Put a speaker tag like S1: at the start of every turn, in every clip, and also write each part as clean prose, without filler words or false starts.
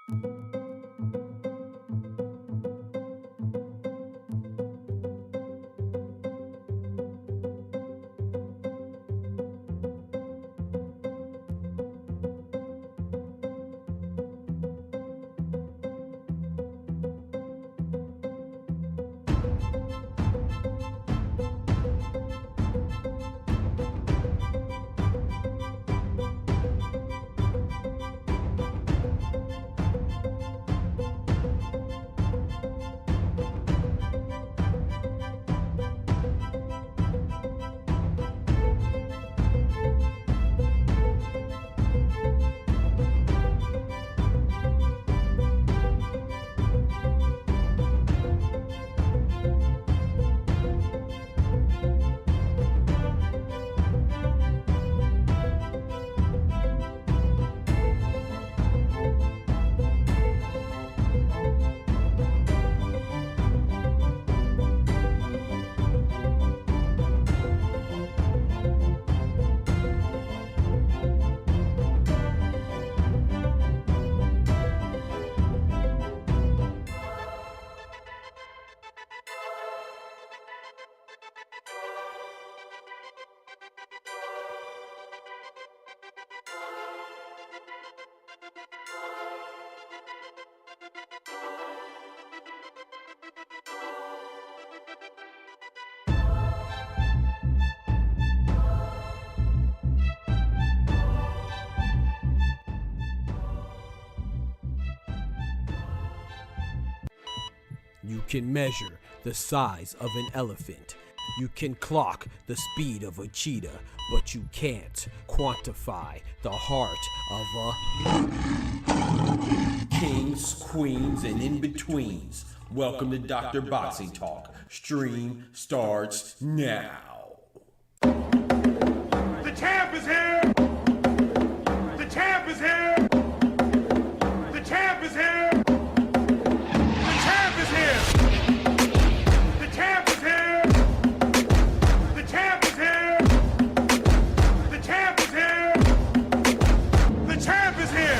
S1: You can measure the size of an elephant. You can clock the speed of a cheetah, but you can't quantify the heart of a kings, queens, and in-betweens. Welcome to Dr. Boxing Talk. Stream starts now.
S2: The champ is here! The champ is here! The champ is here! The champ is here! The champ is here! The champ is here! The champ is here! The champ is here!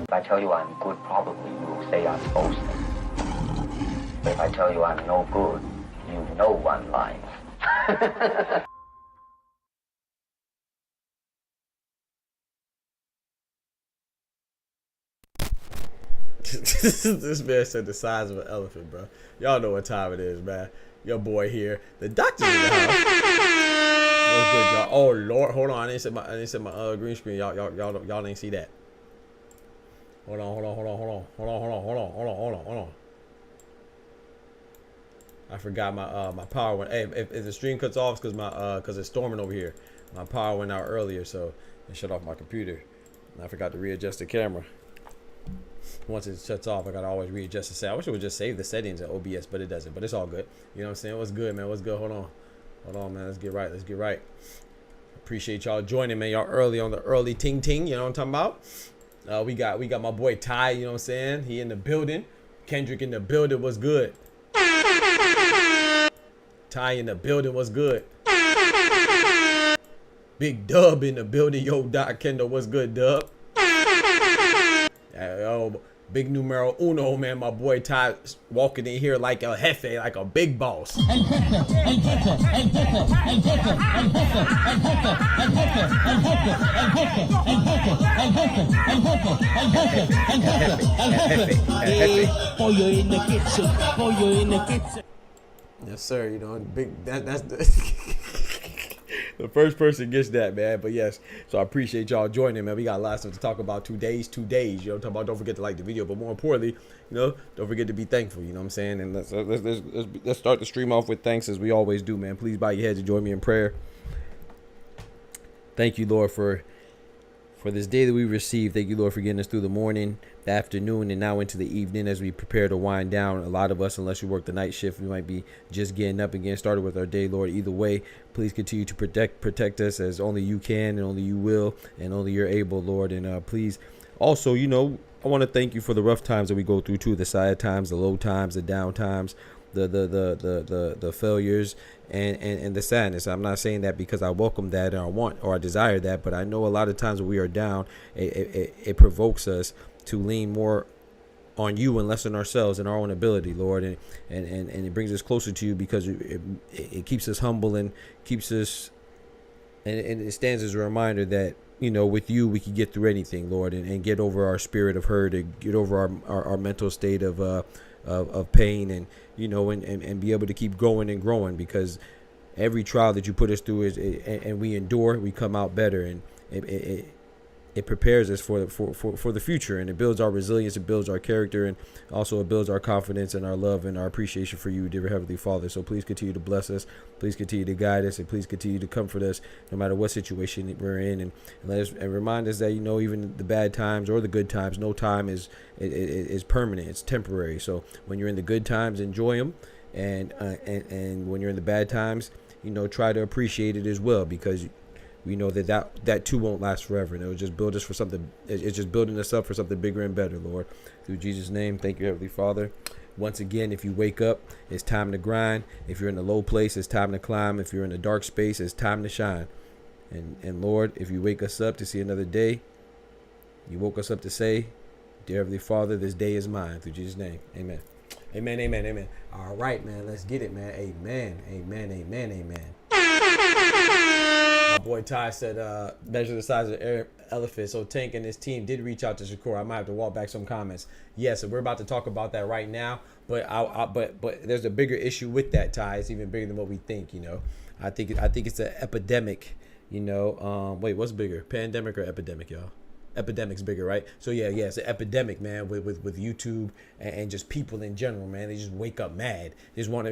S3: If I tell you I'm good, probably you will say I'm boasting. But if I tell you I'm no good, you know I'm lying.
S4: This man said the size of an elephant, bro. Y'all know what time it is, man. Your boy here. The doctor's in the house. What's good, y'all? Oh Lord, hold on. I didn't set my green screen. Y'all ain't see that. Hold on. I forgot my power went. Hey, if the stream cuts off, it's because it's storming over here. My power went out earlier, so it shut off my computer. And I forgot to readjust the camera. Once it shuts off, I gotta always readjust the setting. I wish it would just save the settings at OBS, but it doesn't. But it's all good. You know what I'm saying? What's good, man? What's good? Hold on, man. Let's get right. Appreciate y'all joining, man. Y'all early on the early ting. You know what I'm talking about? We got my boy Ty. You know what I'm saying? He in the building. Kendrick in the building. What's good? Ty in the building. What's good? Big Dub in the building. Yo, Doc Kendall. What's good, Dub? Yo, big numero uno, man. My boy Ty walking in here like a jefe, like a big boss. Yes, sir. You know, big. That's the. The first person gets that, man. But yes, so I appreciate y'all joining, man. We got a lot of stuff to talk about. 2 days. You know what I'm talking about? Don't forget to like the video, but more importantly, you know, don't forget to be thankful. You know what I'm saying? And let's start the stream off with thanks, as we always do, man. Please bow your heads and join me in prayer. Thank you, Lord, for this day that we received. Thank you, Lord, for getting us through the morning, the afternoon, and now into the evening as we prepare to wind down. A lot of us, unless you work the night shift, we might be just getting up and getting started with our day, Lord. Either way, please continue to protect us as only you can and only you will and only you're able, Lord. And please also, you know, I want to thank you for the rough times that we go through too, the sad times, the low times, the down times, the failures and the sadness. I'm not saying that because I welcome that and I want or I desire that, but I know a lot of times when we are down, it provokes us to lean more on you and less on ourselves and our own ability, Lord, and it brings us closer to you because it keeps us humble and keeps us, and it stands as a reminder that, you know, with you we can get through anything, Lord, and get over our spirit of hurt, and get over our mental state of pain, and, you know, and be able to keep growing and growing, because every trial that you put us through and we endure, we come out better, and it prepares us for the future, and it builds our resilience, it builds our character, and also it builds our confidence and our love and our appreciation for you, dear Heavenly Father. So please continue to bless us, please continue to guide us, and please continue to comfort us no matter what situation we're in, and let us, and remind us that, you know, even the bad times or the good times, no time is permanent, it's temporary. So when you're in the good times, enjoy them, and when you're in the bad times, you know, try to appreciate it as well, because we know that too won't last forever, and it will just build us for something. It's just building us up for something bigger and better, Lord. Through Jesus' name, thank you, Heavenly Father. Once again, if you wake up, it's time to grind. If you're in a low place, it's time to climb. If you're in a dark space, it's time to shine. And Lord, if you wake us up to see another day, you woke us up to say, dear Heavenly Father, this day is mine. Through Jesus' name, amen. Amen, amen, amen. All right, man, let's get it, man. Amen, amen, amen, amen. My boy Ty said, measure the size of an elephant. So Tank and his team did reach out to Shakur. I might have to walk back some comments. Yes, and we're about to talk about that right now. But but there's a bigger issue with that, Ty. It's even bigger than what we think. You know, I think it's an epidemic. You know, wait, what's bigger, pandemic or epidemic, y'all? Epidemic's bigger, right? So yeah, it's an epidemic, man, with YouTube and just people in general, man. They just wake up mad. They just want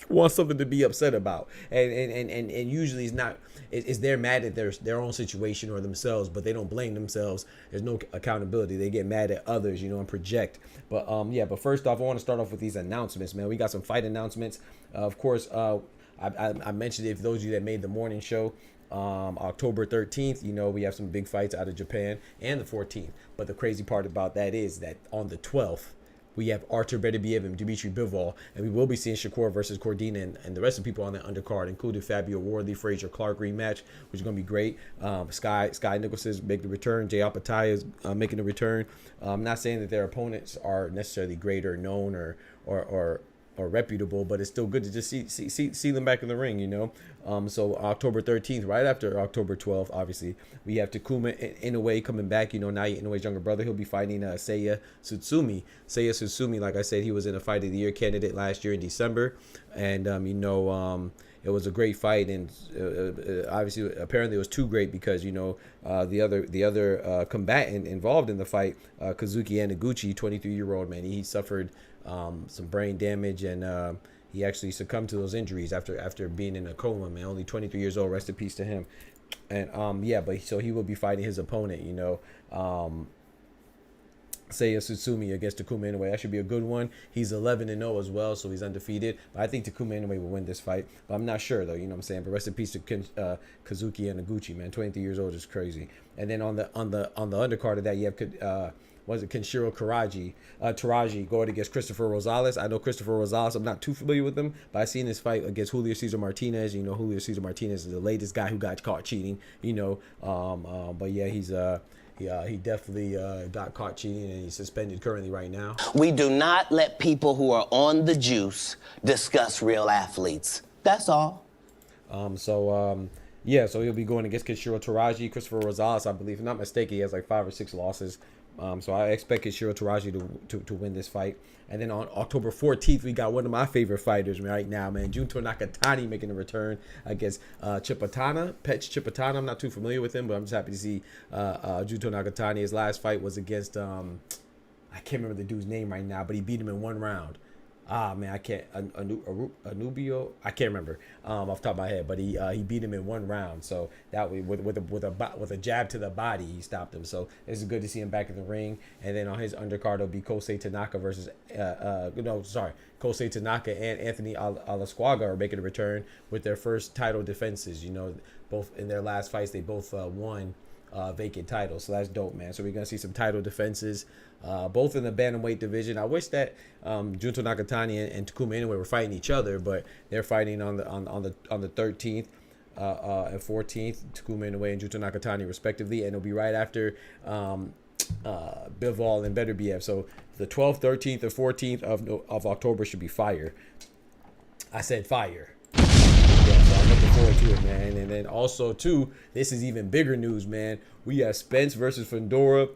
S4: want something to be upset about, and usually it's they're mad at their own situation or themselves, but they don't blame themselves. There's no accountability. They get mad at others, you know, and project. But but first off, I want to start off with these announcements, man. We got some fight announcements. Of course, I mentioned it for those of you that made the morning show. October 13th, you know, we have some big fights out of Japan, and the 14th. But the crazy part about that is that on the 12th, we have Artur Beterbiev and Dimitri Bivol, and we will be seeing Shakur versus Cordina and the rest of the people on that undercard, including Fabio Wardley, Frazier Clark rematch, which is going to be great. Sky Nicholson is making the return. Jay Alpataya is making a return. I'm not saying that their opponents are necessarily great or known or reputable, but it's still good to just see them back in the ring, you know. So October 13th, right after October 12th, obviously, we have Takuma Inoue coming back. You know, Naoya Inoue's younger brother. He'll be fighting Seiya Tsutsumi. Seiya Tsutsumi, like I said, he was in a Fight of the Year candidate last year in December, and it was a great fight, and obviously, apparently, it was too great because, you know, the other combatant involved in the fight, Kazuki Aniguchi, 23-year-old man, he suffered some brain damage, and he actually succumbed to those injuries after being in a coma, man. Only 23 years old. Rest in peace to him. And but so he will be fighting his opponent, you know, Seiya Tsutsumi against Takuma Inoue. That should be a good one. He's 11-0 as well, so he's undefeated. But I think Takuma Inoue will win this fight. But I'm not sure, though, you know what I'm saying? But rest in peace to Kazuki Aniguchi, man. 23 years old is crazy. And then on the undercard of that, you have Kenshiro Taraji going against Christopher Rosales. I know Christopher Rosales. I'm not too familiar with him, but I seen his fight against Julio Cesar Martinez. You know, Julio Cesar Martinez is the latest guy who got caught cheating. You know, but yeah, he definitely got caught cheating, and he's suspended currently right now.
S5: We do not let people who are on the juice discuss real athletes. That's all.
S4: So he'll be going against Kenshiro Taraji. Christopher Rosales, I believe, if I'm not mistaken, he has like 5 or 6 losses. So I expect Kenshiro Taraji to win this fight. And then on October 14th, we got one of my favorite fighters right now, man. Junto Nakatani making a return against Chipatana. I'm not too familiar with him, but I'm just happy to see Junto Nakatani. His last fight was against, I can't remember the dude's name right now, but he beat him in 1 round. Man, I can't. Anubio, I can't remember off the top of my head, but he beat him in 1 round. So that way, with a jab to the body, he stopped him. So it's good to see him back in the ring. And then on his undercard, it'll be Kosei Tanaka versus Kosei Tanaka and Anthony Alasquaga are making a return with their first title defenses. You know, both in their last fights, they both won vacant titles, so that's dope, man. So we're gonna see some title defenses, both in the bantamweight division. I wish that Junto Nakatani and Takuma Inoue were fighting each other, but they're fighting on the 13th and 14th, Takuma Inoue and Junto Nakatani respectively, and it'll be right after Bivol and Better BF. So the 12th, 13th, or 14th of October should be fire. I said fire. Yeah, so I'm looking forward to it, man. And then also, too, this is even bigger news, man. We have Spence versus Fundora.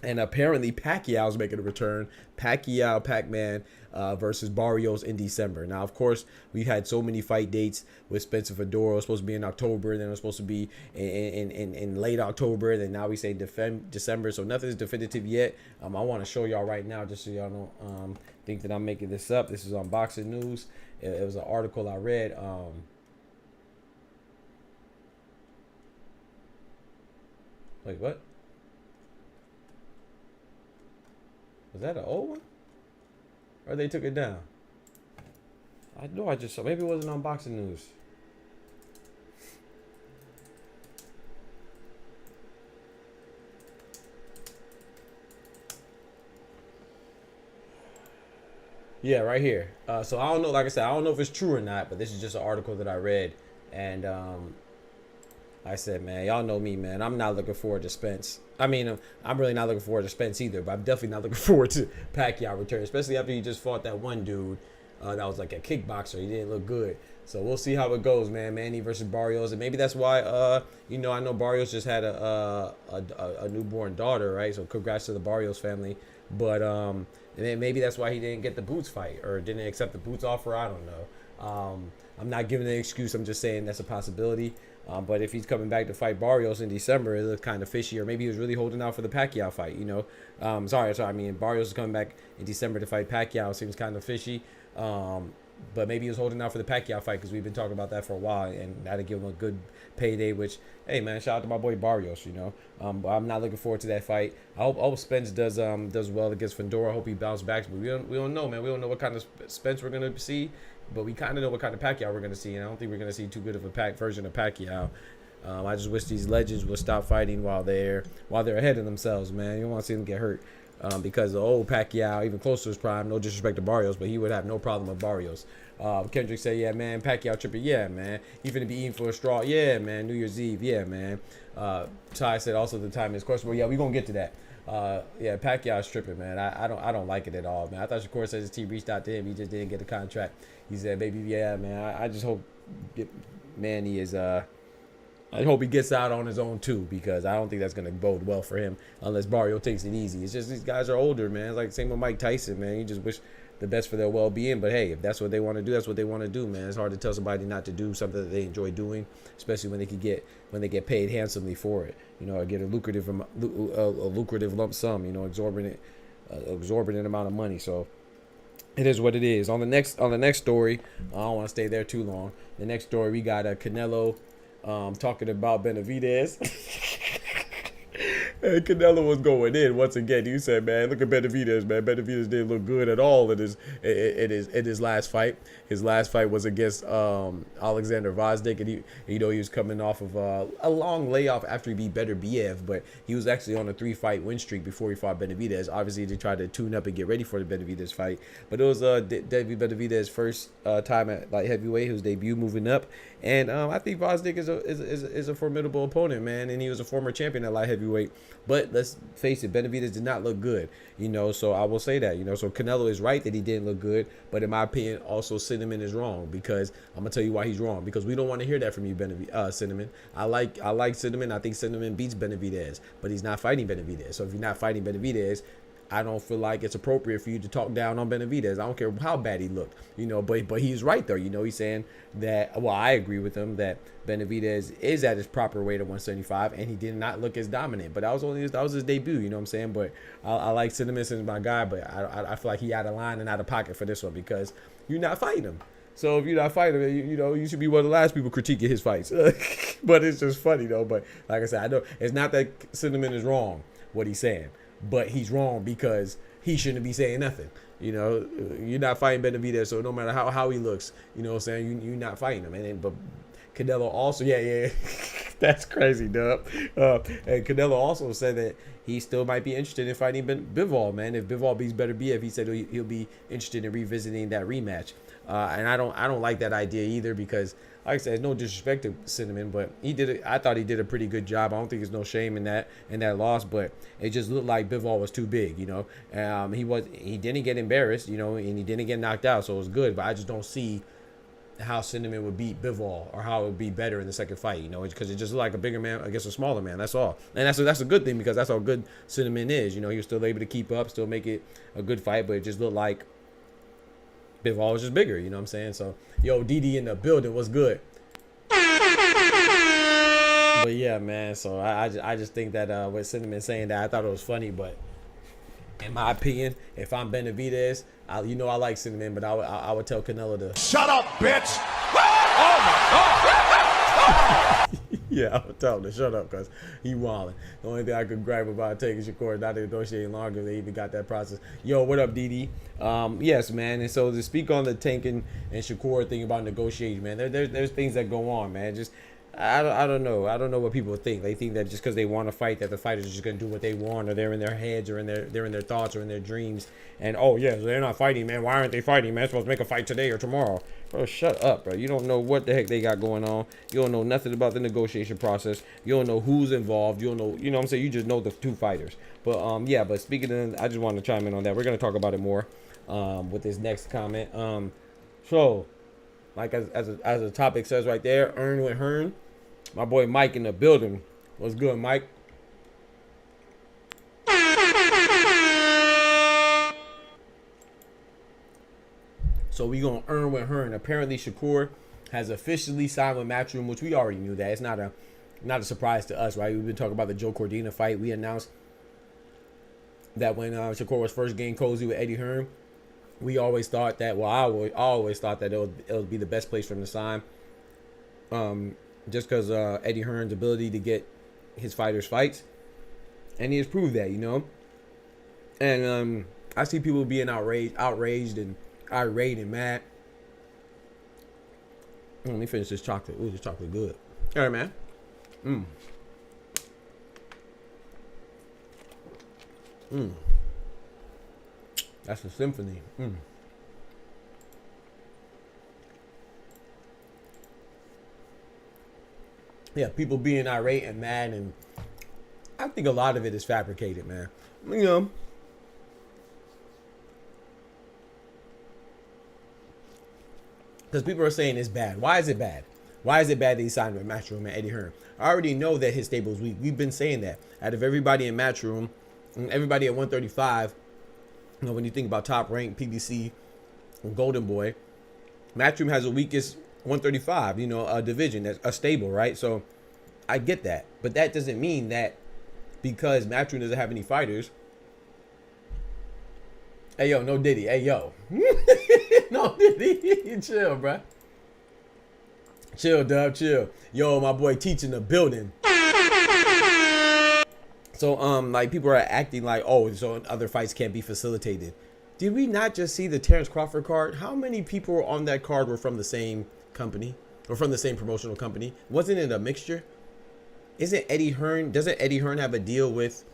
S4: And apparently Pacquiao's making a return. Pacquiao, Pac-Man versus Barrios in December. Now, of course, we've had so many fight dates with Spence and Fedora. It was supposed to be in October. Then it was supposed to be in late October. Then now we say December. So nothing's definitive yet. I want to show y'all right now just so y'all don't think that I'm making this up. This is on Boxing News. It was an article I read. Wait, what? Was that an old one? Or they took it down? I know I just saw. Maybe it wasn't on Boxing News. Yeah, right here. So I don't know. Like I said, I don't know if it's true or not, but this is just an article that I read. And I said, man, y'all know me, man. I'm not looking forward to Spence. I mean, I'm really not looking forward to Spence either, but I'm definitely not looking forward to Pacquiao return, especially after he just fought that one dude that was like a kickboxer. He didn't look good. So we'll see how it goes, man. Manny versus Barrios. And maybe that's why, you know, I know Barrios just had a newborn daughter, right? So congrats to the Barrios family. But and then maybe that's why he didn't get the Boots fight or didn't accept the Boots offer. I don't know. I'm not giving an excuse. I'm just saying that's a possibility. But if he's coming back to fight Barrios in December, it looks kind of fishy. Or maybe he was really holding out for the Pacquiao fight, you know. Sorry. I mean, Barrios is coming back in December to fight Pacquiao. Seems kind of fishy. But maybe he was holding out for the Pacquiao fight because we've been talking about that for a while. And that'll give him a good payday, which, hey, man, shout out to my boy Barrios, you know. But I'm not looking forward to that fight. I hope Spence does well against Fundora. I hope he bounces back. But we don't know, man. We don't know what kind of Spence we're going to see. But we kind of know what kind of Pacquiao we're going to see. And I don't think we're going to see too good of a version of Pacquiao. I just wish these legends would stop fighting while they're ahead of themselves, man. You don't want to see them get hurt. Because the old Pacquiao, even close to his prime, no disrespect to Barrios, but he would have no problem with Barrios. Kendrick said, yeah, man, Pacquiao tripping, yeah, man. He finna be eating for a straw, yeah, man. New Year's Eve, yeah, man. Ty said also the time is questionable. Yeah, we gonna get to that. Yeah, Pacquiao's tripping, man. I don't like it at all, man. I thought Shakur said his team reached out to him. He just didn't get a contract. He said, baby, yeah, man. I just hope Manny is I hope he gets out on his own too, because I don't think that's gonna bode well for him unless Barrio takes it easy. It's just these guys are older, man. It's like same with Mike Tyson, man. You just wish the best for their well-being, but hey, if that's what they want to do, that's what they want to do, man. It's hard to tell somebody not to do something that they enjoy doing, especially when they get paid handsomely for it, you know, or get a lucrative lump sum, you know, exorbitant amount of money. So it is what it is. On the next story, I don't want to stay there too long. The next story, we got Canelo talking about Benavidez. And Canelo was going in once again. He said, man, look at Benavidez, man. Benavidez didn't look good at all in his last fight. His last fight was against Alexander Vosdik, and he was coming off of a long layoff after he beat Better BF, but he was actually on a 3-fight win streak before he fought Benavidez. Obviously, they tried to tune up and get ready for the Benavidez fight, but it was David Benavidez's first time at light heavyweight, his debut moving up, and I think Vosdik is a formidable opponent, man, and he was a former champion at light heavyweight. But let's face it, Benavidez did not look good, you know, so I will say that, you know, so Canelo is right that he didn't look good, but in my opinion, also Cinnamon is wrong, because I'm going to tell you why he's wrong, because we don't want to hear that from you, Cinnamon. I like Cinnamon. I think Cinnamon beats Benavidez, but he's not fighting Benavidez. So if you're not fighting Benavidez, I don't feel like it's appropriate for you to talk down on Benavidez. I don't care how bad he looked, you know, but he's right there. You know, he's saying that, well, I agree with him that Benavidez is at his proper weight of 175, and he did not look as dominant. But that was his debut, you know what I'm saying? But I like Cinnamon as my guy, but I feel like he out of line and out of pocket for this one, because you're not fighting him. So if you're not fighting him, you know, you should be one of the last people critiquing his fights. But it's just funny, though. But like I said, I know it's not that Cinnamon is wrong, what he's saying. But he's wrong because he shouldn't be saying nothing. You know, you're not fighting Benavidez, so no matter how he looks, you know what I'm saying, you're not fighting him. But Canelo also, yeah, that's crazy, dub. And Canelo also said that he still might be interested in fighting Bivol, man. If Bivol beats Better BF, he said he'll be interested in revisiting that rematch. and I don't like that idea either, because like I said, it's no disrespect to Cinnamon, but I thought he did a pretty good job. I don't think there's no shame in that loss, but it just looked like Bivol was too big, you know. He didn't get embarrassed, you know, and he didn't get knocked out, so it was good. But I just don't see how Cinnamon would beat Bivol, or how it would be better in the second fight, you know, because it just looked like a bigger man against a smaller man. That's all, and that's a good thing, because that's how good Cinnamon is. You know, he was still able to keep up, still make it a good fight, but it just looked like Bivol was just bigger. You know what I'm saying? So, yo, DD in the building, what's good? But yeah, man. So I just think that with Cinnamon saying that, I thought it was funny, but in my opinion, if I'm Benavidez, you know I like Cinnamon, but I would tell Canelo to
S2: Shut up, bitch!
S4: yeah, I would tell him to shut up, because he wilding. The only thing I could gripe about taking Shakur not to negotiate longer, they even got that process. Yo, what up, DD? Yes, man. And so to speak on the Tank and Shakur thing about negotiation, man, there's things that go on, man. Just I don't know. I don't know what people think. They think that just because they want to fight, that the fighters are just gonna do what they want, or they're in their heads, or they're in their thoughts, or in their dreams. And oh yeah, so they're not fighting, man. Why aren't they fighting, man? They're supposed to make a fight today or tomorrow. Bro, shut up, bro. You don't know what the heck they got going on. You don't know nothing about the negotiation process. You don't know who's involved. You don't know, you know what I'm saying? You just know the two fighters. But yeah, but speaking of, I just wanted to chime in on that. We're gonna talk about it more with this next comment. So like as the topic says right there, earn with Hearn. My boy Mike in the building. What's good, Mike? So we gonna earn with Hearn. Apparently Shakur has officially signed with Matchroom, which we already knew that. It's not a surprise to us, right? We've been talking about the Joe Cordina fight. We announced that when Shakur was first getting cozy with Eddie Hearn, we always thought that, well, I always thought that it would be the best place for him to sign. Just because Eddie Hearn's ability to get his fighters fights, and he has proved that, you know. And I see people being outraged and irate and mad. Let me finish this chocolate. Ooh, this chocolate good. All right, man. That's a symphony. Yeah, people being irate and mad, and I think a lot of it is fabricated, man. You know, because people are saying it's bad. Why is it bad? Why is it bad that he signed with Matchroom and Eddie Hearn? I already know that his stable's weak. We've been saying that. Out of everybody in Matchroom, and everybody at 135, you know, when you think about Top Rank, PBC, and Golden Boy, Matchroom has the weakest 135, you know, a division, that's a stable, right? So I get that, but that doesn't mean that because Matchroom doesn't have any fighters. Hey yo, no Diddy. Hey yo, no Diddy. Chill, bruh. Chill, Dub. Chill. Yo, my boy Teach in the building. So like people are acting like, oh, so other fights can't be facilitated. Did we not just see the Terrence Crawford card? How many people on that card were from the same company or from the same promotional company? Wasn't it a mixture? Doesn't Eddie Hearn have a deal with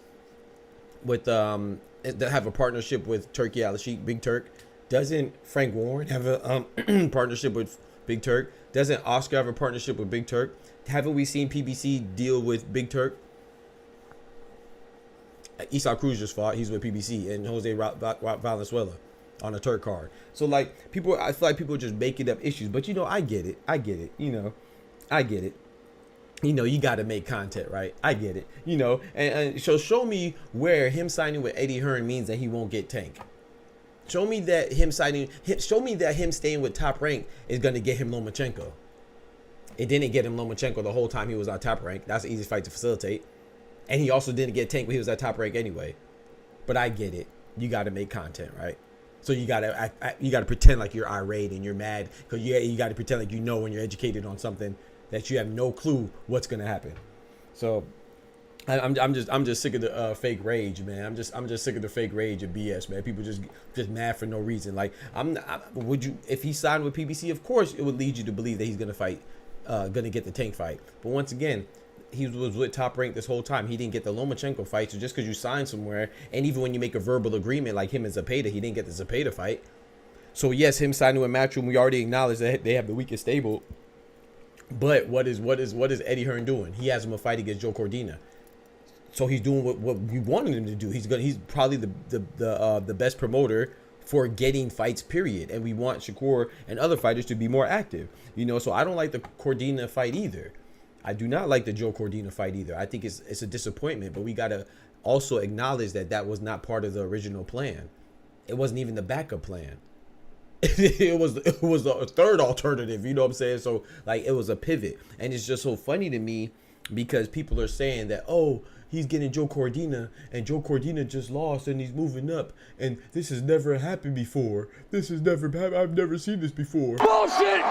S4: have a partnership with Turkey Al-Sheikh, Big Turk? Doesn't Frank Warren have a partnership with Big Turk? Doesn't Oscar have a partnership with Big Turk? Haven't we seen PBC deal with Big Turk? Esau Cruz just fought. He's with PBC, and Jose Valenzuela on a Turk card. So like I feel like people are just making up issues. But you know, I get it. You know, I get it. You know, you got to make content, right? I get it. You know, and so show me where him signing with Eddie Hearn means that he won't get Tank. Show me that him staying with Top Rank is gonna get him Lomachenko. It didn't get him Lomachenko the whole time he was on Top Rank. That's the easiest fight to facilitate. And he also didn't get Tank when he was at Top Rank anyway. But I get it. You got to make content, right? So you got to pretend like you're irate and you're mad, because you got to pretend like you know when you're educated on something that you have no clue what's gonna happen. So I'm just sick of the fake rage, man. I'm just sick of the fake rage and BS, man. People just mad for no reason. Like if he signed with PBC, of course it would lead you to believe that he's gonna fight, gonna get the Tank fight. But once again, he was with Top Rank this whole time. He didn't get the Lomachenko fight. So just because you sign somewhere, and even when you make a verbal agreement like him and Zepeda, he didn't get the Zepeda fight. So yes, him signing with Matchroom, we already acknowledged that they have the weakest stable. But what is Eddie Hearn doing? He has him a fight against Joe Cordina. So he's doing what we wanted him to do. He's probably the best promoter for getting fights, period. And we want Shakur and other fighters to be more active. You know, so I don't like the Cordina fight either. I do not like the Joe Cordina fight either. I think it's a disappointment, but we gotta also acknowledge that was not part of the original plan. It wasn't even the backup plan. it was the third alternative, you know what I'm saying? So like it was a pivot. And it's just so funny to me because people are saying that, oh, he's getting Joe Cordina and Joe Cordina just lost and he's moving up and this has never happened before. This has never happened. I've never seen this before.
S2: Bullshit!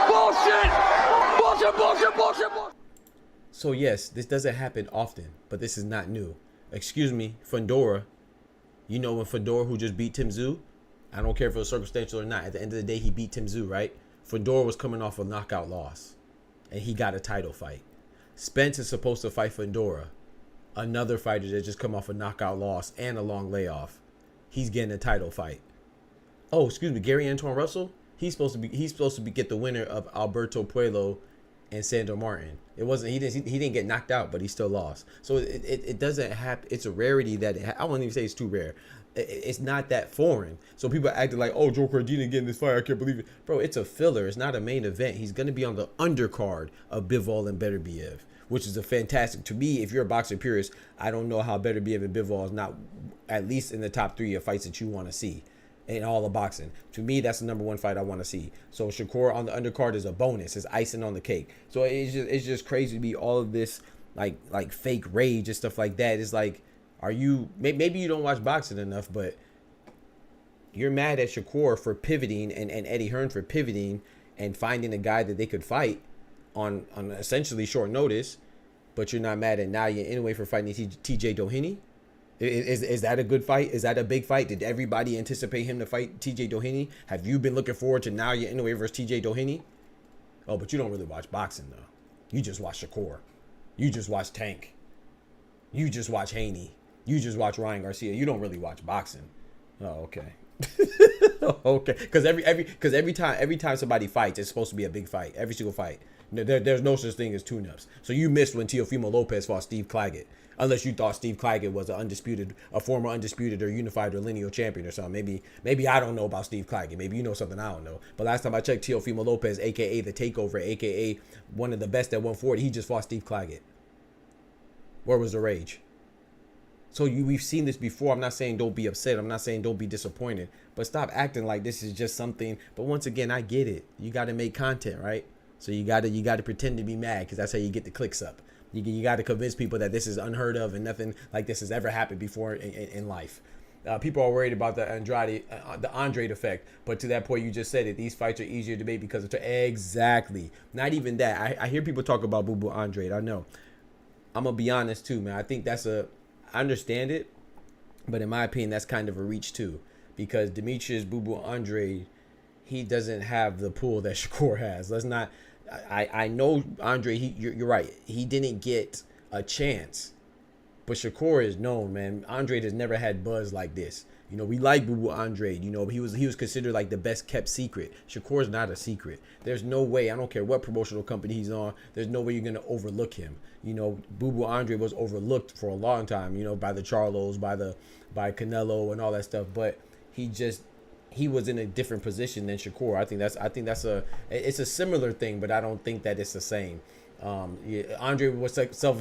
S2: Bullshit! Bullshit, bullshit, bullshit, bullshit!
S4: So yes, this doesn't happen often, but this is not new. Excuse me, Fundora. You know when Fundora, who just beat Tim Tszyu? I don't care if it was circumstantial or not. At the end of the day, he beat Tim Tszyu, right? Fundora was coming off a knockout loss, and he got a title fight. Spence is supposed to fight Fundora, another fighter that just come off a knockout loss and a long layoff. He's getting a title fight. Oh, excuse me, Gary Antoine Russell. He's supposed to be get the winner of Alberto Puello and Sandor Martin. It wasn't he didn't get knocked out, but he still lost. So it doesn't happen. It's a rarity that I won't even say it's too rare. It's not that foreign. So people acting like, oh, Joe Cordina getting this fight, I can't believe it. Bro, it's a filler. It's not a main event. He's going to be on the undercard of Bivol and Beterbiev, which is a fantastic. To me, if you're a boxing purist, I don't know how Beterbiev and Bivol is not at least in the top 3 of fights that you want to see in all of boxing. To me, that's the number 1 fight I want to see. So Shakur on the undercard is a bonus. It's icing on the cake. So it's just crazy to be all of this like fake rage and stuff like that. It's like, are you, maybe you don't watch boxing enough, but you're mad at Shakur for pivoting and Eddie Hearn for pivoting and finding a guy that they could fight on essentially short notice, but you're not mad at Naya anyway for fighting TJ Doheny? Is that a good fight? Is that a big fight? Did everybody anticipate him to fight TJ Doheny? Have you been looking forward to Naya Inoue versus TJ Doheny? Oh, but you don't really watch boxing though. You just watch Shakur. You just watch Tank. You just watch Haney. You just watch Ryan Garcia. You don't really watch boxing. Oh, okay. Okay. Because every time somebody fights, it's supposed to be a big fight. Every single fight. There's no such thing as tune-ups. So you missed when Teofimo Lopez fought Steve Claggett. Unless you thought Steve Claggett was a former undisputed or unified or lineal champion or something. Maybe I don't know about Steve Claggett. Maybe you know something I don't know. But last time I checked, Teofimo Lopez, a.k.a. The Takeover, a.k.a. one of the best at 140, he just fought Steve Claggett. Where was the rage? So we've seen this before. I'm not saying don't be upset. I'm not saying don't be disappointed. But stop acting like this is just something. But once again, I get it. You got to make content, right? So you got to pretend to be mad because that's how you get the clicks up. You got to convince people that this is unheard of and nothing like this has ever happened before in life. People are worried about the Andrade effect. But to that point, you just said it. These fights are easier to make because of exactly. Not even that. I hear people talk about Boo Boo Andrade. I know. I'm going to be honest too, man. I think I understand it, but in my opinion, that's kind of a reach too, because Demetrius Boo Boo Andrade, he doesn't have the pull that Shakur has. Let's not. I know Andre. You're right. He didn't get a chance, but Shakur is known, man. Andrade has never had buzz like this. You know, we like Boo Boo Andrade. You know, he was considered like the best kept secret. Shakur's not a secret. There's no way. I don't care what promotional company he's on. There's no way you're gonna overlook him. You know, Boo Boo Andrade was overlooked for a long time. You know, by the Charlos, by Canelo, and all that stuff. But he was in a different position than Shakur. I think it's a similar thing, but I don't think that it's the same. Andre was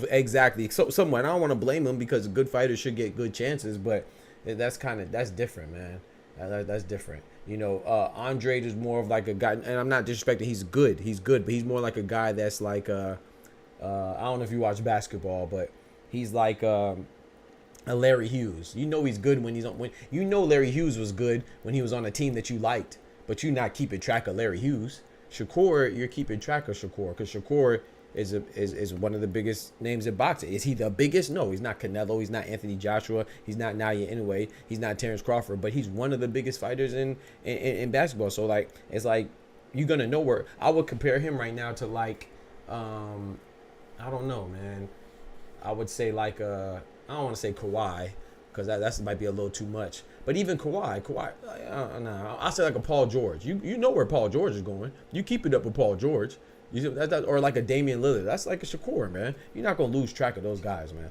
S4: exactly somewhat. I don't want to blame him because good fighters should get good chances, but that's different, man. That's different. You know, Andrade is more of like a guy, and I'm not disrespecting. He's good, but he's more like a guy that's like I don't know if you watch basketball, but he's like a Larry Hughes. You know he's good when you know Larry Hughes was good when he was on a team that you liked, but you're not keeping track of Larry Hughes. Shakur, you're keeping track of Shakur because Shakur is one of the biggest names in boxing. Is he the biggest? No, he's not Canelo. He's not Anthony Joshua. He's not Naya Inoue. He's not Terrence Crawford. But he's one of the biggest fighters in basketball. So like, it's like you're gonna know where I would compare him right now to like, I don't know, man. I would say like I don't want to say Kawhi, because that might be a little too much. But even Kawhi, nah, I'll say like a Paul George. You know where Paul George is going. You keep it up with Paul George. Or like a Damian Lillard. That's like a Shakur, man. You're not gonna lose track of those guys, man.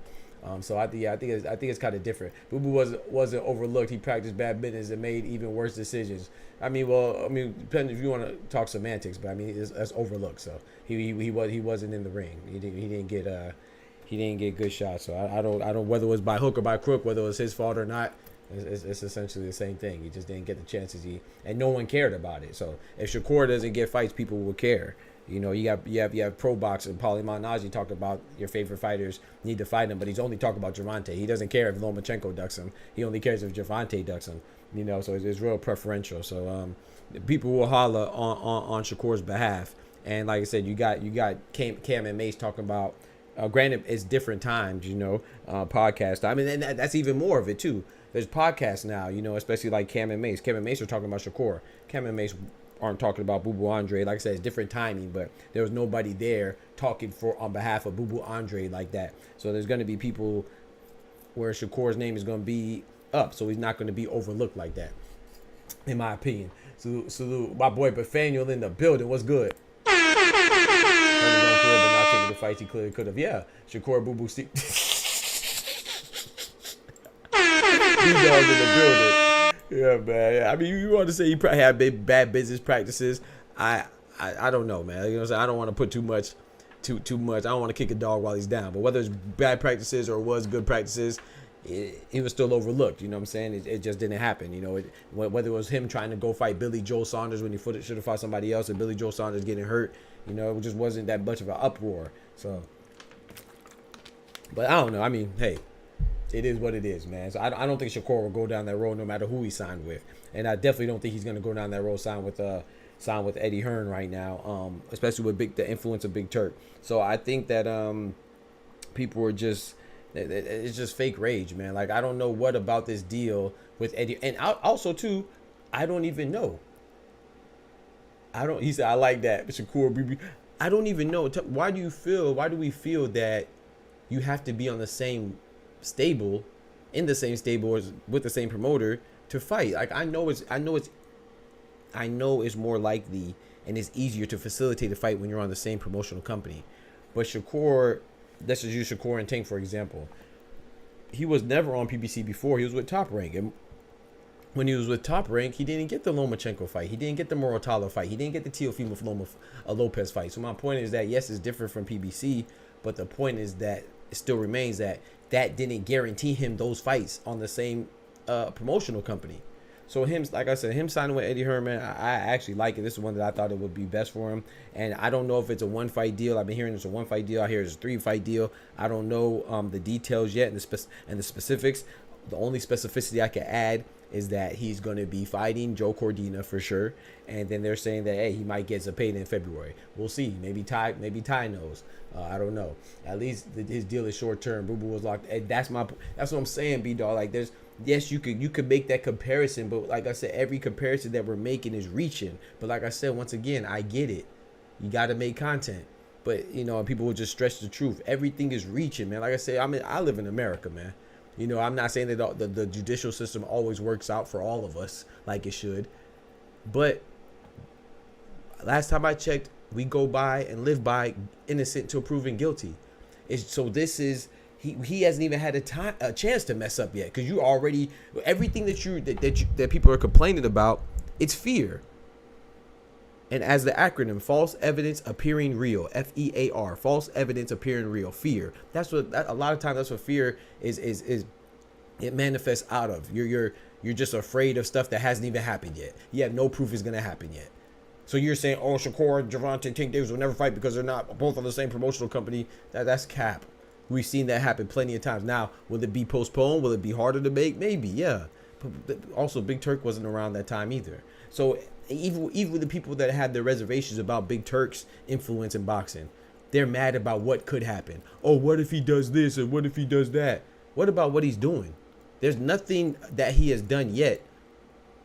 S4: So I think it's kind of different. Boo Boo wasn't overlooked. He practiced bad business and made even worse decisions. Depending if you want to talk semantics, but that's overlooked. So he wasn't in the ring. He didn't get good shots. So I don't whether it was by hook or by crook, whether it was his fault or not. It's essentially the same thing. He just didn't get the chances and no one cared about it. So if Shakur doesn't get fights, people will care. You know, you have pro boxer Paulie Malignaggi talked about your favorite fighters need to fight him, but he's only talking about Gervonta. He doesn't care if Lomachenko ducks him. He only cares if Gervonta ducks him. You know, so it's real preferential. So people will holler on Shakur's behalf. And like I said, you got Cam and Mace talking about. Granted, it's different times, you know, podcast time, and that's even more of it too. There's podcasts now, you know, especially like Cam and Mace. Cam and Mace are talking about Shakur. Cam and Mace aren't talking about Boo Boo Andre. Like I said, it's different timing, but there was nobody there talking on behalf of Boo Boo Andre like that. So there's going to be people where Shakur's name is going to be up, so he's not going to be overlooked like that, in my opinion. Salute my boy Bethaniel in the building. What's good? But not taking the fights he clearly could have. Yeah, Shakur Boo Boo Steve. D-Dog in the building. Yeah, man. I mean, you want to say he probably had bad business practices. I don't know, man. You know what I'm saying? I don't want to put too much. I don't want to kick a dog while he's down. But whether it's bad practices or was good practices, it was still overlooked. You know what I'm saying? It just didn't happen. You know, whether it was him trying to go fight Billy Joe Saunders when he should have fought somebody else, and Billy Joe Saunders getting hurt. You know, it just wasn't that much of an uproar. So, but I don't know. I mean, hey. It is what it is, man. So I don't think Shakur will go down that road no matter who he signed with, and I definitely don't think he's going to go down that road sign with Eddie Hearn right now, especially with the influence of Big Turk. So I think that people are just it's just fake rage, man. Like I don't know what about this deal with Eddie, and also too, I don't even know. He said I like that, Shakur. I don't even know. Why do we feel that you have to be on the same stable, in the same stable as with the same promoter to fight? Like I know it's more likely and it's easier to facilitate a fight when you're on the same promotional company. But Shakur, let's just use Shakur and Tank for example. He was never on PBC before. He was with Top Rank, and when he was with Top Rank, he didn't get the Lomachenko fight. He didn't get the Morotalo fight. He didn't get the Teofimo Lopez fight. So my point is that yes, it's different from PBC, but the point is that it still remains that didn't guarantee him those fights on the same promotional company. So like I said, him signing with Eddie Hearn, man, I actually like it. This is one that I thought it would be best for him. And I don't know if it's a 1-fight deal. I've been hearing it's a 1-fight deal. I hear it's a 3-fight deal. I don't know the details yet and the specifics. The only specificity I can add is that he's going to be fighting Joe Cordina for sure. And then they're saying that, hey, he might get Zepeda in February. We'll see. Maybe Ty knows. I don't know. At least his deal is short term. Boo Boo was locked. And that's what I'm saying, B-Dog. Like yes, you could make that comparison, but like I said, every comparison that we're making is reaching. But like I said, once again, I get it. You got to make content. But, you know, people will just stretch the truth. Everything is reaching, man. Like I said, I live in America, man. You know, I'm not saying that the judicial system always works out for all of us like it should. But last time I checked, we go by and live by innocent until proven guilty. He hasn't even had a chance to mess up yet, because you already, everything that people are complaining about, it's fear. And as the acronym, false evidence appearing real, FEAR, false evidence appearing real, fear. A lot of times that's what fear is it manifests out of. You're just afraid of stuff that hasn't even happened yet. You have no proof it's gonna happen yet. So you're saying, oh, Shakur, Gervonta, and Tank Davis will never fight because they're not both on the same promotional company. That's cap. We've seen that happen plenty of times. Now, will it be postponed? Will it be harder to make? Maybe, yeah. But also, Big Turk wasn't around that time either. So even with the people that had their reservations about Big Turk's influence in boxing, they're mad about what could happen. Oh, what if he does this and what if he does that? What about what he's doing? There's nothing that he has done yet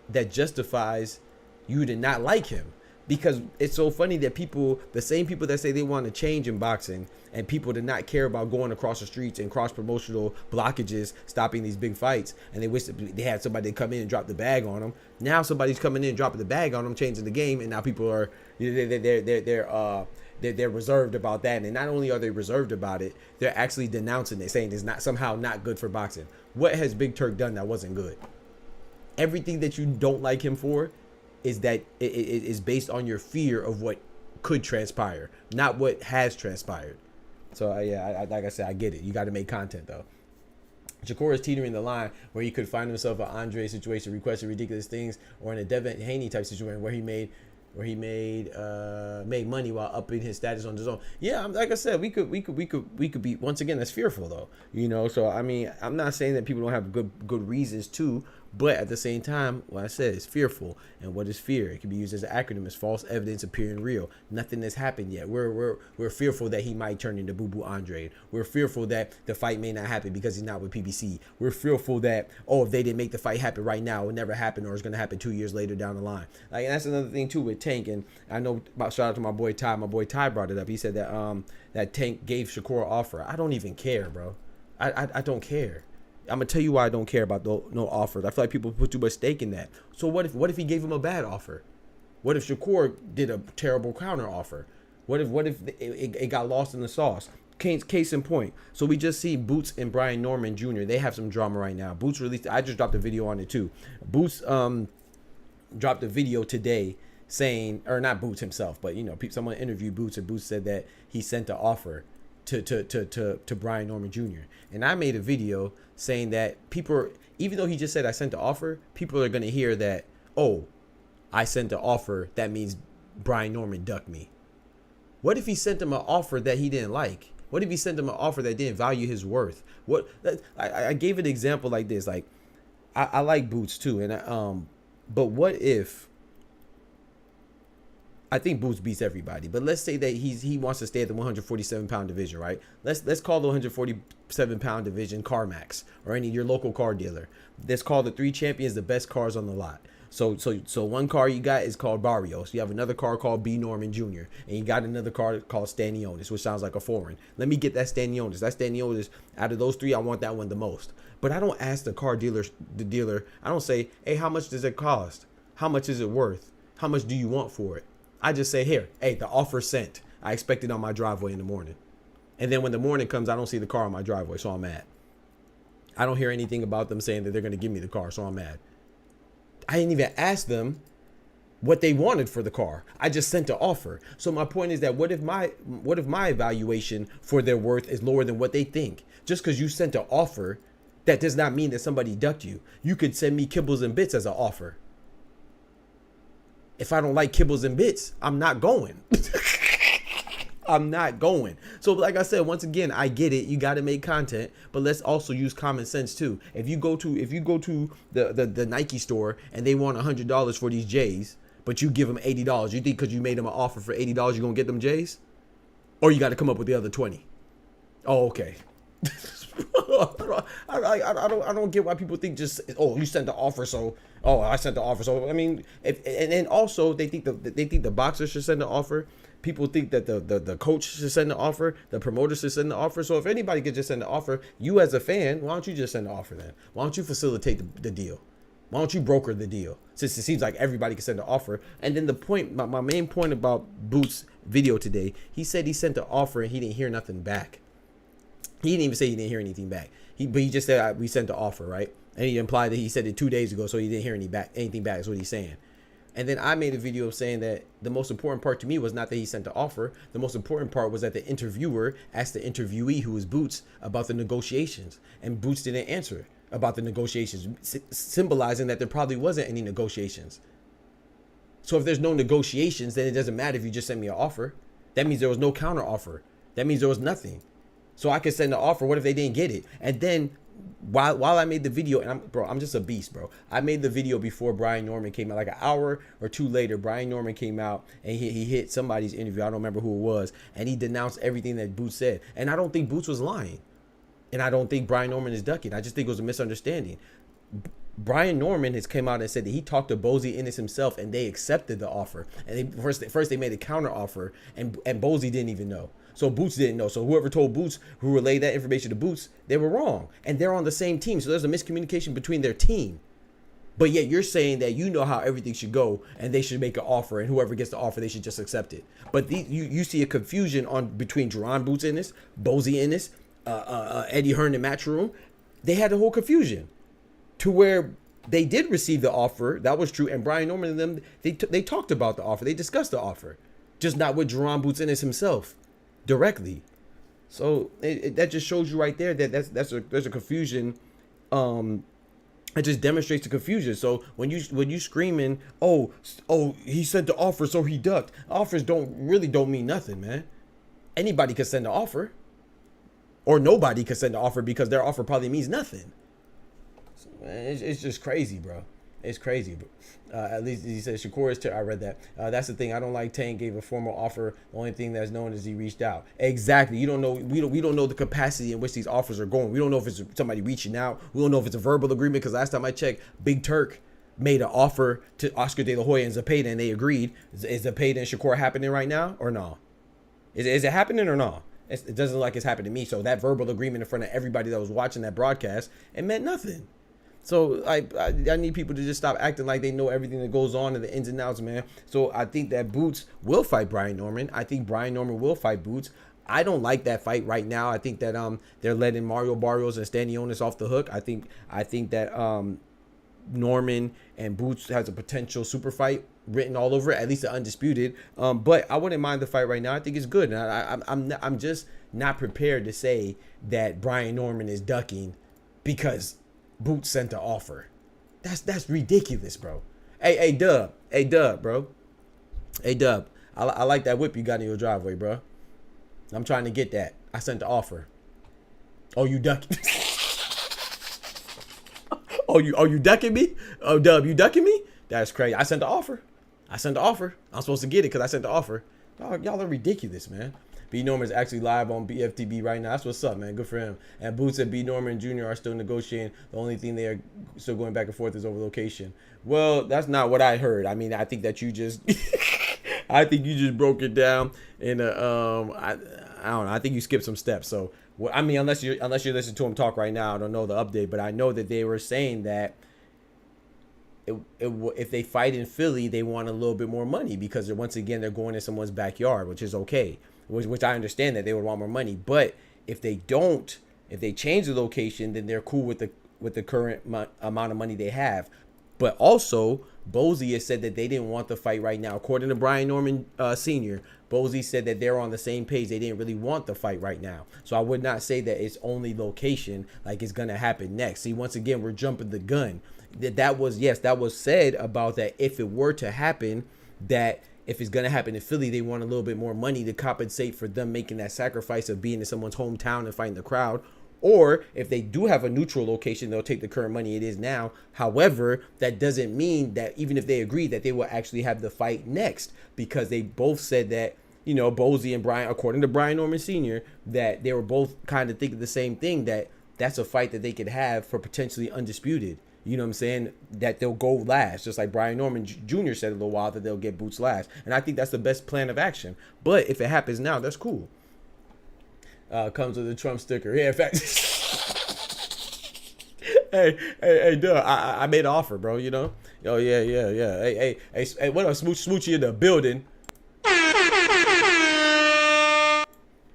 S4: that justifies you to not like him. Because it's so funny that people, the same people that say they want to change in boxing, and people did not care about going across the streets and cross promotional blockages, stopping these big fights, and they wish that they had somebody to come in and drop the bag on them. Now somebody's coming in, dropping the bag on them, changing the game, and now people are they're reserved about that. And not only are they reserved about it, they're actually denouncing it, saying it's not somehow not good for boxing. What has Big Turk done that wasn't good? Everything that you don't like him for is that it is based on your fear of what could transpire, not what has transpired. So yeah, like I said, I get it. You got to make content though. Shakur is teetering the line where he could find himself an Andre situation, requesting ridiculous things, or in a Devin Haney type situation where he made money while upping his status on his own. Yeah, like I said, we could be, once again, that's fearful though, you know. So I mean, I'm not saying that people don't have good reasons to, but at the same time, what I said is fearful. And what is fear? It can be used as an acronym. It's false evidence appearing real. Nothing has happened yet. We're fearful that he might turn into Boo Boo Andre. We're fearful that the fight may not happen because he's not with PBC. We're fearful that, if they didn't make the fight happen right now, it would never happen, or it's gonna happen 2 years later down the line. Like, and that's another thing too with Tank. And I know, shout out to my boy Ty. My boy Ty brought it up. He said that that Tank gave Shakur an offer. I don't even care, bro. I don't care. I'm gonna tell you why I don't care about no offers. I feel like people put too much stake in that. So what if he gave him a bad offer? What if Shakur did a terrible counter offer? What if it got lost in the sauce? Case in point. So we just see Boots and Brian Norman Jr. They have some drama right now. Boots released. I just dropped a video on it too. Boots dropped a video today saying, or not Boots himself, but you know, someone interviewed Boots, and Boots said that he sent an offer to Brian Norman Jr. And I made a video saying that people, even though he just said I sent the offer, people are going to hear that, oh, I sent the offer, that means Brian Norman ducked me. What if he sent him an offer that he didn't like? What if he sent him an offer that didn't value his worth? I gave an example like this. Like, I like Boots too, and but what if, I think Boots beats everybody, but let's say that he wants to stay at the 147-pound division, right? Let's call the 147-pound division CarMax, or your local car dealer. Let's call the 3 champions the best cars on the lot. So one car you got is called Barrios. You have another car called B. Norman Jr. And you got another car called Stanionis, which sounds like a foreign. Let me get that Stanionis. That Stanionis, out of those 3, I want that one the most. But I don't ask the dealer, I don't say, hey, how much does it cost? How much is it worth? How much do you want for it? I just say, here, hey, the offer sent. I expect it on my driveway in the morning. And then when the morning comes, I don't see the car on my driveway, so I'm mad. I don't hear anything about them saying that they're going to give me the car, so I'm mad. I didn't even ask them what they wanted for the car. I just sent an offer. So my point is that what if my evaluation for their worth is lower than what they think? Just because you sent an offer, that does not mean that somebody ducked you. You could send me kibbles and bits as an offer. If I don't like kibbles and bits, I'm not going. I'm not going. So like I said, once again, I get it. You got to make content, but let's also use common sense too. If you go to the Nike store and they want $100 for these J's, but you give them $80, you think because you made them an offer for $80, you're gonna get them J's? Or you got to come up with the other 20? Oh, okay. I don't get why people think just, oh, you sent the offer, so I sent the offer. So I mean, and also they think the boxer should send the offer. People think that the coach should send the offer, the promoter should send the offer. So if anybody could just send the offer, you as a fan, why don't you just send the offer then? Why don't you facilitate the deal? Why don't you broker the deal? Since it seems like everybody can send an offer. And then the point, my main point about Boots' video today, he said he sent the offer and he didn't hear nothing back. He didn't even say he didn't hear anything back. But he just said we sent the offer, right? And he implied that he said it 2 days ago, so he didn't hear anything back. That's what he's saying. And then I made a video saying that the most important part to me was not that he sent the offer. The most important part was that the interviewer asked the interviewee, who was Boots, about the negotiations. And Boots didn't answer about the negotiations, symbolizing that there probably wasn't any negotiations. So if there's no negotiations, then it doesn't matter if you just sent me an offer. That means there was no counter offer. That means there was nothing. So I could send an offer. What if they didn't get it? And then while I made the video, and I'm just a beast, bro. I made the video before Brian Norman came out, like an hour or two later. Brian Norman came out and he hit somebody's interview. I don't remember who it was, and he denounced everything that Boots said. And I don't think Boots was lying, and I don't think Brian Norman is ducking. I just think it was a misunderstanding. Brian Norman has come out and said that he talked to Bozy Ennis himself and they accepted the offer. And first they made a counter offer and Bozy didn't even know. So Boots didn't know. So whoever told Boots, who relayed that information to Boots, they were wrong. And they're on the same team. So there's a miscommunication between their team. But yet you're saying that you know how everything should go and they should make an offer and whoever gets the offer, they should just accept it. But you see a confusion between Jerron Boots Ennis, Bozy Ennis, Eddie Hearn in Matchroom. They had the whole confusion to where they did receive the offer. That was true. And Brian Norman and them, they talked about the offer. They discussed the offer, just not with Jerron Boots Ennis himself directly. So that just shows you right there that there's a confusion. It just demonstrates the confusion. So when you screaming, oh, he sent the offer, so he ducked. Offers don't mean nothing, man. Anybody can send an offer, or nobody can send an offer because their offer probably means nothing. So, man, it's just crazy, bro. It's crazy, bro. At least he said Shakur is. I read that. That's the thing. I don't like Tank gave a formal offer. The only thing that's known is he reached out. Exactly. You don't know. We don't know the capacity in which these offers are going. We don't know if it's somebody reaching out. We don't know if it's a verbal agreement. Because last time I checked, Big Turk made an offer to Oscar De La Hoya and Zepeda, and they agreed. Is Zepeda and Shakur happening right now or no? Is it happening or no? It doesn't look like it's happened to me. So that verbal agreement in front of everybody that was watching that broadcast, it meant nothing. So I need people to just stop acting like they know everything that goes on in the ins and outs, man. So I think that Boots will fight Brian Norman. I think Brian Norman will fight Boots. I don't like that fight right now. I think that they're letting Mario Barrios and Stanionis off the hook. I think that Norman and Boots has a potential super fight written all over it, at least the undisputed. But I wouldn't mind the fight right now. I think it's good. And I'm just not prepared to say that Brian Norman is ducking because Boots sent the offer. That's ridiculous, bro. Hey Dub, bro. Hey Dub, I like that whip you got in your driveway, bro. I'm trying to get that. I sent the offer. Oh, you ducking? oh, you ducking me? Oh, Dub, you ducking me? That's crazy. I sent the offer. I'm supposed to get it because I sent the offer. Y'all are ridiculous, man. B. Norman's actually live on BFTB right now. That's what's up, man. Good for him. And Boots and B. Norman Jr. are still negotiating. The only thing they are still going back and forth is over location. Well, that's not what I heard. I mean, I think that you just, I think you just broke it down in a, I don't know. I think you skipped some steps. So, I mean, unless you're listening to him talk right now, I don't know the update, but I know that they were saying that if they fight in Philly, they want a little bit more money because once again they're going in someone's backyard, which is okay. Which I understand that they would want more money, but if they change the location, then they're cool with the current amount of money they have. But also, Bozy has said that they didn't want the fight right now. According to Brian Norman Sr., Bozy said that they're on the same page. They didn't really want the fight right now. So I would not say that it's only location like it's gonna happen next. See, once again, we're jumping the gun. That was said about that if it were to happen, that if it's going to happen in Philly, they want a little bit more money to compensate for them making that sacrifice of being in someone's hometown and fighting the crowd. Or if they do have a neutral location, they'll take the current money it is now. However, that doesn't mean that even if they agree that they will actually have the fight next, because they both said that, you know, Bozy and Brian, according to Brian Norman Sr., that they were both kind of thinking the same thing, that that's a fight that they could have for potentially undisputed. You know what I'm saying? That they'll go last, just like Brian Norman Jr. said a little while that they'll get Boots last. And I think that's the best plan of action. But if it happens now, that's cool. Comes with a Trump sticker. Yeah, in fact. hey, dude, I made an offer, bro, you know? Oh, yeah. Hey, what up, Smoochie in the building?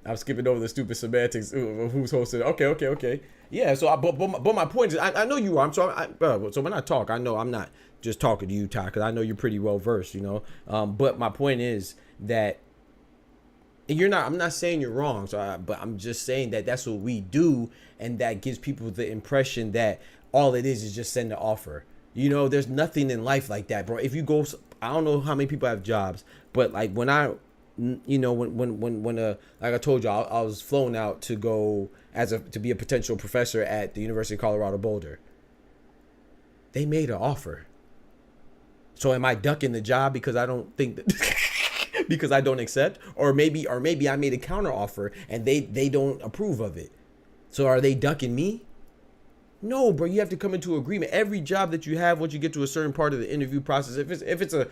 S4: I'm skipping over the stupid semantics of who's hosting. Okay. Yeah, so but my point is, I know you are. So when I talk, I know I'm not just talking to you, Ty, because I know you're pretty well versed, you know. But my point is that you're not. I'm not saying you're wrong. But I'm just saying that that's what we do, and that gives people the impression that all it is just send an offer. You know, there's nothing in life like that, bro. If you go, I don't know how many people have jobs, but like when I. You know, when like I told you, I was flown out to go to be a potential professor at the University of Colorado Boulder. They made an offer. So am I ducking the job because I don't think that because I don't accept, or maybe I made a counter offer and they don't approve of it. So are they ducking me? No, bro, you have to come into agreement. Every job that you have, once you get to a certain part of the interview process, if it's a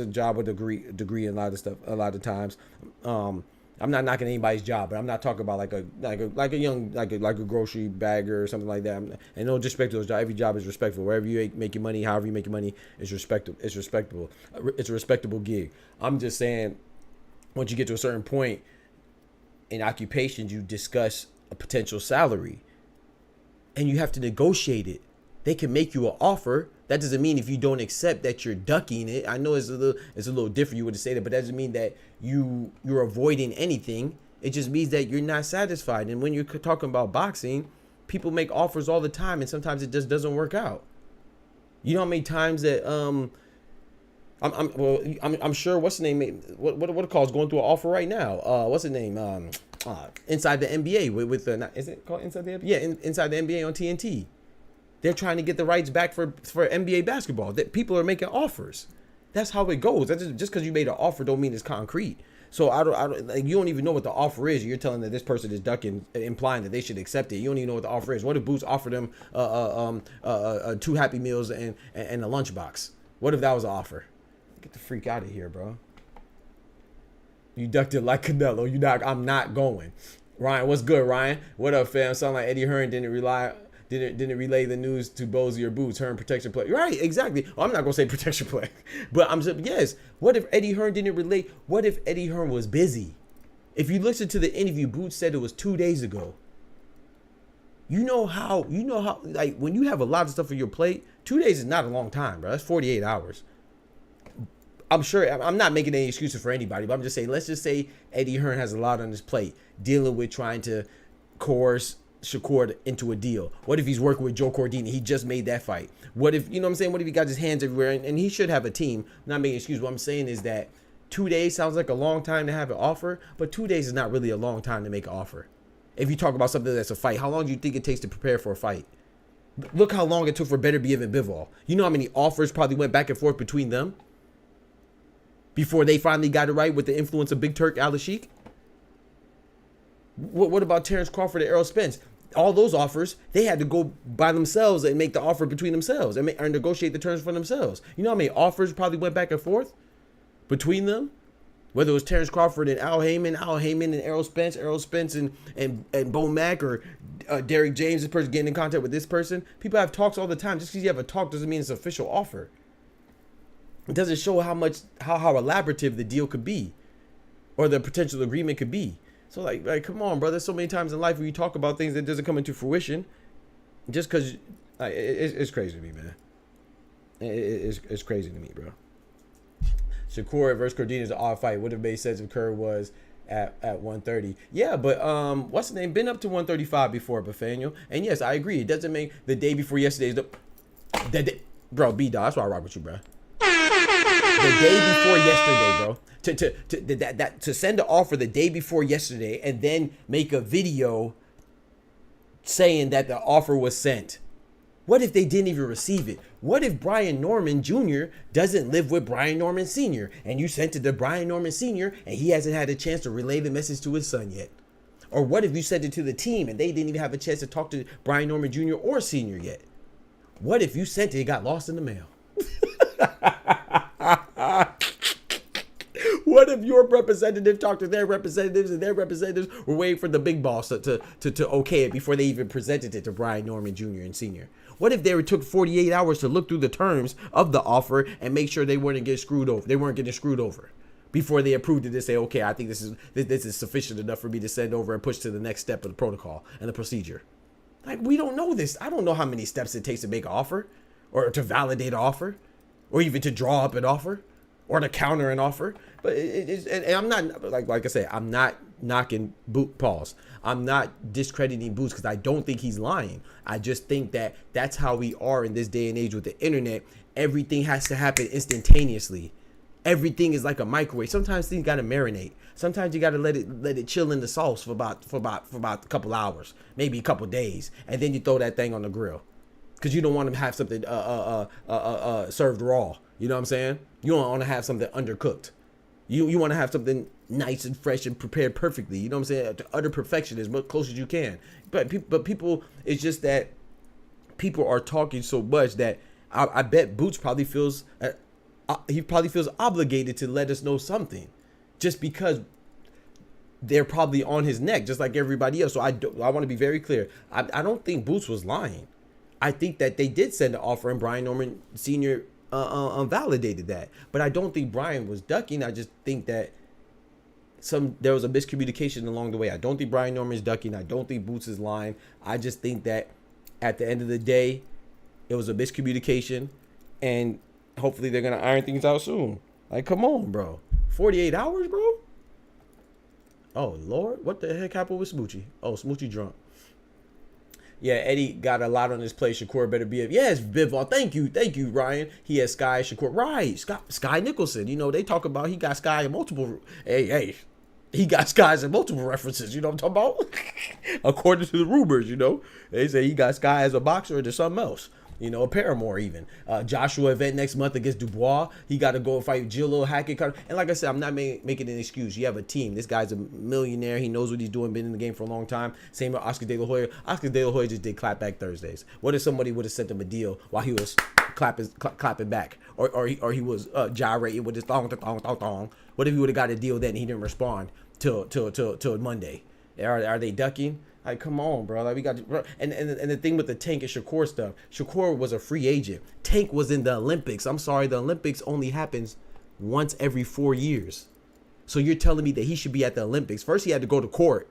S4: job with a degree and a lot of stuff, a lot of times, I'm not knocking anybody's job, but I'm not talking about like a grocery bagger or something like that. And no disrespect to those jobs. Every job is respectful. Wherever you make your money, however you make your money, is respectable. It's respectable. It's a respectable gig. I'm just saying, once you get to a certain point in occupations, you discuss a potential salary, and you have to negotiate it. They can make you an offer. That doesn't mean if you don't accept that you're ducking it. I know it's a little different. You would say that, but that doesn't mean that you're avoiding anything. It just means that you're not satisfied. And when you're talking about boxing, people make offers all the time, and sometimes it just doesn't work out. You know how many times that I'm sure what's the name? What it calls going through an offer right now? What's the name? Inside the NBA with the is it called Inside the NBA? Yeah, Inside the NBA on TNT. They're trying to get the rights back for NBA basketball. That people are making offers. That's how it goes. That's just because you made an offer don't mean it's concrete. So I don't like, you don't even know what the offer is. You're telling that this person is ducking, implying that they should accept it. You don't even know what the offer is. What if Boots offered them 2 Happy Meals and a lunchbox? What if that was an offer? Get the freak out of here, bro. You ducked it like Canelo. I'm not going. Ryan, what's good, Ryan? What up, fam? Sound like Eddie Hearn didn't relay the news to Bozy or Boots. Hearn protection play. Right, exactly. Well, I'm not gonna say protection play, but I'm saying yes. What if Eddie Hearn didn't relate? What if Eddie Hearn was busy? If you listen to the interview, Boots said it was 2 days ago. You know how like when you have a lot of stuff on your plate, 2 days is not a long time, bro. That's 48 hours. I'm sure I'm not making any excuses for anybody, but I'm just saying, let's just say Eddie Hearn has a lot on his plate dealing with trying to coerce Shakur into a deal. What if he's working with Joe Cordina? He just made that fight. What if, you know what I'm saying? What if he got his hands everywhere? And he should have a team. I'm not making excuses. What I'm saying is that 2 days sounds like a long time to have an offer, but 2 days is not really a long time to make an offer. If you talk about something that's a fight, how long do you think it takes to prepare for a fight? Look how long it took for Beterbiev and Bivol. You know how many offers probably went back and forth between them before they finally got it right with the influence of Big Turk Al-Sheikh? What about Terrence Crawford and Errol Spence? All those offers, they had to go by themselves and make the offer between themselves and or negotiate the terms for themselves. You know how many offers probably went back and forth between them? Whether it was Terrence Crawford and Al Heyman and Errol Spence and Bo Mack or Derrick James, this person getting in contact with this person. People have talks all the time. Just because you have a talk doesn't mean it's an official offer. It doesn't show how elaborative the deal could be or the potential agreement could be. So like come on, bro. There's so many times in life where you talk about things that doesn't come into fruition just because it's crazy to me, man. It's crazy to me, bro. Shakur versus Cordina is an odd fight. Would have made sense if Kerr was at 130. Yeah, but what's the name? Been up to 135 before, Bafaniel. And yes, I agree. It doesn't make the day before yesterday's bro, B-Dog, that's why I rock with you, bro. The day before yesterday, bro. To send an offer the day before yesterday and then make a video saying that the offer was sent. What if they didn't even receive it? What if Brian Norman Jr. doesn't live with Brian Norman Sr. and you sent it to Brian Norman Sr. and he hasn't had a chance to relay the message to his son yet? Or what if you sent it to the team and they didn't even have a chance to talk to Brian Norman Jr. or Sr. yet? What if you sent it, it got lost in the mail? What if your representative talked to their representatives and their representatives were waiting for the big boss to okay it before they even presented it to Brian Norman Jr. and Sr.? What if they took 48 hours to look through the terms of the offer and make sure they weren't getting screwed over? They weren't getting screwed over before they approved it to say, okay, I think this is sufficient enough for me to send over and push to the next step of the protocol and the procedure. Like, we don't know this. I don't know how many steps it takes to make an offer or to validate an offer or even to draw up an offer or to counter an offer. But and I'm not, like I say, I'm not knocking Pause. I'm not discrediting Boots because I don't think he's lying. I just think that that's how we are in this day and age with the internet. Everything has to happen instantaneously. Everything is like a microwave. Sometimes things gotta marinate. Sometimes you gotta let it chill in the sauce for about a couple hours, maybe a couple days, and then you throw that thing on the grill because you don't want to have something served raw. You know what I'm saying? You don't want to have something undercooked. You want to have something nice and fresh and prepared perfectly. You know what I'm saying? To utter perfection as much close as you can. But people, it's just that people are talking so much that I bet Boots probably feels obligated to let us know something, just because they're probably on his neck, just like everybody else. So I want to be very clear. I don't think Boots was lying. I think that they did send an offer, and Brian Norman Sr. Validated that. But I don't think Brian was ducking. I just think that there was a miscommunication along the way. I don't think Brian Norman is ducking. I don't think Boots is lying. I just think that at the end of the day, it was a miscommunication, and hopefully they're gonna iron things out soon. Like, come on, bro. 48 hours, bro. Oh Lord, what the heck happened with Smoochie? Oh, Smoochie drunk. Yeah, Eddie got a lot on his plate. Shakur better be. Yes, Bivon. Thank you, Ryan. He has Sky Shakur. Right, Sky Nicholson. You know, they talk about he got Sky in multiple. Hey, he got Skies in multiple references. You know what I'm talking about? According to the rumors, you know, they say he got Sky as a boxer or to something else. You know, a Paramore even. Joshua event next month against Dubois. He got to go fight Gillo Hackett. And like I said, I'm not making an excuse. You have a team. This guy's a millionaire. He knows what he's doing. Been in the game for a long time. Same with Oscar De La Hoya. Oscar De La Hoya just did clapback Thursdays. What if somebody would have sent him a deal while he was clapping back, or he was gyrating with his thong. What if he would have got a deal then and he didn't respond till Monday? Are they ducking? Like, come on, bro. Like, we got and the thing with the Tank and Shakur stuff. Shakur was a free agent. Tank was in the Olympics. I'm sorry, the Olympics only happens once every 4 years. So you're telling me that he should be at the Olympics? First, he had to go to court.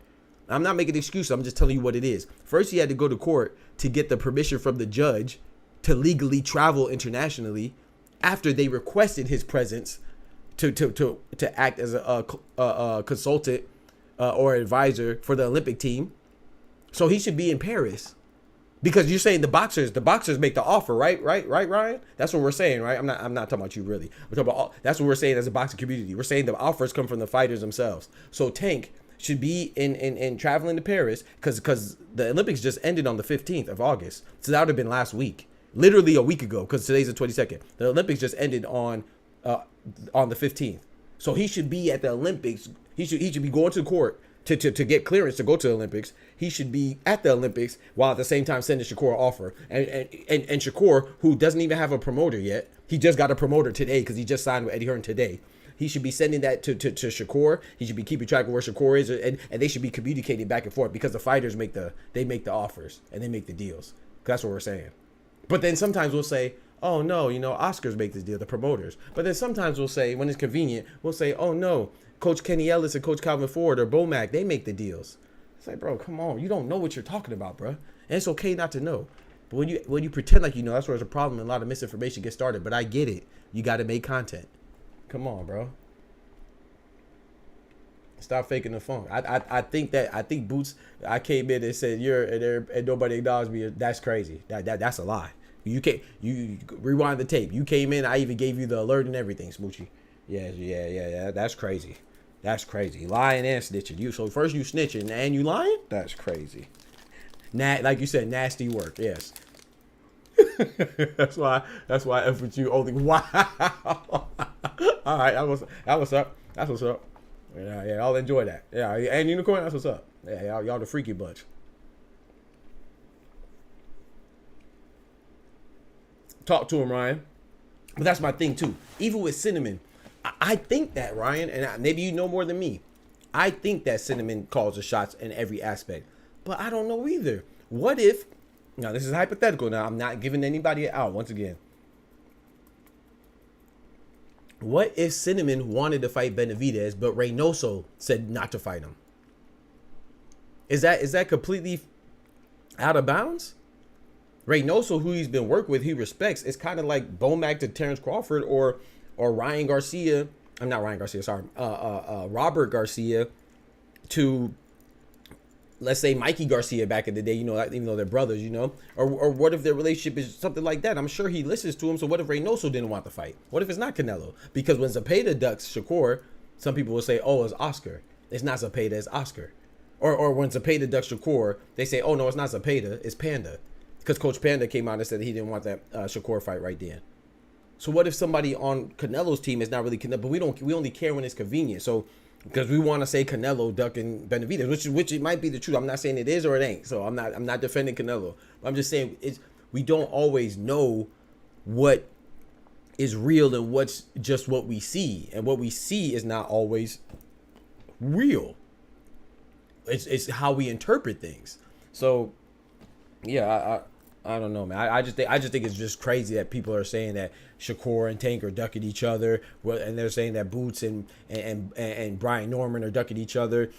S4: I'm not making excuses. I'm just telling you what it is. First, he had to go to court to get the permission from the judge to legally travel internationally. After they requested his presence to act as a consultant or advisor for the Olympic team. So he should be in Paris, because you're saying the boxers make the offer, right, Ryan? That's what we're saying, right? I'm not talking about you, really. We're talking about that's what we're saying as a boxing community. We're saying the offers come from the fighters themselves. So Tank should be in traveling to Paris, because the Olympics just ended on the 15th of August. So that would have been last week, literally a week ago, because today's the 22nd. The Olympics just ended on the 15th. So he should be at the Olympics. He should be going to court to get clearance to go to the Olympics. He should be at the Olympics while at the same time sending Shakur an offer. And Shakur, who doesn't even have a promoter yet, he just got a promoter today because he just signed with Eddie Hearn today. He should be sending that to Shakur. He should be keeping track of where Shakur is, and they should be communicating back and forth, because the fighters make the offers and they make the deals. That's what we're saying. But then sometimes we'll say, oh no, Oscars make this deal, the promoters. But then sometimes we'll say, when it's convenient, we'll say, oh no, Coach Kenny Ellis and Coach Calvin Ford or Bomac, they make the deals. It's like, bro, come on. You don't know what you're talking about, bro. And it's okay not to know. But when you pretend like you know, that's where there's a problem and a lot of misinformation gets started. But I get it. You got to make content. Come on, bro. Stop faking the funk. I think Boots, I came in and said, and nobody acknowledged me. That's crazy. That's a lie. You rewind the tape. You came in, I even gave you the alert and everything, Smoochie. Yeah. That's crazy. That's crazy. Lying and snitching. So first you snitching and you lying? That's crazy. Like you said, nasty work. Yes. that's why I F with you only. Wow. All right. That was up. That's what's up. Yeah. I'll enjoy that. Yeah. And Unicorn. That's what's up. Yeah. Y'all the freaky bunch. Talk to him, Ryan. But that's my thing too. Even with Cinnamon, I think that, Ryan, and maybe you know more than me, I think that Cinnamon calls the shots in every aspect. But I don't know either. What if, now this is hypothetical now, I'm not giving anybody out once again. What if Cinnamon wanted to fight Benavidez, but Reynoso said not to fight him? Is that completely out of bounds? Reynoso, who he's been working with, he respects. It's kind of like Bomac to Terrence Crawford or Ryan Garcia. I'm not Ryan Garcia, sorry. Robert Garcia to, let's say, Mikey Garcia back in the day, even though they're brothers, Or what if their relationship is something like that? I'm sure he listens to him. So what if Reynoso didn't want the fight? What if it's not Canelo? Because when Zepeda ducks Shakur, some people will say, oh, it's Oscar. It's not Zepeda, it's Oscar. Or when Zepeda ducks Shakur, they say, oh, no, it's not Zepeda, it's Panda. Because Coach Panda came out and said he didn't want that Shakur fight right then. So what if somebody on Canelo's team is not really Canelo, but we only care when it's convenient. So because we want to say Canelo ducking Benavidez, which it might be the truth. I'm not saying it is or it ain't. So I'm not defending Canelo. But I'm just saying we don't always know what is real and what's just what we see, and what we see is not always real. It's how we interpret things. So yeah, I don't know, man. I just think it's just crazy that people are saying that Shakur and Tank are ducking each other, and they're saying that Boots and Brian Norman are ducking each other.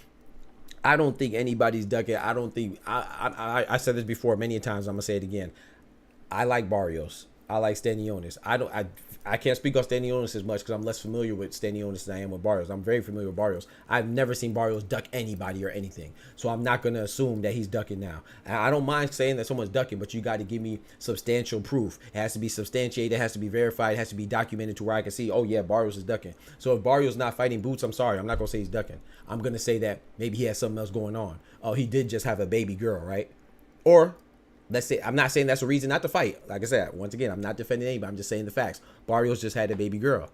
S4: I don't think anybody's ducking. I don't think I said this before many times. I'm gonna say it again. I like Barrios. I like Stanionis. I can't speak on Stanionis as much because I'm less familiar with Stanionis than I am with Barrios. I'm very familiar with Barrios. I've never seen Barrios duck anybody or anything. So I'm not going to assume that he's ducking now. And I don't mind saying that someone's ducking, but you got to give me substantial proof. It has to be substantiated. It has to be verified. It has to be documented to where I can see, oh, yeah, Barrios is ducking. So if Barrios not fighting Boots, I'm sorry. I'm not going to say he's ducking. I'm going to say that maybe he has something else going on. Oh, he did just have a baby girl, right? Or let's say, I'm not saying that's a reason not to fight. Like I said, once again, I'm not defending anybody. I'm just saying the facts. Barrios just had a baby girl.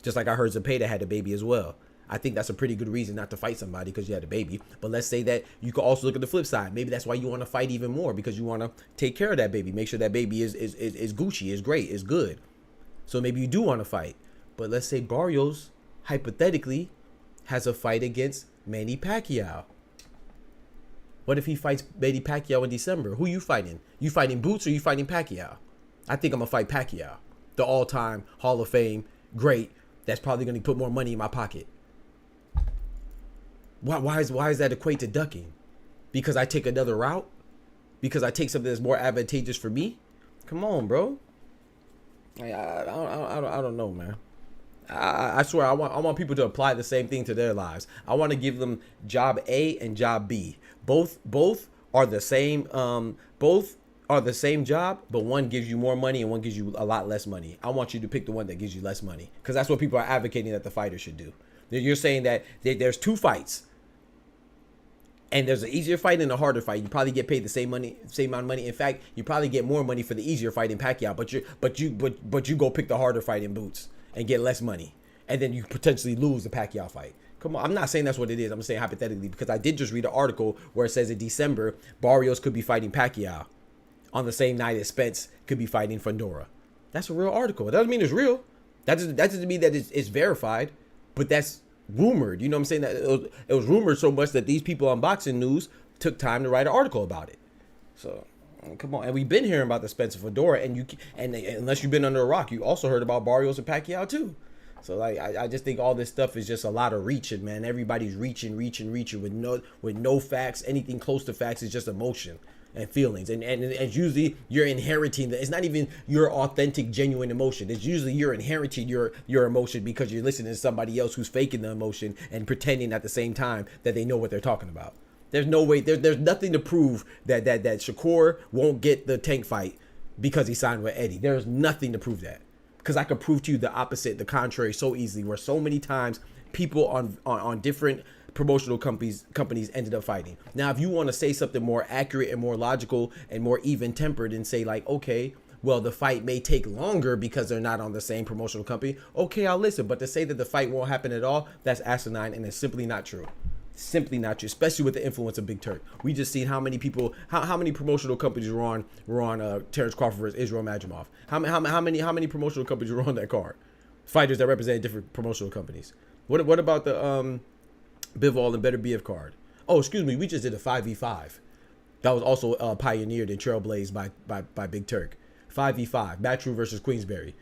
S4: Just like I heard Zepeda had a baby as well. I think that's a pretty good reason not to fight somebody because you had a baby. But let's say that you could also look at the flip side. Maybe that's why you want to fight even more, because you want to take care of that baby. Make sure that baby is Gucci, is great, is good. So maybe you do want to fight. But let's say Barrios, hypothetically, has a fight against Manny Pacquiao. What if he fights Manny Pacquiao in December? Who you fighting? You fighting Boots or you fighting Pacquiao? I think I'm going to fight Pacquiao. The all-time Hall of Fame great that's probably going to put more money in my pocket. Why is that equate to ducking? Because I take another route? Because I take something that's more advantageous for me? Come on, bro. I don't know, man. I swear I want people to apply the same thing to their lives. I want to give them job A and job B. Both are the same. Both are the same job, but one gives you more money and one gives you a lot less money. I want you to pick the one that gives you less money, because that's what people are advocating that the fighter should do. You're saying that there's two fights, and there's an easier fight and a harder fight. You probably get paid the same amount of money. In fact, you probably get more money for the easier fight in Pacquiao, but you go pick the harder fight in Boots and get less money, and then you potentially lose the Pacquiao fight. Come on, I'm not saying that's what it is. I'm saying hypothetically, because I did just read an article where it says in December, Barrios could be fighting Pacquiao on the same night as Spence could be fighting Fundora. That's a real article. It doesn't mean it's real. That doesn't mean that it's verified, but that's rumored. You know what I'm saying? That it was rumored so much that these people on Boxing News took time to write an article about it. So come on, and we've been hearing about the Spence and Fundora, and unless you've been under a rock, you also heard about Barrios and Pacquiao too. So like I just think all this stuff is just a lot of reaching, man. Everybody's reaching with no facts. Anything close to facts is just emotion and feelings, and usually you're inheriting that. It's not even your authentic, genuine emotion. It's usually you're inheriting your emotion because you're listening to somebody else who's faking the emotion and pretending at the same time that they know what they're talking about. There's no way. There's nothing to prove that Shakur won't get the Tank fight because he signed with Eddie. There's nothing to prove that, because I could prove to you the opposite, the contrary, so easily. Where so many times people on different promotional companies ended up fighting. Now, if you want to say something more accurate and more logical and more even tempered and say like, okay, well, the fight may take longer because they're not on the same promotional company. Okay, I'll listen. But to say that the fight won't happen at all, that's asinine, and it's simply not true. Simply not true, especially with the influence of Big Turk. We just seen how many people, how many promotional companies were on Terrence Crawford versus Israel Majimov. How many promotional companies were on that card? Fighters that represented different promotional companies. What about the Bivol and Better BF card? Oh, excuse me, we just did a 5v5. That was also pioneered and trailblazed by Big Turk. 5v5, Matchroom versus Queensberry.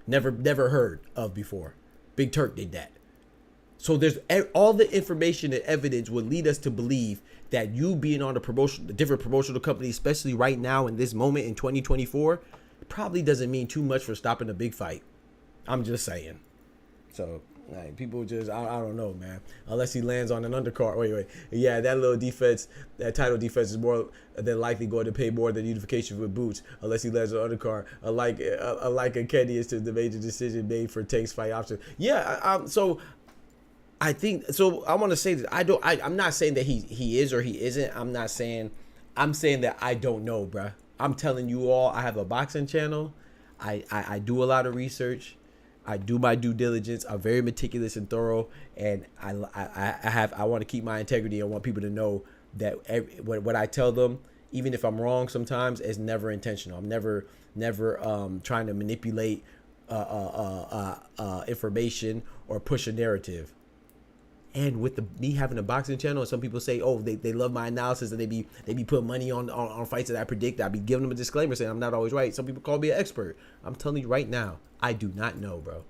S4: Never heard of before. Big Turk did that. So there's all the information and evidence would lead us to believe that you being on the different promotional companies, especially right now in this moment in 2024, probably doesn't mean too much for stopping a big fight. I'm just saying. So like, people just, I don't know, man. Unless he lands on an undercard. Wait. Yeah, that little defense, that title defense is more than likely going to pay more than unification with Boots, unless he lands on undercard. Unlike a Kenny is to the major decision made for Tank's fight option. Yeah, so I think so. I want to say that I'm not saying that he is or he isn't. I'm saying that I don't know, bruh. I'm telling you all, I have a boxing channel. I do a lot of research. I do my due diligence. I'm very meticulous and thorough, and I want to keep my integrity. I want people to know that what I tell them even if I'm wrong sometimes, it's never intentional. I'm never trying to manipulate information or push a narrative. And with me having a boxing channel, and some people say, oh, they love my analysis, and they be putting money on fights that I predict. I be giving them a disclaimer saying I'm not always right. Some people call me an expert. I'm telling you right now, I do not know, bro.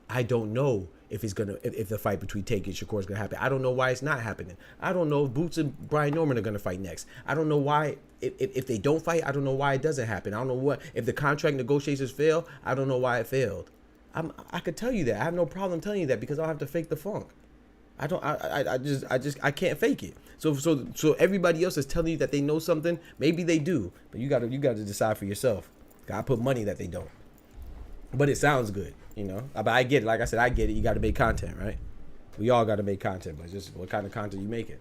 S4: I don't know if the fight between Tank and Shakur is gonna happen. I don't know why it's not happening. I don't know if Boots and Brian Norman are gonna fight next. I don't know why if they don't fight. I don't know why it doesn't happen. I don't know what if the contract negotiations fail. I don't know why it failed. I could tell you that. I have no problem telling you that because I don't have to fake the funk. I can't fake it. So everybody else is telling you that they know something. Maybe they do, but you gotta decide for yourself. I put money that they don't. But it sounds good, you know. But I get it. Like I said, I get it. You got to make content, right? We all got to make content, but just what kind of content you making?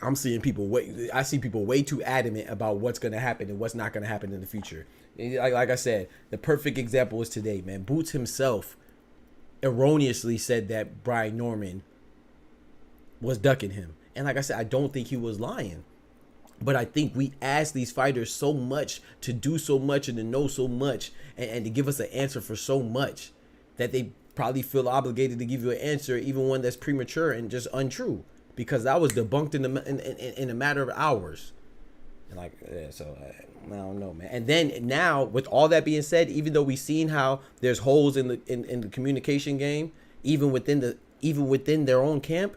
S4: I see people way too adamant about what's gonna happen and what's not gonna happen in the future. Like I said, the perfect example is today, man. Boots himself erroneously said that Brian Norman was ducking him. And like I said, I don't think he was lying. But I think we ask these fighters so much to do so much and to know so much and to give us an answer for so much that they probably feel obligated to give you an answer, even one that's premature and just untrue, because that was debunked in a matter of hours. And like, yeah, so I don't know, man. And then now, with all that being said, even though we've seen how there's holes in the communication game, even within their own camp,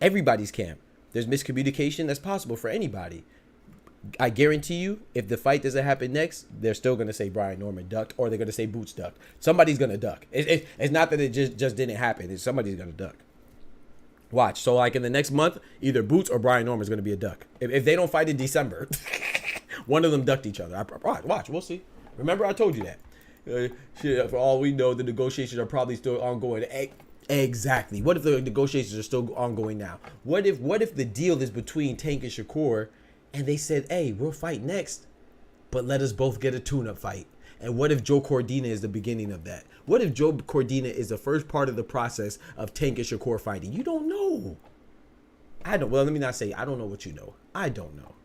S4: everybody's camp, there's miscommunication that's possible for anybody. I guarantee you, if the fight doesn't happen next, they're still gonna say Brian Norman ducked, or they're gonna say Boots ducked. Somebody's gonna duck. It's not that it just didn't happen. It's somebody's gonna duck. Watch. So like in the next month, either Boots or Brian Norman is gonna be a duck. If they don't fight in December, one of them ducked each other. Watch. We'll see. Remember, I told you that. Shit, for all we know, the negotiations are probably still ongoing. Exactly. What if the negotiations are still ongoing now? What if the deal is between Tank and Shakur, and they said, hey, we'll fight next, but let us both get a tune-up fight? And what if Joe Cordina is the beginning of that? What if Joe Cordina is the first part of the process of Tank and Shakur fighting? You don't know. Well, let me not say I don't know what you know. I don't know.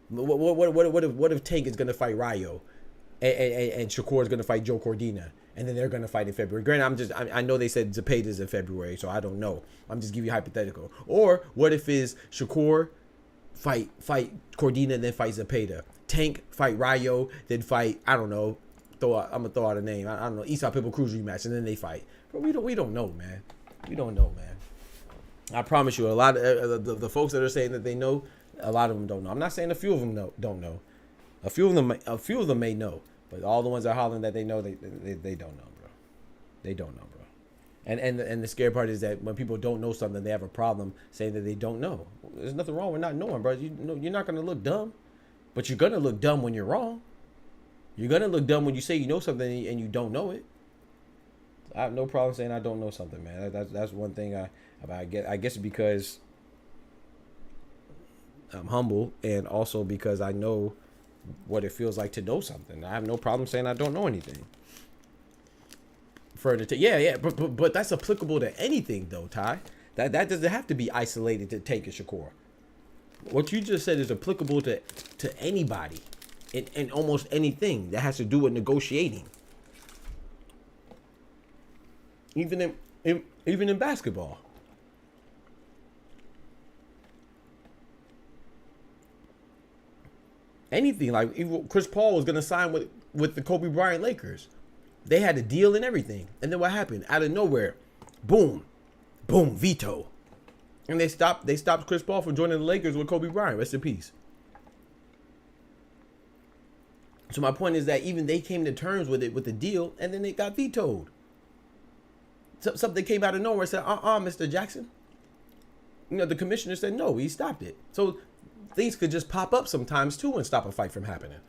S4: What if Tank is gonna fight Rayo, and Shakur is gonna fight Joe Cordina, and then they're gonna fight in February? Granted, I know they said Zepeda's in February, so I don't know. I'm just giving you hypothetical. Or what if it's Shakur fight Cordina and then fight Zepeda? Tank fight Rayo, then fight, I don't know. I'm gonna throw out a name. I don't know. Eastside Pitbull Cruz rematch, and then they fight. But we don't know, man. We don't know, man. I promise you, a lot of the folks that are saying that they know, a lot of them don't know. I'm not saying a few of them don't know. A few of them may know, but all the ones that are hollering that they know, they don't know, bro. They don't know, bro. And the scary part is that when people don't know something, they have a problem saying that they don't know. There's nothing wrong with not knowing, bro. You're not gonna look dumb, but you're gonna look dumb when you're wrong. You're gonna look dumb when you say you know something and you don't know it. I have no problem saying I don't know something, man. That's one thing I guess because I'm humble, and also because I know what it feels like to know something. I have no problem saying I don't know anything. But that's applicable to anything, though, Ty. That doesn't have to be isolated to Tank and Shakur. What you just said is applicable to anybody in almost anything that has to do with negotiating. Even in basketball. Anything, like even Chris Paul was gonna sign with the Kobe Bryant Lakers. They had a deal and everything, and then what happened? Out of nowhere, boom, veto, and they stopped Chris Paul from joining the Lakers with Kobe Bryant. Rest in peace. So my point is that even they came to terms with it, with the deal, and then it got vetoed. Something came out of nowhere and said, Mr. Jackson. You know, the commissioner said no, he stopped it. So things could just pop up sometimes too and stop a fight from happening.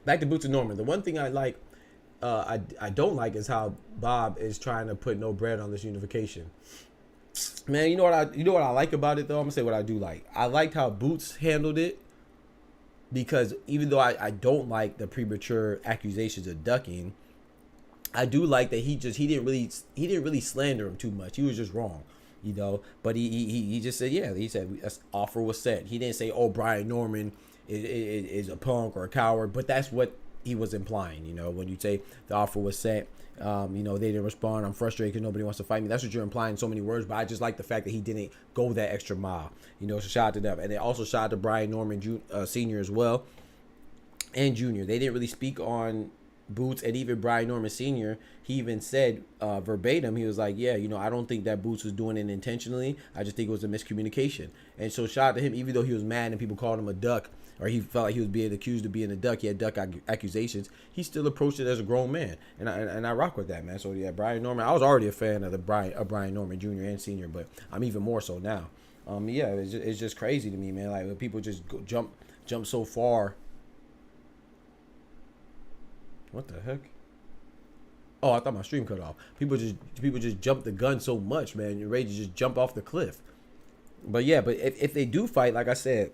S4: Back to Boots and Norman. The one thing I like, I don't like, is how Bob is trying to put no bread on this unification. Man, you know what I like about it though? I'm gonna say what I do like. I liked how Boots handled it, because even though I don't like the premature accusations of ducking, I do like that he didn't really slander him too much. He was just wrong, you know. But he just said, yeah, he said offer was set. He didn't say, oh, Brian Norman is a punk or a coward, but that's what he was implying, you know, when you say the offer was set. You know, they didn't respond. I'm frustrated because nobody wants to fight me. That's what you're implying in so many words. But I just like the fact that he didn't go that extra mile, you know. So shout out to them, and then also shout out to Brian Norman Senior as well, and Junior. They didn't really speak on Boots, and even Brian Norman Sr., he even said verbatim, he was like, yeah, you know, I don't think that Boots was doing it intentionally. I just think it was a miscommunication. And so shout out to him, even though he was mad and people called him a duck, or he felt like he was being accused of being a duck, he had duck accusations, he still approached it as a grown man. And I rock with that, man. So yeah, Brian Norman, I was already a fan of Brian Norman Jr. and Sr., but I'm even more so now. Yeah, it's just crazy to me, man. Like when people just jump so far. What the heck? Oh, I thought my stream cut off. People just jump the gun so much, man. You're ready to just jump off the cliff. But yeah, but if they do fight, like I said,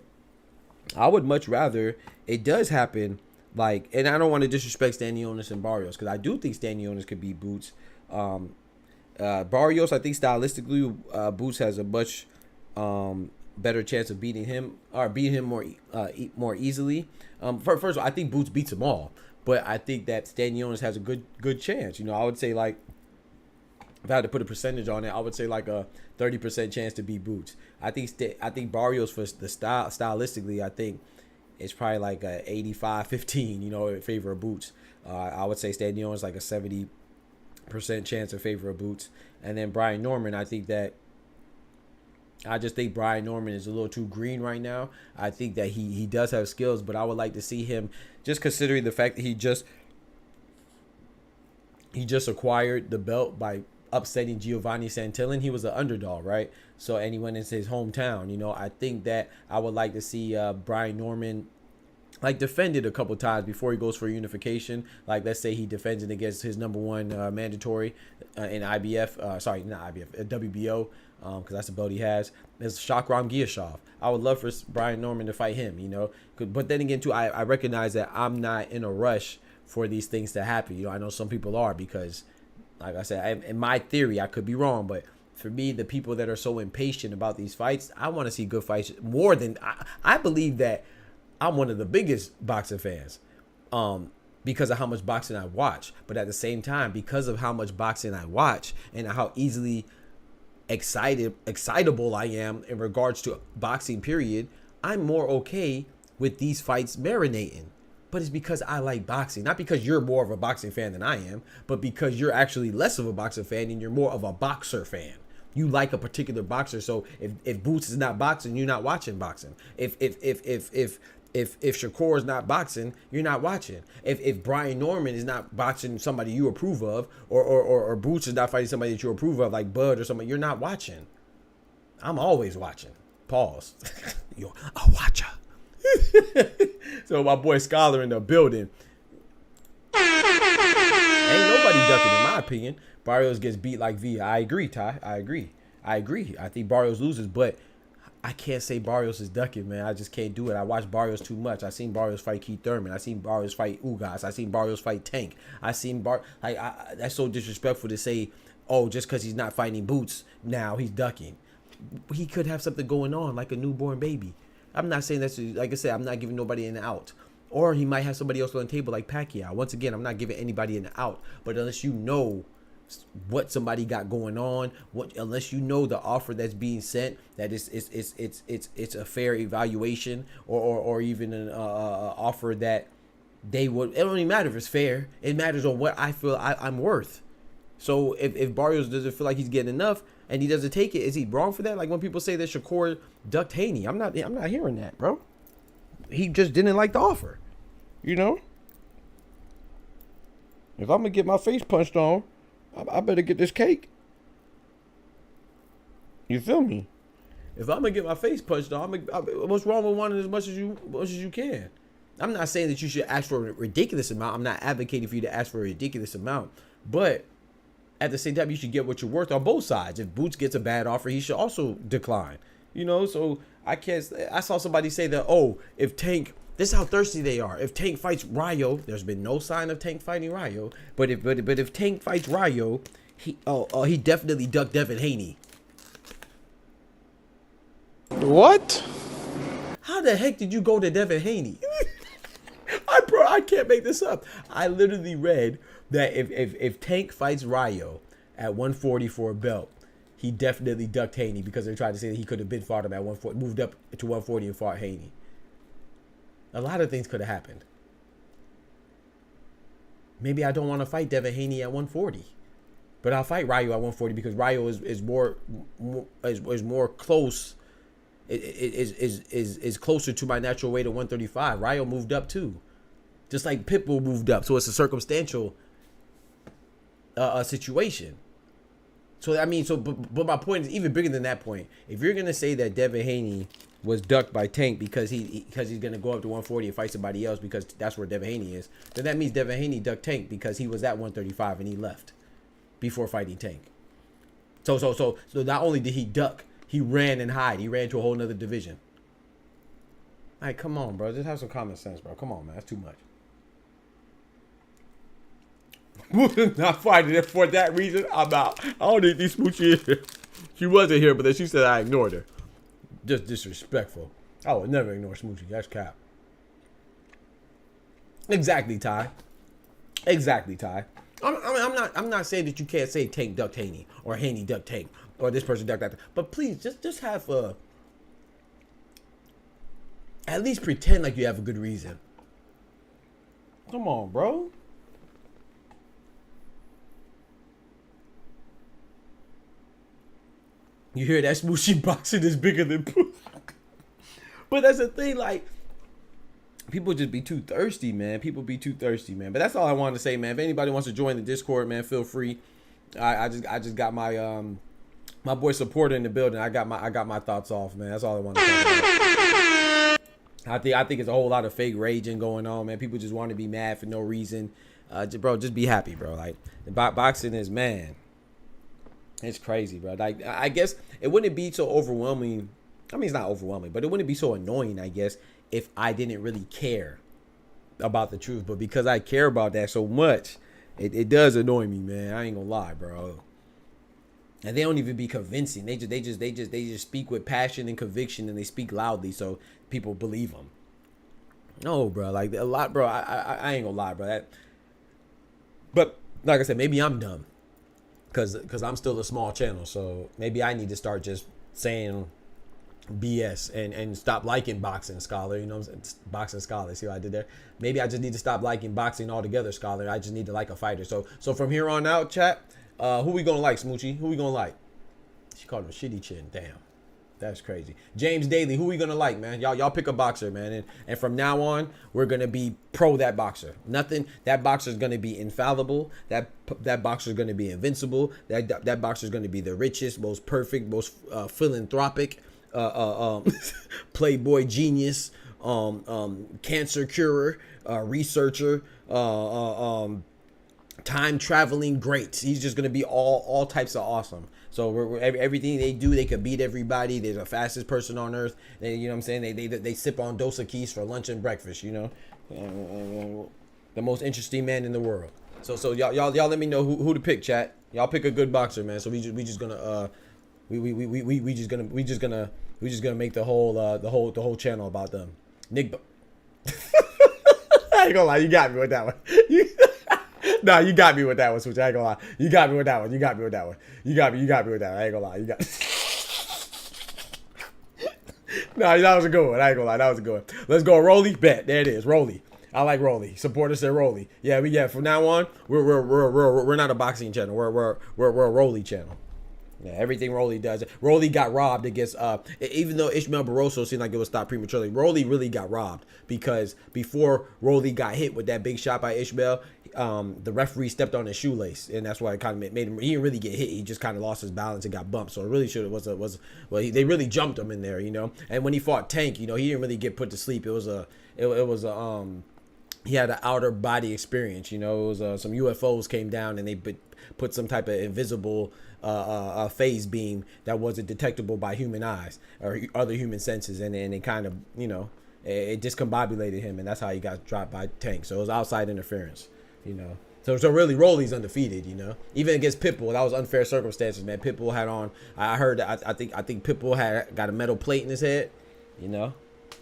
S4: I would much rather it does happen. Like, and I don't want to disrespect Stanionis and Barrios, because I do think Stanionis could beat Boots. Barrios, I think stylistically, Boots has a much better chance of beating him more easily. First of all, I think Boots beats them all. But I think that Stanionis has a good chance. You know, I would say, like, if I had to put a percentage on it, I would say like a 30% chance to beat Boots. I think Barrios, for the stylistically, I think it's probably like a 85-15, you know, in favor of Boots. I would say Stanionis like a 70% chance in favor of Boots. And then Brian Norman, I just think Brian Norman is a little too green right now. I think that he does have skills, but I would like to see him, just considering the fact that he just acquired the belt by upsetting Giovanni Santillan. He was an underdog, right? So, and he went into his hometown. You know, I think that I would like to see Brian Norman like defend it a couple times before he goes for unification. Like, let's say he defends it against his number one mandatory in IBF. Sorry, not IBF, WBO. Because that's the belt he has. It's Shakram Giyashov. I would love for Brian Norman to fight him, you know. But then again, too, I recognize that I'm not in a rush for these things to happen. You know, I know some people are, because, like I said, in my theory, I could be wrong, but for me, the people that are so impatient about these fights, I want to see good fights more than I believe that I'm one of the biggest boxing fans. Because of how much boxing I watch. But at the same time, because of how much boxing I watch and how easily excitable I am in regards to boxing, period, I'm more okay with these fights marinating. But it's because I like boxing, not because you're more of a boxing fan than I am, but because you're actually less of a boxing fan and you're more of a boxer fan. You like a particular boxer, so if Boots is not boxing, you're not watching boxing. If Shakur is not boxing, you're not watching. If Brian Norman is not boxing somebody you approve of, or Boots is not fighting somebody that you approve of, like Bud or somebody, you're not watching. I'm always watching. Pause. Yo, a watcher. So my boy Scholar in the building. Ain't nobody ducking, in my opinion. Barrios gets beat like V. I agree, Ty. I agree. I think Barrios loses, but I can't say Barrios is ducking, man. I just can't do it. I watch Barrios too much. I seen Barrios fight Keith Thurman. I seen Barrios fight Ugas. I seen Barrios fight Tank. I seen that's so disrespectful to say, oh, just because he's not fighting Boots now he's ducking. He could have something going on, like a newborn baby. I'm not saying that's, like I said, I'm not giving nobody an out. Or he might have somebody else on the table like PACQUIAO. Once again, I'm not giving anybody an out. But unless you know what somebody got going on, unless you know the offer that's being sent, that it's a fair evaluation, or even an offer that they would, it don't even matter if it's fair. It matters on what I feel I'm worth. So if Barrios doesn't feel like he's getting enough and he doesn't take it, is he wrong for that? Like when people say that Shakur ducked Haney, I'm not hearing that, bro. He just didn't like the offer, you know. If I'm gonna get my face punched on, I better get this cake. You feel me? If I'm gonna get my face punched on, what's wrong with wanting as much as you can? I'm not saying that you should ask for a ridiculous amount. I'm not advocating for you to ask for a ridiculous amount, but at the same time, you should get what you're worth on both sides. If Boots gets a bad offer, he should also decline. You know, so I saw somebody say that, oh, if Tank This is how thirsty they are. If Tank fights Ryo, there's been no sign of Tank fighting Ryo. But if Tank fights Ryo, he definitely ducked Devin Haney.
S6: What?
S4: How the heck did you go to Devin Haney? I can't make this up. I literally read that if Tank fights Ryo at 140 for a belt, he definitely ducked Haney because they tried to say that he could have been fought him at 140, moved up to 140 and fought Haney. A lot of things could have happened. Maybe I don't want to fight Devin Haney at 140, but I'll fight Ryo at 140 because Ryo is more close. Is closer to my natural weight of 135. Ryo moved up too, just like Pitbull moved up. So it's a circumstantial situation. So I mean, but my point is even bigger than that point. If you're gonna say that Devin Haney was ducked by Tank because he's gonna go up to 140 and fight somebody else because that's where Devin Haney is, then that means Devin Haney ducked Tank because he was at 135 and he left before fighting Tank. So not only did he duck, he ran and hide. He ran to a whole nother division. All right, come on, bro. Just have some common sense, bro. Come on, man. That's too much. Not fighting it for that reason. I'm out. I don't need these Smoochie here. She wasn't here, but then she said I ignored her. Just disrespectful. I would never ignore Smoochie. That's cap. Exactly, Ty. Exactly, Ty. I'm not saying that you can't say Tank ducked Haney or Haney ducked Tank or this person ducked that. But please, just have at least pretend like you have a good reason. Come on, bro. You hear that? Smoochie boxing is bigger than poo. But that's the thing, like, people just be too thirsty, man. People be too thirsty, man. But that's all I wanted to say, man. If anybody wants to join the Discord, man, feel free. I just got my my boy Supporter in the building. I got my thoughts off, man. That's all I want to talk about. I think it's a whole lot of fake raging going on, man. People just want to be mad for no reason. Bro, just be happy, bro. Like, boxing is, man, it's crazy, bro. Like, I guess it wouldn't be so overwhelming. I mean, it's not overwhelming, but it wouldn't be so annoying, I guess, if I didn't really care about the truth. But because I care about that so much, it does annoy me, man. I ain't gonna lie, bro. And they don't even be convincing. They just speak with passion and conviction, and they speak loudly, so people believe them. No, bro, like a lot, bro. I ain't gonna lie, bro. But like I said, maybe I'm dumb, cause I'm still a small channel, so maybe I need to start just saying BS and stop liking Boxing Scholar. You know what I'm saying? Boxing Scholar. See what I did there? Maybe I just need to stop liking boxing altogether, Scholar. I just need to like a fighter. So from here on out, chat, who we gonna like, Smoochie? Who we gonna like? She called him a shitty chin. Damn. That's crazy. James Daly, who we gonna like, man? Y'all pick a boxer, man. And from now on, we're gonna be pro that boxer. Nothing. That boxer's gonna be infallible. That boxer's gonna be invincible. That boxer's gonna be the richest, most perfect, most philanthropic, playboy genius, cancer curer, researcher, time traveling great. He's just gonna be all types of awesome. So everything they do, they could beat everybody. They're the fastest person on earth. You know what I'm saying? They sip on Dos Equis for lunch and breakfast. You know, the most interesting man in the world. So y'all let me know who to pick, chat. Y'all pick a good boxer, man. So we just gonna make the whole channel about them. Nick, I ain't gonna lie, you got me with that one. Nah, you got me with that one, Switch. I ain't gonna lie. You got me with that one. You got me with that one. You got me with that one. I ain't gonna lie. You got. Nah, that was a good one. I ain't gonna lie. That was a good one. Let's go, Rolly. Bet. There it is. Rolly. I like Rolly. Supporter said Rolly. Yeah. From now on, we're not a boxing channel. We're a Rolly channel. Yeah, everything Rolly does. Rolly got robbed against, even though Ishmael Barroso seemed like it was stopped prematurely, Rolly really got robbed because before Rolly got hit with that big shot by Ishmael, the referee stepped on his shoelace, and that's why it kind of made him. He didn't really get hit. He just kind of lost his balance and got bumped. So it really should have they really jumped him in there, you know. And when he fought Tank, you know, he didn't really get put to sleep. It was he had an outer body experience, you know. It was some UFOs came down and they put some type of invisible phase beam that wasn't detectable by human eyes or other human senses, and it kind of, you know, it discombobulated him, and that's how he got dropped by Tank. So it was outside interference, you know. So really, Rolly's undefeated, you know. Even against Pitbull, that was unfair circumstances, man. Pitbull had on. I heard. I think Pitbull had got a metal plate in his head, you know.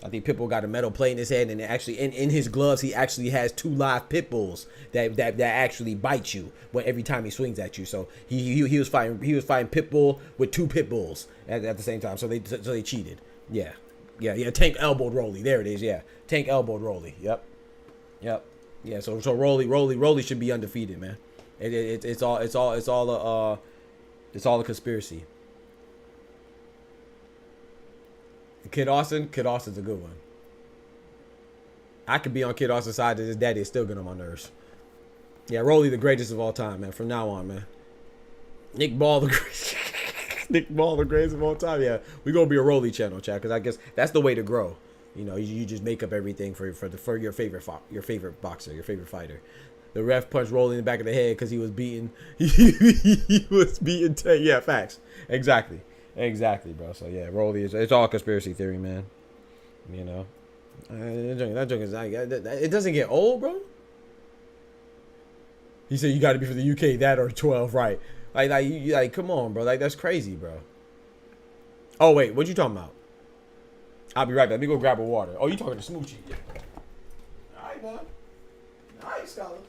S4: I think Pitbull got a metal plate in his head, and actually in his gloves, he actually has 2 live pit bulls that actually bite you every time he swings at you. So he was fighting Pitbull with 2 pit bulls at the same time. So they cheated. Yeah. Tank elbowed Rolly. There it is. Yeah, Tank elbowed Rolly. Yep. Yeah. So Rolly should be undefeated, man. It's all a conspiracy. Kid Austin's a good one. I could be on Kid Austin's side. His daddy is still good on my nerves. Yeah, Rolly the greatest of all time, man. From now on, man. Nick Ball the greatest of all time. Yeah, we gonna be a Rolly channel, chat, because I guess that's the way to grow. You know, you just make up everything for your favorite boxer, your favorite fighter. The ref punched Rolly in the back of the head because he was beating Tank. Yeah, facts. Exactly, bro. So yeah, Rolly it's all conspiracy theory, man. You know, that joke is like, it doesn't get old, bro. He said you got to be for the UK, that or 12, right? Like, come on, bro. Like, that's crazy, bro. Oh wait, what you talking about? I'll be right back. Let me go grab a water. Oh, you talking to Smoochie? Yeah. All right, man. All right, Scholar.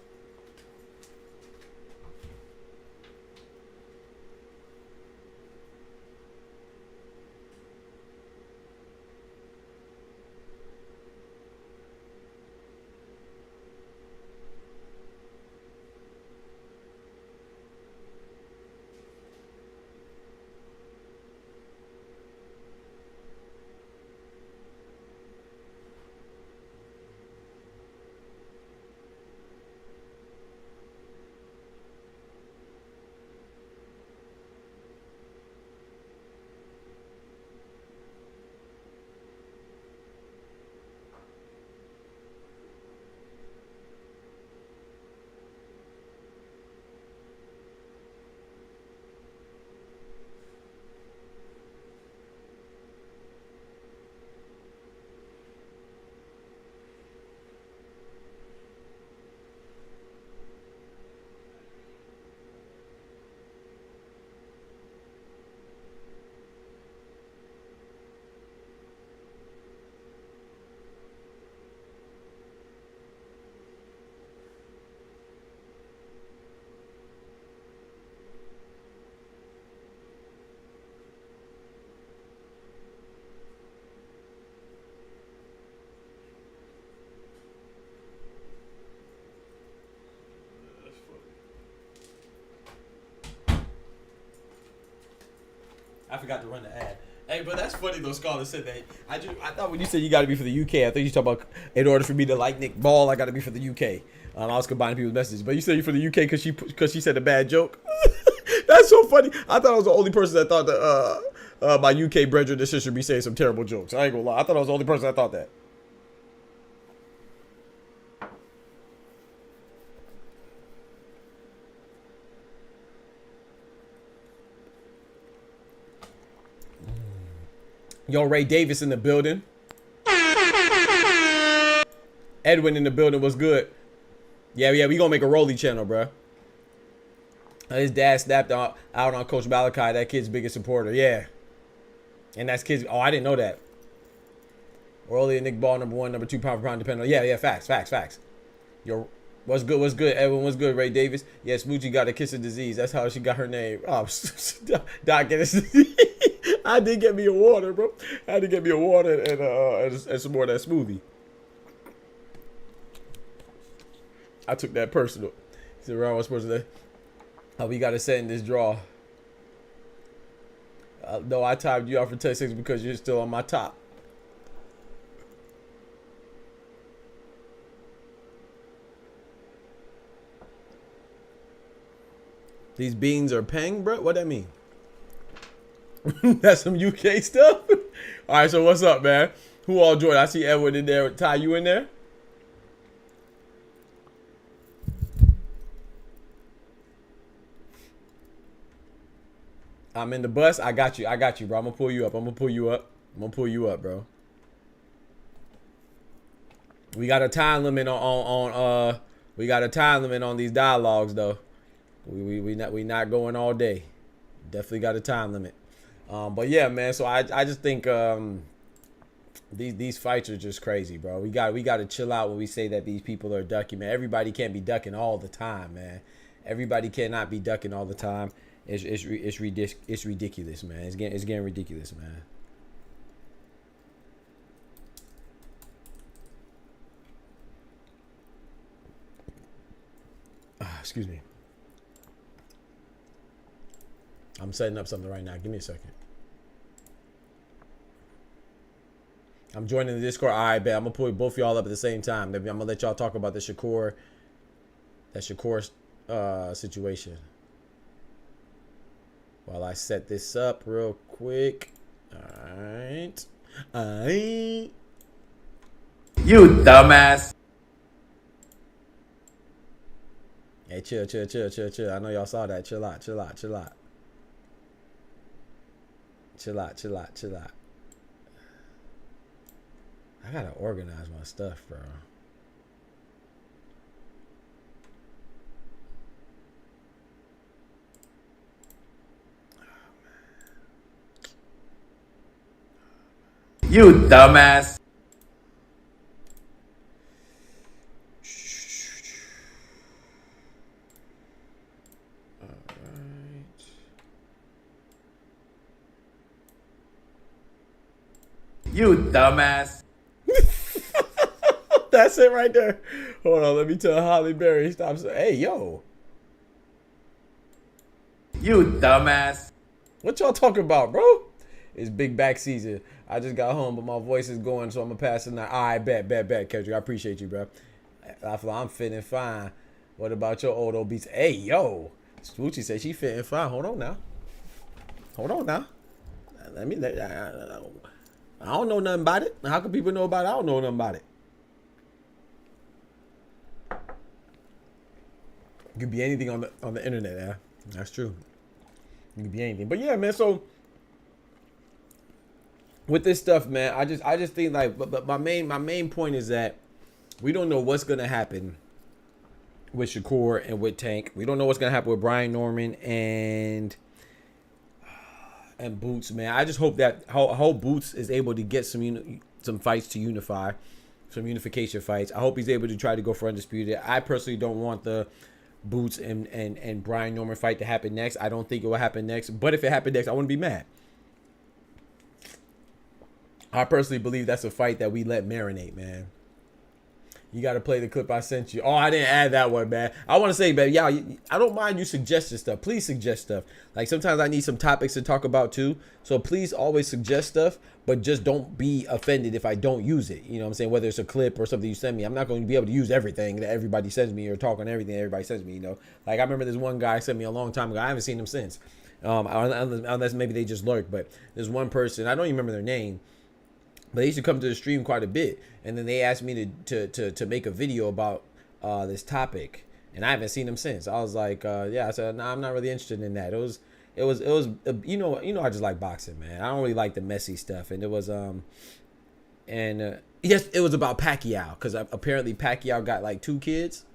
S4: I forgot to run the ad. Hey, but that's funny though. Scholar said that. I thought when you said you got to be for the UK, I thought you talking about in order for me to like Nick Ball, I got to be for the UK. I was combining people's messages, but you said you're for the UK because she said a bad joke. That's so funny. I thought I was the only person that thought that my UK brethren and sister be saying some terrible jokes. I ain't gonna lie. I thought I was the only person that thought that. Yo, Ray Davis in the building. Edwin in the building was good. Yeah, we gonna make a Rolly channel, bro. His dad snapped out on Coach Malachi, that kid's biggest supporter. Yeah. And that's kids. Oh, I didn't know that. Rolly and Nick Ball, number 1, number 2, pound for pound, depending on. Yeah, facts. Yo, what's good? Edwin, what's good? Ray Davis. Yeah, Smoochie got a kiss of disease. That's how she got her name. Oh, Doc, get it. I did get me a water, bro. I had to get me a water and some more of that smoothie. I took that personal. He said, Ron, what's supposed to do? We got to set in this draw. No, I timed you out for 10 seconds because you're still on my top. These beans are peng, bro? What that mean? That's some UK stuff? All right, so what's up, man? Who all joined? I see Edwin in there. Ty, you in there? I'm in the bus. I got you, bro. I'm gonna pull you up, bro. We got a time limit on we got a time limit on these dialogues though. We not going all day. Definitely got a time limit. But yeah, man. So I just think these fights are just crazy, bro. We got to chill out when we say that these people are ducking, man. Everybody can't be ducking all the time, man. Everybody cannot be ducking all the time. It's ridiculous, man. It's getting ridiculous, man. Excuse me. I'm setting up something right now. Give me a second. I'm joining the Discord. All right, bet. I'm gonna put both of y'all up at the same time. I'm gonna let y'all talk about the Shakur situation. While I set this up real quick. All right.
S7: You dumbass.
S4: Hey, chill. I know y'all saw that. Chill out. I gotta organize my stuff, bro.
S7: You dumbass. You dumbass.
S4: That's it right there. Hold on, let me tell Holly Berry. Stop saying, hey, yo.
S7: You dumbass.
S4: What y'all talking about, bro? It's big back season. I just got home, but my voice is going, so I'm going to pass it now. All right, bet, Kendrick. I appreciate you, bro. I feel like I'm fitting fine. What about your old obese? Hey, yo. Smoochie said she fitting fine. Hold on now. I don't know nothing about it. How can people know about it? I don't know nothing about it. It could be anything on the internet, yeah. That's true. It could be anything. But yeah, man, so with this stuff, man, I just think like but my main point is that we don't know what's gonna happen with Shakur and with Tank. We don't know what's gonna happen with Brian Norman and Boots, man. I just hope that how Boots is able to get some fights to unify, some unification fights. I hope he's able to try to go for undisputed. I personally don't want the Boots and Brian Norman fight to happen next. I don't think it will happen next. But if it happened next, I wouldn't be mad. I personally believe that's a fight that we let marinate, man. You got to play the clip I sent you. Oh, I didn't add that one, man. I want to say, man, yeah, I don't mind you suggesting stuff. Please suggest stuff. Like, sometimes I need some topics to talk about, too. So, please always suggest stuff, but just don't be offended if I don't use it. You know what I'm saying? Whether it's a clip or something you send me. I'm not going to be able to use everything that everybody sends me or talk on everything that everybody sends me, you know? Like, I remember this one guy sent me a long time ago. I haven't seen him since. Unless maybe they just lurk. But there's one person. I don't even remember their name. But they used to come to the stream quite a bit, and then they asked me to make a video about this topic, and I haven't seen them since. I was like, yeah, I said, nah, I'm not really interested in that. It was you know I just like boxing, man. I don't really like the messy stuff, and it was yes, it was about Pacquiao, because apparently Pacquiao got like 2 kids.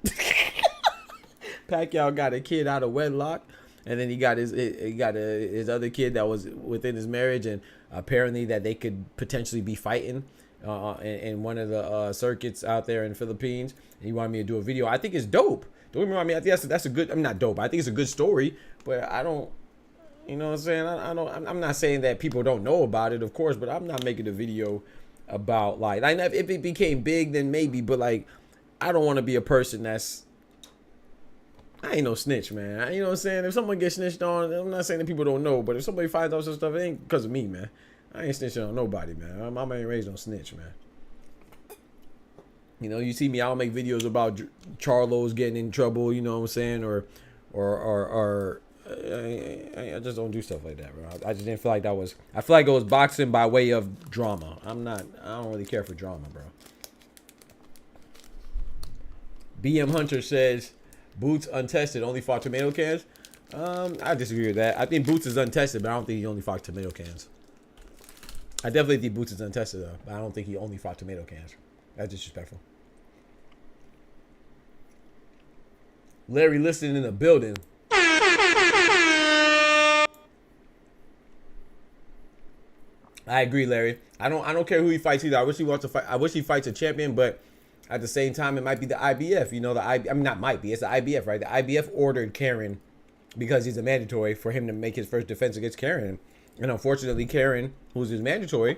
S4: Pacquiao got a kid out of wedlock, and then he got his other kid that was within his marriage, and apparently that they could potentially be fighting in one of the circuits out there in the Philippines. And he wanted me to do a video. I think it's dope. Don't get me wrong. I mean, I think that's a good. I'm not dope. I think it's a good story, but I don't. You know what I'm saying? I don't. I'm not saying that people don't know about it, of course, but I'm not making a video about like if it became big, then maybe. But like, I don't want to be a person that's. I ain't no snitch, man. You know what I'm saying? If someone gets snitched on, I'm not saying that people don't know, but if somebody finds out some stuff, it ain't because of me, man. I ain't snitching on nobody, man. My mama ain't raised no snitch, man. You know, you see me, I don't make videos about Charlos getting in trouble, you know what I'm saying? Or I just don't do stuff like that, bro. I just didn't feel like that was, I feel like it was boxing by way of drama. I don't really care for drama, bro. BM Hunter says, Boots untested, only fought tomato cans. I disagree with that. I think Boots is untested, but I don't think he only fought tomato cans. I definitely think Boots is untested though, but I don't think he only fought tomato cans. That's disrespectful. Larry listening in the building. I agree, Larry. I don't care who he fights either. I wish he wants to fight. I wish he fights a champion, but at the same time, it might be the IBF. You know, I mean, not might be. It's the IBF, right? The IBF ordered Karen because he's a mandatory for him to make his first defense against Karen, and unfortunately, Karen, who's his mandatory,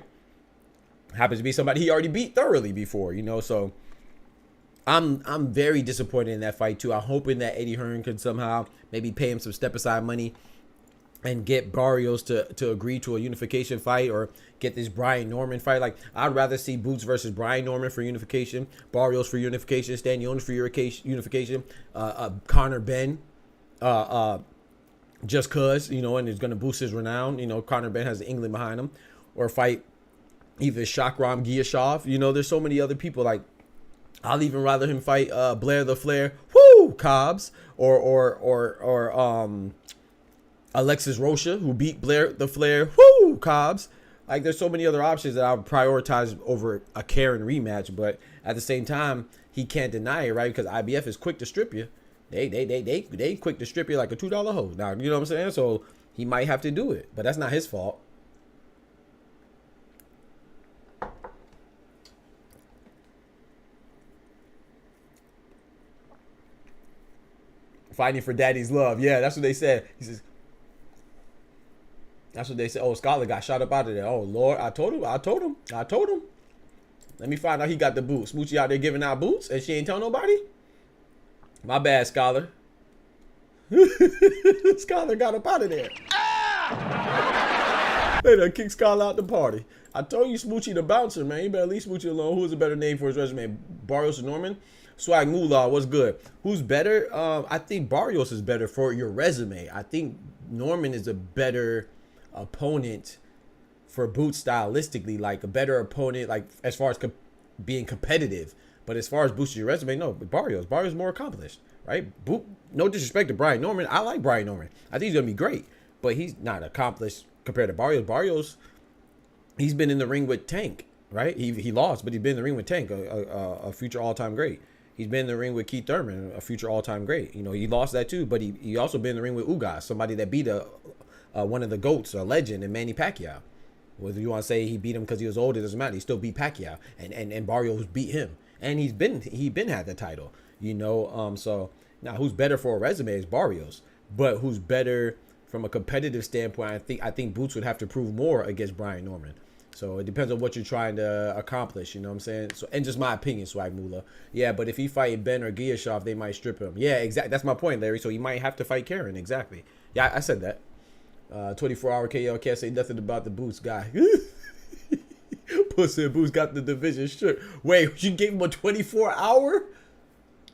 S4: happens to be somebody he already beat thoroughly before. You know, so I'm very disappointed in that fight too. I'm hoping that Eddie Hearn could somehow maybe pay him some step aside money and get Barrios to agree to a unification fight, or get this Brian Norman fight. Like, I'd rather see Boots versus Brian Norman for unification, Barrios for unification, Stanionis for unification, Conor Ben, just cause, you know, and it's gonna boost his renown. You know, Conor Ben has England behind him, or fight either Shakram Giyashov. You know, there's so many other people. Like, I'll even rather him fight Blair the Flair, Cobbs, or Alexis Rocha, who beat Blair the Flair, Cobbs. Like, there's so many other options that I would prioritize over a Karen rematch. But at the same time, he can't deny it, right? Because IBF is quick to strip you. They quick to strip you like a $2 hoe. Now, you know what I'm saying? So he might have to do it, but that's not his fault. Fighting for daddy's love. Yeah, that's what they said. He says, that's what they said. Oh, Scholar got shot up out of there. Oh, Lord. I told him. Let me find out he got the boots. Smoochie out there giving out boots and she ain't tell nobody? My bad, Scholar. Scholar got up out of there. They done kicked Scholar out the party. I told you Smoochie the bouncer, man. You better leave Smoochie alone. Who's a better name for his resume? Barrios or Norman? Swag Moolah, what's good? Who's better? I think Barrios is better for your resume. I think Norman is a better opponent for Boots stylistically, like a better opponent, like as far as being competitive. But as far as boosting your resume, no. But Barrios more accomplished, right? No disrespect to Brian Norman. I like Brian Norman. I think he's gonna be great, but he's not accomplished compared to Barrios. Barrios, he's been in the ring with Tank, right? He lost, but he's been in the ring with Tank, a future all-time great. He's been in the ring with Keith Thurman, a future all-time great. You know, he lost that too, but he also been in the ring with Ugas, somebody that beat one of the GOATs, a legend, in Manny Pacquiao. Whether you want to say he beat him because he was old, it doesn't matter. He still beat Pacquiao, and Barrios beat him, and he had the title. You know, so now who's better for a resume is Barrios, but who's better from a competitive standpoint? I think Boots would have to prove more against Brian Norman. So it depends on what you're trying to accomplish, you know what I'm saying? So, and just my opinion, Swag Moolah. Yeah, but if he fight Ben or Giyashov, they might strip him. Yeah, exactly. That's my point, Larry. So he might have to fight Karen. Exactly. Yeah, I said that. 24-hour KO, can't say nothing about the Boots guy. Pussy Boots got the division shook. Wait, you gave him a 24-hour?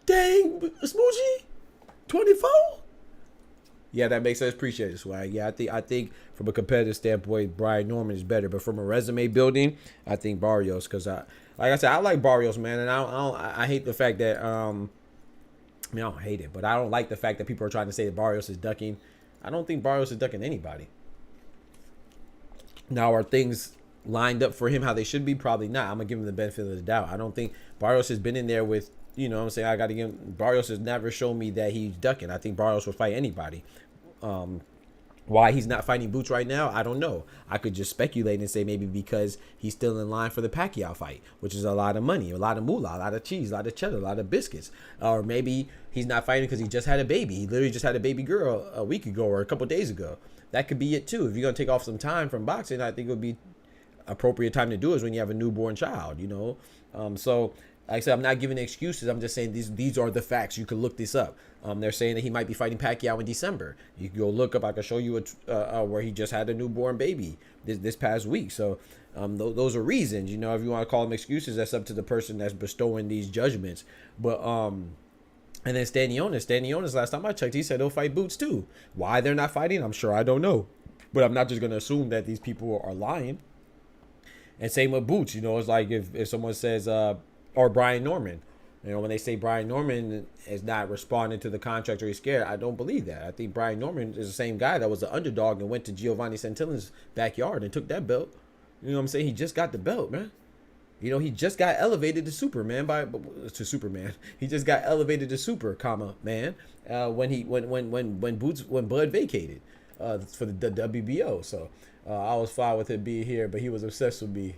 S4: Dang, Smoochie? 24? Yeah, that makes sense. Appreciate it, Swag. Yeah, I think from a competitive standpoint, Brian Norman is better. But from a resume building, I think Barrios. Because, like I said, I like Barrios, man. And I hate the fact that, I mean, I don't hate it. But I don't like the fact that people are trying to say that Barrios is ducking. I don't think Barrios is ducking anybody. Now, are things lined up for him how they should be? Probably not. I'm going to give him the benefit of the doubt. I don't think Barrios has been in there with, you know what I'm saying, I got to give him, Barrios has never shown me that he's ducking. I think Barrios will fight anybody. Why he's not fighting Boots right now, I don't know. I could just speculate and say maybe because he's still in line for the Pacquiao fight, which is a lot of money, a lot of moolah, a lot of cheese, a lot of cheddar, a lot of biscuits. Or maybe he's not fighting because he just had a baby. He literally just had a baby girl a week ago or a couple days ago. That could be it too. If you're going to take off some time from boxing, I think it would be appropriate time to do is when you have a newborn child, you know. So like I said, I'm not giving excuses. I'm just saying these are the facts. You can look this up. They're saying that he might be fighting Pacquiao in December. You can go look up. I can show you where he just had a newborn baby this past week. So those are reasons. You know, if you want to call them excuses, that's up to the person that's bestowing these judgments. But and then Stanionis, last time I checked, he said he'll fight Boots too. Why they're not fighting, I'm sure I don't know. But I'm not just going to assume that these people are lying. And same with Boots. You know, it's like if someone says, or Brian Norman, you know, when they say Brian Norman is not responding to the contract or he's scared, I don't believe that. I think Brian Norman is the same guy that was the underdog and went to Giovanni Santillan's backyard and took that belt. You know what I'm saying? He just got the belt, man. You know, he just got elevated to Superman to Superman. He just got elevated to Super, man. When Bud vacated for the WBO. So I was fine with him being here, but he was obsessed with me.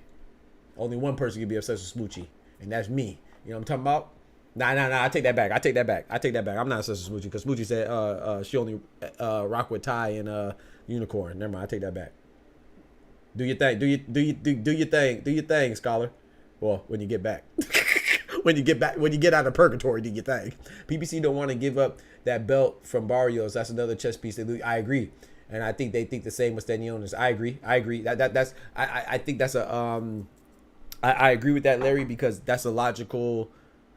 S4: Only one person can be obsessed with Smoochie, and that's me. You know what I'm talking about? Nah. I take that back. I'm not obsessed with Smoochie because Smoochie said she only rock with Ty and Unicorn. Never mind. I take that back. Do your thing. Do your thing. Do your thing, Scholar. Well, when you get back. when you get out of purgatory, do your thing. PBC don't want to give up that belt from Barrios. That's another chess piece. I agree. And I think they think the same with Stanionis. I agree. I think that's a I agree with that, Larry, because that's a logical.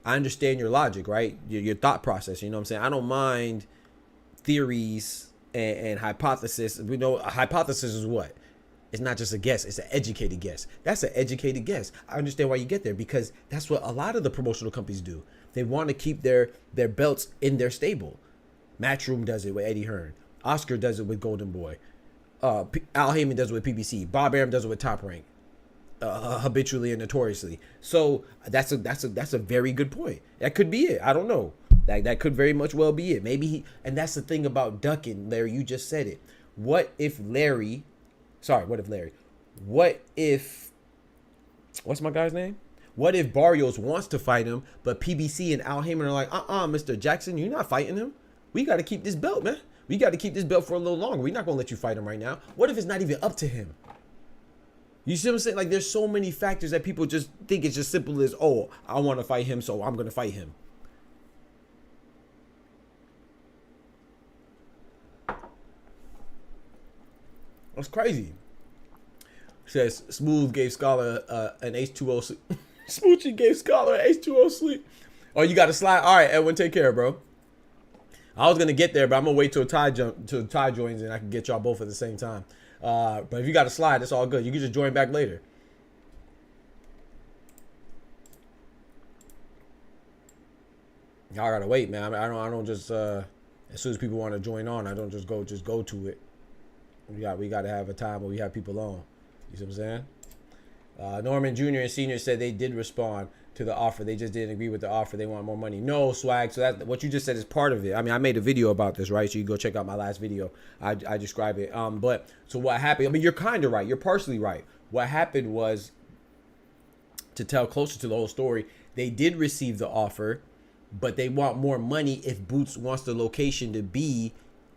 S4: I understand your logic, right? Your thought process. You know what I'm saying? I don't mind theories and hypothesis. We know a hypothesis is what? It's not just a guess. It's an educated guess. That's an educated guess. I understand why you get there because that's what a lot of the promotional companies do. They want to keep their belts in their stable. Matchroom does it with Eddie Hearn. Oscar does it with Golden Boy. Al Heyman does it with PBC. Bob Arum does it with Top Rank. Habitually and notoriously. So that's a very good point. That could be it. I don't know. That could very much well be it. Maybe and that's the thing about ducking, Larry. You just said it. What if what's my guy's name? What if Barrios wants to fight him, but PBC and Al Heyman are like, Mr. Jackson, you're not fighting him. We got to keep this belt, man. We got to keep this belt for a little longer. We're not going to let you fight him right now. What if it's not even up to him? You see what I'm saying? Like, there's so many factors that people just think it's just simple as, oh, I want to fight him, so I'm going to fight him. That's crazy. Says Smooth gave Scholar an H2O sleep. Smoochie gave Scholar an H2O sleep. Oh, you got to slide. All right, Edwin, take care, bro. I was gonna get there, but I'm gonna wait till Ty joins and I can get y'all both at the same time. But if you got to slide, it's all good. You can just join back later. Y'all gotta wait, man. I don't just as soon as people want to join on, I don't just go to it. We got to have a time where we have people on. You see what I'm saying? Norman Jr. and Senior said they did respond to the offer. They just didn't agree with the offer. They want more money. No, Swag. So that what you just said is part of it. I mean, I made a video about this, right? So you can go check out my last video. I describe it. But so what happened? I mean, you're kind of right. You're partially right. What happened was, to tell closer to the whole story, they did receive the offer, but they want more money if Boots wants the location to be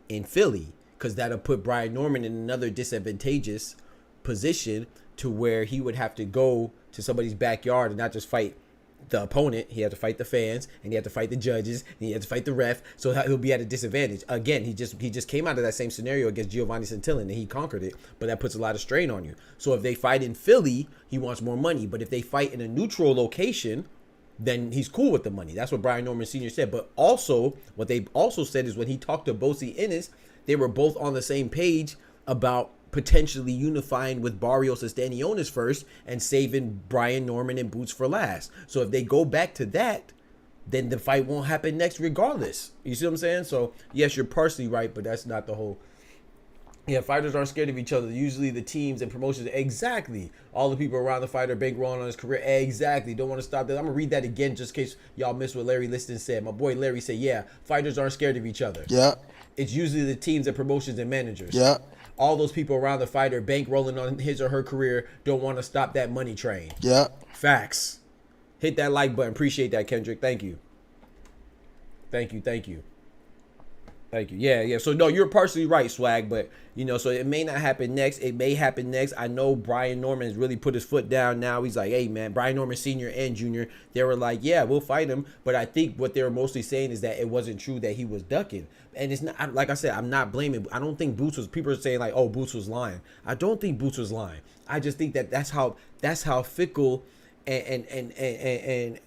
S4: in Philly, because that'll put Brian Norman in another disadvantageous position to where he would have to go to somebody's backyard and not just fight the opponent. He had to fight the fans, and he had to fight the judges, and he had to fight the ref. So he'll be at a disadvantage. Again, he just came out of that same scenario against Giovanni Santillan, and he conquered it. But that puts a lot of strain on you. So if they fight in Philly, he wants more money. But if they fight in a neutral location, then he's cool with the money. That's what Brian Norman Sr. said. But also, what they also said is when he talked to Bosi Ennis, they were both on the same page about potentially unifying with Barrios and Stanionis first and saving Brian Norman and Boots for last. So if they go back to that, then the fight won't happen next regardless. You see what I'm saying? So yes, you're partially right, but that's not the whole. Yeah, fighters aren't scared of each other. Usually the teams and promotions, exactly. All the people around the fighter bankrolling on his career, exactly. Don't want to stop that. I'm going to read that again just in case y'all missed what Larry Liston said. My boy Larry said, yeah, fighters aren't scared of each other.
S6: Yeah.
S4: It's usually the teams and promotions and managers.
S6: Yeah.
S4: All those people around the fighter bankrolling on his or her career don't want to stop that money train.
S6: Yeah.
S4: Facts. Hit that like button. Appreciate that, Kendrick. Thank you. Thank you. Yeah. So, no, you're partially right, Swag. But, so it may not happen next. It may happen next. I know Brian Norman has really put his foot down now. He's like, hey, man, Brian Norman Sr. and Jr., they were like, yeah, we'll fight him. But I think what they were mostly saying is that it wasn't true that he was ducking. And it's not, like I said, I'm not blaming. I don't think Boots was, people are saying like, oh, Boots was lying. I don't think Boots was lying. I just think that that's how fickle and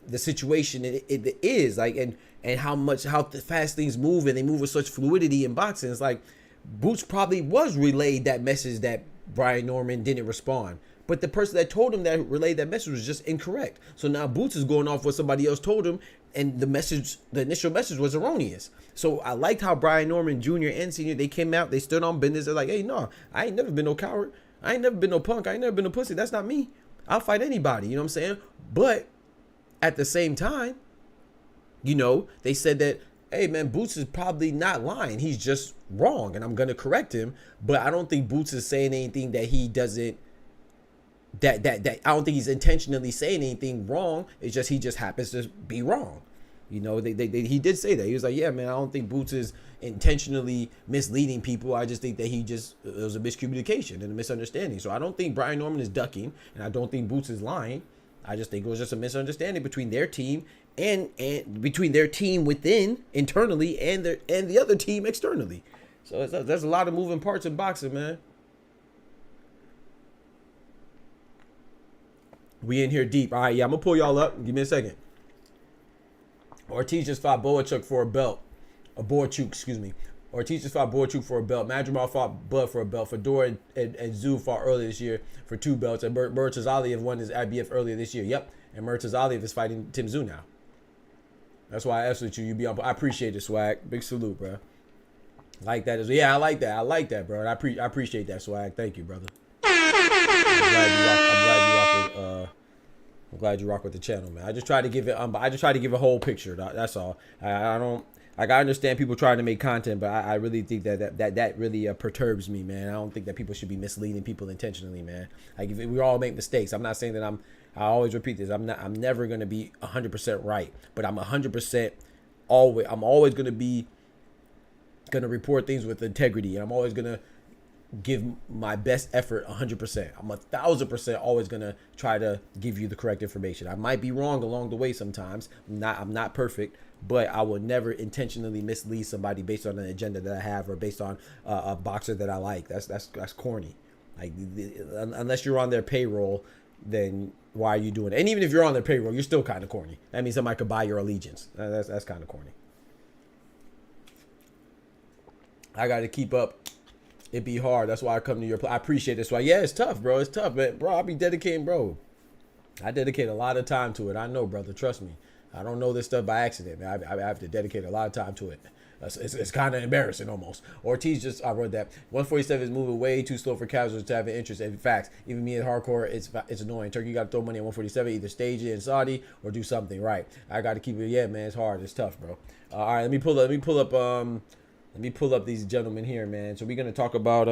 S4: the situation it is, like, and how fast things move, and they move with such fluidity in boxing. It's like Boots probably was relayed that message that Brian Norman didn't respond, but the person that told him that relayed that message was just incorrect. So now Boots is going off what somebody else told him, and the initial message was erroneous. So I liked how Brian Norman Jr. and Sr., they came out, they stood on business. They're like, hey, no, I ain't never been no coward. I ain't never been no punk. I ain't never been no pussy. That's not me. I'll fight anybody, you know what I'm saying? But at the same time, you know, they said that, hey, man, Boots is probably not lying. He's just wrong, and I'm going to correct him. But I don't think Boots is saying anything that he doesn't, that I don't think he's intentionally saying anything wrong. It's just he just happens to be wrong. You know, he did say that. He was like, yeah, man, I don't think Boots is intentionally misleading people. I just think that it was a miscommunication and a misunderstanding. So I don't think Brian Norman is ducking, and I don't think Boots is lying. I just think it was just a misunderstanding between their team and between their team within internally and the other team externally. So there's a lot of moving parts in boxing, man. We in here deep. All right, yeah, I'm gonna pull y'all up. Give me a second. Ortiz just fought Boachuk for a belt. Boachuk, excuse me. Ortiz just fought Boachuk for a belt. Madrigal fought Bud for a belt. Fedor and Zhu fought earlier this year for 2 belts. And Murtazaliev won his IBF earlier this year. Yep. And Murtazaliev is fighting Tim Zhu now. That's why I asked with you. You be on. I appreciate the swag. Big salute, bro. Like that. Yeah, I like that. I like that, bro. And I appreciate that swag. Thank you, brother. I'm glad you rock with the channel, man. I just try to give it. I just try to give a whole picture. That's all. I don't. Like, I understand people trying to make content, but I really think that really perturbs me, man. I don't think that people should be misleading people intentionally, man. Like, if we all make mistakes. I'm not saying that I always repeat this. I'm never gonna be 100% right, but I'm 100% always. I'm always gonna report things with integrity, and I'm always gonna give my best effort 100%. I'm 1,000% always gonna try to give you the correct information. I might be wrong along the way sometimes. I'm not perfect, but I will never intentionally mislead somebody based on an agenda that I have or based on a boxer that I like. That's corny. Like, unless you're on their payroll, then why are you doing it? And even if you're on their payroll, you're still kind of corny. That means somebody could buy your allegiance. That's kind of corny. I got to keep up. It be hard. That's why I come to your place. I appreciate this. Why? Yeah, it's tough, bro. It's tough, man. Bro, I be dedicating, bro. I dedicate a lot of time to it. I know, brother. Trust me. I don't know this stuff by accident, man. I have to dedicate a lot of time to it. It's kind of embarrassing almost. Ortiz just, I wrote that. 147 is moving way too slow for casuals to have an interest. In fact, even me at hardcore, it's annoying. Turkey got to throw money at 147, either stage it in Saudi or do something right. I got to keep it. Yeah, man, it's hard. It's tough, bro. All right, let me pull up these gentlemen here, man. So we're gonna talk about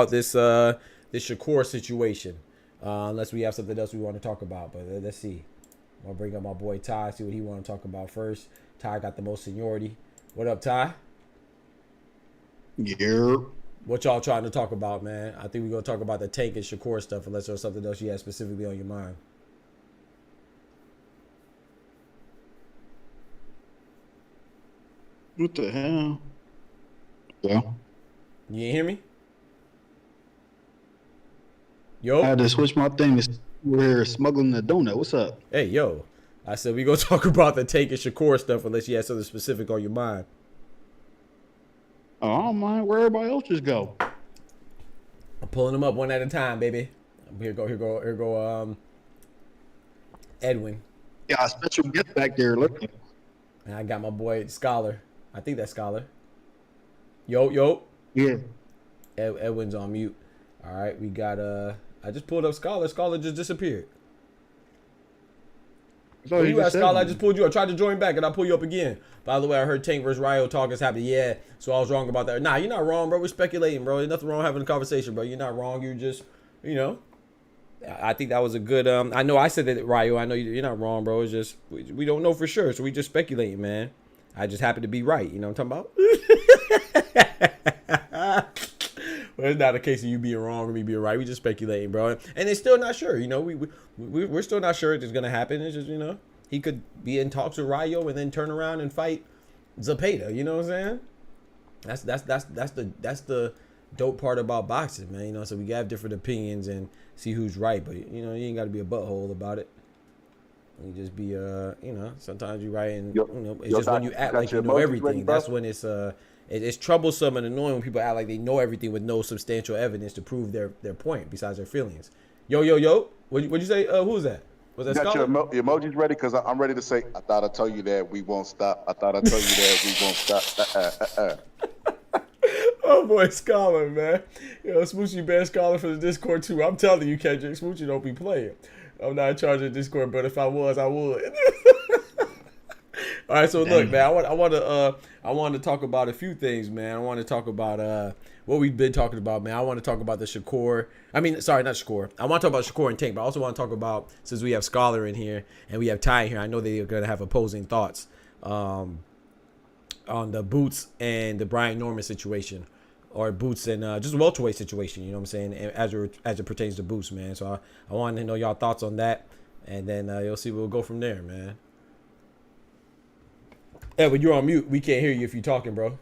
S4: this Shakur situation. Unless we have something else we want to talk about, but let's see. I'll bring up my boy Ty, see what he want to talk about first. Ty got the most seniority. What up, Ty?
S6: Yeah.
S4: What y'all trying to talk about, man? I think we're gonna talk about the Tank and Shakur stuff, unless there's something else you have specifically on your mind.
S6: What the hell? Yeah.
S4: You ain't hear me? Yo.
S6: I had to switch my thing. We're here smuggling the donut. What's up?
S4: Hey, yo. I said we gonna talk about the Tank and Shakur stuff unless you have something specific on your mind.
S6: Oh, I don't mind where everybody else just go.
S4: I'm pulling them up one at a time, baby. Here go Edwin.
S6: Yeah, a special guest back there looking.
S4: And I got my boy Scholar. I think that's Scholar. Yo.
S6: Yeah.
S4: Edwin's on mute. All right, we got I just pulled up Scholar. Scholar just disappeared.
S6: So
S4: you at Scholar? I just pulled you up. Tried to join back, and I pull you up again. By the way, I heard Tank versus Ryo talk is happening. Yeah, so I was wrong about that. Nah, you're not wrong, bro. We're speculating, bro. There's nothing wrong having a conversation, bro. You're not wrong. You're just, you know. I think that was a good. I know I said that, Ryo. I know you're not wrong, bro. It's just we don't know for sure, so we just speculating, man. I just happen to be right. You know what I'm talking about? Well, it's not a case of you being wrong or me being right. We just speculating, bro. And it's still not sure. You know, we're still not sure it's gonna happen. It's just, you know, he could be in talks with Ryo and then turn around and fight Zepeda. You know what I'm saying? That's the dope part about boxing, man. You know, so we have different opinions and see who's right, but you know, you ain't got to be a butthole about it. You just be you know, sometimes you right and you know, it's just when you act like you know everything. That's when it's troublesome and annoying when people act like they know everything with no substantial evidence to prove their point besides their feelings. Yo. What'd you say? Who was that? Was that
S8: got
S4: Scholar?
S8: your emojis ready? Because I'm ready to say, I thought I told you that we won't stop. I thought I told you that we won't stop.
S4: Oh boy, Scholar, man. Yo, Smoochie banned Scholar for the Discord too. I'm telling you, Kendrick, Smoochie don't be playing. I'm not in charge of Discord, but if I was, I would. All right, so look, man, I want to talk about a few things, man. I want to talk about what we've been talking about, man. I want to talk about the Shakur. I mean, sorry, not Shakur. I want to talk about Shakur and Tank, but I also want to talk about, since we have Scholar in here and we have Ty in here, I know they are going to have opposing thoughts on the Boots and the Brian Norman situation, or Boots and just welterweight situation. You know what I'm saying? As it pertains to Boots, man. So I wanted to know y'all thoughts on that, and then you'll see we'll go from there, man. Edward, you're on mute. We can't hear you if you're talking, bro.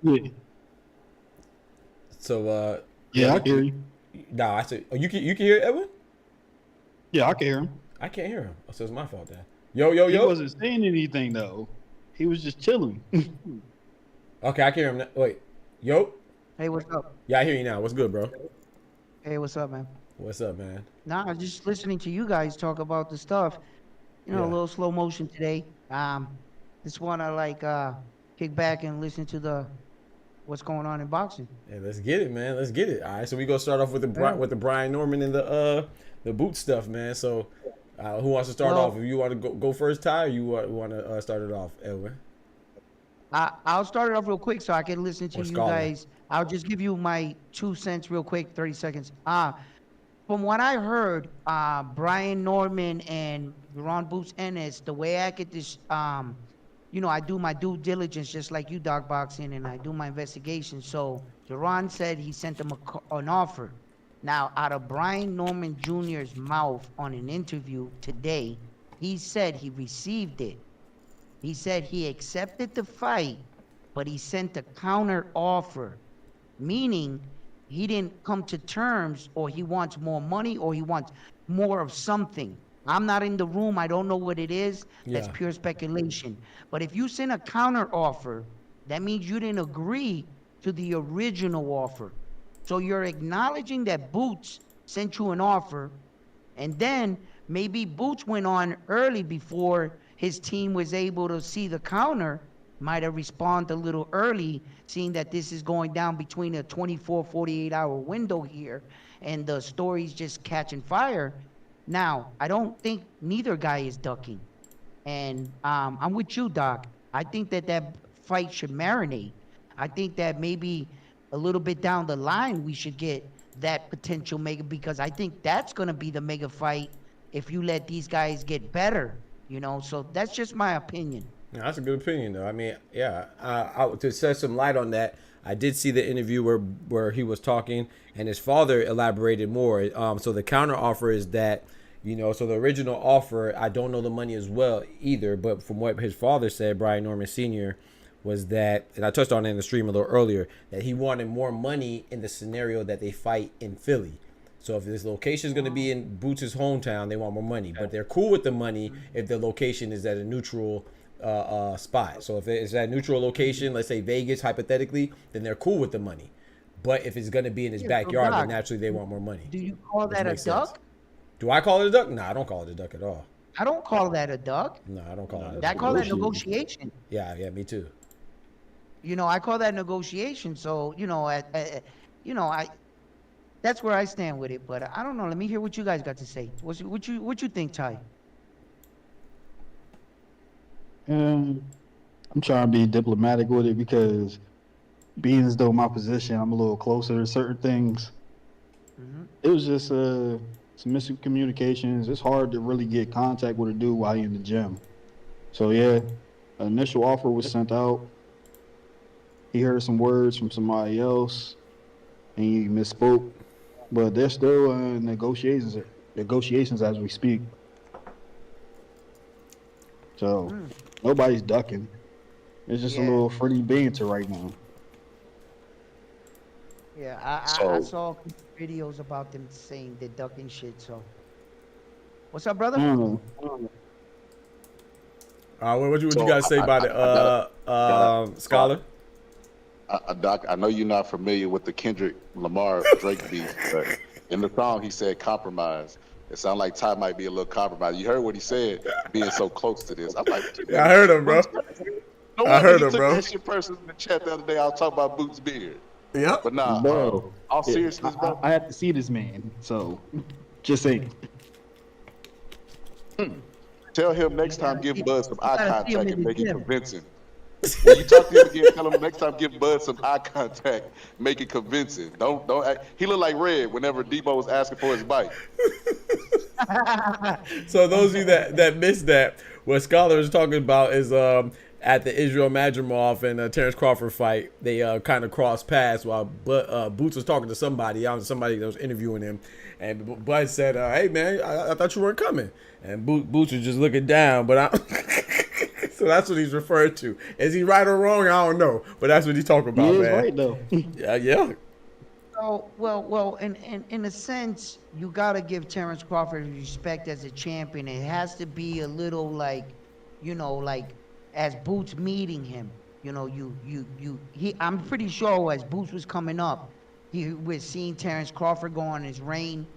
S6: Yeah.
S4: So
S6: Yeah, I can hear you.
S4: Nah, I said, oh, you can hear Edwin?
S6: Yeah, I can hear him.
S4: I can't hear him. Oh, so it's my fault then. Yo.
S6: He wasn't saying anything though. He was just chilling.
S4: Okay, I can hear him now. Wait, yo.
S9: Hey, what's up?
S4: Yeah, I hear you now. What's good, bro?
S9: Hey, what's up, man?
S4: What's up, man?
S9: Nah, I'm just listening to you guys talk about the stuff. You know,
S4: Yeah.
S9: a little slow motion today. Just wanna like kick back and listen to what's going on in boxing.
S4: Yeah, let's get it, man. Let's get it. All right, so we gonna start off with the Brian Norman and the boot stuff, man. So who wants to start off? If you want to go first, Ty, or you want to start it off, Edwin?
S9: I'll start it off real quick so I can listen to
S4: Or
S9: you
S4: Scholar.
S9: guys. I'll just give you my 2 cents real quick, 30 seconds. From what I heard, Brian Norman and Ron Boots Ennis, the way I get this, you know, I do my due diligence just like you, Dog Boxing, and I do my investigation. So Jerron said he sent them an offer. Now, out of Brian Norman Jr.'s mouth on an interview today, he said he received it. He said he accepted the fight, but he sent a counter offer, meaning he didn't come to terms, or he wants more money, or he wants more of something. I'm not in the room. I don't know what it is. That's
S4: Yeah.
S9: pure speculation. But if you send a counter offer, that means you didn't agree to the original offer. So you're acknowledging that Boots sent you an offer, and then maybe Boots went on early before his team was able to see the counter, might have responded a little early, seeing that this is going down between a 24, 48-hour window here, and the story's just catching fire. Now, I don't think neither guy is ducking. And I'm with you, Doc. I think that fight should marinate. I think that maybe a little bit down the line we should get that potential mega, because I think that's going to be the mega fight if you let these guys get better, you know? So that's just my opinion.
S4: Yeah, that's a good opinion, though. I mean, yeah, to shed some light on that, I did see the interview where he was talking, and his father elaborated more. So the counter offer is that, you know, so the original offer, I don't know the money as well either, but from what his father said, Brian Norman Sr., was that, and I touched on it in the stream a little earlier, that he wanted more money in the scenario that they fight in Philly. So if this location is going to be in Boots' hometown, they want more money, but they're cool with the money if the location is at a neutral spot. So if it's at a neutral location, let's say Vegas, hypothetically, then they're cool with the money. But if it's going to be in his backyard, then naturally they want more money.
S9: Do you call that a duck?
S4: Do I call it a duck? No, I don't call it a duck at all.
S9: I don't call that a duck.
S4: No, I don't call it a duck.
S9: I call that negotiation.
S4: Yeah, me too.
S9: You know, I call that negotiation. So, you know, that's where I stand with it. But I don't know. Let me hear what you guys got to say. What you think, Ty?
S6: I'm trying to be diplomatic with it because, being as though my position, I'm a little closer to certain things. It was just some miscommunications. It's hard to really get contact with a dude while you're in the gym. So yeah, an initial offer was sent out. He heard some words from somebody else, and he misspoke. But there's still negotiations as we speak. So nobody's ducking. It's just a little friendly banter right now.
S9: Yeah, I saw videos about them saying they're ducking shit. So, what's up, brother?
S6: I don't know.
S4: What you guys say about it, Scholar?
S8: Doc, I know you're not familiar with the Kendrick Lamar Drake beef, but in the song he said compromise. It sounds like Ty might be a little compromised. You heard what he said, being so close to this. I'm like,
S4: Yeah, I heard him, bro.
S8: No
S4: I
S8: wonder
S4: heard
S8: he
S4: him,
S8: took
S4: bro.
S8: that shit personally in the chat the other day. I was talking about Boots' beard.
S4: Yep.
S8: But nah,
S6: Bro,
S8: all seriousness, bro.
S6: I have to see this man. So, just saying.
S8: Tell him next time give Bud some eye
S9: gotta see him
S8: contact
S9: in
S8: and
S9: the
S8: make it
S9: gym.
S8: convincing. When you talk to him again, tell him next time give Bud some eye contact, make it convincing. Don't act. He look like Red whenever Debo was asking for his bike.
S4: So those of you that missed that, what Scholar is talking about is at the Israel Madrimov and Terrence Crawford fight, they kind of crossed paths while Boots was talking to somebody that was interviewing him, and Bud said, "Hey man, I thought you weren't coming," and Boots was just looking down, but so that's what he's referred to. Is he right or wrong? I don't know, but that's what he's talking about,
S6: He is
S4: man.
S6: right though.
S4: Yeah.
S9: So, well, in a sense, you gotta give Terrence Crawford respect as a champion. It has to be a little like, like as Boots meeting him. I'm pretty sure as Boots was coming up, he was seeing Terrence Crawford go on his reign,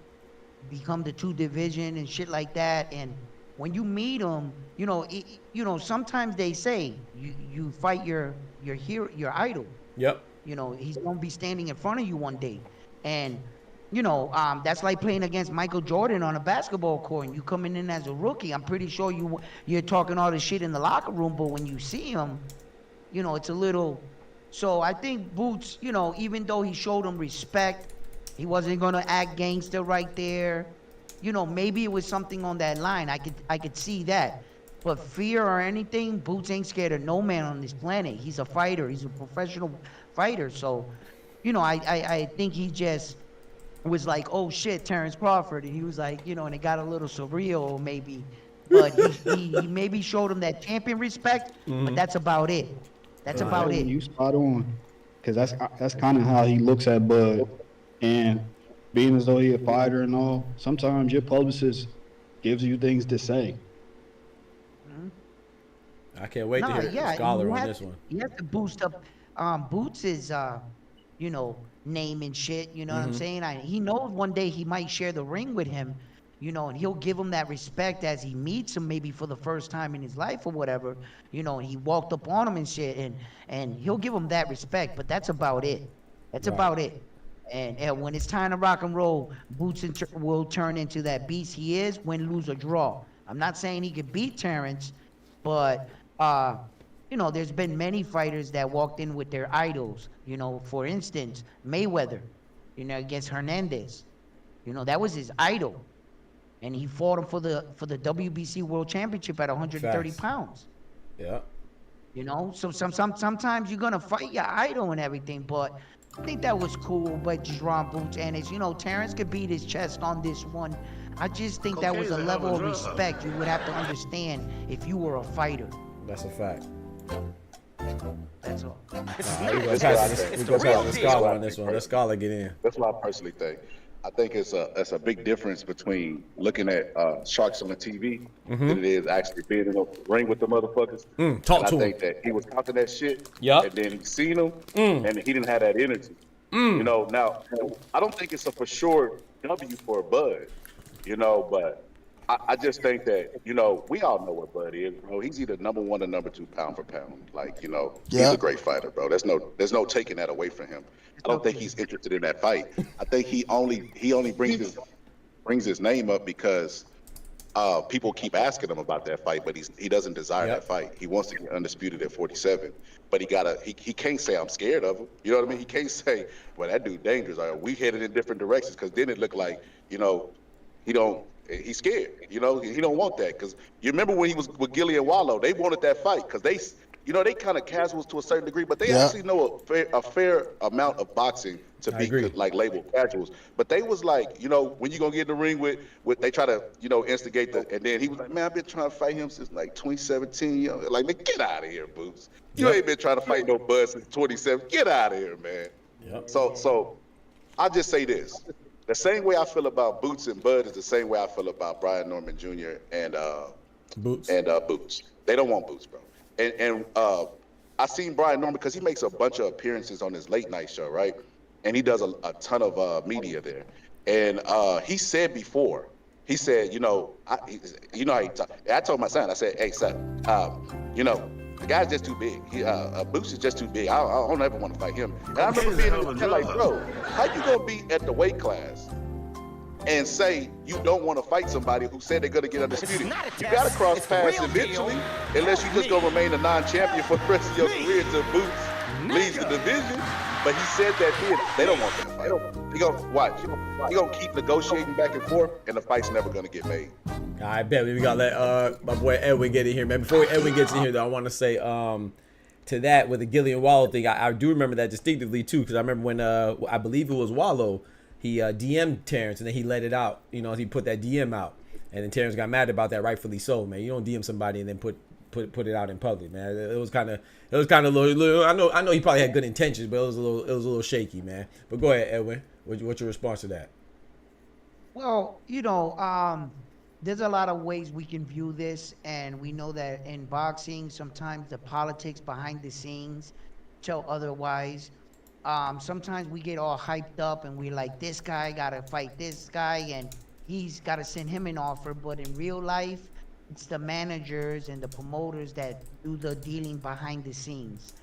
S9: become the 2 division and shit like that. And when you meet him, sometimes they say you fight your hero, your idol.
S4: Yep.
S9: He's going to be standing in front of you one day. And, that's like playing against Michael Jordan on a basketball court and you coming in as a rookie. I'm pretty sure you're talking all this shit in the locker room, but when you see him, it's a little... So I think Boots, even though he showed him respect, he wasn't going to act gangster right there. Maybe it was something on that line. I could see that. But fear or anything, Boots ain't scared of no man on this planet. He's a fighter. He's a professional fighter. So, I think he just was like, oh shit, Terrence Crawford. And he was like, and it got a little surreal maybe. But he maybe showed him that champion respect, but that's about it. That's about it.
S6: You spot on. Because that's kind of how he looks at Bud. And being as though he's a fighter and all, sometimes your publicist gives you things to say.
S4: I can't wait to hear Scholar on this one.
S9: You have to boost up Boots' name and shit, you know what I'm saying? He knows one day he might share the ring with him, and he'll give him that respect as he meets him maybe for the first time in his life or whatever, and he walked up on him and shit, and he'll give him that respect, but that's about it. That's about it. And when it's time to rock and roll, Boots will turn into that beast he is, win, lose, or draw. I'm not saying he could beat Terrence, but there's been many fighters that walked in with their idols. For instance, Mayweather, against Hernandez. That was his idol, and he fought him for the WBC World Championship at 130 pounds.
S4: Yeah.
S9: So sometimes you're gonna fight your idol and everything, but I think that was cool. But Jerron Boots, and it's Terrence could beat his chest on this one. I just think that was a level of respect you would have to understand if you were a fighter.
S4: That's a fact.
S9: That's all.
S4: We go past the Scholar on this one. Let Scholar get in.
S8: That's what I personally think. I think it's a big difference between looking at sharks on the TV than it is actually being in a ring with the motherfuckers.
S4: Talk to him.
S8: I think that he was talking that shit,
S4: Yup.
S8: and then he seen them, and he didn't have that energy. Now I don't think it's a for sure W for Bud, but I just think that, we all know what Bud is, bro. He's either number 1 or number 2 pound for pound. He's a great fighter, bro. There's no taking that away from him. I don't think he's interested in that fight. I think he only brings his name up because people keep asking him about that fight, but he doesn't desire that fight. He wants to get undisputed at 47, but he can't say I'm scared of him. You know what I mean? He can't say, well, that dude dangerous. Or we headed in different directions, because then it looked like, he's scared. He don't want that, because you remember when he was with Gilly and Wallow, they wanted that fight because they kind of casuals to a certain degree, but they actually know a fair amount of boxing to be labeled casuals. But they was like, when you gonna get in the ring with they try to instigate and then he was like, man, I've been trying to fight him since like 2017. Like, man, get out of here, Boots. You ain't been trying to fight no Bud since 27. Get out of here, man. Yep. So I'll just say this. The same way I feel about Boots and Bud is the same way I feel about Brian Norman Jr. and Boots. Boots. They don't want Boots, bro. And I seen Brian Norman because he makes a bunch of appearances on his late night show, right? And he does a ton of media there. And he said before he said, you know how he talk. I told my son, I said, hey son, you know, the guy's just too big. Boots is just too big. I don't ever want to fight him. And I remember being in the like, bro, how you gonna be at the weight class and say you don't want to fight somebody who said they're gonna get undisputed? You gotta cross paths eventually, unless you just gonna remain a non-champion for the rest of your career until Boots leaves the division. But he said that they don't want them to fight. He gonna watch. He gonna keep negotiating back and forth, and the fight's never gonna get made.
S4: I bet we gotta let my boy Edwin get in here, man. Before Edwin gets in here, though, I want to say to that with the Gillian Wallow thing, I do remember that distinctively too, because I remember when I believe it was Wallow, he DM'd Terrence and then he let it out. You know, he put that DM out, and then Terrence got mad about that, rightfully so, man. You don't DM somebody and then put it out in public, man. It was kind of a little. I know he probably had good intentions, but it was a little shaky, man. But go ahead, Edwin. What's your response to that?
S9: Well, you know, there's a lot of ways we can view this, and we know that in boxing, sometimes the politics behind the scenes tell otherwise. Sometimes we get all hyped up and we're like, this guy gotta fight this guy and he's gotta send him an offer, but in real life, it's the managers and the promoters that do the dealing behind the scenes.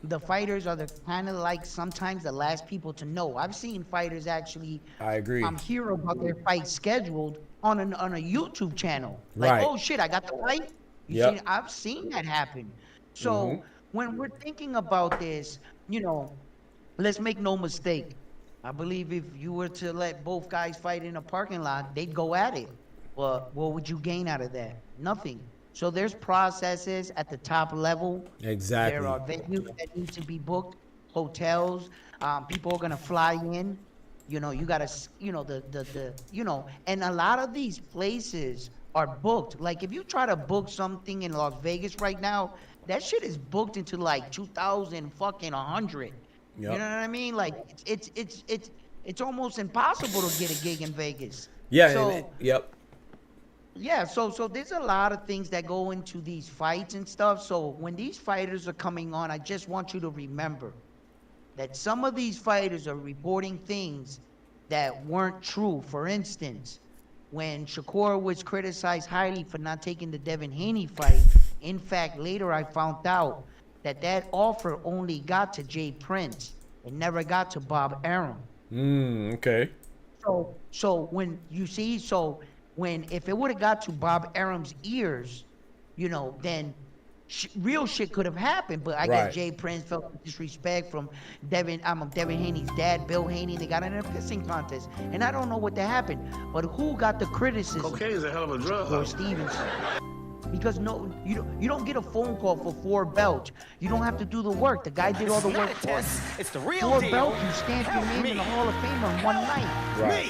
S9: The fighters are the kind of like sometimes the last people to know. I've seen fighters actually.
S4: I agree.
S9: Hear about their fight scheduled on a YouTube channel. Like,
S4: right.
S9: Oh shit, I got the fight. I've seen that happen. So when we're thinking about this, you know, let's make no mistake. I believe if you were to let both guys fight in a parking lot, they'd go at it. But what would you gain out of that? Nothing. So there's processes at the top level.
S4: Exactly.
S9: There are venues that need to be booked, hotels. People are gonna fly in. You know, you gotta, you know, and a lot of these places are booked. Like if you try to book something in Las Vegas right now, that shit is booked into like 2,100. Yep. You know what I mean? Like it's almost impossible to get a gig in Vegas.
S4: Yeah.
S9: So,
S4: yep.
S9: Yeah, so there's a lot of things that go into these fights and stuff. So when these fighters are coming on, I just want you to remember that some of these fighters are reporting things that weren't true. For instance, when Shakur was criticized highly for not taking the Devin Haney fight, in fact, later I found out that offer only got to Jay Prince. It never got to Bob Arum.
S4: Okay.
S9: So when you see, if it would have got to Bob Arum's ears, you know, then real shit could have happened. But I guess Jay Prince felt disrespect from Devin Haney's dad, Bill Haney. They got in a pissing contest, and I don't know what that happened. But who got the criticism?
S2: Cocaine is a hell of a drug.
S9: Shakur Stevenson. Because no, you don't get a phone call for 4 belts. You don't have to do the work. The guy did all the work for you.
S2: It's the real
S9: 4
S2: deal.
S9: belts, you stamp your name in the Hall of Fame on one night.
S4: Right.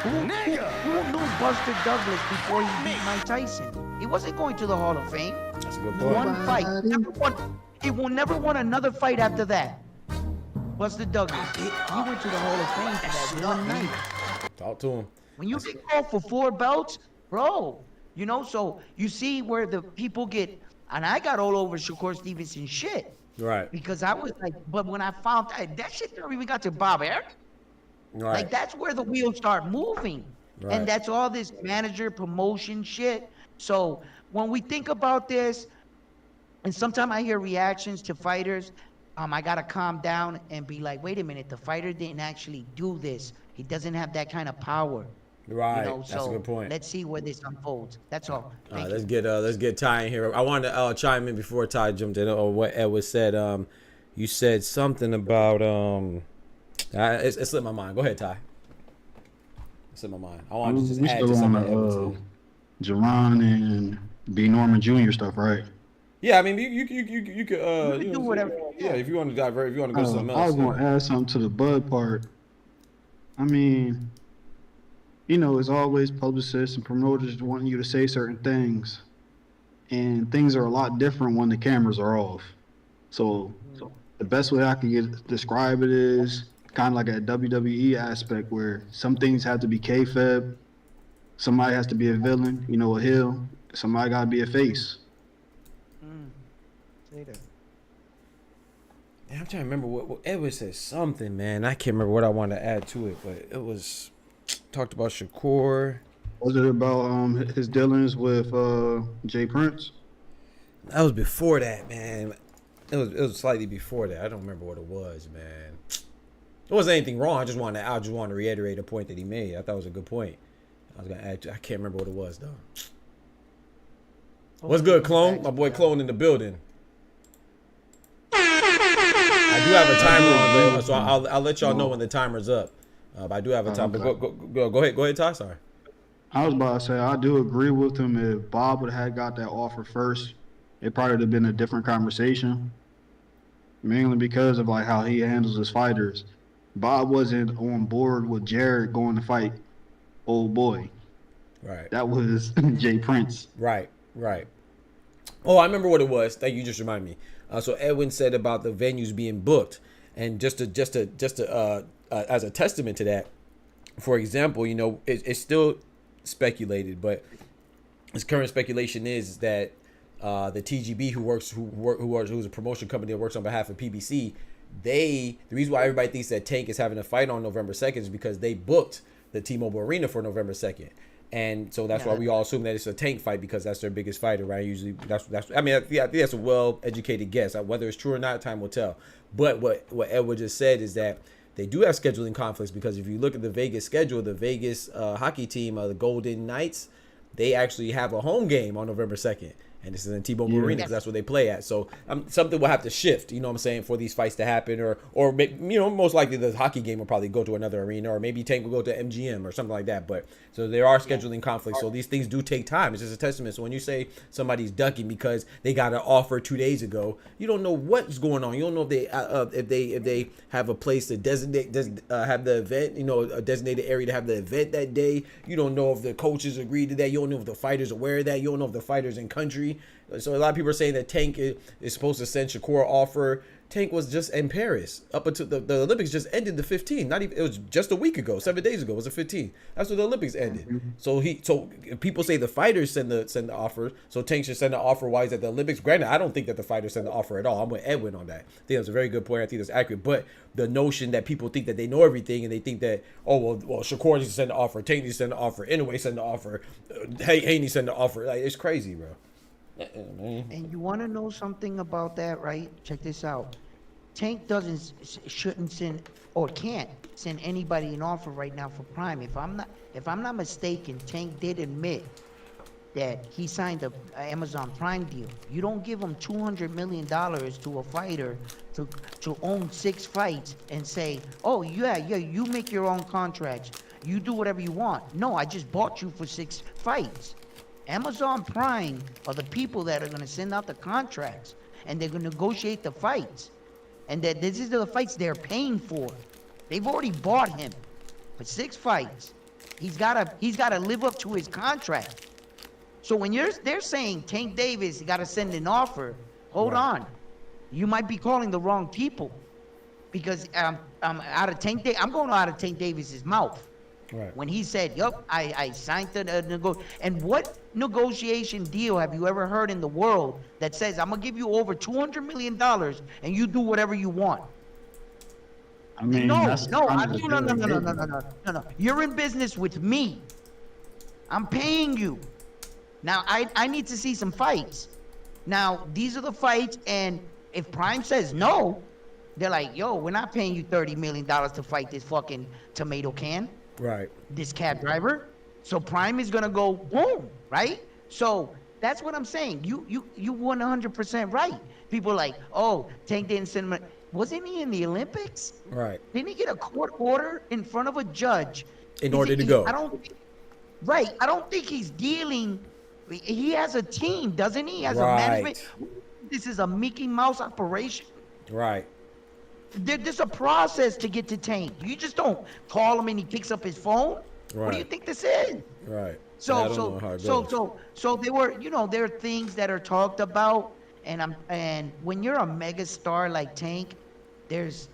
S9: Who knew Buster Douglas before he beat Mike Tyson? He wasn't going to the Hall of Fame.
S4: That's a good point.
S9: One fight. He will never won another fight after that. Buster Douglas. He went to the Hall of Fame for that one night.
S4: Talk to him.
S9: When you get called for 4 belts, bro, you know, so you see where the people get, and I got all over Shakur Stevenson shit.
S4: Right.
S9: Because I was like, but when I found that shit never even got to Bob Arum.
S4: Right.
S9: Like that's where the wheels start moving.
S4: Right.
S9: And that's all this manager promotion shit. So when we think about this, and sometimes I hear reactions to fighters, I gotta calm down and be like, wait a minute, the fighter didn't actually do this. He doesn't have that kind of power.
S4: Right.
S9: You know,
S4: That's
S9: so
S4: a good point.
S9: let's see where this unfolds. That's all. Thank you.
S4: Let's get Ty in here. I wanted to chime in before Ty jumped in or what Edward said. You said something about it slipped my mind. Go ahead, Ty. It slipped my mind. I want to just add to something Edward said.
S6: Jerron and B. Norman Jr. stuff, right?
S4: Yeah, I mean you could
S9: You can do whatever.
S4: Yeah, if you want to divert, if you want to go to something else.
S6: I was going to add something to the Bud part. I mean, you know, it's always publicists and promoters wanting you to say certain things, and things are a lot different when the cameras are off. So the best way I can describe it is kind of like a WWE aspect where some things have to be kayfabe, somebody has to be a villain, you know, a heel, somebody got to be a face.
S9: Say that.
S4: Yeah, I'm trying to remember what Edward said something, man. I can't remember what I wanted to add to it, but it was talked about Shakur.
S6: Was it about his dealings with Jay Prince?
S4: That was before that, man. It was slightly before that. I don't remember what it was, man. It wasn't anything wrong. I just wanted to reiterate a point that he made. I thought it was a good point. I was gonna add. I can't remember what it was though. What's good, Clone? My boy Clone in the building. I do have a timer on though, so I'll let y'all know when the timer's up. But I do have a timer. Go ahead, Ty. Sorry.
S6: I was about to say I do agree with him. If Bob would have got that offer first, it probably would have been a different conversation. Mainly because of like how he handles his fighters. Bob wasn't on board with Jared going to fight old boy.
S4: Right.
S6: That was Jay Prince.
S4: Right. Oh, I remember what it was. Thank you. Just remind me. So Edwin said about the venues being booked, and just to as a testament to that, for example, you know, it's still speculated, but his current speculation is that the TGB who's a promotion company that works on behalf of PBC, the reason why everybody thinks that Tank is having a fight on November 2nd is because they booked the T-Mobile Arena for November 2nd. And so that's why we all assume that it's a Tank fight because that's their biggest fighter, right? Usually that's I mean, I think that's a well-educated guess. Whether it's true or not, time will tell. But what Edward just said is that they do have scheduling conflicts because if you look at the Vegas schedule, the Vegas hockey team, the Golden Knights, they actually have a home game on November 2nd. And this is in T-Mobile Arena because that's where they play at. So something will have to shift, you know what I'm saying, for these fights to happen. Or you know, most likely the hockey game will probably go to another arena, or maybe Tank will go to MGM or something like that. But so there are scheduling conflicts. So these things do take time. It's just a testament. So when you say somebody's ducking because they got an offer 2 days ago, you don't know what's going on. You don't know if they have a place to have the event, you know, a designated area to have the event that day. You don't know if the coaches agreed to that. You don't know if the fighters are aware of that. You don't know if the fighters in country. So a lot of people are saying that Tank is supposed to send Shakur an offer. Tank was just in Paris up until the Olympics just ended the 15th. Not even, it was just a week ago, 7 days ago. It was the 15th. That's when the Olympics ended. So people say the fighters send the offer. So Tank should send the offer while he's at the Olympics. Granted, I don't think that the fighters send the offer at all. I'm with Edwin on that. I think that's a very good point. I think that's accurate. But the notion that people think that they know everything and they think that, oh well Shakur needs to send the offer, Tank needs to send the offer, anyway send the offer, Haney send the offer. Like, it's crazy, bro.
S9: And you want to know something about that, right? Check this out. Tank shouldn't send or can't send anybody an offer right now for Prime. If I'm not mistaken, Tank did admit that he signed a Amazon Prime deal. You don't give him $200 million to a fighter to own 6 fights and say, oh yeah, you make your own contracts, you do whatever you want. No, I just bought you for 6 fights. Amazon Prime are the people that are going to send out the contracts, and they're going to negotiate the fights, and that this is the fights they're paying for. They've already bought him for 6 fights. He's got to live up to his contract. So when they're saying Tank Davis got to send an offer, hold on, you might be calling the wrong people, because I'm going out of Tank Davis's mouth. Right. When he said, yup, I signed the and what negotiation deal have you ever heard in the world that says I'm gonna give you over $200 million and you do whatever you want? I mean, no. You're in business with me. I'm paying you. Now I need to see some fights. Now these are the fights, and if Prime says no, they're like, yo, we're not paying you $30 million to fight this fucking tomato can.
S4: Right.
S9: This cab driver. So Prime is gonna go boom, right? So that's what I'm saying. You 100% right. People are like, oh, Tank didn't send him. Wasn't he in the Olympics?
S4: Right.
S9: Didn't he get a court order in front of a judge
S4: in order to go?
S9: I don't think he's dealing. He has a team, doesn't he? Has a management. This is a Mickey Mouse operation.
S4: Right.
S9: There's a process to get to Tank. You just don't call him and he picks up his phone.
S4: Right.
S9: What do you think this is?
S4: Right.
S9: So there were, there are things that are talked about, and when you're a mega star like Tank, there's,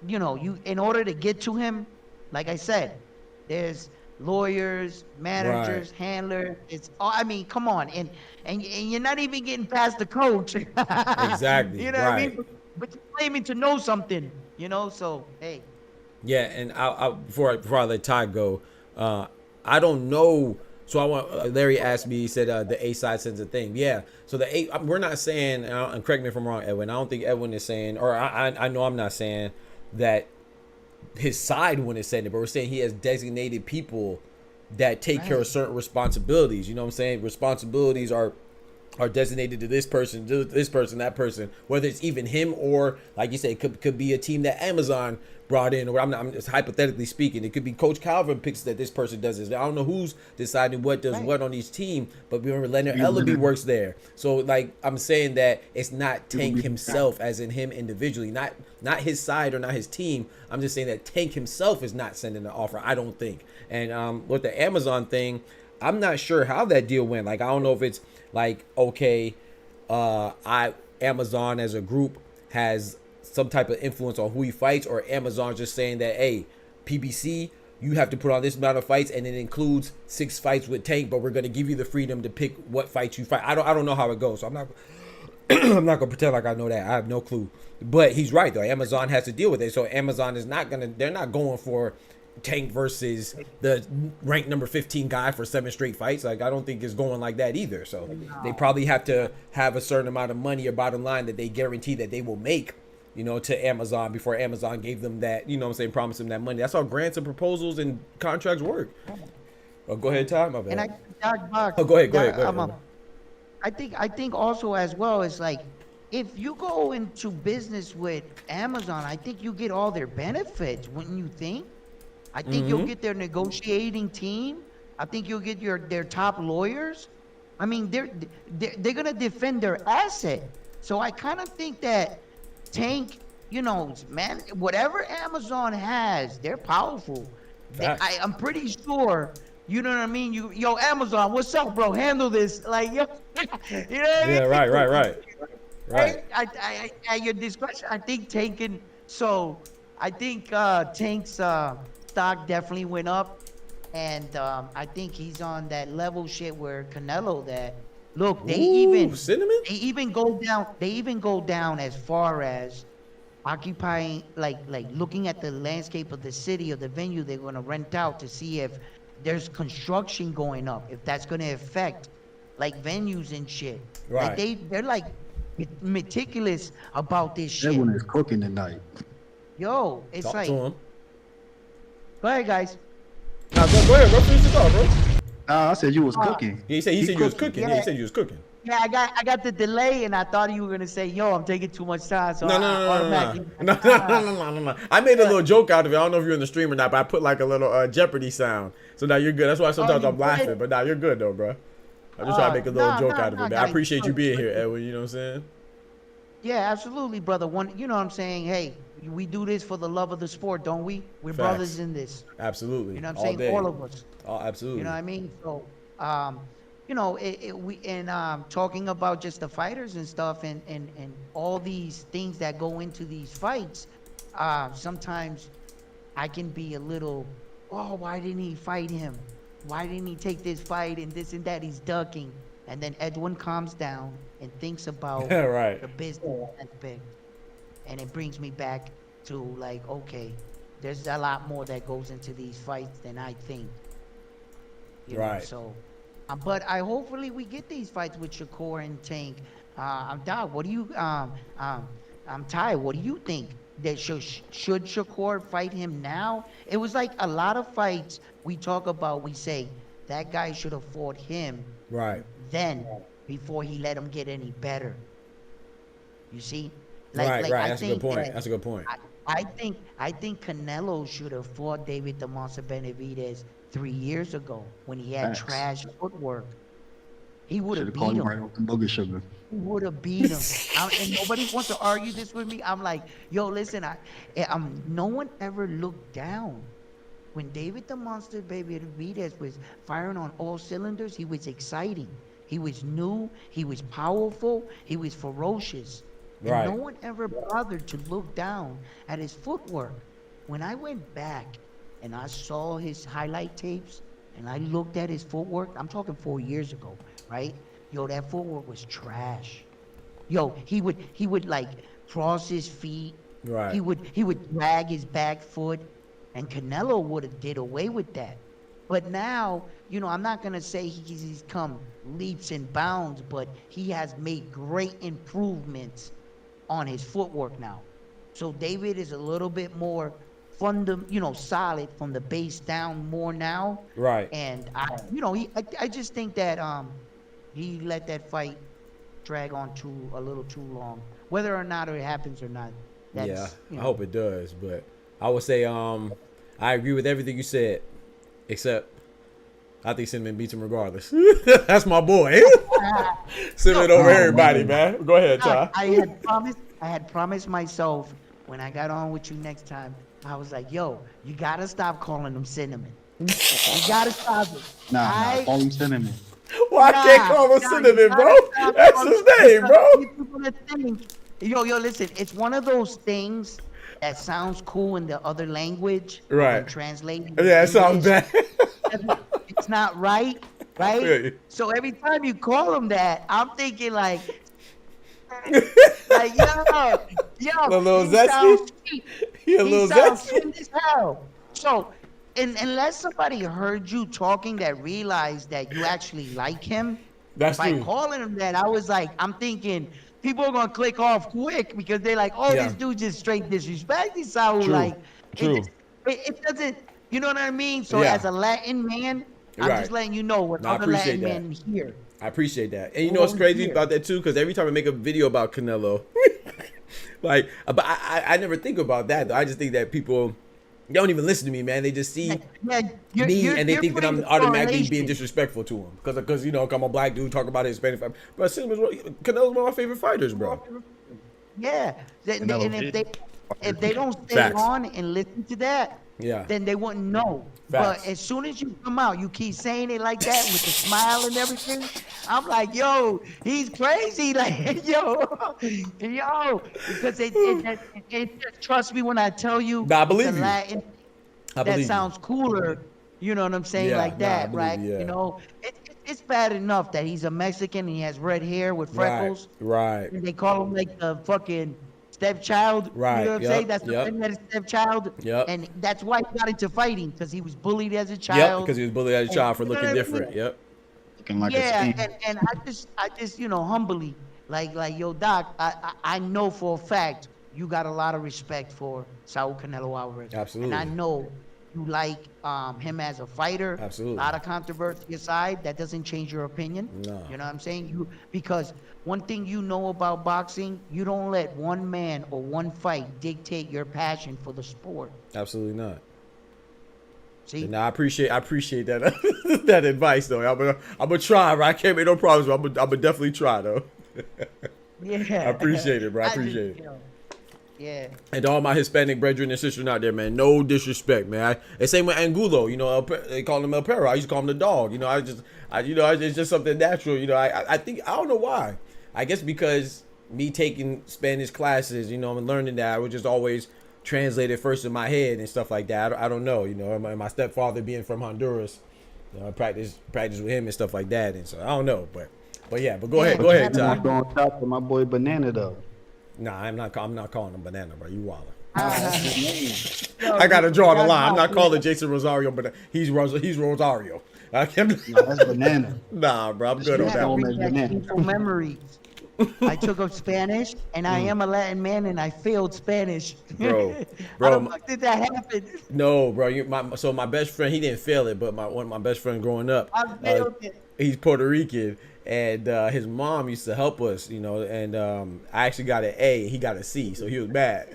S9: you in order to get to him, like I said, there's lawyers, managers, handlers. I mean, come on, and you're not even getting past the coach.
S4: Exactly.
S9: You know what I mean? But you're claiming to know something, so hey.
S4: Yeah, and I before I let Ty go, I don't know. So I want Larry asked me. He said the A side sends a thing. Yeah. So the A, we're not saying. And correct me if I'm wrong, Edwin. I don't think Edwin is saying, or I know I'm not saying that his side wouldn't send it, but we're saying he has designated people that take care of certain responsibilities. You know what I'm saying? Responsibilities are designated to this person, that person, whether it's even him or, like you say, it could be a team that Amazon brought in, or I'm just hypothetically speaking, it could be Coach Calvin picks that this person does this. I don't know who's deciding what does what on each team, but remember Leonard Ellaby works there. So like I'm saying that it's not Tank himself, as in him individually, not his side or not his team. I'm just saying that Tank himself is not sending the offer, I don't think. And with the Amazon thing, I'm not sure how that deal went. Like I don't know if it's like, okay, Amazon as a group has some type of influence on who he fights, or Amazon just saying that, hey, PBC, you have to put on this amount of fights, and it includes 6 fights with Tank, but we're gonna give you the freedom to pick what fights you fight. I don't know how it goes, so I'm not I'm not gonna pretend like I know that. I have no clue. But he's right though. Amazon has to deal with it, so Amazon is not gonna. They're not going for Tank versus the ranked number 15 guy for 7 straight fights. Like I don't think it's going like that either. So they probably have to have a certain amount of money or bottom line that they guarantee that they will make, you know, to Amazon before Amazon gave them that, you know what I'm saying, promise them that money. That's how grants and proposals and contracts work. Oh, go ahead, Ty. My bad. Go ahead.
S9: I think also as well is like, if you go into business with Amazon, I think you get all their benefits, wouldn't you think? I think you'll get their negotiating team. I think you'll get their top lawyers. I mean, they're gonna defend their asset. So I kind of think that Tank, you know, man, whatever Amazon has, they're powerful. I'm pretty sure. You know what I mean? Yo, Amazon, what's up, bro? Handle this, like, yo, you know what I mean?
S4: Yeah, right.
S9: I at your discretion, I think Tank's stock definitely went up, and I think he's on that level shit where Canelo that. Look, they even go down as far as occupying, like looking at the landscape of the city or the venue they're gonna rent out to see if there's construction going up, if that's gonna affect like venues and shit.
S4: Right.
S9: Like they're like meticulous about this shit.
S6: Everyone is cooking tonight.
S9: Yo, it's
S4: Talk
S9: like.
S4: to him.
S9: Go ahead, guys.
S4: Nah, go ahead, bro. Finish the thought, bro.
S6: I said you was cooking.
S4: Yeah, he said you was cooking. Yeah, he said you was cooking.
S9: Yeah, I got the delay, and I thought you were gonna say, "Yo, I'm taking too much time." So
S4: No. I made a little joke out of it. I don't know if you're in the stream or not, but I put like a little Jeopardy sound. So now you're good. That's why sometimes I'm laughing, but now you're good though, bro. I'm just trying to make a little joke out of it, man. I appreciate you being here, Edwin. You know what I'm saying?
S9: Yeah, absolutely, brother. You know what I'm saying? Hey, we do this for the love of the sport, don't we? We're brothers in this.
S4: Absolutely.
S9: You know what I'm saying? All of us.
S4: Oh, absolutely.
S9: You know what I mean? So, you know, talking about just the fighters and stuff, and all these things that go into these fights, sometimes I can be a little, oh, why didn't he fight him? Why didn't he take this fight and this and that? He's ducking. And then Edwin calms down and thinks about the business aspect. And it brings me back to like, okay, there's a lot more that goes into these fights than I think. You know, so, but hopefully we get these fights with Shakur and Tank. Doc, what do you, Ty, what do you think? That should Shakur fight him now? It was like a lot of fights we talk about, we say, that guy should have fought him.
S4: Right.
S9: Then, before he let him get any better. You see?
S4: Right. That's a good point. That's a good point.
S9: I think Canelo should have fought David the Monster Benavidez 3 years ago when he had trash footwork. He would have beat him.
S6: Right off the booger sugar.
S9: He would have beat him. And nobody wants to argue this with me. I'm like, yo, listen, no one ever looked down. When David the Monster Benavidez was firing on all cylinders, he was exciting. He was new. He was powerful. He was ferocious. And no one ever bothered to look down at his footwork. When I went back and I saw his highlight tapes and I looked at his footwork, I'm talking 4 years ago, right? Yo, that footwork was trash. Yo, he would like cross his feet. Right. He would drag his back foot, and Canelo would have did away with that. But now, you know, I'm not gonna say he's come leaps and bounds, but he has made great improvements on his footwork now. So David is a little bit more solid from the base down more now.
S4: Right.
S9: And I just think that he let that fight drag on a little too long. Whether or not it happens or not.
S4: I hope it does. But I would say I agree with everything you said, except I think Cinnamon beats him regardless. That's my boy. Cinnamon over everybody, man. Go ahead, Ty.
S9: I had promised myself when I got on with you next time, I was like, yo, you gotta stop calling him Cinnamon. You gotta stop it.
S6: Nah, call him Cinnamon.
S4: Why I can't call him Cinnamon, bro? That's his name, bro.
S9: Yo, listen, it's one of those things that sounds cool in the other language.
S4: Right.
S9: Translating.
S4: Yeah, it sounds bad.
S9: It's not right?
S4: Yeah.
S9: So every time you call him that, I'm thinking like yo,
S4: a little zesty. He
S9: sounds sweet as hell. So, unless somebody heard you talking that realized that you actually like him,
S4: that's
S9: by
S4: true.
S9: calling him that, I'm thinking people are gonna click off quick because they're like, oh, this dude just straight disrespecting Saul. Like, it doesn't, you know what I mean? So as a Latin man, I'm just letting you know what other Latin men hear.
S4: I appreciate that. And you know what's crazy about that too? Because every time I make a video about Canelo, but I never think about that though. I just think that people don't even listen to me, man. They just see me and they think that I'm automatically being disrespectful to him because I'm a black dude talking about his Hispanic fighter. But Canelo's one of my favorite fighters, bro.
S9: Yeah, and if they don't stay on and listen to that, then they wouldn't know. But as soon as you come out, you keep saying it like that with the smile and everything. I'm like, yo, he's crazy. Like, yo, because it just trust me when I tell you.
S4: I believe you.
S9: Latin, that sounds cooler. You know what I'm saying? Like that, right?
S4: You,
S9: you know, it's bad enough that he's a Mexican and he has red hair with freckles.
S4: Right.
S9: And they call him like the fucking stepchild,
S4: right?
S9: You know what I'm saying? That's the stepchild, and that's why he got into fighting because he was bullied as a child.
S4: Because he was bullied as a child for looking different.
S6: Looking like
S9: and I just humbly like yo, Doc, I know for a fact you got a lot of respect for Saul Canelo Alvarez.
S4: Absolutely.
S9: And I know you like him as a fighter.
S4: Absolutely.
S9: A lot of controversy aside, that doesn't change your opinion.
S4: No.
S9: You know what I'm saying? Because one thing you know about boxing, you don't let one man or one fight dictate your passion for the sport.
S4: Absolutely not.
S9: See?
S4: No, I appreciate that that advice though. I'm gonna try, right? I can't make no promise, but I'm gonna definitely try though.
S9: Yeah.
S4: I appreciate it, bro. I appreciate it.
S9: Yeah.
S4: And to all my Hispanic brethren and sisters out there, man, no disrespect, man. Same with Angulo, they call him El Perro. I used to call him the dog. It's just something natural. I think I don't know why. I guess because me taking Spanish classes, and learning that, I would just always translate it first in my head and stuff like that. I don't know, my stepfather being from Honduras, I practice with him and stuff like that, and so I don't know, but go ahead, Ty.
S6: I'm going top with my boy Banana though.
S4: Nah, I'm not calling him Banana, bro. You wildin'. I gotta draw the line. I'm not calling Jason Rosario, but he's Rosario.
S6: No, that's Banana.
S4: Nah, bro, I'm good on that one.
S9: Memories. I took up Spanish, and I am a Latin man, and I failed Spanish.
S4: Bro,
S9: how the fuck did that happen?
S4: No, bro. My best friend, he didn't fail it, but one of my best friends growing up,
S9: I failed it.
S4: He's Puerto Rican, and his mom used to help us, and I actually got an A, and he got a C, so he was mad.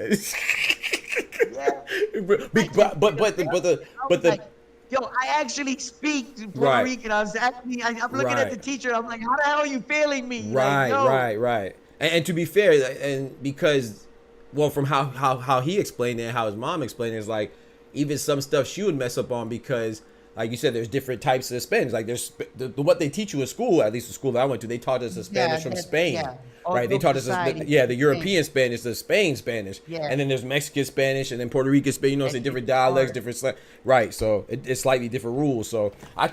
S9: Yo, I actually speak Puerto Rican. I'm looking at the teacher. I'm like, how the hell are you failing me?
S4: Right. And to be fair, and because, from how he explained it, and how his mom explained it, is like even some stuff she would mess up on because, like you said, there's different types of Spanish. Like there's what they teach you in school, at least the school that I went to, they taught us the Spanish from Spain. Yeah. Right, they taught us the European Spanish, the Spain Spanish, and then there's Mexican Spanish, and then Puerto Rican Spanish. Say different dialects, different slang. Right, so it's slightly different rules. So I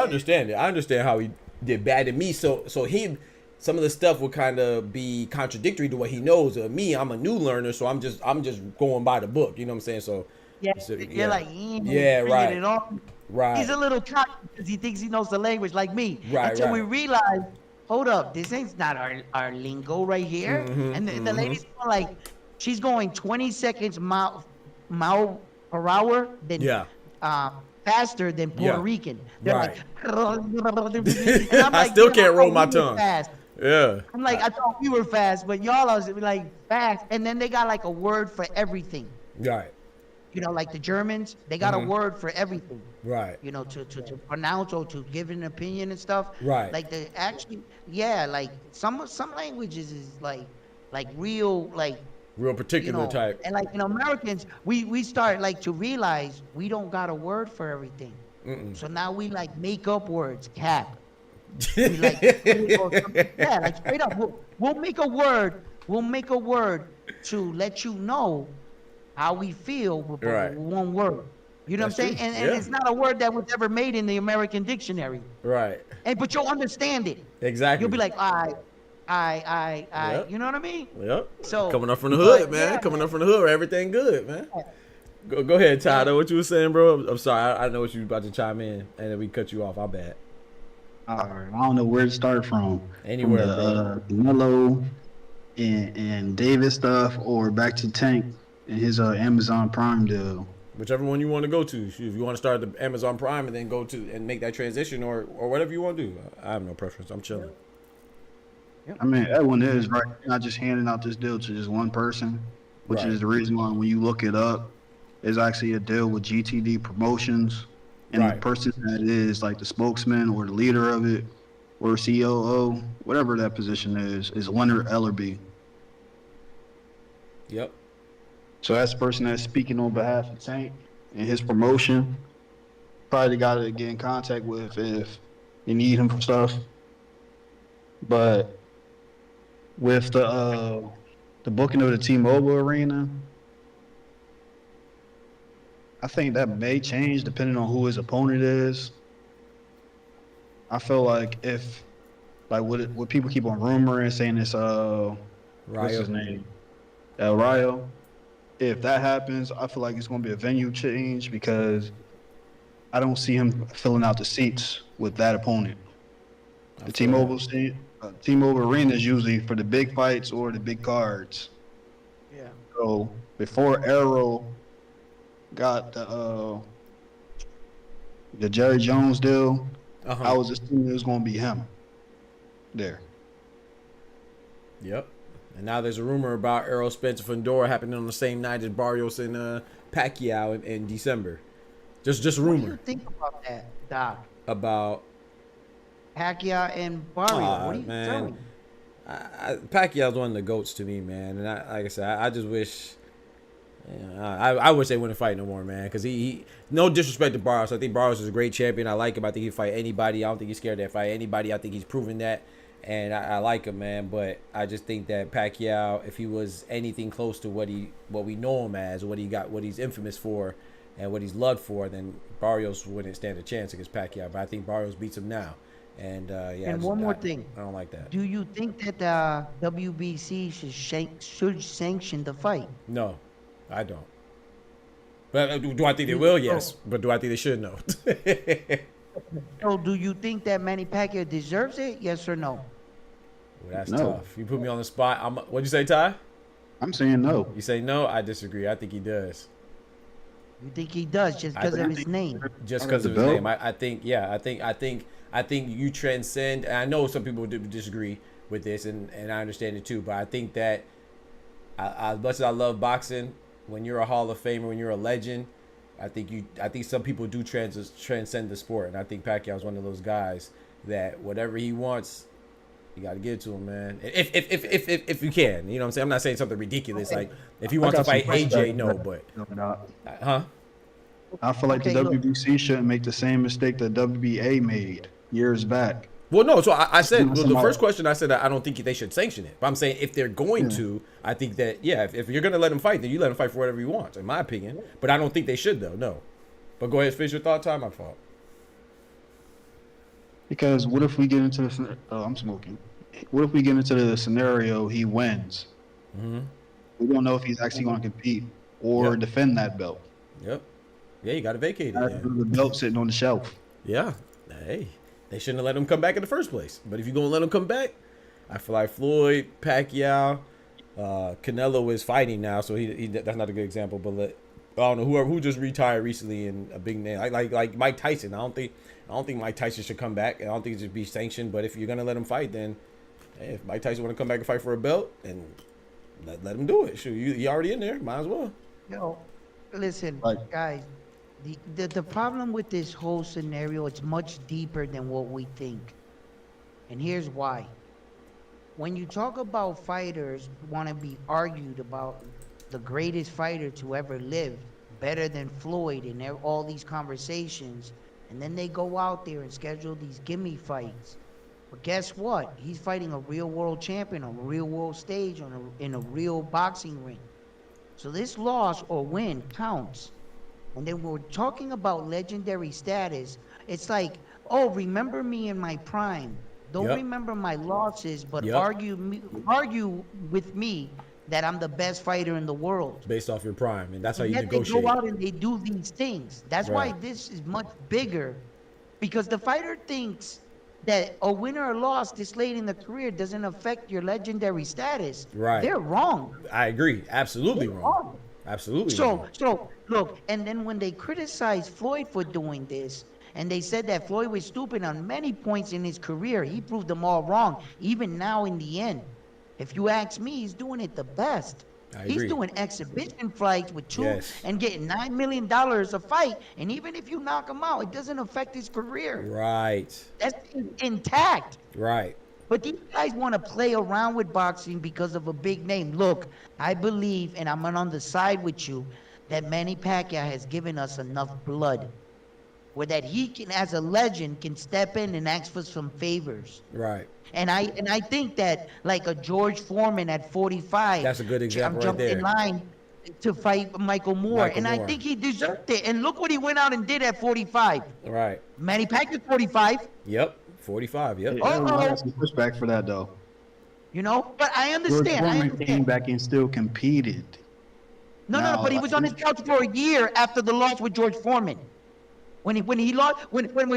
S4: understand it. I understand how he did bad to me. So some of the stuff will kind of be contradictory to what he knows. Me, I'm a new learner, so I'm just going by the book. You know what I'm saying? So
S9: you're like,
S4: right. Right.
S9: He's a little cocky because he thinks he knows the language like me.
S4: Right,
S9: Until we
S4: right.
S9: realize, hold up, this ain't not our lingo right here. And the lady's going like, she's going 20 seconds mile per hour than faster than Puerto Rican. They're
S4: Right.
S9: like, and I'm
S4: I
S9: like,
S4: still
S9: "Dude,
S4: can't
S9: I
S4: roll
S9: thought
S4: my
S9: we were
S4: tongue.
S9: fast."
S4: Yeah.
S9: I'm like, I thought we were fast, but y'all are like fast. And then they got like a word for everything.
S4: Right.
S9: You know, like the Germans, they got a word for everything.
S4: Right.
S9: You know, to pronounce or to give an opinion and stuff.
S4: Right.
S9: Like the actually, yeah, like some languages is like real, like,
S4: Real particular
S9: you know,
S4: type.
S9: And like, Americans, we start like to realize we don't got a word for everything. So now we like make up words, cap. We like, yeah, like straight up. We'll make a word. We'll make a word to let you know how we feel with one word. You know what I'm saying? And it's not a word that was ever made in the American dictionary.
S4: Right.
S9: But you'll understand it.
S4: Exactly.
S9: You'll be like, I.
S4: Yep.
S9: You know what I mean?
S4: Yep.
S9: So
S4: coming up from the hood, man.
S9: Yeah,
S4: Coming up from the hood, everything good, man. Go ahead, Tyler. What you were saying, bro? I'm sorry. I know what you were about to chime in, and then we cut you off. Our bad.
S6: All right, I don't know where to start from.
S4: Anywhere,
S6: from the Canelo and David stuff, or back to Tank and his Amazon Prime deal.
S4: Whichever one you want to go to. If you want to start the Amazon Prime and then go to and make that transition, or whatever you want to do. I have no preference. I'm chilling.
S6: I mean, that one is right. Not just handing out this deal to just one person, which is the reason why when you look it up, there's actually a deal with GTD Promotions, and the person that is like the spokesman or the leader of it, or COO, whatever that position is Leonard Ellerby.
S4: Yep.
S6: So that's the person that's speaking on behalf of Tank and his promotion. Probably the guy to get in contact with if you need him for stuff. But with the booking of the T-Mobile Arena, I think that may change depending on who his opponent is. I feel like if, like, what people keep on rumoring, saying it's what's his name, El Rayo. If that happens, I feel like it's going to be a venue change because I don't see him filling out the seats with that opponent. The T-Mobile T-Mobile Arena is usually for the big fights or the big cards.
S9: Yeah.
S6: So before Arrow got the Jerry Jones deal, I was assuming it was going to be him there.
S4: Yep. And now there's a rumor about Errol Spence Fundora happening on the same night as Barrios and PACQUIAO in December. Just rumor.
S9: What do you think about that, Doc?
S4: About
S9: PACQUIAO and Barrios. What do you tell me?
S4: PACQUIAO's one of the GOATs to me, man. And like I said, I just wish, I wish they wouldn't fight no more, man. Because he no disrespect to Barrios. I think Barrios is a great champion. I like him. I think he'd fight anybody. I don't think he's scared to fight anybody. I think he's proven that. And I like him, man. But I just think that PACQUIAO, if he was anything close to what we know him as, what he's infamous for, and what he's loved for, then Barrios wouldn't stand a chance against PACQUIAO. But I think Barrios beats him now. And
S9: And one more thing.
S4: I don't like that.
S9: Do you think that WBC should sanction the fight?
S4: No, I don't. But do I think they will? Yes. But do I think they should? No.
S9: So do you think that Manny Pacquiao deserves it? Yes or no?
S4: Well, that's tough. You put me on the spot. What'd you say, Ty?
S6: I'm saying no.
S4: You say no? I disagree. I think he does.
S9: You think he does just because of his name?
S4: Just because of his name. I think you transcend. And I know some people disagree with this, and I understand it too. But I think that as much as I love boxing, when you're a Hall of Famer, when you're a legend, I think some people do transcend the sport, and I think Pacquiao is one of those guys that whatever he wants, you got to give it to him, man. If you can, you know what I'm saying. I'm not saying something ridiculous like if he wants to fight AJ, no, but
S6: I feel like the WBC shouldn't make the same mistake that WBA made years back.
S4: Well, no. So I said the first question. I said I don't think they should sanction it. But I'm saying if they're going to, I think that if you're gonna let him fight, then you let him fight for whatever he wants, in my opinion. But I don't think they should though. No. But go ahead, finish your thought. Time. My fault.
S6: Because what if we get into the? I'm smoking. What if we get into the scenario he wins? We don't know if he's actually going to compete or defend that belt.
S4: Yep. Yeah, you got to vacate it.
S6: Yeah. The belt sitting on the shelf.
S4: Yeah. Hey, they shouldn't have let him come back in the first place. But if you're going to let him come back, I feel like Floyd, Pacquiao, Canelo is fighting now, so he that's not a good example. But I don't know who just retired recently in a big name like Mike Tyson. I don't think Mike Tyson should come back. I don't think it should be sanctioned. But if you're gonna let him fight, then hey, if Mike Tyson want to come back and fight for a belt, and let him do it. Shoot, you already in there, might as well.
S9: Yo, listen, guys. The problem with this whole scenario, it's much deeper than what we think, and here's why. When you talk about fighters want to be argued about the greatest fighter to ever live, better than Floyd, and all these conversations, and then they go out there and schedule these gimme fights. But guess what? He's fighting a real world champion on a real world stage in a real boxing ring. So this loss or win counts. And then we're talking about legendary status. It's like, oh, remember me in my prime. Don't remember my losses, but argue with me that I'm the best fighter in the world.
S4: Based off your prime, and that's how you
S9: yet
S4: negotiate.
S9: They go out and they do these things. That's why this is much bigger, because the fighter thinks that a win or a loss this late in the career doesn't affect your legendary status.
S4: Right.
S9: They're wrong.
S4: I agree. Absolutely wrong. Absolutely wrong.
S9: So look, and then when they criticize Floyd for doing this, and they said that Floyd was stupid on many points in his career, he proved them all wrong, even now in the end. If you ask me, he's doing it the best. He's doing exhibition fights with and getting $9 million a fight, and even if you knock him out, it doesn't affect his career.
S4: Right.
S9: That's intact.
S4: Right.
S9: But these guys want to play around with boxing because of a big name. Look, I believe, and I'm on the side with you, that Manny Pacquiao has given us enough blood where that he can, as a legend, can step in and ask for some favors.
S4: Right.
S9: And I think that like a George Foreman at 45.
S4: That's a good example right
S9: jumped
S4: there.
S9: in line to fight Michael Moore. I think he deserved it. And look what he went out and did at 45.
S4: Right.
S9: Manny Pacquiao 45.
S4: Yep. 45. Yep.
S6: I got some pushback for that though.
S9: You know, but I understand.
S6: George Foreman came back and still competed.
S9: No, but he was on his couch for a year after the loss with George Foreman. When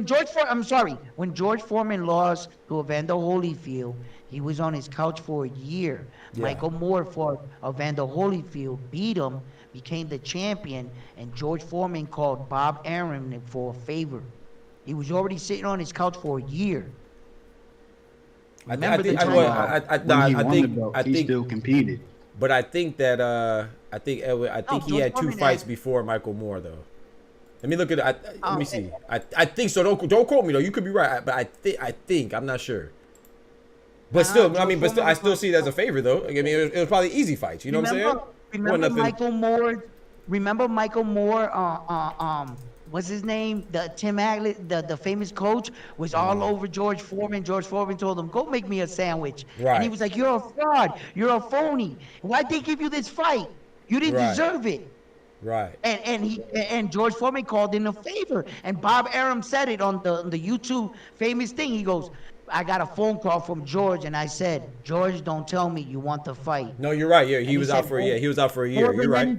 S9: George Foreman lost to Evander Holyfield, he was on his couch for a year. Yeah. Michael Moore fought Evander Holyfield, beat him, became the champion, and George Foreman called Bob Arum for a favor. He was already sitting on his couch for a year.
S6: I think he still competed.
S4: But I think that he had two fights before Michael Moore though. Let me look at it. Let me see. I think so. Don't quote me though. You could be right, but I think I'm not sure. But still, I still see it as a favor though. I mean, it was probably easy fights. You know what I'm saying?
S9: Remember Michael Moore? Remember Michael Moore? What's his name? The Tim Hagley, the famous coach, was all over George Foreman. George Foreman told him, "Go make me a sandwich." Right. And he was like, "You're a fraud. You're a phony. Why'd they give you this fight? You didn't deserve it."
S4: Right.
S9: And George Foreman called in a favor. And Bob Arum said it on the YouTube famous thing. He goes, I got a phone call from George, and I said, George, don't tell me you want the fight.
S4: No, you're right. Yeah, he was out for a year. He was out for a year. You're right.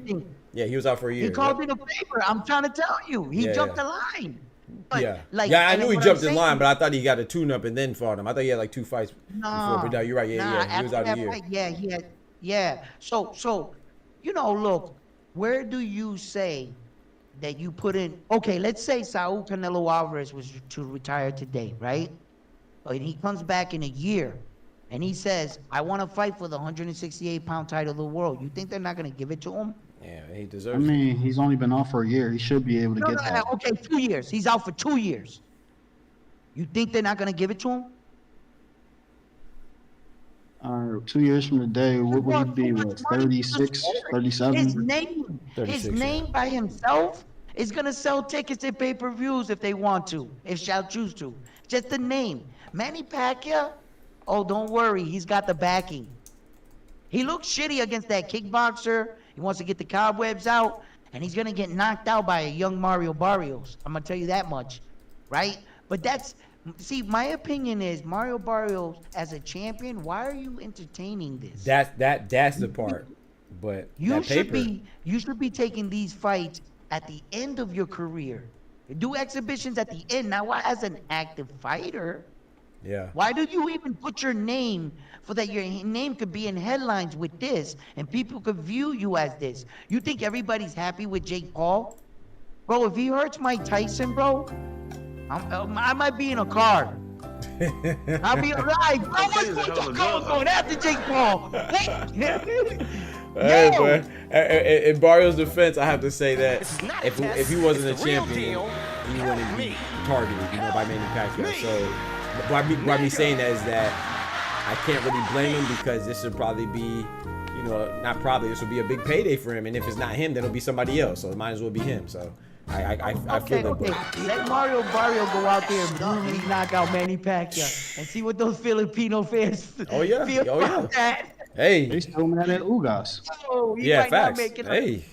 S4: Yeah, he was out for a year.
S9: He called in a favor. I'm trying to tell you. He jumped the line.
S4: But, I knew he jumped in line, but I thought he got a tune-up and then fought him. I thought he had like 2 fights before. But no, you're right. Yeah, he was out a year.
S9: Fight, So, look, where do you say that you put in? Okay, let's say Saul Canelo Alvarez was to retire today, right? And he comes back in a year, and he says, I want to fight for the 168-pound title of the world. You think they're not going to give it to him?
S4: Yeah, he deserves it.
S6: He's only been off for a year. He should be able to get that.
S9: Okay, 2 years. He's out for 2 years. You think they're not going to give it to him?
S6: 2 years from today, what would he be? What, 36, 37?
S9: His name by himself is going to sell tickets at pay-per-views if they want to, if shall choose to. Just the name. Manny Pacquiao, oh, don't worry. He's got the backing. He looks shitty against that kickboxer. He wants to get the cobwebs out, and he's going to get knocked out by a young Mario Barrios. I'm going to tell you that much, right? But see, my opinion is Mario Barrios as a champion, why are you entertaining this?
S4: That's the part. But
S9: you should be taking these fights at the end of your career. Do exhibitions at the end. Now, why as an active fighter?
S4: Yeah.
S9: Why do you even put your name for that your name could be in headlines with this and people could view you as this? You think everybody's happy with Jake Paul? Bro, if he hurts Mike Tyson, bro, I might be in a car. I'll be alive. Bro, what's going after Jake Paul?
S4: Hey, boy. In Barrio's defense, I have to say that if he wasn't a champion, he wouldn't be targeted, by Manny Pacquiao. So, why me saying that is that I can't really blame him because this would probably be, not probably, this would be a big payday for him. And if it's not him, then it'll be somebody else. So it might as well be him. So I feel that.
S9: Okay. Let Mario Barrio go out there and brutally knock out Manny Pacquiao and see what those Filipino fans feel about that.
S4: Hey,
S6: they still mad at Ugas.
S9: Oh,
S4: facts. Hey,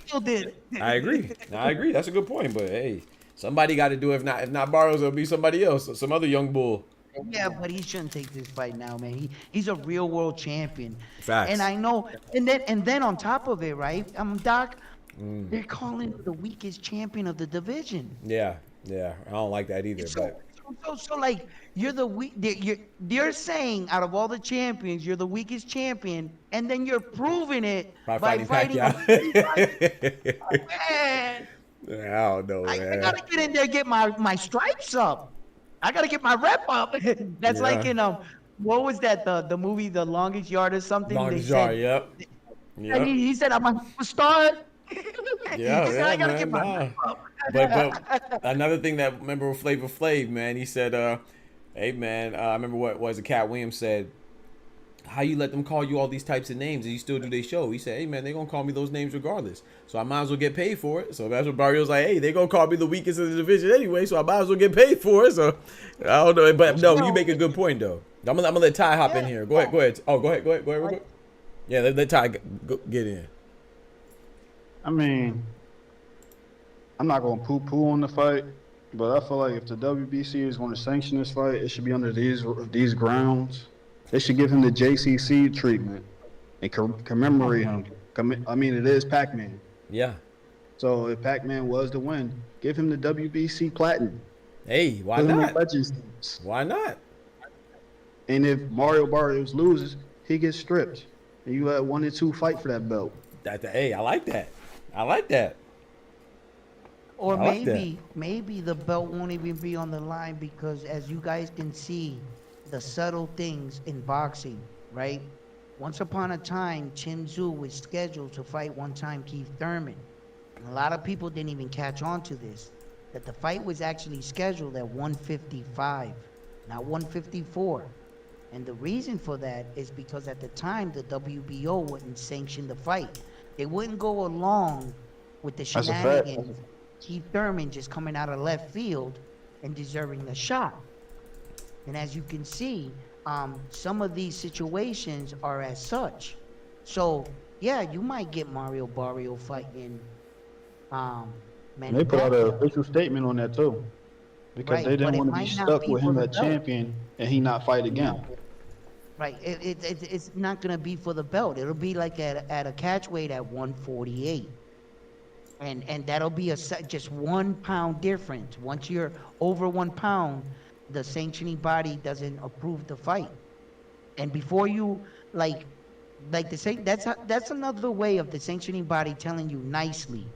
S4: I agree. That's a good point. But hey, somebody got to do it. If not Barrios, it'll be somebody else, some other young bull.
S9: Yeah, but he shouldn't take this fight now, man. He's a real world champion.
S4: Facts.
S9: And I know. And then on top of it, right? Doc, they're calling him the weakest champion of the division.
S4: Yeah. I don't like that either.
S9: So like you're the weak. They're saying out of all the champions, you're the weakest champion, and then you're proving it by fighting. Man,
S4: I don't know, man.
S9: I gotta get in there, and get my stripes up. I gotta get my rep up. That's like in what was that the movie The Longest Yard or something?
S4: Longest Yard, yep.
S9: He said I'm a star.
S4: I gotta get my rep up. But another thing that remember Flavor Flav, man, he said, hey man, I remember what was it Cat Williams said, how you let them call you all these types of names and you still do their show? He said, hey man, they're gonna call me those names regardless. So I might as well get paid for it. So that's what Barrio's like, hey, they're gonna call me the weakest in the division anyway, so I might as well get paid for it. So I don't know. But no, you make a good point though. I'm gonna let Ty hop in here. Go ahead. Oh, go ahead real quick. Yeah, let Ty get in.
S6: I mean, I'm not going to poo-poo on the fight, but I feel like if the WBC is going to sanction this fight, it should be under these grounds. They should give him the JCC treatment and commemorate him. I mean, it is Pac-Man.
S4: Yeah.
S6: So if Pac-Man was to win, give him the WBC Platinum.
S4: Hey, why not? Why not?
S6: And if Mario Barrios loses, he gets stripped. And you let 1 and 2 fight for that belt.
S4: Hey, I like that.
S9: Or maybe the belt won't even be on the line because, as you guys can see, the subtle things in boxing, right? Once upon a time, Chin Tzu was scheduled to fight one-time Keith Thurman. And a lot of people didn't even catch on to this, that the fight was actually scheduled at 155, not 154. And the reason for that is because at the time, the WBO wouldn't sanction the fight. They wouldn't go along with the shenanigans. Keith Thurman just coming out of left field and deserving the shot. And as you can see, some of these situations are as such. So, yeah, you might get Mario Barrio fighting Manny
S6: They put out an
S9: Pacquiao.
S6: official statement on that, too. Because they didn't want to be stuck with him at champion and he not fight again.
S9: Right. It's not going to be for the belt. It'll be like at a catch weight at 148. And that'll be just 1 pound difference. Once you're over 1 pound, the sanctioning body doesn't approve the fight. And before you that's another way of the sanctioning body telling you nicely,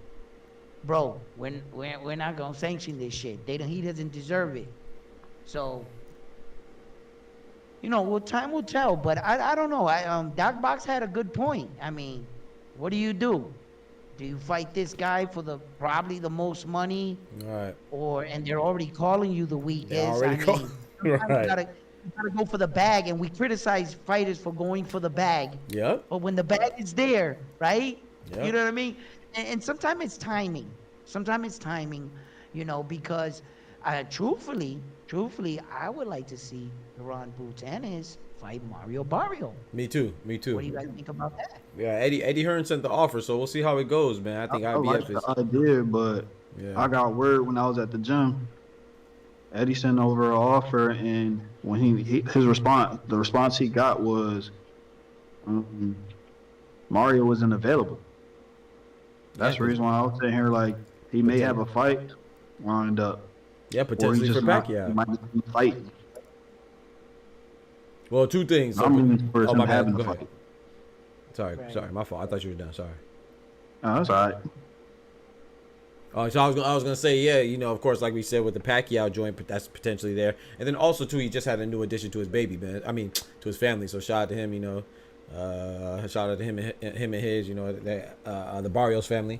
S9: bro, we're not gonna sanction this shit. He doesn't deserve it. So, time will tell. But I don't know. Doc Box had a good point. I mean, what do? Do you fight this guy for probably the most money?
S4: Right.
S9: And they're already calling you the weakest.
S4: Right.
S9: You gotta go for the bag, and we criticize fighters for going for the bag.
S4: Yep.
S9: But when the bag is there, right?
S4: Yep.
S9: You know what I mean? And sometimes it's timing. Because truthfully, I would like to see Ron Butanes fight Mario Barrio.
S4: Me too.
S9: What do you guys think about that?
S4: Yeah, Eddie Hearn sent the offer, so we'll see how it goes, man. I think
S6: I
S4: IBF
S6: like the idea, but I got word when I was at the gym. Eddie sent over an offer, and when the response he got was, Mario wasn't available. That's the reason why I was sitting here like, He may have a fight lined up.
S4: Yeah,
S6: Or
S4: potentially
S6: he's
S4: for
S6: just not,
S4: Pacquiao.
S6: he might just be fighting.
S4: Well, two things. So,
S6: I'm leaning for
S4: oh,
S6: him
S4: my bad.
S6: having
S4: Go
S6: a
S4: ahead.
S6: fight.
S4: Sorry, my fault. I thought you were done. Sorry.
S6: Oh, that's all right.
S4: So I was gonna say, yeah, you know, of course, like we said with the Pacquiao joint, but that's potentially there. And then also too, he just had a new addition to his baby, man. I mean, to his family. So shout out to him, you know. Shout out to him and his, you know, the Barrios family.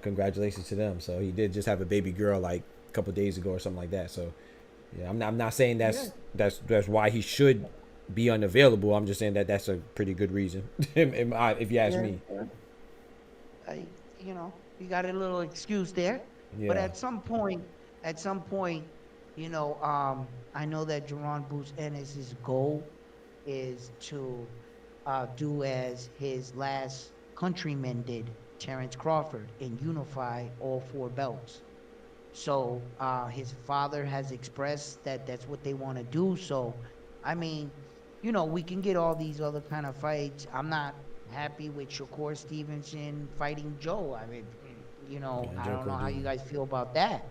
S4: Congratulations to them. So he did just have a baby girl like a couple days ago or something like that. So yeah, I'm not saying that's why he should be unavailable. I'm just saying that that's a pretty good reason, if you ask me.
S9: You know, you got a little excuse there.
S4: Yeah.
S9: But at some point, you know, I know that Jaron Boots Ennis' goal is to do as his last countryman did, Terrence Crawford, and unify all 4 belts. So his father has expressed that that's what they want to do. So, I mean, you know, we can get all these other kind of fights. I'm not happy with Shakur Stevenson fighting Joe. I mean, you know, I don't know how you guys feel about that.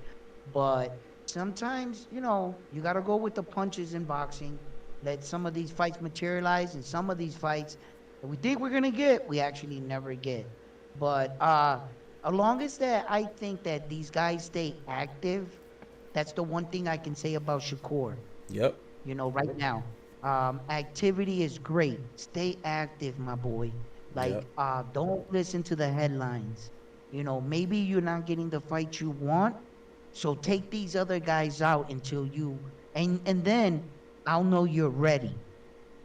S9: But sometimes, you know, you got to go with the punches in boxing. Let some of these fights materialize, and some of these fights that we think we're going to get, we actually never get. But as long as that, I think that these guys stay active. That's the one thing I can say about Shakur.
S4: Yep.
S9: You know, right now. Activity is great. Stay active, my boy. Like, don't listen to the headlines. You know, maybe you're not getting the fight you want, so take these other guys out until you, and then I'll know you're ready.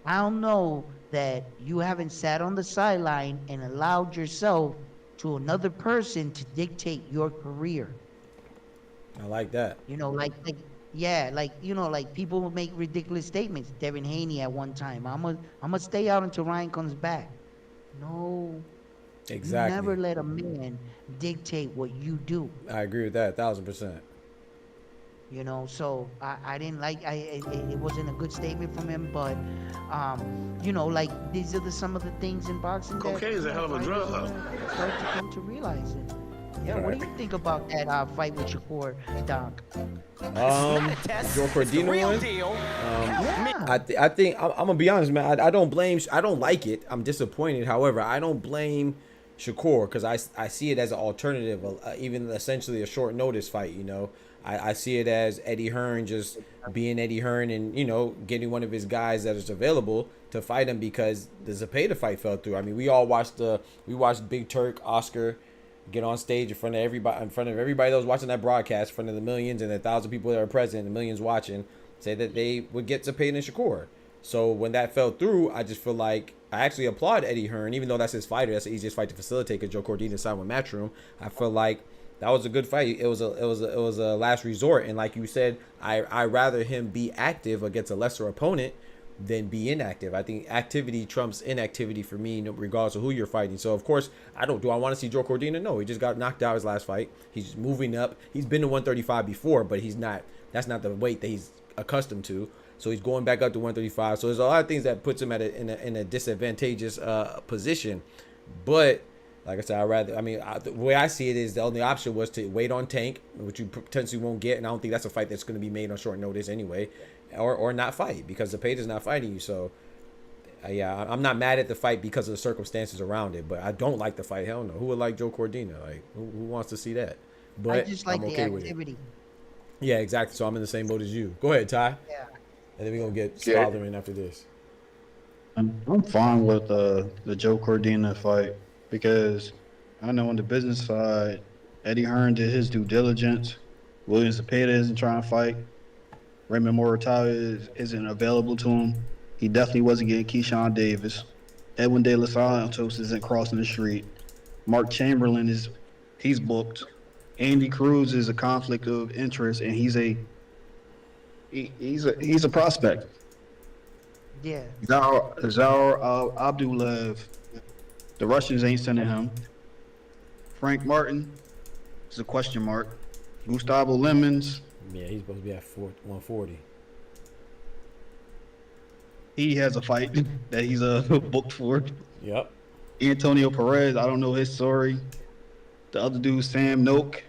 S9: I'll know that you haven't sat on the sideline and allowed yourself to another person to dictate your career.
S4: I like that.
S9: You know, like you know, like people will make ridiculous statements. Devin Haney at one time, I'm gonna stay out until Ryan comes back. No,
S4: Exactly.
S9: You never let a man dictate what you do.
S4: I agree with that 1000%.
S9: You know, so I didn't like. It wasn't a good statement from him, but you know, like these are some of the things in boxing.
S10: Cocaine is a hell of a drug.
S9: Start to come to realize it. Yeah, what do you think about that fight with Shakur, Doc?
S4: Joe Cordina one. I think I'm gonna be honest, man. I don't like it. I'm disappointed. However, I don't blame Shakur because I see it as an alternative, even essentially a short notice fight. You know, I see it as Eddie Hearn just being Eddie Hearn and, you know, getting one of his guys that is available to fight him because the Zepeda fight fell through. I mean, we watched Big Turk, Oscar get on stage in front of everybody that was watching that broadcast, in front of the millions and the 1,000 people that are present, the millions watching, say that they would get Zepeda and Shakur. So when that fell through, I just feel like I actually applaud Eddie Hearn, even though that's his fighter. That's the easiest fight to facilitate because Joe Cordina signed with Matchroom. I feel like that was a good fight. It was a last resort, and like you said, I rather him be active against a lesser opponent than be inactive. I think activity trumps inactivity for me, regardless of who you're fighting. So of course, do I want to see Joe Cordina? No, he just got knocked out his last fight. He's moving up. He's been to 135 before, but that's not the weight that he's accustomed to. So he's going back up to 135. So there's a lot of things that puts him in a disadvantageous position. But like I said, the way I see it is the only option was to wait on Tank, which you potentially won't get, and I don't think that's a fight that's going to be made on short notice anyway, or not fight because Zepeda's not fighting you. So yeah, I'm not mad at the fight because of the circumstances around it, but I don't like the fight. Hell no. Who would like Joe Cordina? Like who wants to see that? But
S9: I just like
S4: I'm
S9: the
S4: okay with
S9: activity.
S4: it. Yeah, exactly. So I'm in the same boat as you. Go ahead, Ty.
S9: Yeah.
S4: And then we're gonna get Scholar in after this.
S6: I'm fine with the Joe Cordina fight because I know on the business side, Eddie Hearn did his due diligence. William Zepeda isn't trying to fight. Raymond Moritalia isn't available to him. He definitely wasn't getting Keyshawn Davis. Edwin De Los Santos isn't crossing the street. Mark Chamberlain he's booked. Andy Cruz is a conflict of interest, and he's a prospect.
S9: Yeah.
S6: Zaur Abdullaev, the Russians ain't sending him. Frank Martin is a question mark. Gustavo Lemons.
S4: Yeah, he's supposed to be at 140.
S6: He has a fight that he's booked for.
S4: Yep.
S6: Antonio Perez, I don't know his story. The other dude, Sam Noak,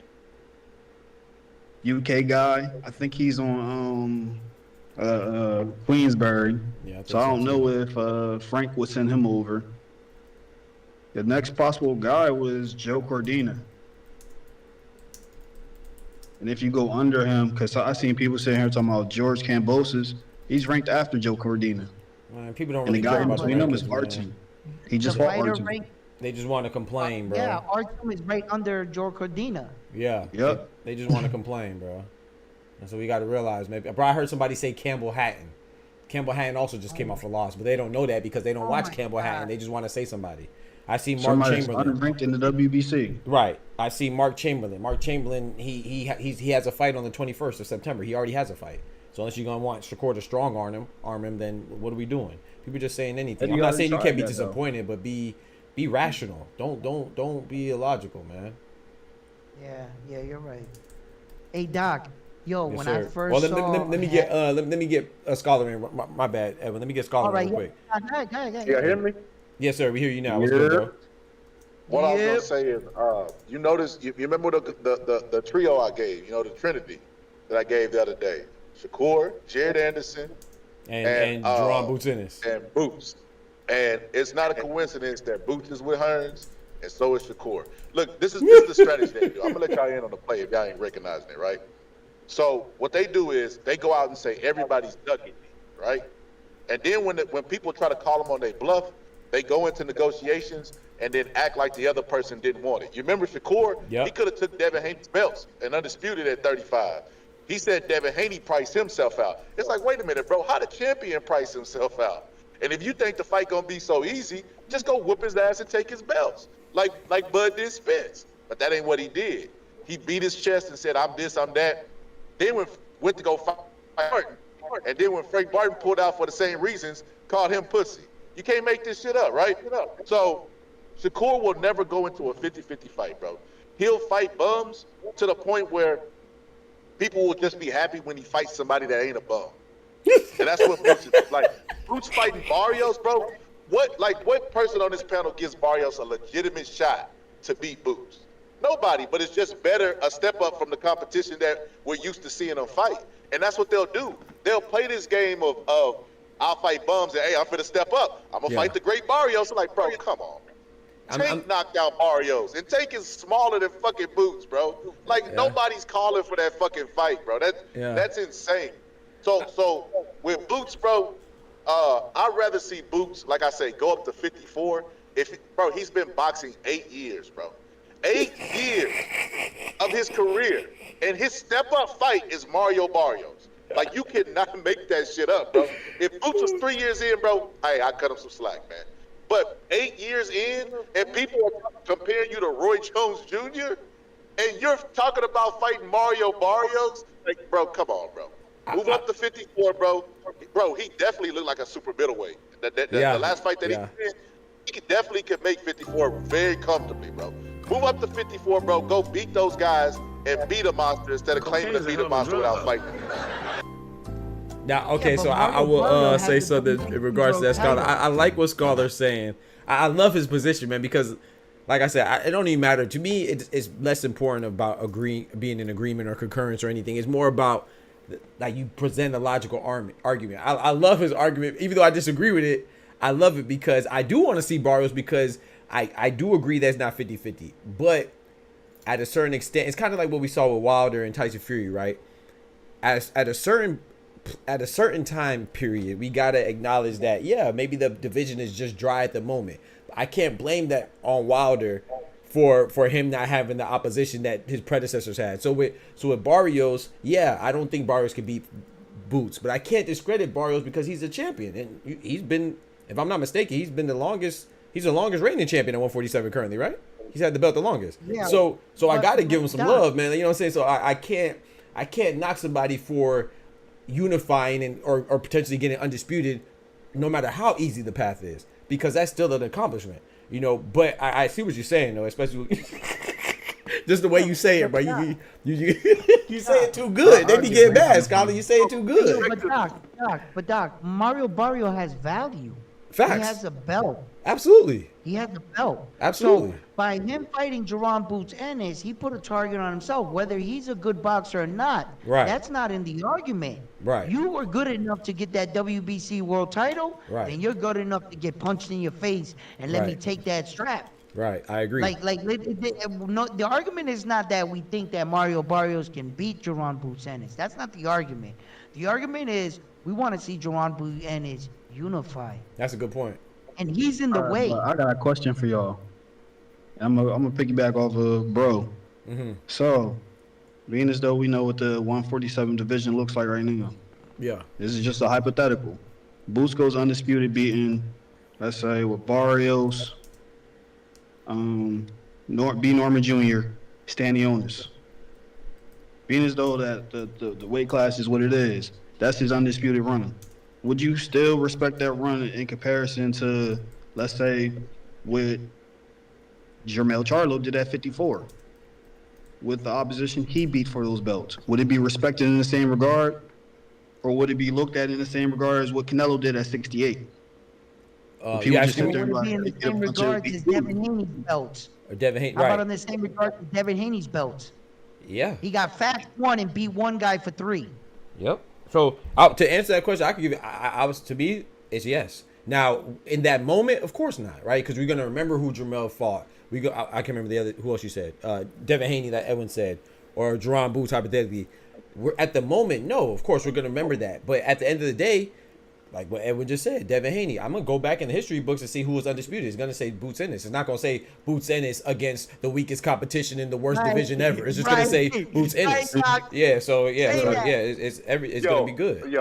S6: UK guy. I think he's on Queensbury.
S4: Yeah,
S6: So I don't know if Frank would send him over. The next possible guy was Joe Cordina. And if you go under him, because I seen people sitting here talking about George Kambosos, he's ranked after Joe Cordina.
S4: Man, people don't
S6: And the
S4: really
S6: guy
S4: care
S6: in
S4: about the
S6: between them is
S4: rankings,
S6: Archie.
S4: man.
S6: He just
S9: The
S6: fought
S9: fighter
S6: Archie.
S9: ranked,
S4: They just want to complain, bro.
S9: yeah, Artem is right under Joe Cordina.
S4: Yeah.
S6: Yep.
S4: They just want to complain, bro. And so we got to realize, maybe. Bro, I heard somebody say Campbell Hatton. Campbell Hatton also just came off a loss, but they don't know that because they don't watch
S9: my
S4: Campbell Hatton.
S9: God.
S4: They just want to say somebody. I see Mark
S6: Somebody's
S4: Chamberlain.
S6: unranked in the WBC.
S4: Right. I see Mark Chamberlain. Mark Chamberlain, he has a fight on the 21st of September. He already has a fight. So unless you're going to want Shakur to strong arm him, then what are we doing? People just saying anything. I'm not saying you can't be disappointed, but be rational. Don't be illogical, man.
S9: Yeah, you're right. Hey, Doc. Yo,
S4: Yes,
S9: when
S4: sir.
S9: I first
S4: well,
S9: saw...
S4: let me get a scholar in. My bad, Evan. Let me get Scholar
S9: All right,
S4: in real quick.
S9: Go ahead.
S8: Yeah, hear me?
S4: Yes, sir. We hear you now. What's good, bro?
S8: What I was gonna say is, you notice, you remember the trio I gave, you know, the Trinity that I gave the other day: Shakur, Jared Anderson,
S4: And Jerron Boots Ennis.
S8: and Boots. And it's not a coincidence that Boots is with Hearns, and so is Shakur. Look, this is the strategy they do. I'm gonna let y'all in on the play if y'all ain't recognizing it, right? So what they do is they go out and say everybody's ducking me, right? And then when people try to call them on their bluff, they go into negotiations and then act like the other person didn't want it. You remember Shakur?
S4: Yep.
S8: He could have took Devin Haney's belts and undisputed at 35. He said Devin Haney priced himself out. It's like, wait a minute, bro. How the champion price himself out? And if you think the fight gonna be so easy, just go whoop his ass and take his belts, like Bud did Spence. But that ain't what he did. He beat his chest and said, "I'm this, I'm that." Then went to go fight Barton. And then when Frank Barton pulled out for the same reasons, called him pussy. You can't make this shit up, right? So Shakur will never go into a 50-50 fight, bro. He'll fight bums to the point where people will just be happy when he fights somebody that ain't a bum. And that's what Boots is like. Boots fighting Barrios, bro. What person on this panel gives Barrios a legitimate shot to beat Boots? Nobody, but it's just better, a step up from the competition that we're used to seeing them fight. And that's what they'll do. They'll play this game of I'll fight bums and, hey, I'm finna step up. I'm gonna fight the great Barrios. Like, bro, come on. Tank knocked out Barrios, and Tank is smaller than fucking Boots, bro. Like, nobody's calling for that fucking fight, bro. That's insane. So with Boots, bro, I'd rather see Boots, like I say, go up to 54. Bro, he's been boxing 8 years, bro. 8 years of his career. And his step-up fight is Mario Barrios. Like, you cannot make that shit up, bro. If Boots was 3 years in, bro, hey, I cut him some slack, man. But 8 years in, and people are comparing you to Roy Jones Jr., and you're talking about fighting Mario Barrios? Like, bro, come on, bro. Move up to 54, bro. Bro, he definitely looked like a super middleweight. The last fight that he did, he definitely could make 54 very comfortably, bro. Move up to 54, bro. Go beat those guys and beat a monster instead of claiming to beat a monster without fighting.
S4: Now, okay, so I will say something in regards to that, Scholar. I like what Scholar's saying. I love his position, man, because, like I said, it don't even matter. To me, it's less important about being in agreement or concurrence or anything. It's more about, like, you present a logical argument. I love his argument. Even though I disagree with it, I love it because I do want to see Barrios, because I do agree that's not 50-50. But at a certain extent, it's kind of like what we saw with Wilder and Tyson Fury, right? At a certain time period, we got to acknowledge that, yeah, maybe the division is just dry at the moment. I can't blame that on Wilder for him not having the opposition that his predecessors had. So with Barrios, yeah, I don't think Barrios can beat Boots, but I can't discredit Barrios because he's a champion, and he's been, if I'm not mistaken, he's the longest reigning champion at 147 currently, right? He's had the belt the longest. Yeah, so I got to give him some love, man. You know what I'm saying? So I can't knock somebody for unifying or potentially getting undisputed, no matter how easy the path is, because that's still an accomplishment, you know. But I see what you're saying, though, especially just the way you say it, but you say it too good. Then you get bad, Scholar. You say it too good.
S9: But Doc, Mario Barrio has value.
S4: Facts.
S9: He has a belt.
S4: Absolutely.
S9: He had the belt.
S4: Absolutely.
S9: So by him fighting Jerron Boots Ennis, he put a target on himself. Whether he's a good boxer or not,
S4: Right.
S9: that's not in the argument.
S4: Right.
S9: You were good enough to get that WBC world title,
S4: Right.
S9: and you're good enough to get punched in your face and let me
S4: Right.
S9: take that strap.
S4: Right. I agree.
S9: No, the argument is not that we think that Mario Barrios can beat Jerron Boots Ennis. That's not the argument. The argument is we want to see Jerron Boots Ennis unify.
S4: That's a good point.
S9: And he's in the way.
S6: I got a question for y'all. I'm gonna piggyback off of bro.
S4: Mm-hmm.
S6: So, being as though we know what the 147 division looks like right now,
S4: Yeah.
S6: this is just a hypothetical. Boots goes undisputed, beating, let's say, with Barrios, B. Norman Jr., Stanionis. Being as though that the weight class is what it is, that's his undisputed run. Would you still respect that run in comparison to, let's say, what Jermell Charlo did at 54? With the opposition he beat for those belts, would it be respected in the same regard? Or would it be looked at in the same regard as what Canelo did at 68? If he would just sit there and
S9: Would it be in the same regard as Devin Haney's belts?
S4: Or Devin Haney.
S9: How about
S4: Right.
S9: on the same regard as Devin Haney's belts?
S4: Yeah.
S9: He got fast one and beat one guy for 3.
S4: Yep. So to answer that question, I could give it. I was to me, it's yes. Now in that moment, of course not, right? Because we're gonna remember who Jermell fought. I can't remember the other. Who else you said? Devin Haney, that Edwin said, or Jerron Boots hypothetically. We're at the moment, no, of course we're gonna remember that. But at the end of the day, like what Edwin just said, Devin Haney, I'm gonna go back in the history books and see who was undisputed. It's gonna say Boots Ennis. It's not gonna say Boots Ennis against the weakest competition in the worst division ever. It's just gonna say Boots Ennis. Yeah. So it's gonna be good.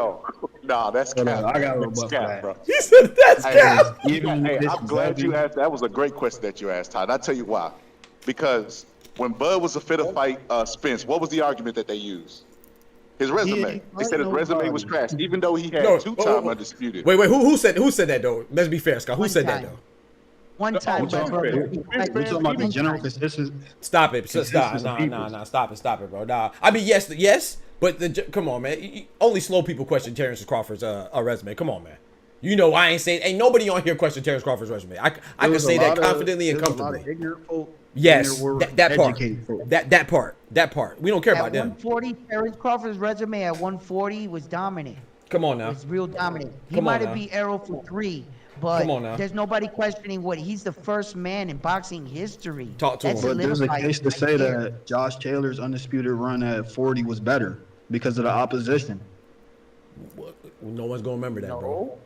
S8: Nah, that's cap.
S6: I got a
S8: That's
S6: rebut
S8: cap,
S6: for
S8: bro.
S4: He said that's cap.
S8: Hey, I'm glad you asked. That was a great question that you asked, Todd. I'll tell you why. Because when Bud was a fit to fight Spence, what was the argument that they used? His resume. They said his resume was trash, even though he had two-time undisputed.
S4: Wait. Who said that though? Let's be fair, Scott. Who said that though?
S9: One time,
S6: We're talking about the general consistency.
S4: Stop it. Stop. Nah. Stop it, bro. Nah. I mean, yes, but come on, man. Only slow people question Terrence Crawford's resume. Come on, man. You know I ain't saying, ain't nobody on here question Terrence Crawford's resume. I can say that confidently and comfortably. Yes, that part. That part. We don't care about them.
S9: 140, Terrence Crawford's resume at 140 was dominant.
S4: Come on now.
S9: It was real dominant. He
S4: Come on
S9: might have
S4: now.
S9: beat Arrow for 3, but
S4: Come on now.
S9: there's nobody questioning what he's the first man in boxing history.
S4: Talk to him.
S6: But there's a
S9: solidified
S6: case to
S9: right
S6: say
S9: there.
S6: that Josh Taylor's undisputed run at 40 was better because of the opposition.
S4: No one's gonna remember that, bro.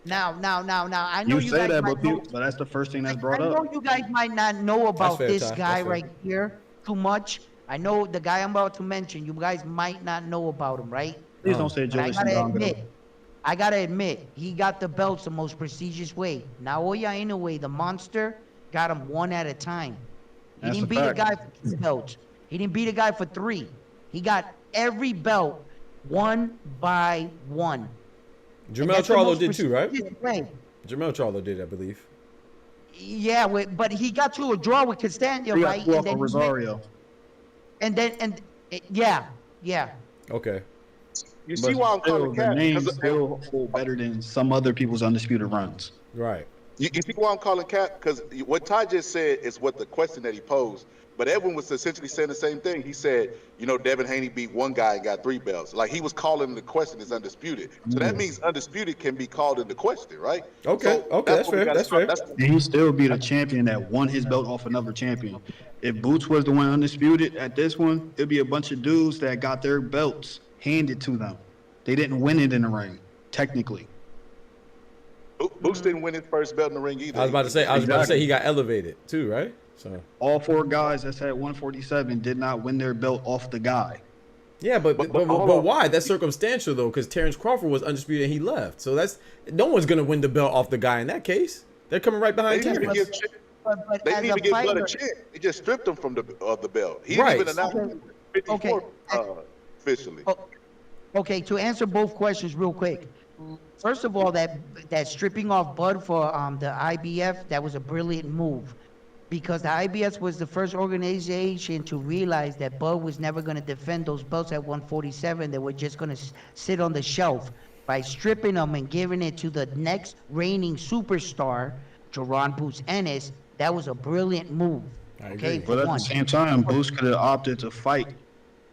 S9: Now, I know
S6: You
S9: you
S6: say
S9: guys
S6: that,
S9: might
S6: but that's the first thing that's brought
S9: I
S6: up.
S9: know you guys might not know about
S4: fair,
S9: this
S4: Ty.
S9: guy
S4: That's fair.
S9: right here too much. I know the guy I'm about to mention. You guys might not know about him, right?
S6: Please don't say
S9: But I
S6: Joey
S9: gotta admit, he got the belts the most prestigious way. Naoya Inoue, the monster, got him one at a time. He
S6: That's
S9: didn't
S6: a
S9: beat a
S6: fact.
S9: guy for 2 belts. He didn't beat a guy for 3. He got every belt one by one.
S4: Jermell
S9: That's the
S4: Charlo
S9: most
S4: did too, right?
S9: prestigious way.
S4: Jermell Charlo did, I believe.
S9: Yeah, but he got to a draw with Castano,
S6: He got
S9: right?
S6: two off
S9: And then
S6: of
S9: he
S6: Rosario.
S9: yeah.
S4: Okay.
S8: You see why I'm
S6: Still,
S8: calling
S6: the
S8: cap?
S6: name
S8: Because
S6: still hold better than some other people's undisputed runs.
S4: Right.
S8: you see why I'm calling cap? Because what Ty just said is what the question that he posed. But Edwin was essentially saying the same thing. He said, Devin Haney beat one guy and got 3 belts. Like, he was calling the question as undisputed. So that means undisputed can be called into question, right?
S4: Okay.
S8: So
S4: That's
S8: what we
S4: fair.
S8: gotta
S4: That's
S8: start-
S4: fair.
S6: And he still beat a champion that won his belt off another champion. If Boots was the one undisputed at this one, it'd be a bunch of dudes that got their belts handed to them. They didn't win it in the ring, technically.
S8: Boots didn't win his first belt in the ring either.
S4: I was about to say he got elevated too, right? So
S6: All 4 guys that's at 147 did not win their belt off the guy.
S4: yeah, but why? That's circumstantial though, because Terrence Crawford was undisputed and he left. So that's no one's gonna win the belt off the guy in that case. They're coming right
S8: They
S4: behind
S8: didn't even
S4: Terrence.
S8: give
S9: But
S8: They
S9: as
S8: need
S9: a
S8: to give Bud
S9: fighter,
S8: a chance. They just stripped him from the belt. He
S4: Right.
S8: didn't even announce 54 officially.
S9: okay, to answer both questions real quick. First of all, that stripping off Bud for the IBF, that was a brilliant move. Because the IBF was the first organization to realize that Bud was never going to defend those belts at 147. They were just going to sit on the shelf. by stripping him and giving it to the next reigning superstar, Jaron Boots Ennis. That was a brilliant move. Okay,
S6: but at the same time, Boots could have opted to fight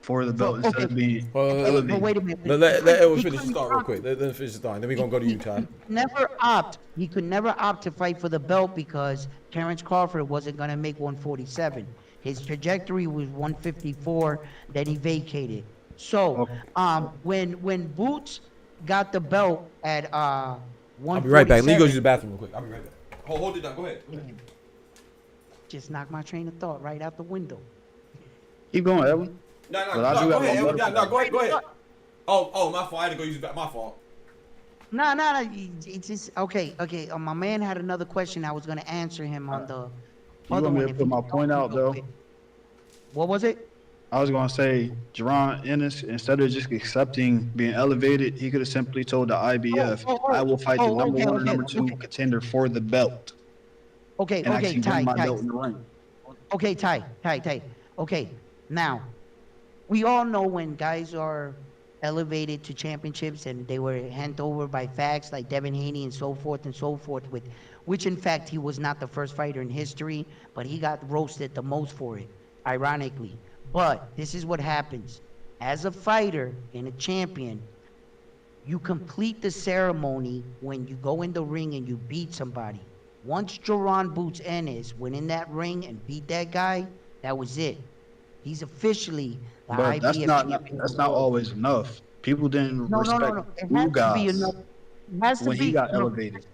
S6: for the belt instead of being elevated.
S9: But wait a minute.
S4: Let Edwin finish his thought real quick. Let him finish his thought. Then we're going to go to you, Ty.
S9: He could never opt to fight for the belt because Terrence Crawford wasn't going to make 147. His trajectory was 154, then he vacated. So, when Boots got the belt at 147.
S4: I'll be right back. Let me go use the bathroom real quick. I'll be right back. Hold it down. Go ahead.
S9: Just knocked my train of thought right out the window.
S6: Keep going, Edwin.
S4: No, go ahead. Go ahead. Oh, my fault. I had to go use the bathroom. My fault.
S9: No. It's just okay. My man had another question. I was gonna answer him on the
S6: You
S9: other
S6: want me
S9: one.
S6: to put my point out though?
S9: What was it?
S6: I was gonna say, Jaron Ennis, instead of just accepting being elevated, he could have simply told the IBF, "I will fight the number one or number two contender for the belt."
S9: Okay,
S6: and actually win my belt in the ring.
S9: Okay, Ty. Okay, now, we all know when guys are elevated to championships and they were handed over by facts like Devin Haney and so forth, with which in fact he was not the first fighter in history, but he got roasted the most for it, ironically. But this is what happens. As a fighter and a champion, you complete the ceremony when you go in the ring and you beat somebody. Once Jaron Boots Ennis went in that ring and beat that guy, that was it. He's officially the
S6: But
S9: IBF
S6: that's not always enough. People didn't respect
S9: It has to be enough. It has to
S6: when
S9: be,
S6: he got elevated.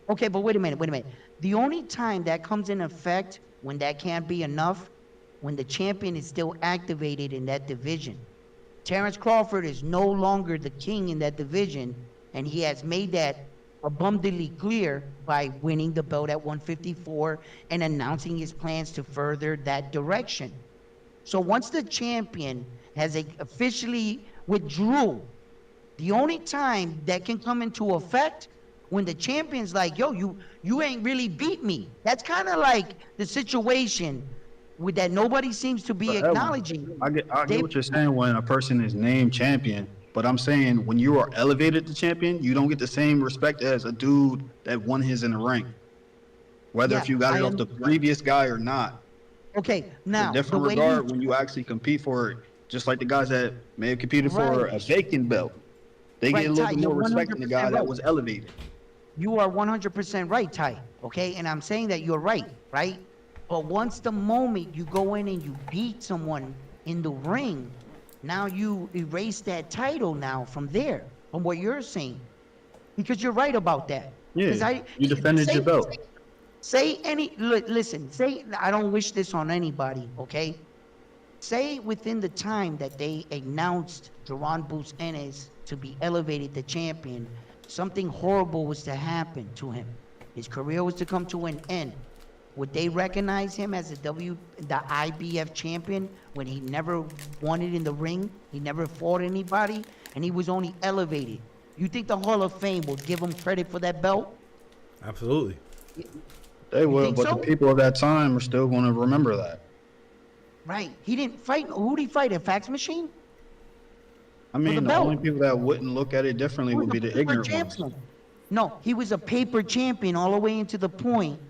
S9: Okay, but wait a minute. The only time that comes in effect when that can't be enough, when the champion is still activated in that division. Terrence Crawford is no longer the king in that division, and he has made that abundantly clear by winning the belt at 154 and announcing his plans to further that direction. So once the champion has officially withdrew, the only time that can come into effect when the champion's like, yo, you ain't really beat me. That's kind of like the situation with that nobody seems to be acknowledging.
S6: I get what you're saying when a person is named champion, but I'm saying when you are elevated to champion, you don't get the same respect as a dude that won his in the ring. Whether if you got it off the previous guy or not.
S9: Okay, now
S6: a different regard when you actually compete for it, just like the guys that may have competed for a vacant belt. They get a little bit more respect than the guy that was elevated.
S9: You are 100% right, Ty. Okay, and I'm saying that you're right? But once the moment you go in and you beat someone in the ring, now you erase that title now from there, from what you're saying. Because you're right about that.
S6: Yeah, you defended your belt.
S9: Listen, I don't wish this on anybody, okay? Say within the time that they announced Jaron Boots Ennis to be elevated to champion, something horrible was to happen to him. His career was to come to an end. Would they recognize him as the IBF champion when he never won it in the ring? He never fought anybody, and he was only elevated. You think the Hall of Fame will give him credit for that belt?
S4: Absolutely.
S6: They will, but the people of that time are still going to remember that.
S9: Right. He didn't fight. Who did he fight? A fax machine?
S6: I mean, the only people that wouldn't look at it differently would be the ignorant ones.
S9: No, he was a paper champion all the way into the point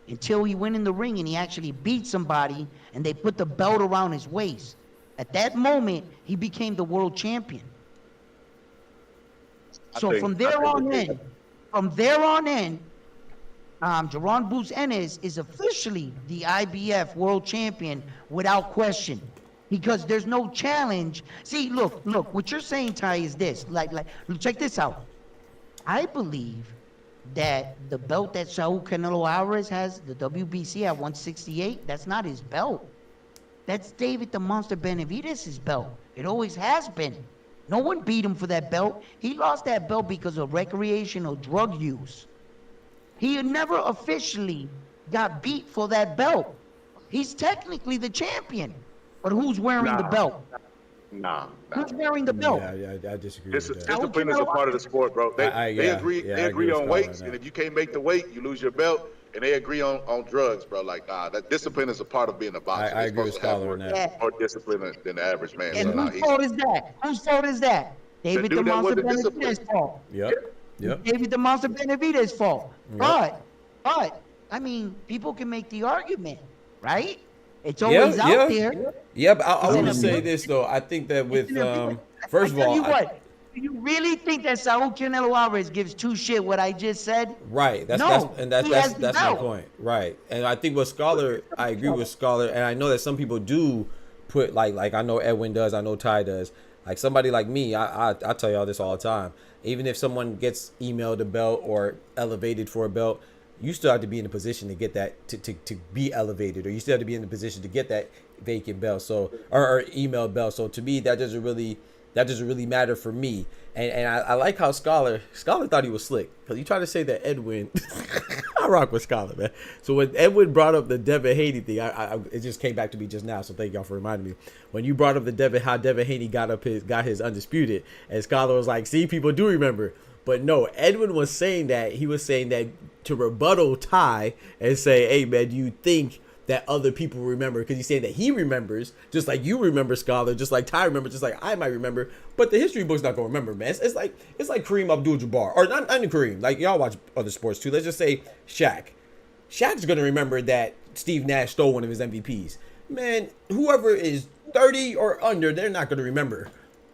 S9: until he went in the ring and he actually beat somebody and they put the belt around his waist. At that moment, he became the world champion. So from there on in, Jaron Boots Ennis is officially the IBF world champion without question. Because there's no challenge. See, look, what you're saying, Ty, is this. Like, check this out. I believe that the belt that Saul Canelo Alvarez has, the WBC at 168, that's not his belt. That's David the Monster Benavidez' belt. It always has been. No one beat him for that belt. He lost that belt because of recreational drug use. He never officially got beat for that belt. He's technically the champion. But who's wearing the belt? Who's wearing the belt?
S4: Yeah, I disagree.
S8: Discipline is a part of the sport, bro. They agree on weights, and if you can't make the weight, you lose your belt. And they agree on drugs, bro. Like, that discipline is a part of being a boxer.
S4: I agree with Scholar on that.
S8: More discipline than the average man.
S9: And whose fault is that? Whose fault is that? David the Monster Benavidez' fault.
S4: Yep.
S9: David the Monster Benavidez' fault. But, I mean, people can make the argument, right? It's always out there.
S4: Yeah, but I want to say this though. I think that with first of all,
S9: do you really think that Saul Canelo Alvarez gives two shit what I just said?
S4: Right. That's my point. Right. And I think I agree with Scholar, and I know that some people do put like I know Edwin does, I know Ty does. Like somebody like me, I tell y'all this all the time. Even if someone gets emailed a belt or elevated for a belt, you still have to be in a position to get that to be elevated, or you still have to be in the position to get that vacant belt. So or email belt. So to me, that doesn't really matter for me. And I like how Scholar thought he was slick, because he tried to say that Edwin. I rock with Scholar, man. So when Edwin brought up the Devin Haney thing, it just came back to me just now. So thank y'all for reminding me. When you brought up how Devin Haney got his undisputed, and Scholar was like, "See, people do remember." But no, Edwin was saying that to rebuttal Ty and say, "Hey man, do you think that other people remember?" Because he's saying that he remembers, just like you remember, Scholar, just like Ty remembers, just like I might remember. But the history book's not gonna remember, man. It's like Kareem Abdul-Jabbar, or not Kareem. Like y'all watch other sports too. Let's just say Shaq. Shaq's gonna remember that Steve Nash stole one of his MVPs. Man, whoever is 30 or under, they're not gonna remember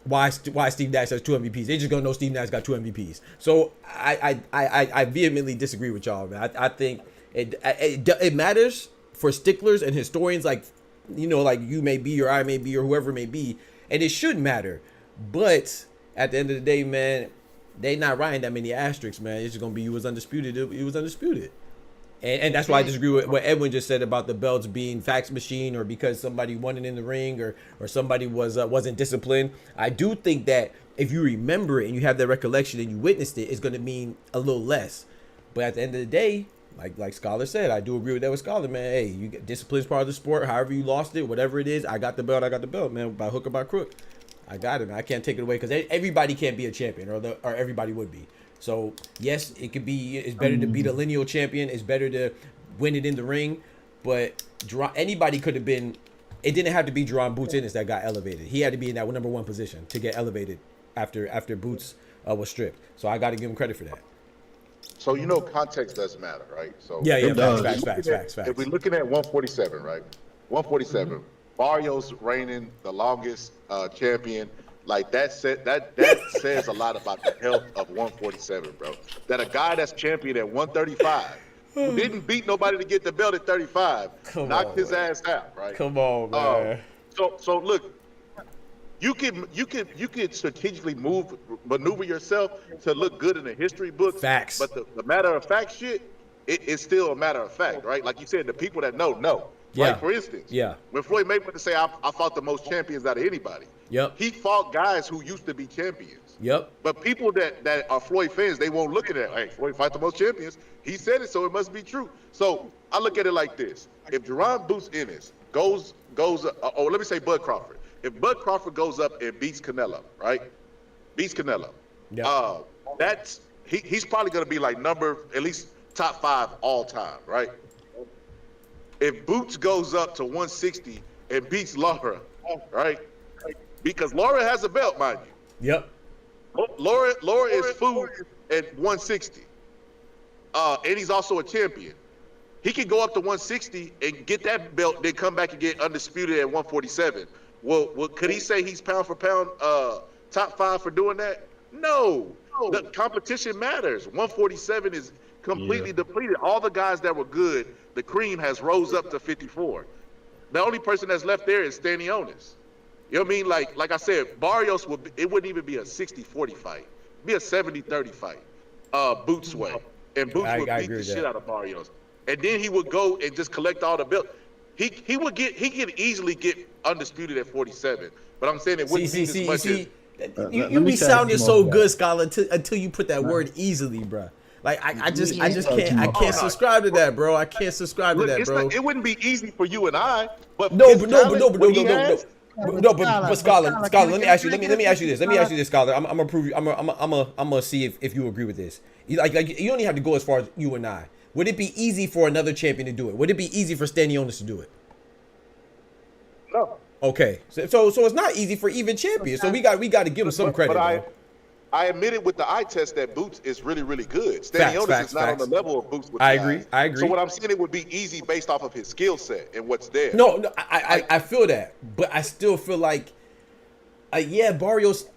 S4: why Steve Nash has 2 MVPs. They're just gonna know Steve Nash got 2 MVPs. So I vehemently disagree with y'all, man. I think it matters for sticklers and historians, like like you may be, or I may be, or whoever may be, and it should matter. But at the end of the day, man, they not writing that many asterisks, man. It's just gonna be you was undisputed. It was undisputed. And that's why I disagree with what Edwin just said about the belts being fax machine, or because somebody won it in the ring, or somebody wasn't disciplined. I do think that if you remember it and you have that recollection and you witnessed it, it's going to mean a little less. But at the end of the day, like Scholar said, I do agree with that with Scholar, man. Hey, you get discipline's part of the sport. However you lost it, whatever it is, I got the belt, man, by hook or by crook. I got it, man. I can't take it away, because everybody can't be a champion, or everybody would be. So yes, it could be. It's better to be the lineal champion. It's better to win it in the ring. But anybody could have been. It didn't have to be Jerron Boots Ennis that got elevated. He had to be in that number 1 position to get elevated after Boots was stripped. So I got to give him credit for that.
S8: So context does matter, right? So
S4: yeah, facts.
S8: If we're looking at 147, right? 147, Barrios reigning the longest champion. Like that says a lot about the health of 147, bro. That a guy that's champion at 135, who didn't beat nobody to get the belt at 35, knocked his ass out, right?
S4: Come on, man.
S8: So look, you can strategically maneuver yourself to look good in the history books.
S4: Facts.
S8: But the matter of fact shit, it's still a matter of fact, right? Like you said, the people that know.
S4: Yeah.
S8: Like for instance, when Floyd Mayweather say I fought the most champions out of anybody.
S4: Yep.
S8: He fought guys who used to be champions.
S4: Yep.
S8: But people that are Floyd fans, they won't look at it. Hey, Floyd fight the most champions. He said it, so it must be true. So I look at it like this: if Jerron Boots Ennis goes, or let me say Bud Crawford. If Bud Crawford goes up and beats Canelo, right? Beats Canelo.
S4: Yeah.
S8: He's probably gonna be like at least top 5 all time, right? If Boots goes up to 160 and beats Laura, right? Because Laura has a belt, mind you.
S4: Yep.
S8: Laura is food at 160. And he's also a champion. He can go up to 160 and get that belt, then come back and get undisputed at 147. Well, could he say he's pound for pound top 5 for doing that? No. The competition matters. 147 is completely depleted. All the guys that were good, the cream has rose up to 54. The only person that's left there is Stanionis. You know what I mean? Like I said, Barrios it wouldn't even be a 60-40 fight. It'd be a 70-30 fight. Boots way. And Boots would beat the shit out of Barrios. And then he would go and just collect all the belts. He could easily get undisputed at 47. But I'm saying it wouldn't be as much as...
S4: You be sounding so good, Scholar, until you put that word easily, bro. Like I just can't subscribe to that, bro. I can't subscribe to that, bro.
S8: It wouldn't be easy for you and I, but
S4: but Scholar, let me ask you this, Scholar. I'm gonna prove you. I'm gonna see if you agree with this. Like you don't even have to go as far as you and I. Would it be easy for another champion to do it? Would it be easy for Stanionis to do it?
S8: No.
S4: Okay, so it's not easy for even champions. So we got to give him some credit.
S8: I admitted with the eye test that Boots is really, really good. Stanionis is not on the level of Boots with the eyes.
S4: I agree.
S8: So what I'm saying, it would be easy based off of his skill set and what's there.
S4: No, I feel that, but I still feel like, yeah, Barrios.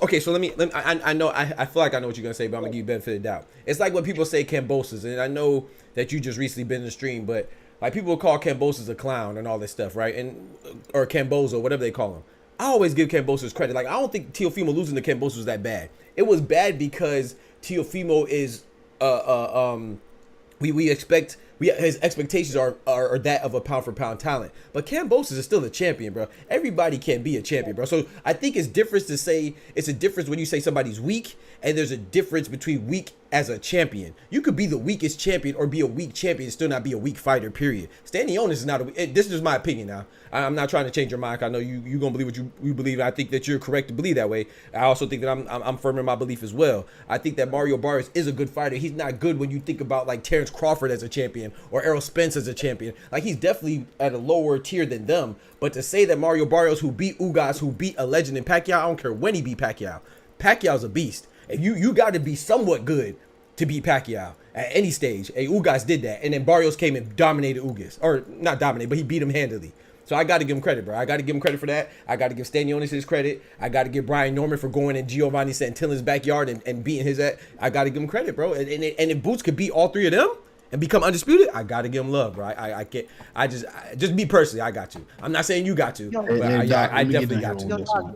S4: Okay, so let me. I know. I feel like I know what you're gonna say, but I'm gonna give you benefit of the doubt. It's like when people say Kambosos, and I know that you just recently been in the stream, but like people call Kambosos a clown and all this stuff, right? And or Kambozo, whatever they call him. I always give Kambosos credit. Like I don't think Teofimo losing to Kambosos was that bad. It was bad because Teofimo is we expect his expectations are that of a pound for pound talent. But Kambosos is still a champion, bro. Everybody can be a champion, bro. So I think it's different to say it's a difference when you say somebody's weak, and there's a difference between weak as a champion. You could be the weakest champion or be a weak champion and still not be a weak fighter, period. Stanionis is not this is just my opinion now. I'm not trying to change your mind. I know you gonna believe what you believe. I think that you're correct to believe that way. I also think that I'm firm in my belief as well. I think that Mario Barrios is a good fighter. He's not good when you think about like Terrence Crawford as a champion or Errol Spence as a champion. Like he's definitely at a lower tier than them. But to say that Mario Barrios, who beat Ugas, who beat a legend in Pacquiao, I don't care when he beat Pacquiao. Pacquiao's a beast. And you got to be somewhat good to beat Pacquiao at any stage. Hey, Ugas did that, and then Barrios came and dominated Ugas, or not dominated, but he beat him handily. So I got to give him credit, bro. I got to give him credit for that. I got to give Stanionis his credit. I got to give Brian Norman for going in Giovanni Santilla's backyard and beating his ass. I got to give him credit, bro. And if Boots could beat all three of them and become undisputed, I got to give him love, bro. I can't. Just me personally, I got you. I'm not saying you got to, but I definitely got to.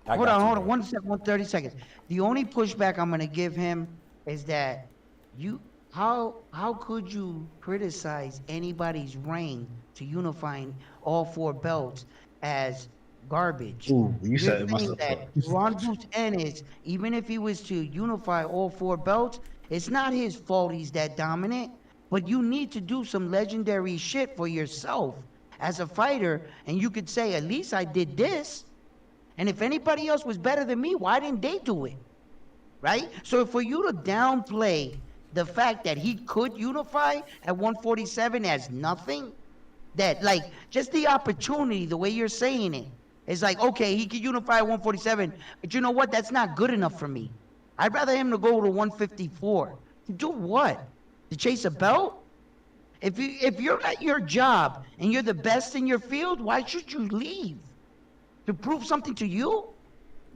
S9: Hold on. 1 second, 30 seconds. The only pushback I'm gonna give him is that how could you criticize anybody's reign to unifying all 4 belts as garbage?
S6: Ooh, you said it myself.
S9: That Ron Boots Ennis, even if he was to unify all 4 belts, it's not his fault he's that dominant. But you need to do some legendary shit for yourself as a fighter, and you could say, at least I did this. And if anybody else was better than me, why didn't they do it? Right? So for you to downplay the fact that he could unify at 147 as nothing, that like just the opportunity, the way you're saying it, is like, okay, he could unify at 147, but you know what? That's not good enough for me. I'd rather him to go to 154. To do what? To chase a belt? If you're at your job and you're the best in your field, why should you leave? To prove something to you?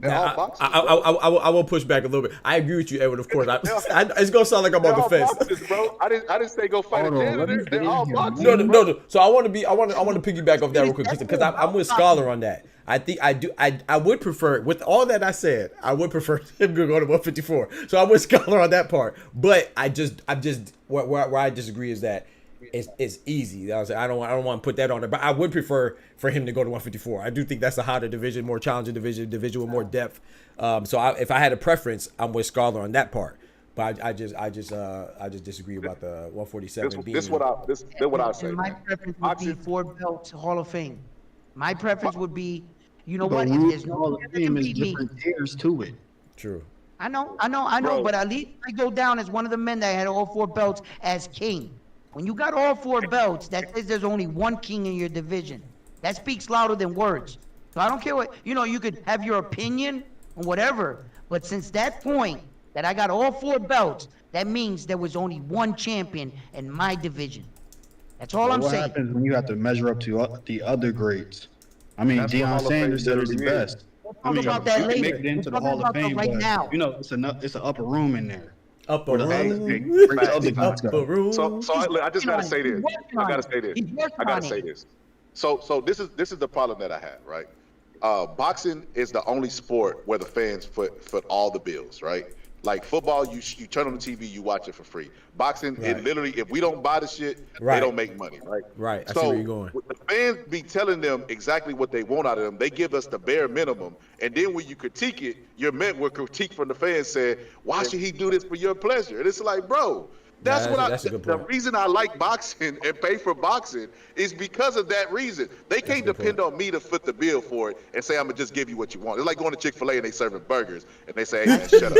S4: I will push back a little bit. I agree with you, Edward. Of course, it's gonna sound like I'm on the fence,
S8: bro. I didn't say go fight a janitor. They're all boxers.
S4: No. So I want to piggyback off that real quick because I'm with Scholar on that. I think I would prefer, with all that I said, I would prefer him to go to 154. So I'm with Scholar on that part. But I'm just where I disagree is that it's easy. I don't want to put that on there, but I would prefer for him to go to 154. I do think that's a hotter division, more challenging division with more depth. So if I had a preference, I'm with Scholar on that part. But I just disagree about the 147.
S8: This is what I say.
S9: My preference would be 4 belts Hall of Fame. My preference would be, you know what?
S6: There's no Hall of Fame is different tiers to it.
S4: True.
S9: I know. But at least I go down as one of the men that had all 4 belts as king. When you got all 4 belts, that says there's only one king in your division. That speaks louder than words. So I don't care what, you could have your opinion or whatever. But since that point that I got all 4 belts, that means there was only one champion in my division. That's all I'm saying.
S6: What happens when you have to measure up to the other greats? I mean, Deion Sanders said it's the best.
S9: We'll talk about that later.
S6: Make it into the Hall of Fame right now. It's an upper room in there.
S4: Upper room.
S8: So I just gotta say this. I gotta say this. So this is the problem that I have, right? Boxing is the only sport where the fans foot all the bills, right? Like football, you turn on the TV, you watch it for free. Boxing, it literally, if we don't buy the shit, they don't make money, right?
S4: Right. I see where you're going.
S8: The fans be telling them exactly what they want out of them. They give us the bare minimum, and then when you critique it, you're met with critique from the fans saying, "Why should he do this for your pleasure?" And it's like, bro. That's the reason I like boxing and pay for boxing is because of that reason. They can't depend on me to foot the bill for it and say I'm gonna just give you what you want. It's like going to Chick-fil-A and they serving burgers and they say, "Hey man, shut up,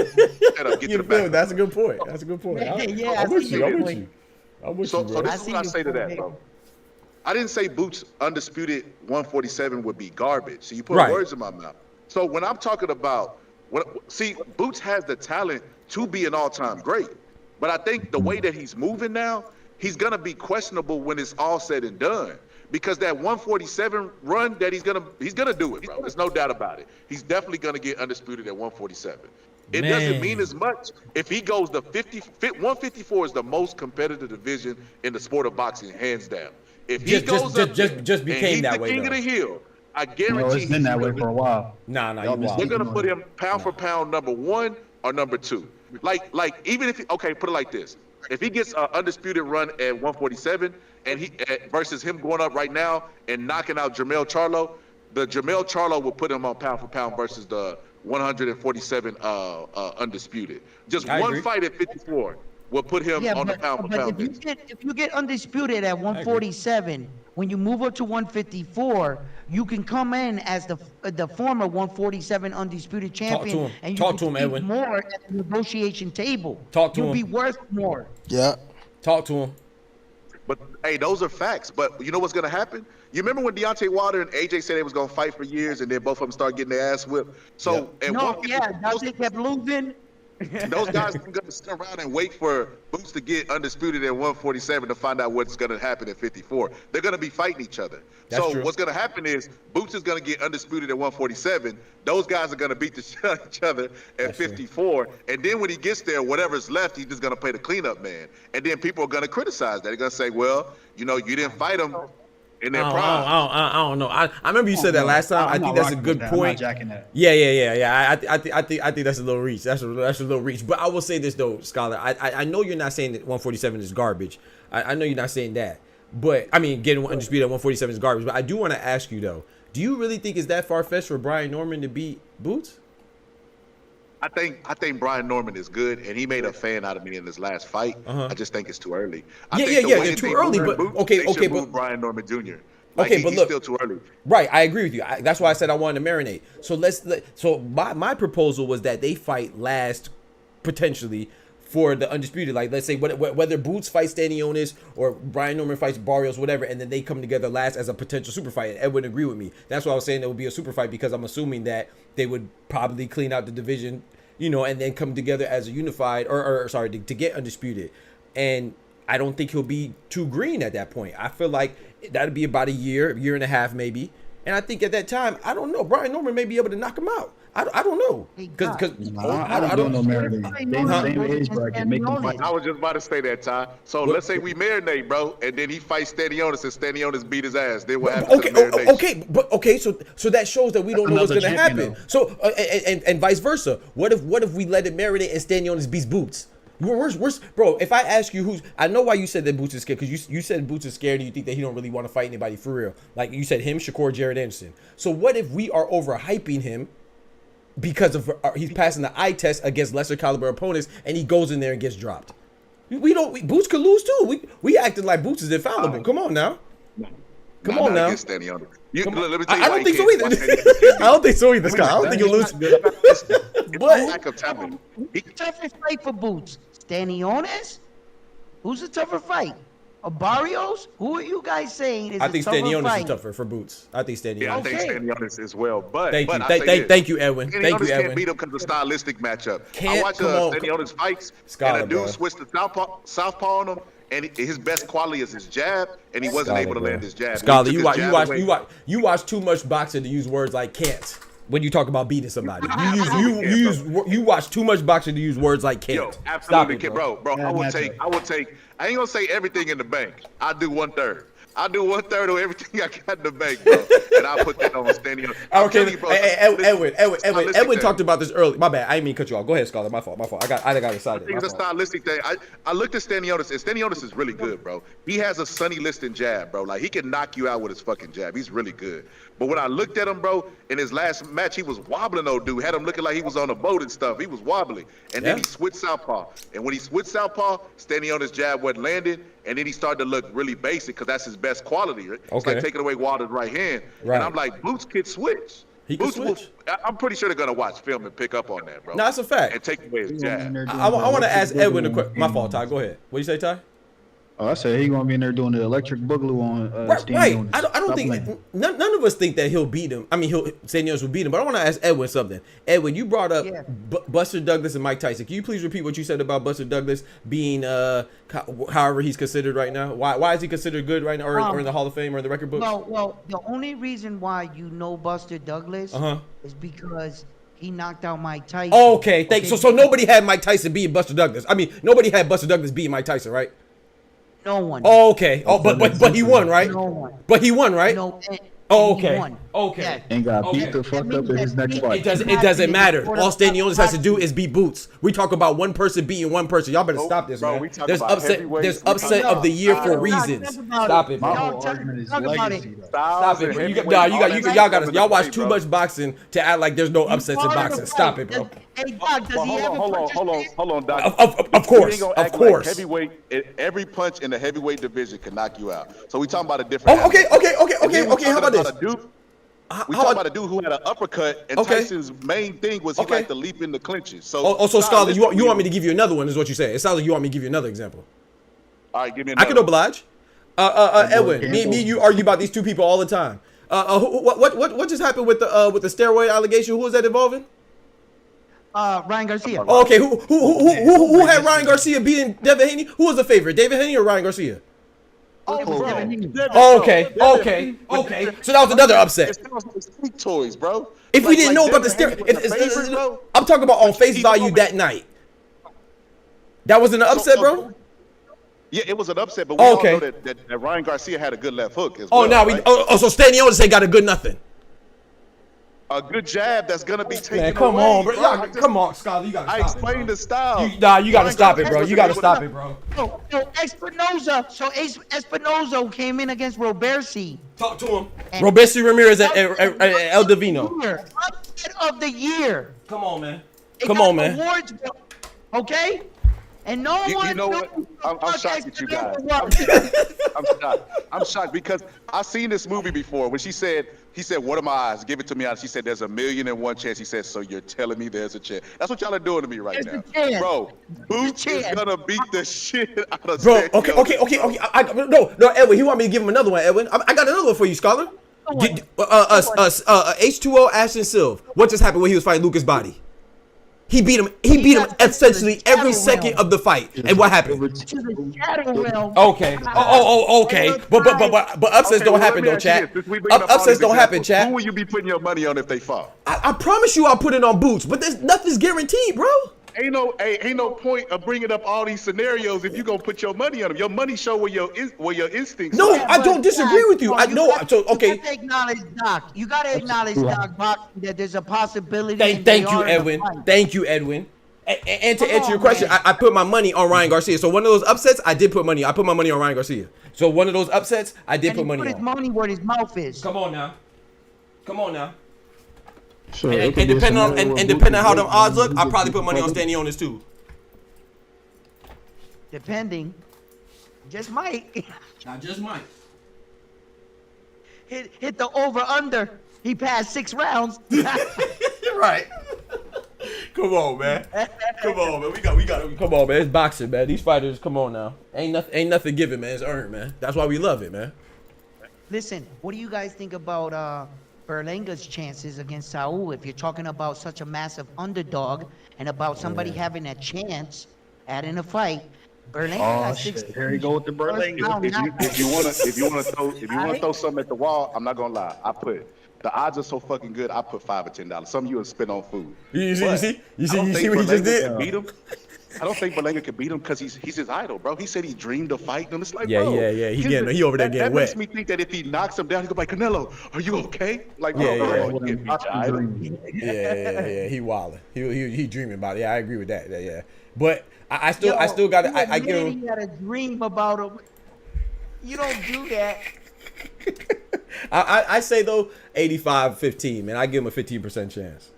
S8: get to the back."
S4: That's a good point. I'm with you.
S8: So this is what I say to that, bro. I didn't say Boots undisputed 147 would be garbage. So you put words in my mouth. So when I'm talking about See, Boots has the talent to be an all-time great, but I think the way that he's moving now, he's gonna be questionable when it's all said and done. Because that 147 run that he's gonna do it, bro. There's no doubt about it. He's definitely gonna get undisputed at 147. It doesn't mean as much if he goes to 154 is the most competitive division in the sport of boxing, hands down. If he goes up
S4: just became that way,
S8: he's the king of the hill, I guarantee
S6: No, it's been that way for a while.
S4: Nah,
S8: they're gonna put him pound for pound number 1 or number 2. Like even if put it like this: if he gets an undisputed run at 147, and he versus him going up right now and knocking out Jermell Charlo, the Jermell Charlo will put him on pound for pound versus the 147 undisputed. Just one fight at 54 will put him on the pound for pound.
S9: If you get undisputed at 147, when you move up to 154, you can come in as the former 147 undisputed champion, and you can speak more at the negotiation table. You'll be worth more.
S10: Yeah.
S4: Talk to him.
S8: But hey, those are facts. But you know what's gonna happen? You remember when Deontay Wilder and AJ said they was gonna fight for years, and then both of them started getting their ass whipped. So
S9: Deontay kept losing.
S8: Those guys are gonna sit around and wait for Boots to get undisputed at 147 to find out what's gonna happen at 54. They're gonna be fighting each other.
S4: That's true.
S8: What's gonna happen is Boots is gonna get undisputed at 147. Those guys are gonna beat each other at 54. And then when he gets there, whatever's left, he's just gonna play the cleanup man. And then people are gonna criticize that. They're gonna say, well, you didn't fight him in their prime.
S4: I don't know. I remember you said that last time. I think that's a good point. Yeah. I think that's a little reach. That's a little reach. But I will say this though, Scholar. I know you're not saying that 147 is garbage. I know you're not saying that. But I mean, getting undisputed at 147 is garbage. But I do want to ask you though, do you really think it's that far-fetched for Brian Norman to beat Boots?
S8: I think Brian Norman is good, and he made a fan out of me in his last fight. I just think it's too early.
S4: Too early. But
S8: but Brian Norman Jr.
S4: But
S8: he's
S4: look,
S8: still too early.
S4: Right, I agree with you. That's why I said I wanted to marinate. So my proposal was that they fight last, potentially, for the undisputed. Like, let's say whether Boots fights Stanionis or Brian Norman fights Barrios, whatever, and then they come together last as a potential super fight. And Ed would agree with me. That's why I was saying it would be a super fight, because I'm assuming that they would probably clean out the division, and then come together as a unified, to get undisputed. And I don't think he'll be too green at that point. I feel like that'd be about a year and a half maybe. And I think at that time, I don't know, Brian Norman may be able to knock him out. I don't know.
S6: I don't know, marinate. Same age bracket, make them fight.
S8: I was just about to say that, Ty. So let's say we marinate, bro, and then he fights Stanionis, and Stanionis beat his ass. Then what happens?
S4: So that shows that we don't know what's gonna happen. Though. So and vice versa. What if we let it marinate and Stanionis beats Boots? Bro, if I ask you I know why you said that Boots is scared, because you said Boots is scared and you think that he don't really want to fight anybody for real. Like you said, him, Shakur, Jared Anderson. So what if we are overhyping him because of he's passing the eye test against lesser caliber opponents and he goes in there and gets dropped? Boots could lose too. We acted like Boots is infallible. Come on now. Come on now. I don't think so either. I don't think so either, Scott. I don't think you'll lose.
S9: Toughest fight for Boots? Stanionis? Who's the tougher fight? Barrios? Who are you guys saying is
S4: I think Stanionis is tougher for Boots. I think Stanionis.
S8: Yeah, I think Stanionis as well. But
S4: thank you, Edwin. Thank you, Edwin.
S8: Can't beat him because of the stylistic matchup. I watch Stanionis fights, and a dude switched to southpaw on him. And his best quality is his jab, and he wasn't able to land his jab.
S4: Scholar, you watch too much boxing to use words like can't when you talk about beating somebody. You watch too much boxing to use words like can't.
S8: Yo, absolutely, stop it, bro. I would take. I ain't gonna say everything in the bank. I do 1/3. I do 1/3 of everything I got in the bank, bro, and I put that on standing.
S4: Okay, Edwin talked about this early. My bad. I didn't mean to cut you off. Go ahead, Scholar. My fault. I got excited.
S8: I think it's a stylistic thing. I looked at Stanionis, and Stanionis is really good, bro. He has a Sonny Liston jab, bro. Like, he can knock you out with his fucking jab. He's really good. But when I looked at him, bro, in his last match, he was wobbling, old dude. Had him looking like he was on a boat and stuff. He was wobbling. And then he switched southpaw. And when he switched southpaw, Stanionis' jab wasn't landing. And then he started to look really basic because that's his best quality. Right? It's like taking away Wilder's right hand. Right. And I'm like, Boots could switch. I'm pretty sure they're going to watch film and pick up on that, bro.
S4: No, that's a fact.
S8: And take away his jab.
S4: I want to ask Edwin a quick. My fault, Ty. Go ahead. What do you say, Ty?
S6: Oh, I said he gonna be in there doing the electric boogaloo on
S4: Right. I don't think none of us think that he'll beat him. I mean, Stanionis will beat him. But I want to ask Edwin something. Edwin, you brought up Buster Douglas and Mike Tyson. Can you please repeat what you said about Buster Douglas being however he's considered right now? Why is he considered good right now, or in the Hall of Fame or in the record books?
S9: Well, the only reason why you know Buster Douglas is because he knocked out Mike Tyson.
S4: Okay, thanks. So nobody had Mike Tyson beating Buster Douglas. I mean, nobody had Buster Douglas beating Mike Tyson, right?
S9: No one.
S4: Oh, okay. Oh, but he won, right?
S9: No one.
S4: But he won, right?
S9: No.
S4: Okay.
S9: Won.
S4: Okay.
S9: Yeah.
S6: And got beat the fuck up in his next fight.
S4: It doesn't matter. All Stanionis has to do is beat Boots. We talk about one person beating one person. Y'all better stop this, man. There's upset of the year for reasons. Stop it, bro.
S6: Talk
S9: about it.
S4: Stop it. Y'all watch too much boxing to act like there's no upsets in boxing. Stop it, bro.
S9: Hey, Doc, does he ever
S8: Hold on, Doc.
S4: Of course.
S8: Heavyweight, every punch in the heavyweight division can knock you out. So we talking about a different.
S4: Okay. How about this?
S8: We talking about a dude who had an uppercut, and Tyson's main thing was he liked to leap into clinches. So,
S4: so Scholar, you want me to give you another one? Is what you say? It sounds like you want me to give you another example.
S8: All right, give me another.
S4: I can oblige. Edwin, me and you argue about these two people all the time. What just happened with the steroid allegation? Who was that involving?
S9: Ryan Garcia.
S4: Oh, okay, who had Ryan Garcia beating Devin Haney? Who was the favorite, David Haney or Ryan Garcia?
S9: Okay.
S4: So that was another upset.
S8: It's street toys, bro.
S4: If we didn't know about the steroid, I'm talking about on face value that night. That wasn't an upset, bro.
S8: Yeah, it was an upset, but we all know that Ryan Garcia had a good left hook as well.
S4: Oh, now so Stanionis ain't got a good nothing.
S8: A good jab that's gonna be taken away.
S4: Come on, bro. Come on, Scholar. You gotta stop.
S8: I explained the style.
S4: You gotta stop it, bro. You gotta stop it, bro.
S9: So Espinoza came in against Robersi.
S4: Talk to him. Robersi Ramirez at El Divino.
S9: Upset of the year.
S4: Come on, man.
S9: Awards, okay? And no one.
S8: You know what? I'm shocked at you guys. I'm shocked because I've seen this movie before. When he said, "What are my odds? Give it to me." She said, "There's 1,000,001 chance." He said, "So you're telling me there's a chance?" That's what y'all are doing to me right now, bro. Boots is gonna beat the shit out of.
S4: Bro, okay. No, Edwin. He want me to give him another one, Edwin. I got another one for you, Scholar. H2O Ashton Silv. What just happened when he was fighting Lucas Body? He beat him essentially every second of the fight. And what happened? Okay. Okay. But upsets don't happen though, chat. Upsets don't happen, chat.
S8: Who will you be putting your money on if they fall?
S4: I promise you I'll put it on Boots, but nothing's guaranteed, bro.
S8: Ain't no point of bringing up all these scenarios if you gonna put your money on them. Your money show where your instincts.
S4: No, I don't disagree with you. I know. So okay.
S9: You gotta acknowledge Doc. You gotta acknowledge Doc that there's a possibility.
S4: Thank you, Edwin. Thank you, Edwin. And to answer your question, I put my money on Ryan Garcia. So one of those upsets, I put my money on Ryan Garcia. So one of those upsets, I did put money on.
S9: Put his money where his mouth is.
S4: Come on now.
S6: Sure,
S4: and depending on how them odds look, I'll probably put money on Stanionis too.
S9: Depending. Just might.
S4: Not just might.
S9: Hit the over under. He passed 6 rounds.
S4: Right. Come on, man. We got. Come on, man. It's boxing, man. These fighters, come on now. Ain't nothing given, man. It's earned, man. That's why we love it, man.
S9: Listen, what do you guys think about Berlanga's chances against Saul? If you're talking about such a massive underdog and about somebody having a chance in a fight, Berlanga got 60.
S6: Here you go with the Berlanga.
S8: If you wanna throw something at the wall, I'm not gonna lie. The odds are so fucking good. I put $5 or $10. Some of you would spend on food.
S4: You see what he just did?
S8: Beat him. I don't think Berlanga can beat him because he's his idol, bro. He said he dreamed of fighting him. It's like,
S4: yeah. He over there getting wet.
S8: That makes me think that if he knocks him down, he go like, Canelo, are you okay? Like,
S4: yeah. He wilding. He dreaming about it. Yeah, I agree with that. Yeah. But I still got to. I give him.
S9: You got a dream about him. You don't do that.
S4: I say though 85-15, man. I give him a 15% chance.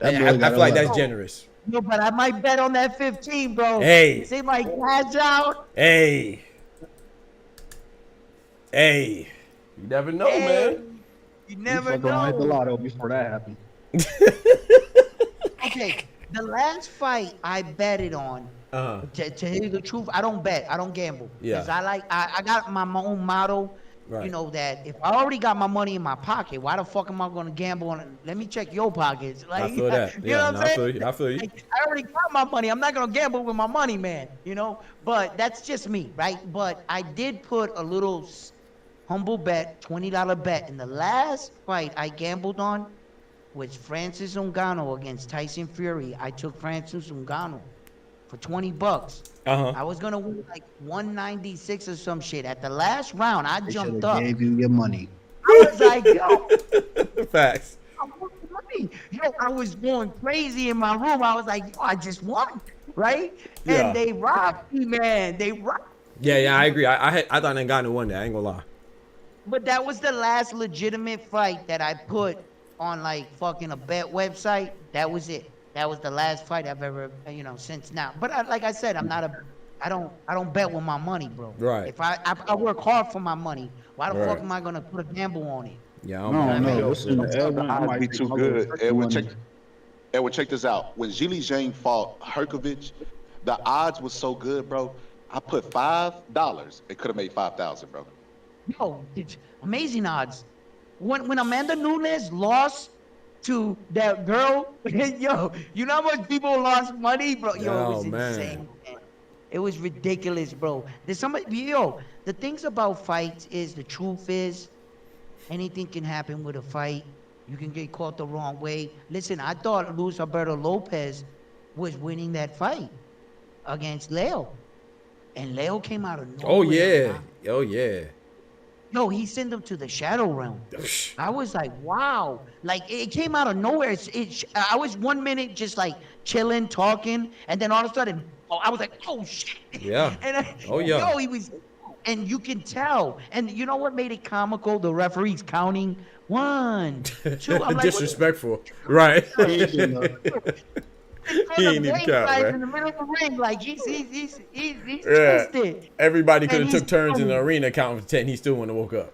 S4: I feel like that's generous.
S9: No, but I might bet on that 15, bro.
S4: Hey.
S9: See my cash out.
S4: Hey. You never know, man.
S9: You never know.
S6: I hit the lotto before that happened.
S9: Okay, the last fight I betted on To tell you the truth, I don't bet. I don't gamble.
S4: Yeah.
S9: Because I got my own motto.
S4: Right.
S9: You know that if I already got my money in my pocket, why the fuck am I gonna gamble on it? Let me check your pockets. Like,
S4: I feel that.
S9: You know what I'm saying?
S4: I feel you.
S9: Like, I already got my money. I'm not gonna gamble with my money, man. You know. But that's just me, right? But I did put a little humble bet, $20 bet in the last fight I gambled on was Francis Ngannou against Tyson Fury. I took Francis Ngannou for $20. I was gonna win like 196 or some shit. At the last round, I jumped up.
S6: Gave you your money.
S9: I was like, yo,
S4: Facts.
S9: I want the money. Yo, I was going crazy in my room. I was like, yo, I just won, right?
S4: Yeah.
S9: And they robbed me, man. They robbed.
S4: Yeah, I agree. I thought Ngannou won that. I ain't gonna lie.
S9: But that was the last legitimate fight that I put on like fucking a bet website. That was it. That was the last fight I've ever, since now. But like I said, I don't bet with my money, bro.
S4: Right.
S9: If I work hard for my money, why the fuck am I gonna put a gamble on it?
S4: Yeah,
S6: No. Listen,
S8: The odds be too good. Edwin, check this out. When Zhilei Zhang fought Herkovich, the odds was so good, bro. I put $5. It could have made 5,000, bro.
S9: Yo, it's amazing odds. When Amanda Nunes lost to that girl, yo, you know how much people lost money, bro? Yo, it was insane, man. It was ridiculous, bro. There's the things about fights is the truth is anything can happen with a fight. You can get caught the wrong way. Listen, I thought Luis Alberto Lopez was winning that fight against Leo. And Leo came out of nowhere.
S4: Oh yeah.
S9: No, he sent him to the shadow realm. I was like, wow. Like, it came out of nowhere. I was 1 minute just like chilling, talking, and then all of a sudden, I was like, oh shit.
S4: Yeah.
S9: Yo, he was, and you can tell. And you know what made it comical? The referee's counting 1, 2. I'm like,
S4: disrespectful. Right. He ain't even count, man.
S9: In the middle of the ring, like he's twisted.
S4: Everybody could have took turns in the arena counting to 10. He still wouldn't have woke up.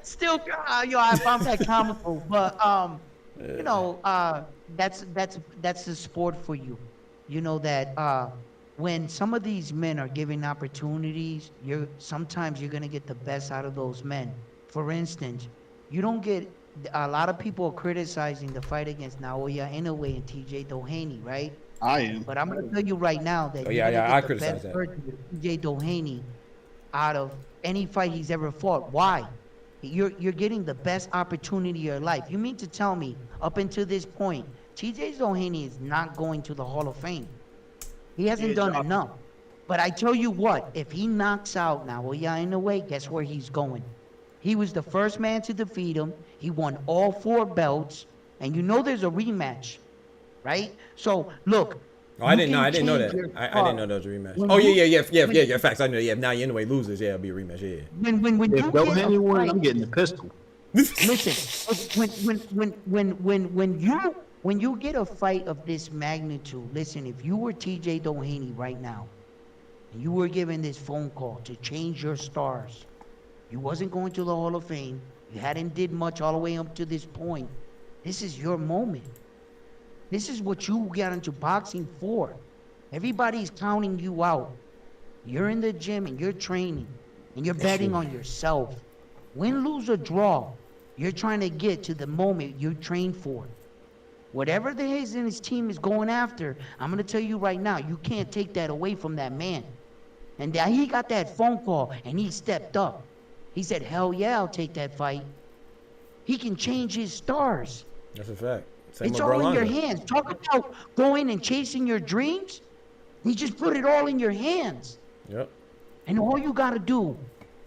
S9: Still, I found that comical, but that's the sport for you. You know that when some of these men are given opportunities, sometimes you're gonna get the best out of those men. For instance, you don't get. A lot of people are criticizing the fight against Naoya Inoue and TJ Doheny, right?
S6: I am.
S9: But I'm going to tell you right now that
S4: I criticize that.
S9: TJ Doheny out of any fight he's ever fought. Why? You're getting the best opportunity of your life. You mean to tell me, up until this point, TJ Doheny is not going to the Hall of Fame? He hasn't done enough. But I tell you what, if he knocks out Naoya Inoue, guess where he's going? He was the first man to defeat him. He won all 4 belts. And there's a rematch, right? So, look.
S4: Oh, I didn't know that. I didn't know there was a rematch. Yeah. Facts. I know. Yeah, if now anyway loses, it'll be a rematch. Yeah.
S9: When
S6: if Doheny won, I'm getting the pistol.
S9: Listen, when you get a fight of this magnitude, listen, if you were TJ Doheny right now, and you were given this phone call to change your stars, you wasn't going to the Hall of Fame. You hadn't did much all the way up to this point. This is your moment. This is what you got into boxing for. Everybody's counting you out. You're in the gym and you're training and you're betting on yourself. Win, lose, or draw, you're trying to get to the moment you trained for. Whatever the his and his team is going after, I'm going to tell you right now, you can't take that away from that man. And he got that phone call and he stepped up. He said, hell yeah, I'll take that fight. He can change his stars.
S4: That's a fact.
S9: It's all in your hands. Talk about going and chasing your dreams. He just put it all in your hands.
S4: Yep.
S9: And all you got to do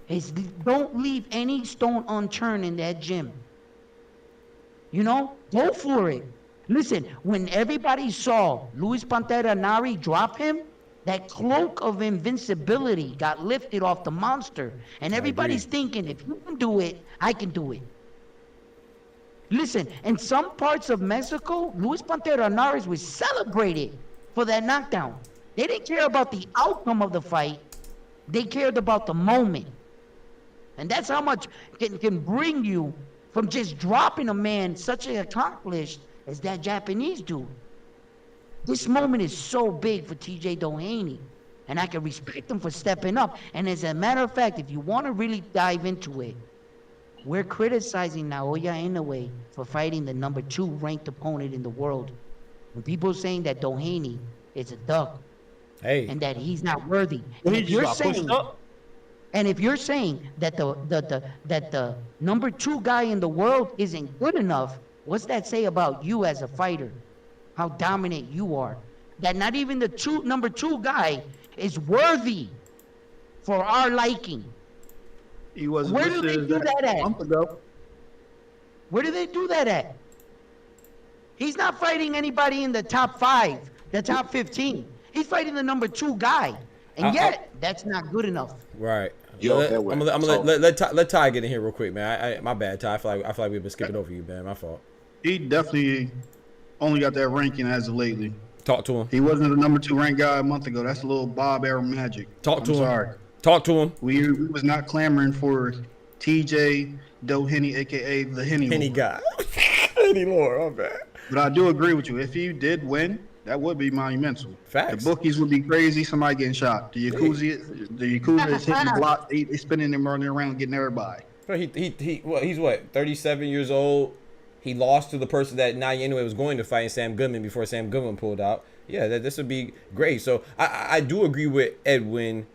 S9: is don't leave any stone unturned in that gym. Go for it. Listen, when everybody saw Luis Pantera Nari drop him, that cloak of invincibility got lifted off the monster. And everybody's thinking, if you can do it, I can do it. Listen, in some parts of Mexico, Luis Pantera Narváez was celebrated for that knockdown. They didn't care about the outcome of the fight. They cared about the moment. And that's how much can bring you from just dropping a man such an accomplished as that Japanese dude. This moment is so big for TJ Doheny, and I can respect him for stepping up. And as a matter of fact, if you want to really dive into it, we're criticizing Naoya Inoue for fighting the number 2 ranked opponent in the world. When people are saying that Doheny is a duck, and that he's not worthy, and if you're saying, that the number 2 guy in the world isn't good enough, what's that say about you as a fighter? How dominant you are. That not even the number 2 guy is worthy for our liking.
S6: He was.
S9: Where do they do that at? Where do they do that at? He's not fighting anybody in the top 5, the top 15. He's fighting the number 2 guy, and yet that's not good enough.
S4: Right.
S8: Yo,
S4: I'm gonna let Ty get in here real quick, man. My bad, Ty. I feel like we've been skipping over you, man. My fault.
S6: He definitely only got that ranking as of lately.
S4: Talk to him.
S6: He wasn't the number 2 ranked guy a month ago. That's a little Bob Arrow magic.
S4: Talk to him.
S6: Sorry.
S4: Talk to him.
S6: We was not clamoring for TJ Doheny, aka the Henny
S4: guy. Henny Lord, I'm bad.
S6: But I do agree with you. If he did win, that would be monumental.
S4: Facts.
S6: The bookies would be crazy. Somebody getting shot. The Yakuza is hitting the block. They spinning and running around getting everybody.
S4: He's what, 37 years old. He lost to the person that Naoya Inoue was going to fight, Sam Goodman, before Sam Goodman pulled out. Yeah, this would be great. So I do agree with Edwin.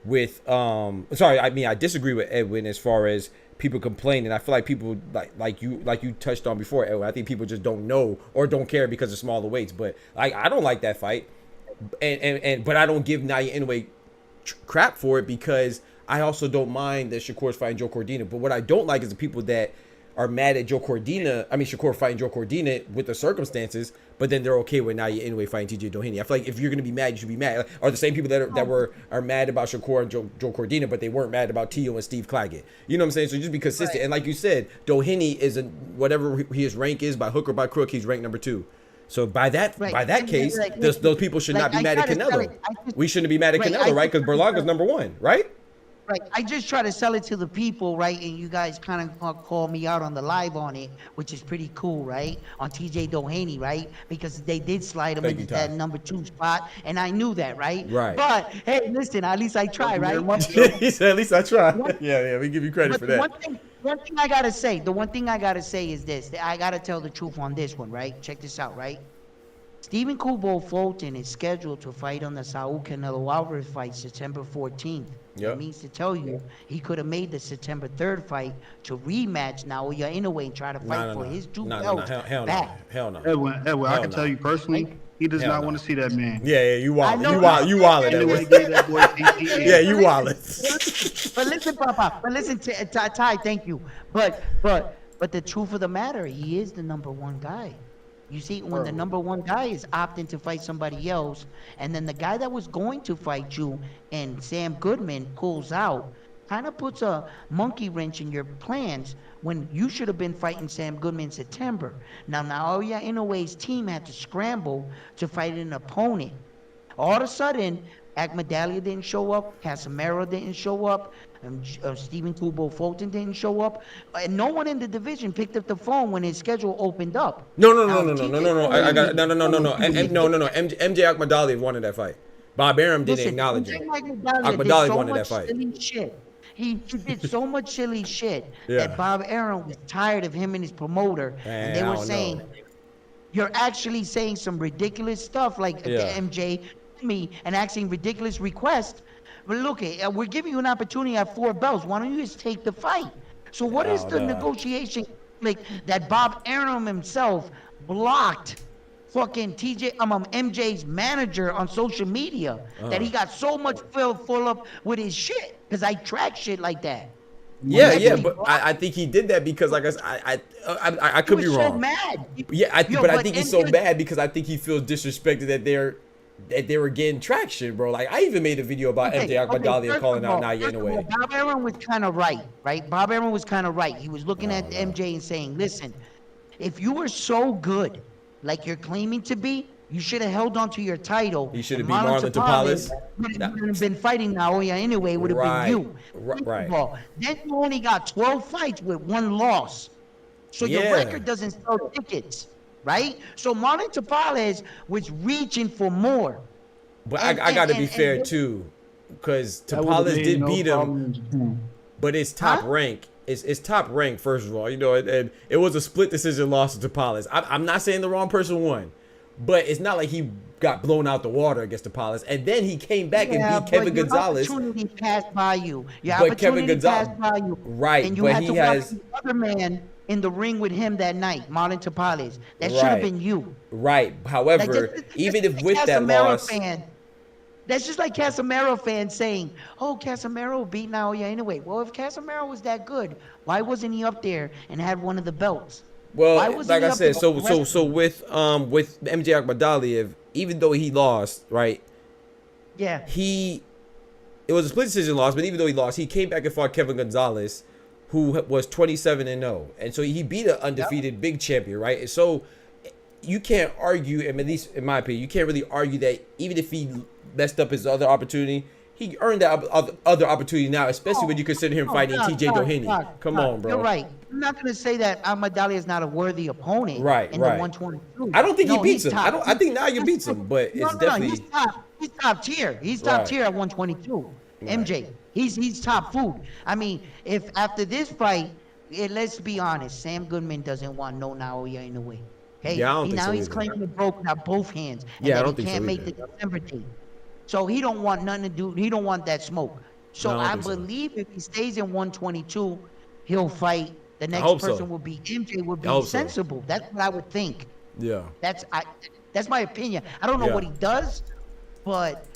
S4: I disagree with Edwin as far as people complaining. I feel like people like you touched on before, Edwin. I think people just don't know or don't care because of smaller weights. But I don't like that fight, but I don't give Naoya Inoue crap for it because I also don't mind that Shakur's fighting Joe Cordina. But what I don't like is the people that are mad at Shakur fighting Joe Cordina with the circumstances, but then they're okay with Naoya Inoue fighting TJ Doheny. I feel like if you're gonna be mad, you should be mad. Are the same people that are mad about Shakur and Joe Cordina, but they weren't mad about Tio and Steve Claggett. You know what I'm saying? So just be consistent. Right. And like you said, Doheny is whatever his rank is, by hook or by crook, he's ranked number 2. So by that case, those people should not be mad at Canelo. We shouldn't be mad at Canelo, right? Because Berlanga's number 1, right?
S9: Right. I just try to sell it to the people, right? And you guys kind of call me out on the live on it, which is pretty cool, right? On TJ Doheny, right? Because they did slide him into that number 2 spot, and I knew that, right?
S4: Right.
S9: But hey, listen, at least I try, right?
S4: He said, at least I try. Yeah, we give you credit for that.
S9: One thing I gotta say, is this. I gotta tell the truth on this one, right? Check this out, right? Stephen Kubo Fulton is scheduled to fight on the Saul Canelo Alvarez fight September 14th. Yep. That means to tell you he could have made the September 3rd fight to rematch Naoya Inoue and try to fight for his 2 belts back.
S4: Hell no.
S6: Edwin, I can tell you personally, he does not want to see that man.
S4: Yeah, you wallet. You wallet. Yeah, you wallet.
S9: But listen, Papa. But listen, Ty. Thank you. But the truth of the matter, he is the number 1 guy. You see, when the number 1 guy is opting to fight somebody else, and then the guy that was going to fight you and Sam Goodman pulls out, kind of puts a monkey wrench in your plans when you should have been fighting Sam Goodman in September. Now Naoya Inoue's team had to scramble to fight an opponent. All of a sudden, Akmadalia didn't show up, Casimero didn't show up, Stephen Kubo Fulton didn't show up, and no one in the division picked up the phone when his schedule opened up.
S4: No. MJ Akmadalia wanted that fight. Bob Arum didn't acknowledge it. Akmadalia wanted that fight.
S9: He did so much silly shit that Bob Arum was tired of him and his promoter, and they were saying, "You're actually saying some ridiculous stuff like MJ." Me and asking ridiculous requests, but look, we're giving you an opportunity at 4 belts. Why don't you just take the fight? So what is the negotiation like that Bob Arum himself blocked fucking MJ's manager on social media that he got so much full up with his shit? Because I track shit like that.
S4: Yeah, but I think he did that because, like I could be wrong. So mad. But I think he's so mad because I think he feels disrespected that they were getting traction, bro. Like, I even made a video about MJ Akmadalia calling out Naoya Inoue.
S9: Bob Arum was kind of right? Bob Arum was kind of right. He was looking at MJ and saying, listen, if you were so good, like you're claiming to be, you should have held on to your title.
S4: You should have been Marlon Tapales.
S9: Would have been fighting Naoya Inoue, would have been you.
S4: Right.
S9: Then you only got 12 fights with 1 loss. So your record doesn't sell tickets. right? So Marlon Tapales was reaching for more.
S4: But I got to be fair too, because Tapales did beat him, but it's top rank. It's top rank, first of all, you know, and it was a split decision loss to Tapales. I'm not saying the wrong person won, but it's not like he got blown out the water against Tapales, and then he came back and beat Kevin Gonzalez.
S9: Your opportunity passed by you.
S4: But Kevin Gonzalez,
S9: passed by you.
S4: right?
S9: And you
S4: but
S9: had
S4: he
S9: to
S4: has
S9: watch the other man in the ring with him that night, Marlon Tapales. That should have been you.
S4: Right. However, even if with that loss.
S9: That's just like Casemiro fans saying, "Oh, Casemiro beat Naoya anyway." Well, if Casemiro was that good, why wasn't he up there and had one of the belts?
S4: Well, like I said, so with MJ Akhmadaliev, even though he lost, right?
S9: Yeah.
S4: It was a split decision loss, but even though he lost, he came back and fought Kevin Gonzalez, who was 27-0, and so he beat an undefeated big champion, right? And so you can't argue, at least in my opinion, you can't really argue that even if he messed up his other opportunity, he earned that other opportunity now, especially when you consider him fighting TJ Doheny. Come on, bro.
S9: You're right. I'm not going to say that Akhmadaliev is not a worthy opponent.
S4: Right,
S9: in the 122.
S4: I don't think he beats him. I think now you beats him, but it's definitely
S9: he's top tier. He's top tier at 122. Right. MJ, he's top food. I mean, if after this fight, let's be honest, Sam Goodman doesn't want no Naoya in the way. Okay?
S4: Yeah, I don't think
S9: now
S4: so
S9: he's
S4: either.
S9: claiming it broken out both hands. And
S4: Yeah, I
S9: that
S4: don't
S9: he
S4: think so
S9: can't make
S4: either.
S9: the December date. So he don't want nothing to do. He don't want that smoke. So
S4: No, I
S9: I
S4: don't think so.
S9: believe if he stays in 122, he'll fight. The next person will be MJ. Will be sensible. That's what I would think.
S4: Yeah.
S9: That's my opinion. I don't know what he does, but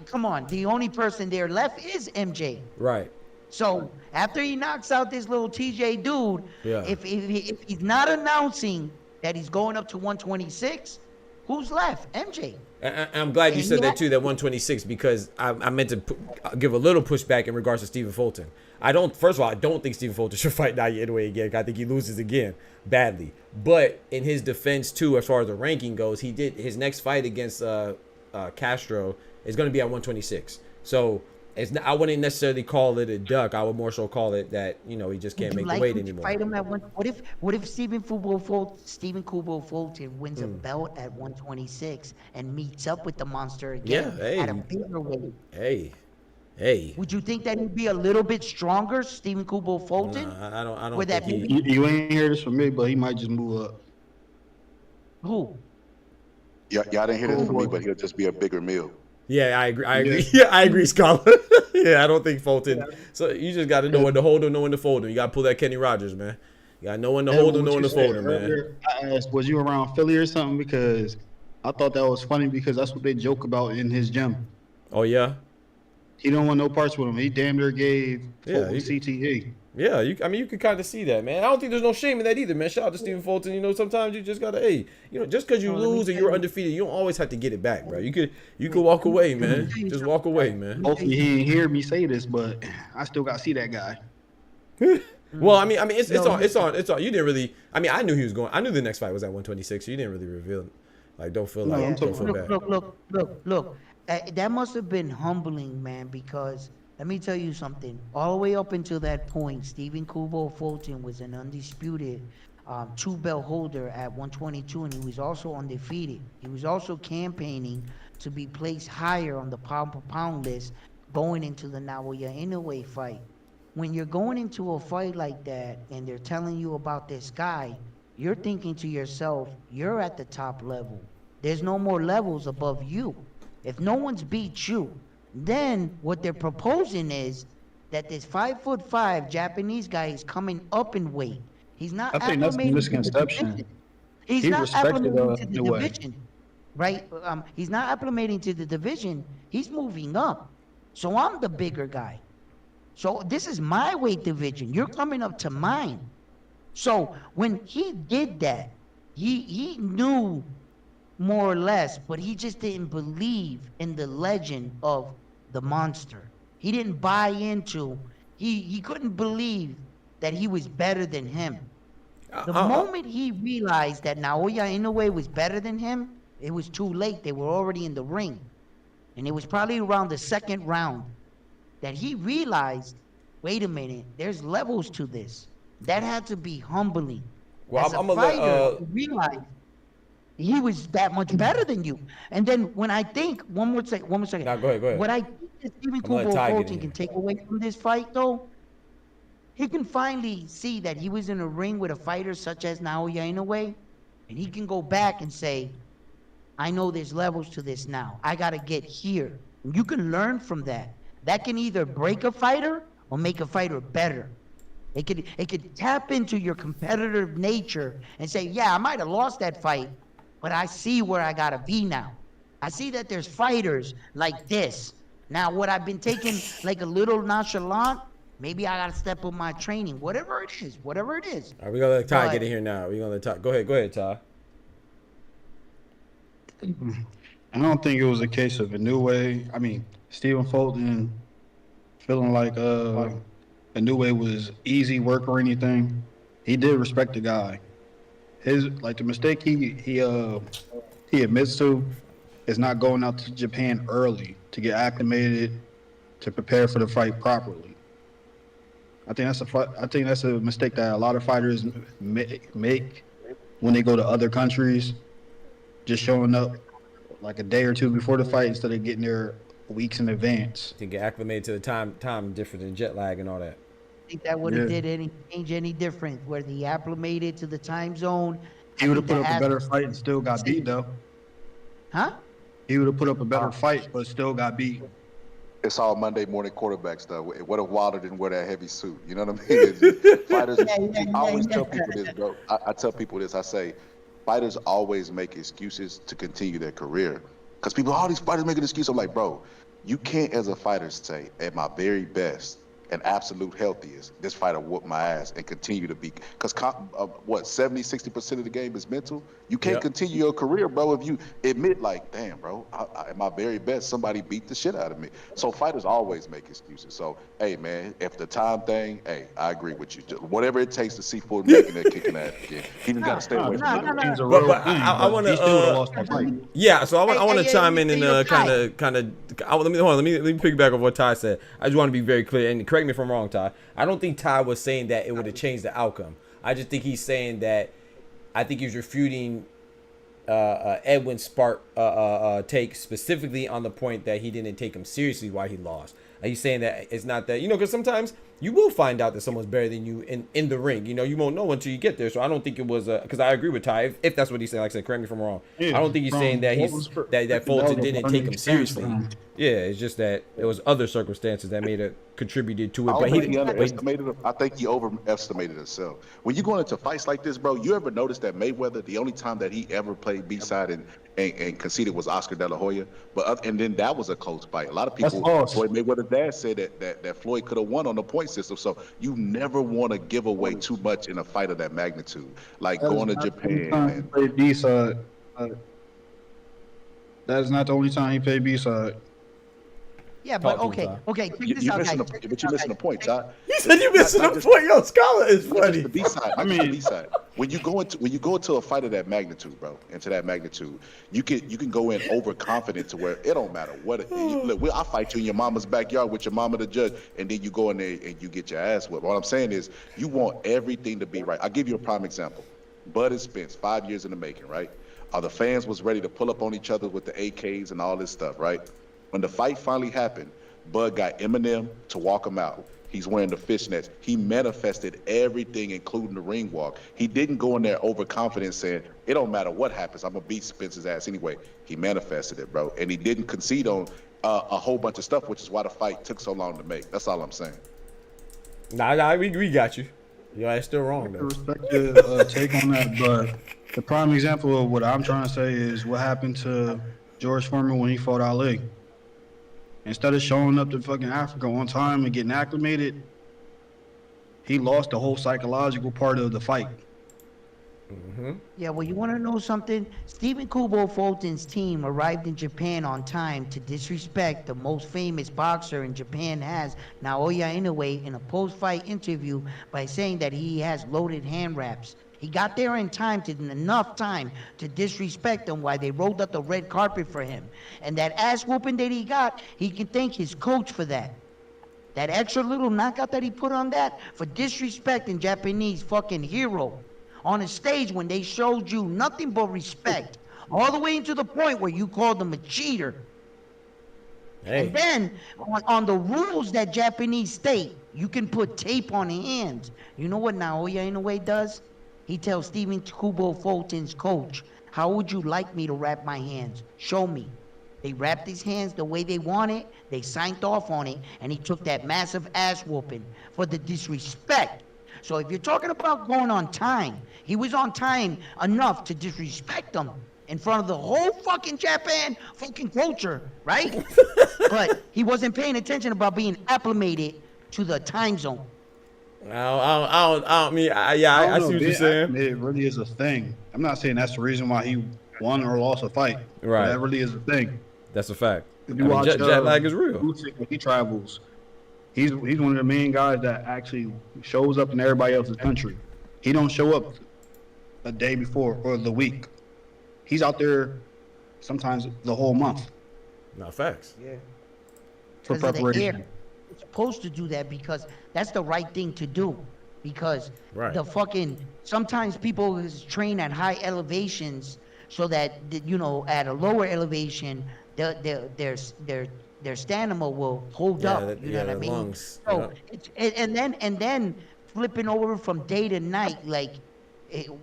S9: come on. The only person there left is MJ.
S4: Right.
S9: So after he knocks out this little TJ dude, if he's not announcing that he's going up to 126, who's left? MJ.
S4: I'm glad you said that too, that 126, because I meant to give a little pushback in regards to Stephen Fulton. First of all, I don't think Stephen Fulton should fight Naoya Inoue again. I think he loses again badly. But in his defense too, as far as the ranking goes, he did his next fight against Castro is going to be at 126. So I wouldn't necessarily call it a duck. I would more so call it that, you know, he just can't make the weight anymore.
S9: Fight him at what if Stephen Kubo Fulton wins a belt at 126 and meets up with the monster again at a bigger weight?
S4: Hey.
S9: Would you think that he'd be a little bit stronger, Stephen Kubo Fulton?
S4: I don't
S9: Would that
S4: think
S9: be?
S6: You ain't hear this from me, but he might just move up.
S9: Who?
S8: Yeah, I didn't hear this from me, but he'll just be a bigger meal.
S4: Yeah, I agree. Yeah, I agree, Scholar. Yeah, I don't think Fulton. So you just got to know when to hold him, know when to fold him. You got to pull that Kenny Rogers, man. You got to know when to hold him, know when to fold him, man.
S6: I asked, was you around Philly or something? Because I thought that was funny because that's what they joke about in his gym.
S4: Oh, yeah?
S6: He don't want no parts with him. He damn near gave Fulton CTE.
S4: Yeah, you can kind of see that, man. I don't think there's no shame in that either, man. Shout out to Stephen Fulton. You know, sometimes you just gotta, just because you lose or you're undefeated, you don't always have to get it back, bro. You could walk away, man. Just walk away, man.
S6: Hopefully he didn't hear me say this, but I still got to see that guy.
S4: Well, I mean, it's on. You didn't really. I mean, I knew he was going. I knew the next fight was at 126. So you didn't really reveal it. Like, don't feel like. Don't feel bad.
S9: Look. That must have been humbling, man, because let me tell you something. All the way up until that point, Stephen Kubo Fulton was an undisputed two-belt holder at 122, and he was also undefeated. He was also campaigning to be placed higher on the pound-for-pound list going into the Naoya Inoue fight. When you're going into a fight like that and they're telling you about this guy, you're thinking to yourself, you're at the top level. There's no more levels above you. If no one's beat you, then what they're proposing is that this 5'5" Japanese guy is coming up in weight. He's not.
S6: I think that's a misconception.
S9: He's not acclimating to the division, right? He's not acclimating to the division. He's moving up. So I'm the bigger guy. So this is my weight division. You're coming up to mine. So when he did that, he knew more or less, but he just didn't believe in the legend of the monster. He didn't buy into, he couldn't believe that he was better than him. The moment he realized that Naoya Inoue was better than him, it was too late. They were already in the ring. And it was probably around the second round that he realized, wait a minute, there's levels to this. That had to be humbling.
S4: Well,
S9: As a fighter, realize he was that much better than you. And then when I think, one more second.
S4: Nah, go ahead.
S9: What I think that Stephen
S4: I'm gonna let Ty get in
S9: Fulton
S4: here.
S9: can take away from this fight, though, he can finally see that he was in a ring with a fighter such as Naoya Inoue, and he can go back and say, I know there's levels to this now. I got to get here. And you can learn from that. That can either break a fighter or make a fighter better. It could tap into your competitive nature and say, yeah, I might have lost that fight, but I see where I got to be now. I see that there's fighters like this. Now, what I've been taking like a little nonchalant, maybe I got to step up my training, whatever it is.
S4: All right, we're going to let Ty get in here now. We're going to let Ty. Go ahead, Ty.
S6: I don't think it was a case of Stephen Fulton feeling like Inoue was easy work or anything. He did respect the guy. The mistake he admits to is not going out to Japan early to get acclimated, to prepare for the fight properly. I think that's a mistake that a lot of fighters make when they go to other countries, just showing up like a day or two before the fight instead of getting there weeks in advance.
S4: To get acclimated to the time difference and jet lag and all that.
S9: I think that would have change any different where he acclimated to the time zone.
S6: He would have put up a better fight and still got beat though.
S9: Huh?
S6: He would have put up a better fight but still got beat.
S8: It's all Monday morning quarterback stuff. What if Wilder didn't wear that heavy suit? You know what I mean? Fighters, I always tell people this, bro. I tell people this. I say, fighters always make excuses to continue their career. Because people, all these fighters make an excuse. I'm like, bro, you can't, as a fighter, say, at my very best and absolute healthiest, this fighter whooped my ass and continue to be. Because 70-60% of the game is mental. You can't continue your career, bro, if you admit, like, damn, bro, at my very best, somebody beat the shit out of me. So fighters always make excuses. So, hey, man, if the time thing, hey, I agree with you. Just whatever it takes to see Fulton making that kicking ass again. He just got to stay away from it.
S4: But I want to. Yeah, so I want to chime in and let me piggyback on what Ty said. I just want to be very clear, and correct me if I'm wrong, Ty. I don't think Ty was saying that it would have changed the outcome. I just think he's saying that I think he's refuting Edwin Spark take specifically on the point that he didn't take him seriously while he lost. He's saying that it's not that, because sometimes you will find out that someone's better than you in the ring. You won't know until you get there. So I don't think it was because I agree with Ty. If that's what he's saying, like I said, correct me if I'm wrong. Yeah, I don't think he's saying that that Fulton didn't take him seriously. Yeah, it's just that there was other circumstances that made it contributed to it.
S8: But he underestimated. I think he overestimated himself. When you go into fights like this, bro, you ever notice that Mayweather, the only time that he ever played B-side and conceded was Oscar De La Hoya, and then that was a close fight. A lot of people, Floyd Mayweather's dad said that Floyd could have won on the point system. So you never want to give away too much in a fight of that magnitude, like going to Japan.
S6: That is not the only time he played B-side.
S9: Yeah, but okay. Check this out, guys.
S8: But you're missing the point, Ty.
S4: You said you're missing the point. Yo, Scholar is funny.
S8: The B-side. I mean, the B-side. When you go into a fight of that magnitude, bro, you can go in overconfident to where it don't matter what. I'll fight you in your mama's backyard with your mama the judge, and then you go in there and you get your ass whipped. What I'm saying is, you want everything to be right. I'll give you a prime example. Bud and Spence, 5 years in the making, right? The fans was ready to pull up on each other with the AKs and all this stuff, right? When the fight finally happened, Bud got Eminem to walk him out. He's wearing the fishnets. He manifested everything, including the ring walk. He didn't go in there overconfident saying, it don't matter what happens, I'm going to beat Spence's ass anyway. He manifested it, bro. And he didn't concede on a whole bunch of stuff, which is why the fight took so long to make. That's all I'm saying.
S4: Nah, we got you. It's still wrong, though.
S6: I respect your take on that, but the prime example of what I'm trying to say is what happened to George Foreman when he fought Ali. Instead of showing up to fucking Africa on time and getting acclimated, he lost the whole psychological part of the fight.
S4: Mm-hmm.
S9: Yeah, well, you want to know something? Stephen Fulton's team arrived in Japan on time to disrespect the most famous boxer in Japan has, Naoya Inoue, in a post-fight interview by saying that he has loaded hand wraps. He got there in enough time to disrespect them while they rolled up the red carpet for him. And that ass whooping that he got, he can thank his coach for that. That extra little knockout that he put on that for disrespecting Japanese fucking hero on a stage when they showed you nothing but respect all the way into the point where you called him a cheater.
S4: Hey.
S9: And then on the rules that Japanese state, you can put tape on the hands. You know what Naoya Inoue does? He tells Stephen Kubo Fulton's coach, how would you like me to wrap my hands? Show me. They wrapped his hands the way they wanted. They signed off on it, and he took that massive ass whooping for the disrespect. So if you're talking about going on time, he was on time enough to disrespect them in front of the whole fucking Japan fucking culture, right? But he wasn't paying attention about being acclimated to the time zone.
S4: I see what you're saying.
S6: It really is a thing. I'm not saying that's the reason why he won or lost a fight.
S4: Right.
S6: That really is a thing.
S4: That's a fact.
S6: If you watch,
S4: jet lag is real.
S6: When he travels, he's one of the main guys that actually shows up in everybody else's country. He don't show up a day before or the week. He's out there sometimes the whole month.
S4: Not facts.
S9: Yeah.
S6: For preparation.
S9: You're supposed to do that because that's the right thing to do. Because
S4: Right.
S9: the fucking sometimes people train at high elevations so that at a lower elevation their stamina will hold up. You know what I mean?
S4: Lungs.
S9: So and then flipping over from day to night, like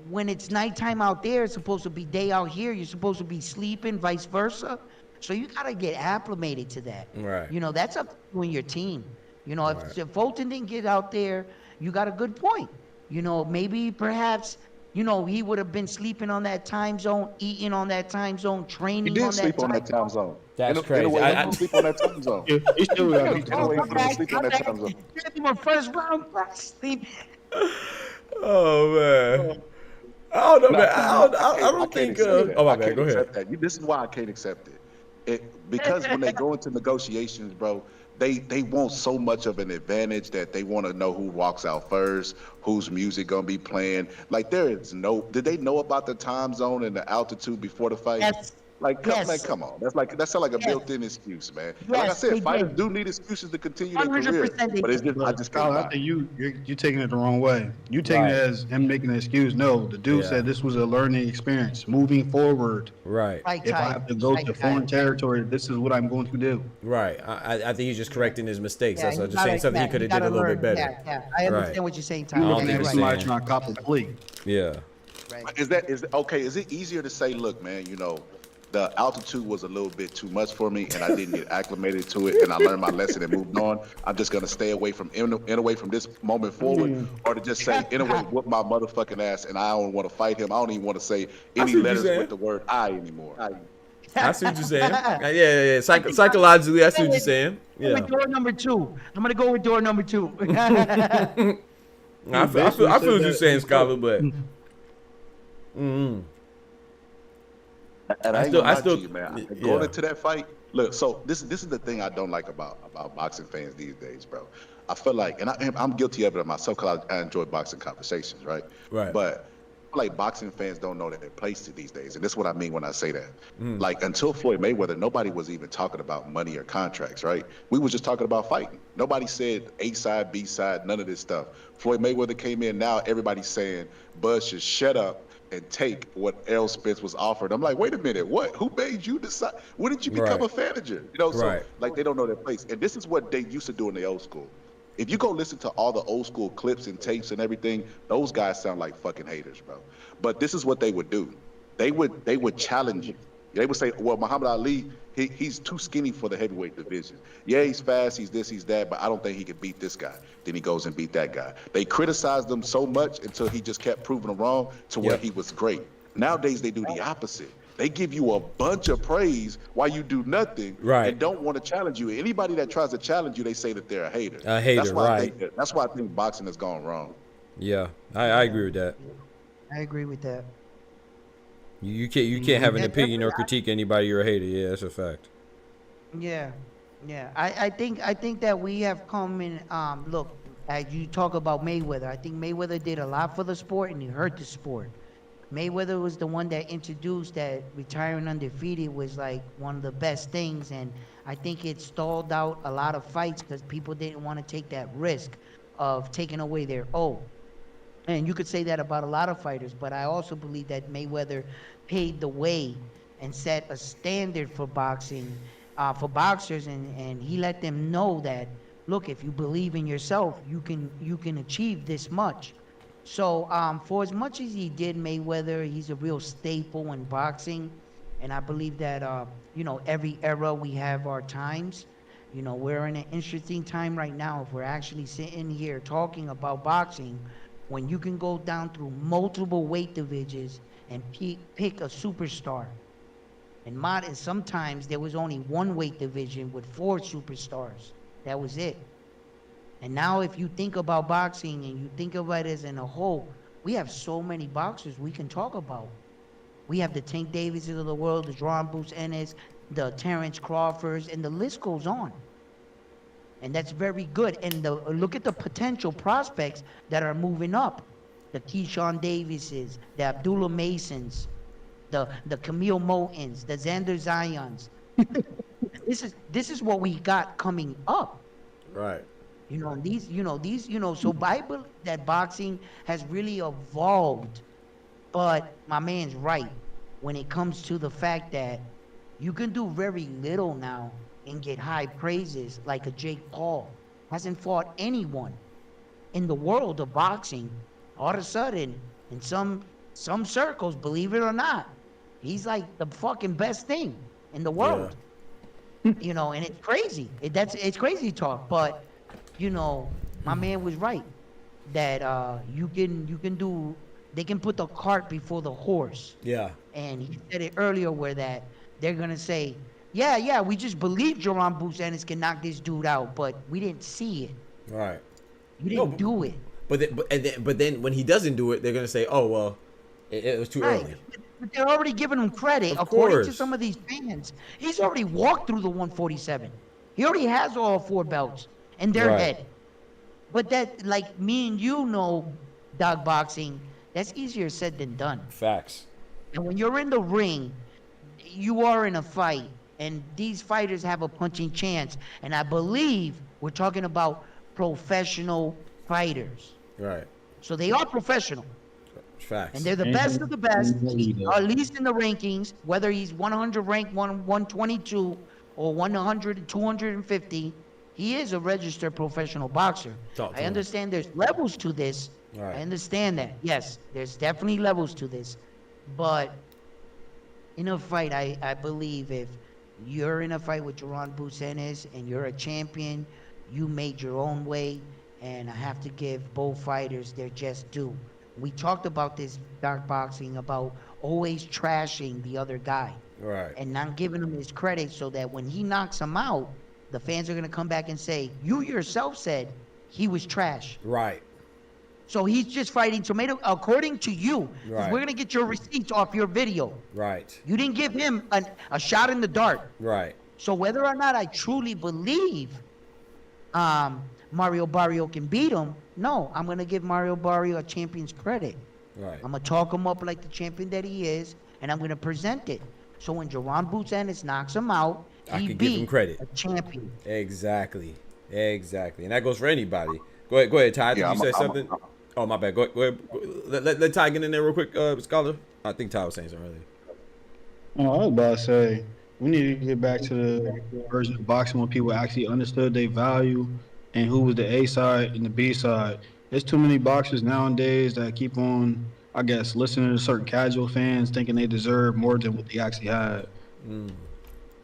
S9: when it's nighttime out there, it's supposed to be day out here. You're supposed to be sleeping, vice versa. So you gotta get acclimated to that.
S4: Right.
S9: That's up to you and your team. If Fulton didn't get out there, you got a good point. Maybe perhaps he would have been sleeping on that time zone, eating on that time zone, training
S8: He
S9: on
S8: did
S9: that
S8: sleep on that time zone.
S4: That's crazy.
S8: In a way, he did sleep on that time zone.
S6: He still got
S8: He did sleep on that time zone.
S9: Give him a first round sleep.
S4: Oh man. I don't know, man. I don't think. Oh my bad. Go ahead.
S8: This is why I can't accept it. Because when they go into negotiations, bro, they want so much of an advantage that they want to know who walks out first, whose music gonna be playing. Like did they know about the time zone and the altitude before the fight?
S9: Yes.
S8: Come on. That sounds like a built-in excuse, man.
S9: Yes,
S8: like I said, fighters
S9: did.
S8: do need excuses to continue their career.
S9: 100%
S8: But it's just I just can't.
S6: I think you're taking it the wrong way. You taking it as him making an excuse. No, the dude said this was a learning experience. Moving forward.
S4: Right.
S6: If I have to go to foreign territory, this is what I'm going to do.
S4: Right. I think he's just correcting his mistakes.
S9: Yeah,
S4: That's just saying something he could have did a little bit better.
S9: Yeah. I understand what you're saying, Tom.
S6: You
S4: don't
S6: looking
S4: think
S6: at
S4: it's
S6: somebody
S4: saying-
S6: trying to cop a plea.
S4: Yeah.
S9: Right.
S8: Is it easier to say, look, man, the altitude was a little bit too much for me and I didn't get acclimated to it and I learned my lesson and moved on. I'm just gonna stay away from this moment forward, or to just say Inoue whoop my motherfucking ass and I don't want to fight him. I don't even want to say any letters with the word I anymore.
S4: I see what you're saying. Yeah. Psychologically, I see what you're saying. Yeah.
S9: With door number 2. I'm gonna go with door number 2.
S4: I feel what you're saying, Scholar, but.
S8: And I still, you, man. Going into that fight, look. So this is the thing I don't like about boxing fans these days, bro. I feel like, and I'm guilty of it myself because I enjoy boxing conversations, right?
S4: Right.
S8: But I feel like boxing fans don't know their place these days, and this is what I mean when I say that. Like until Floyd Mayweather, nobody was even talking about money or contracts, right? We was just talking about fighting. Nobody said A side, B side, none of this stuff. Floyd Mayweather came in. Now everybody's saying Bud should shut up and take what Errol Spence was offered. I'm like, wait a minute, what? Who made you decide? When did you become a manager? So like they don't know their place. And this is what they used to do in the old school. If you go listen to all the old school clips and tapes and everything, those guys sound like fucking haters, bro. But this is what they would do. They would challenge you. They would say, well, Muhammad Ali, he's too skinny for the heavyweight division. Yeah, he's fast, he's this, he's that, but I don't think he could beat this guy. Then he goes and beat that guy. They criticized him so much until he just kept proving them wrong to where he was great. Nowadays, they do the opposite. They give you a bunch of praise while you do nothing and don't want to challenge you. Anybody that tries to challenge you, they say that they're a hater.
S4: A hater,
S8: That's why I think boxing has gone wrong.
S4: Yeah, I agree with that.
S9: I agree with that.
S4: You can't have an opinion or critique anybody. You're a hater. Yeah, that's a fact.
S9: Yeah. I think that we have come in. Look, as you talk about Mayweather, I think Mayweather did a lot for the sport and he hurt the sport. Mayweather was the one that introduced that retiring undefeated was like one of the best things, and I think it stalled out a lot of fights because people didn't want to take that risk of taking away their O. And you could say that about a lot of fighters, but I also believe that Mayweather paved the way and set a standard for boxing, for boxers, and he let them know that, look, if you believe in yourself, you can achieve this much. So for as much as he did Mayweather, he's a real staple in boxing, and I believe that you know, every era we have our times. You know, we're in an interesting time right now. If we're actually sitting here talking about boxing, when you can go down through multiple weight divisions and pick a superstar. And sometimes there was only one weight division with 4 superstars. That was it. And now if you think about boxing and you think about it as in a whole, we have so many boxers we can talk about. We have the Tank Davises of the world, the Joan Bruce Ennis, the Terrence Crawfords, and the list goes on. And that's very good. And look at the potential prospects that are moving up. The Keyshawn Davises, the Abdullah Masons, the Camille Motons, the Xander Zions. This is what we got coming up.
S4: Right.
S9: So I believe that boxing has really evolved. But my man's right when it comes to the fact that you can do very little now and get high praises, like a Jake Paul. Hasn't fought anyone in the world of boxing. All of a sudden, in some circles, believe it or not, he's like the fucking best thing in the world. Yeah. You know, and it's crazy. It's crazy talk, but you know, my man was right that they can put the cart before the horse.
S4: Yeah.
S9: And he said it earlier where that they're gonna say, yeah, we just believe Joan Bruce Ennis can knock this dude out, but we didn't see it.
S4: Right.
S9: You didn't do it.
S4: But then when he doesn't do it, they're gonna say, oh well, it was too early.
S9: But they're already giving him credit. According to some of these fans, he's already walked through the 147. He already has all 4 belts in their head. But that, like me and you know, dog boxing, that's easier said than done.
S4: Facts.
S9: And when you're in the ring, you are in a fight, and these fighters have a punching chance. And I believe we're talking about professional fighters.
S4: Right.
S9: So they are professional.
S4: Facts.
S9: And they're the best of the best, at least in the rankings, whether he's 100 ranked, 122, or 100, 250. He is a registered professional boxer. I understand there's levels to this. Right. I understand that. Yes, there's definitely levels to this. But in a fight, I believe if you're in a fight with Joan Bruce Ennis and you're a champion, you made your own way. And I have to give both fighters their just due. We talked about this, dark boxing, about always trashing the other guy.
S4: Right.
S9: And not giving him his credit so that when he knocks him out, the fans are going to come back and say, you yourself said he was trash.
S4: Right.
S9: So he's just fighting tomato, according to you. Right. We're going to get your receipts off your video.
S4: Right.
S9: You didn't give him a shot in the dark.
S4: Right.
S9: So whether or not I truly believe Mario Barrio can beat him, no, I'm going to give Mario Barrio a champion's credit.
S4: Right.
S9: I'm going to talk him up like the champion that he is, and I'm going to present it. So when Joan Bruce Ennis knocks him out,
S4: I can give him credit.
S9: A champion.
S4: Exactly. And that goes for anybody. Go ahead, Ty. You said something. Oh, my bad. Go ahead. Let Ty get in there real quick, Scholar. I think Ty was saying something earlier.
S6: Oh, I was about to say, we need to get back to the version of boxing when people actually understood their value and who was the A side and the B side. There's too many boxers nowadays that keep on, I guess, listening to certain casual fans thinking they deserve more than what they actually had.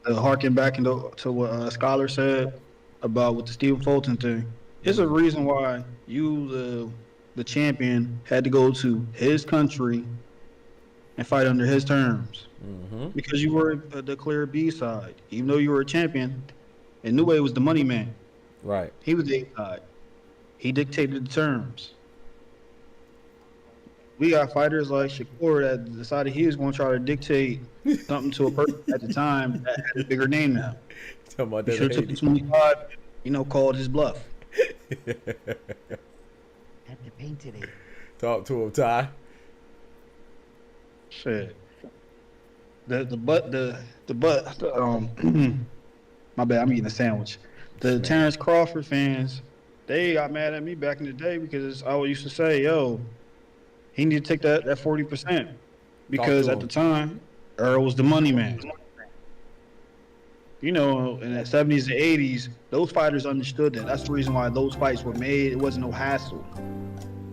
S6: Harking back to what Scholar said about with the Stephen Fulton thing. There's a reason why you, the champion, had to go to his country and fight under his terms. Because you were the clear B side. Even though you were a champion, Inoue was the money man.
S4: Right.
S6: He was the A side. He dictated the terms. We got fighters like Shakur that decided he was going to try to dictate something to a person at the time that had a bigger name now. He should have took the 25, called his bluff.
S9: Had to paint today.
S4: Talk to him, Ty.
S6: Shit. My bad, I'm eating a sandwich. The Terrence Crawford fans, they got mad at me back in the day because I used to say, yo, He need to take that 40% because at the time, Earl was the money man. You know, in the 70s and 80s, those fighters understood that. That's the reason why those fights were made. It wasn't no hassle.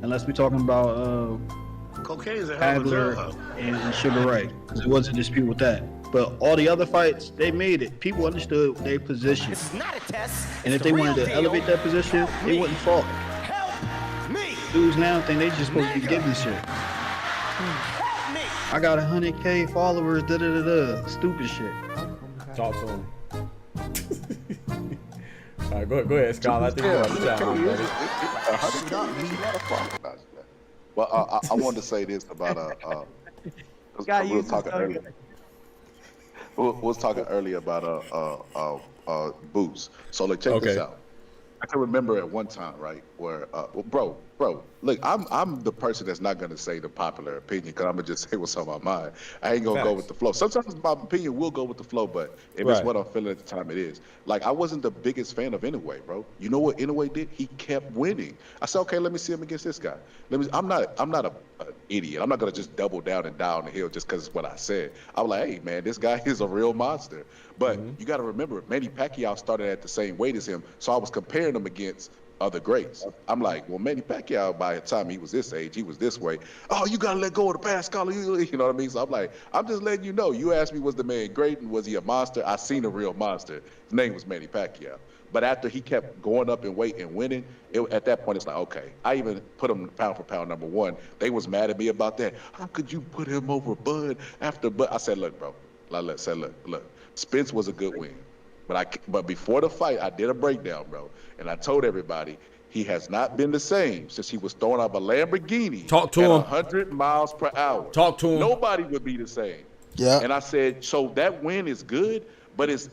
S6: Unless we're talking about
S10: Cocaine's a hell of a drug.
S6: and Sugar Ray, because it wasn't a dispute with that. But all the other fights, they made it. People understood their position.
S10: This is not a test.
S6: And if they wanted to elevate that position, they wouldn't fault.
S10: Help me.
S6: Dudes now think they just supposed to be getting shit.
S10: Help me.
S6: I got 100K followers, stupid shit.
S4: Talk to him. All right, go ahead, Scott. I think we're on the time.
S8: Well, I wanted to say this about we was talking earlier about boots. So like, check this out. I can remember at one time, right, where bro, look, I'm the person that's not gonna say the popular opinion because I'm gonna just say what's on my mind. I ain't gonna go with the flow. Sometimes my opinion will go with the flow, but if it's what I'm feeling at the time, it is. Like, I wasn't the biggest fan of Inoue, bro. You know what Inoue did? He kept winning. I said, okay, let me see him against this guy. I'm not an idiot. I'm not gonna just double down and die on the hill just because it's what I said. I was like, hey man, this guy is a real monster. But you got to remember, Manny Pacquiao started at the same weight as him, so I was comparing him against other greats. I'm like, well, Manny Pacquiao, by the time he was this age, he was this way. Oh, you got to let go of the past, scholar. You know what I mean? So I'm like, I'm just letting you know. You asked me, was the man great and was he a monster? I seen a real monster. His name was Manny Pacquiao. But after he kept going up in weight and winning, at that point, it's like, okay. I even put him pound for pound number one. They was mad at me about that. How could you put him over Bud after Bud? I said, look, bro. I said, look. Spence was a good win. But before the fight, I did a breakdown, bro. And I told everybody, he has not been the same since he was throwing up a Lamborghini
S4: at
S8: 100 miles per hour.
S4: Talk to him.
S8: Nobody would be the same.
S11: Yeah.
S8: And I said, so that win is good, but it's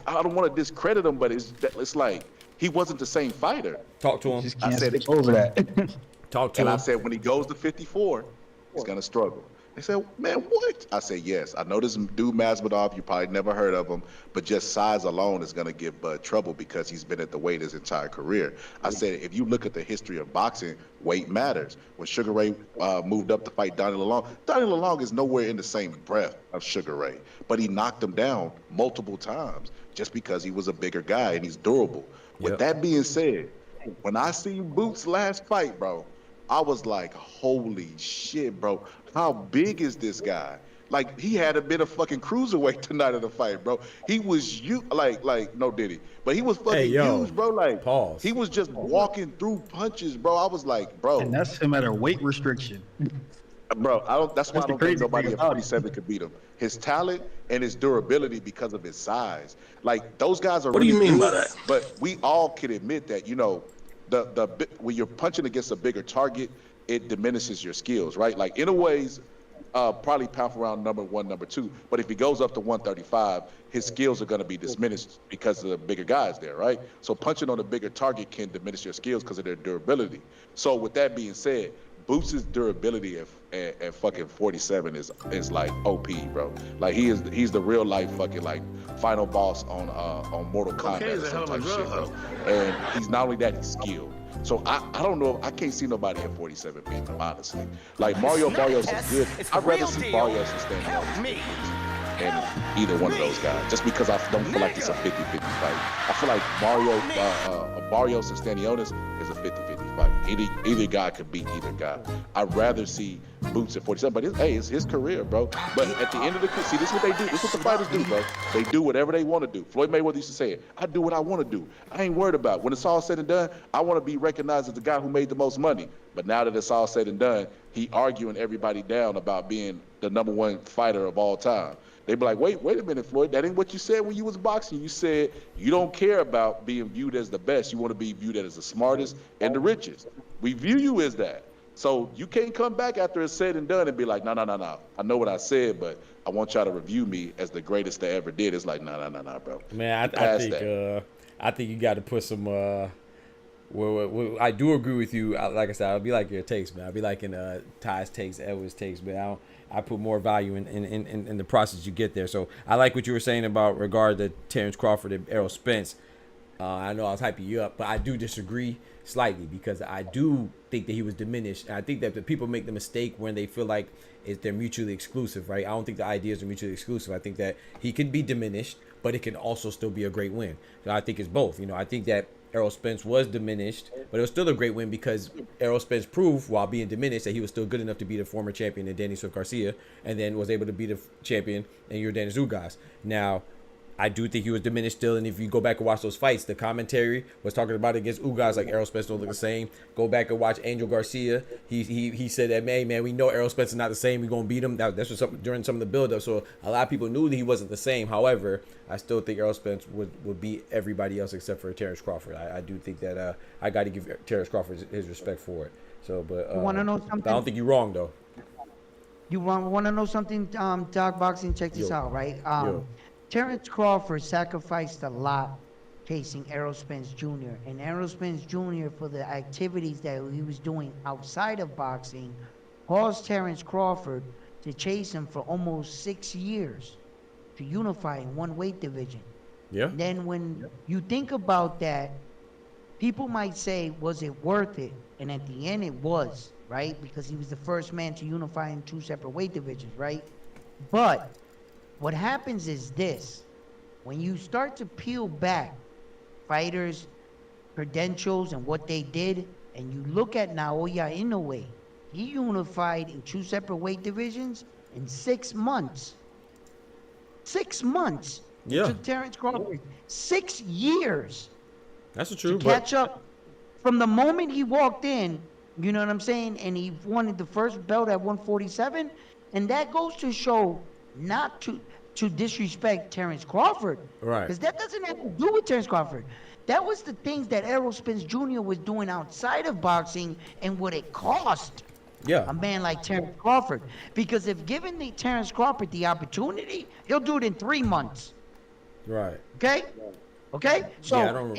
S8: I don't want to discredit him, but it's like he wasn't the same fighter.
S4: Talk to him.
S6: Just can't skip over that.
S4: Talk to him.
S8: And I said, when he goes to 54, he's gonna struggle. They said, man, what? I said, yes. I know this dude Masvidal, you probably never heard of him, but just size alone is going to give Bud trouble because he's been at the weight his entire career. I said, if you look at the history of boxing, weight matters. When Sugar Ray moved up to fight Donnie Lalonde is nowhere in the same breath of Sugar Ray, but he knocked him down multiple times just because he was a bigger guy and he's durable. With that being said, when I seen Boots' last fight, bro, I was like, holy shit, bro. How big is this guy? Like, he had a bit of fucking cruiserweight tonight in the fight, bro. He was no diddy. But he was fucking huge, bro. Like,
S4: pause.
S8: He was just walking through punches, bro. I was like, bro.
S6: And that's him at a weight restriction.
S8: Bro, that's why I don't think nobody at 47 could beat him. His talent and his durability because of his size. Like, those guys are
S10: What do you mean by
S8: good,
S10: that?
S8: But we all can admit that, you know, when you're punching against a bigger target, it diminishes your skills, right? Like, in a ways, probably pound for round number one, number two. But if he goes up to 135, his skills are going to be diminished because of the bigger guys there, right? So punching on a bigger target can diminish your skills because of their durability. So with that being said, Boots' durability at fucking 47 is like OP, bro. Like, he's the real life fucking like final boss on Mortal Kombat or some type of shit, bro. And he's not only that, he's skilled. So I don't know. I can't see nobody at 47 beating him, honestly. Like, Mario Barrios is good. I'd rather see Barrios and Stanley and either one of those guys, just because I don't feel like it's a 50-50 fight. I feel like Barrios and Stanionis is a 50-50 fight. Either guy could beat either guy. I'd rather see Boots at 47, but it's his career, bro. But at the end of the see, this is what they do. This is what the fighters do, bro. They do whatever they want to do. Floyd Mayweather used to say it. I do what I want to do. I ain't worried about it. When it's all said and done, I want to be recognized as the guy who made the most money. But now that it's all said and done, he arguing everybody down about being the #1 fighter of all time. They be like, wait a minute, Floyd. That ain't what you said when you was boxing. You said you don't care about being viewed as the best. You want to be viewed as the smartest and the richest. We view you as that. So you can't come back after it's said and done and be like, no. I know what I said, but I want y'all to review me as the greatest that ever did. It's like, no, bro.
S4: Man, I think you got to put some. I do agree with you. Like I said, I'll be like your takes, man. I'll be like in Ty's takes, Edward's takes, but I put more value in the process you get there. So I like what you were saying about regard to Terrence Crawford and Errol Spence. I know I was hyping you up, but I do disagree slightly, because I do think that he was diminished. And I think that the people make the mistake when they feel like they're mutually exclusive, right? I don't think the ideas are mutually exclusive. I think that he could be diminished, but it can also still be a great win. So I think it's both. You know, I think that Errol Spence was diminished, but it was still a great win because Errol Spence proved, while being diminished, that he was still good enough to be the former champion in Danny Swift Garcia, and then was able to be the champion in Yordenis Ugas. Now, I do think he was diminished still, and if you go back and watch those fights, the commentary was talking about it against Ugas, like Errol Spence don't look the same. Go back and watch Angel Garcia. He said that, man, we know Errol Spence is not the same. We're gonna beat him. That's what during some of the build-up. So a lot of people knew that he wasn't the same. However, I still think Errol Spence would beat everybody else except for Terrence Crawford. I do think that I got to give Terrence Crawford his respect for it. So, but
S9: want to know something?
S4: I don't think you're wrong though.
S9: You want to know something? Dog Boxing, check this out, right? Terrence Crawford sacrificed a lot chasing Errol Spence Jr. And Errol Spence Jr., for the activities that he was doing outside of boxing, caused Terrence Crawford to chase him for almost 6 years to unify in one weight division.
S4: Yeah.
S9: Then when you think about that, people might say, was it worth it? And at the end, it was, right? Because he was the first man to unify in 2 separate weight divisions, right? But what happens is this: when you start to peel back fighters' credentials and what they did, and you look at Naoya Inoue, he unified in 2 separate weight divisions in 6 months. 6 months.
S4: Yeah.
S9: It took Terrence Crawford 6 years.
S4: That's the truth.
S9: To catch up from the moment he walked in, you know what I'm saying, and he won the first belt at 147, and that goes to show not to disrespect Terrence Crawford.
S4: Right.
S9: Because that doesn't have to do with Terrence Crawford. That was the things that Errol Spence Jr. was doing outside of boxing and what it cost a man like Terrence Crawford. Because if given the Terrence Crawford the opportunity, he'll do it in 3 months.
S4: Right.
S9: Okay? Okay? So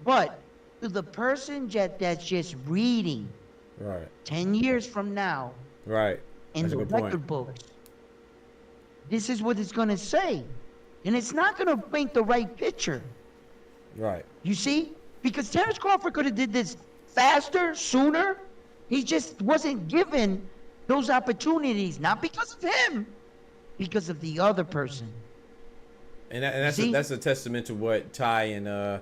S9: but to the person that's just reading 10 years from now in the record books, this is what it's going to say. And it's not going to paint the right picture.
S4: Right.
S9: You see? Because Terrence Crawford could have did this faster, sooner. He just wasn't given those opportunities. Not because of him, because of the other person.
S4: And that's a testament to what Ty and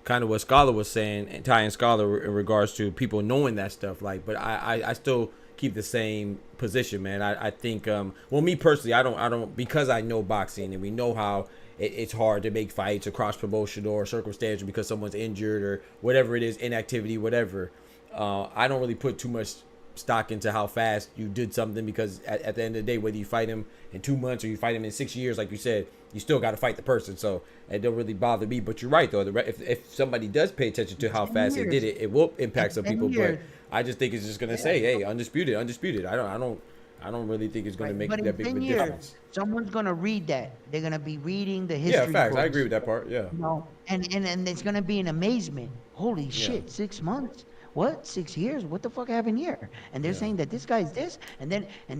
S4: kind of what Scholar was saying, and Ty and Scholar in regards to people knowing that stuff. Like, but I still keep the same position, man. I think well, me personally, I don't because I know boxing and we know how it's hard to make fights across promotional or circumstantial because someone's injured or whatever it is, inactivity, whatever. I don't really put too much stock into how fast you did something, because at the end of the day, whether you fight him in 2 months or you fight him in 6 years, like you said, you still got to fight the person. So it don't really bother me. But you're right, though. If somebody does pay attention to how fast they did it, it will impact some people. But I just think it's just gonna say, hey, undisputed. I don't really think it's gonna make that big of a difference.
S9: Someone's gonna read that. They're gonna be reading the history.
S4: Yeah, facts.
S9: books,
S4: I agree with that part. Yeah.
S9: You know, and it's gonna be an amazement. Holy shit! 6 months. What? 6 years? What the fuck happened here? And they're saying that this guy's this, and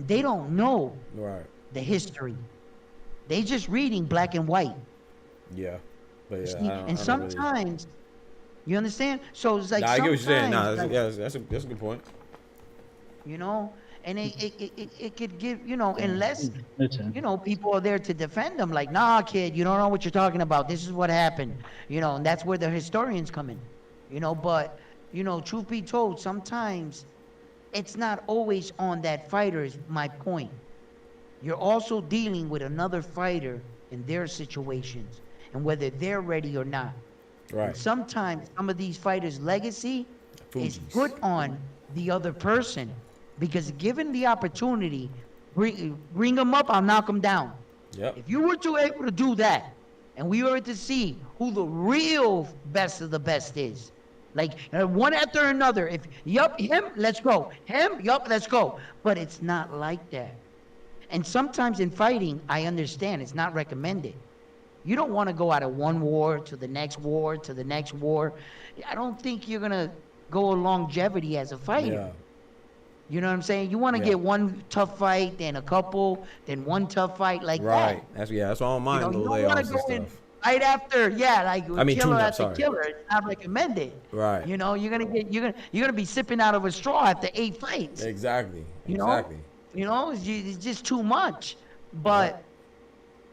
S9: they don't know the history. They just reading black and white.
S4: Yeah, but
S9: and sometimes, you understand? So it's like
S4: I get what you're saying.
S9: that's
S4: a good point.
S9: You know, and it could give, you know, unless you know people are there to defend them. Like, nah, kid, you don't know what you're talking about. This is what happened. You know, and that's where the historians come in. You know, but. You know, truth be told, sometimes it's not always on that fighter, is my point. You're also dealing with another fighter in their situations and whether they're ready or not.
S4: Right.
S9: And sometimes some of these fighters' legacy is put on the other person, because given the opportunity, bring them up, I'll knock them down.
S4: Yep.
S9: If you were to able to do that, and we were to see who the real best of the best is, like one after another. If him, let's go. Him, let's go. But it's not like that. And sometimes in fighting, I understand it's not recommended. You don't want to go out of one war to the next war to the next war. I don't think you're gonna go a longevity as a fighter.
S4: Yeah.
S9: You know what I'm saying? You want to get one tough fight, then a couple, then one tough fight, like that.
S4: Right. That's all mine.
S9: You know,
S4: little
S9: you don't want
S4: layoffs
S9: to go
S4: and
S9: in.
S4: stuff.
S9: right after, yeah, like
S4: I mean,
S9: killer
S4: tune-up,
S9: after
S4: sorry.
S9: killer. It's not recommended.
S4: Right.
S9: You know, you're gonna be sipping out of a straw after 8 fights.
S4: Exactly.
S9: You know?
S4: Exactly.
S9: You know, it's just too much. But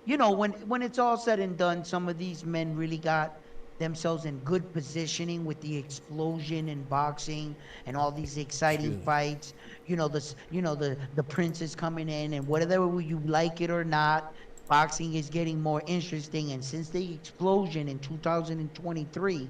S9: you know, when it's all said and done, some of these men really got themselves in good positioning with the explosion in boxing and all these exciting fights. You know, the princes coming in, and whether you like it or not, boxing is getting more interesting. And since the explosion in 2023,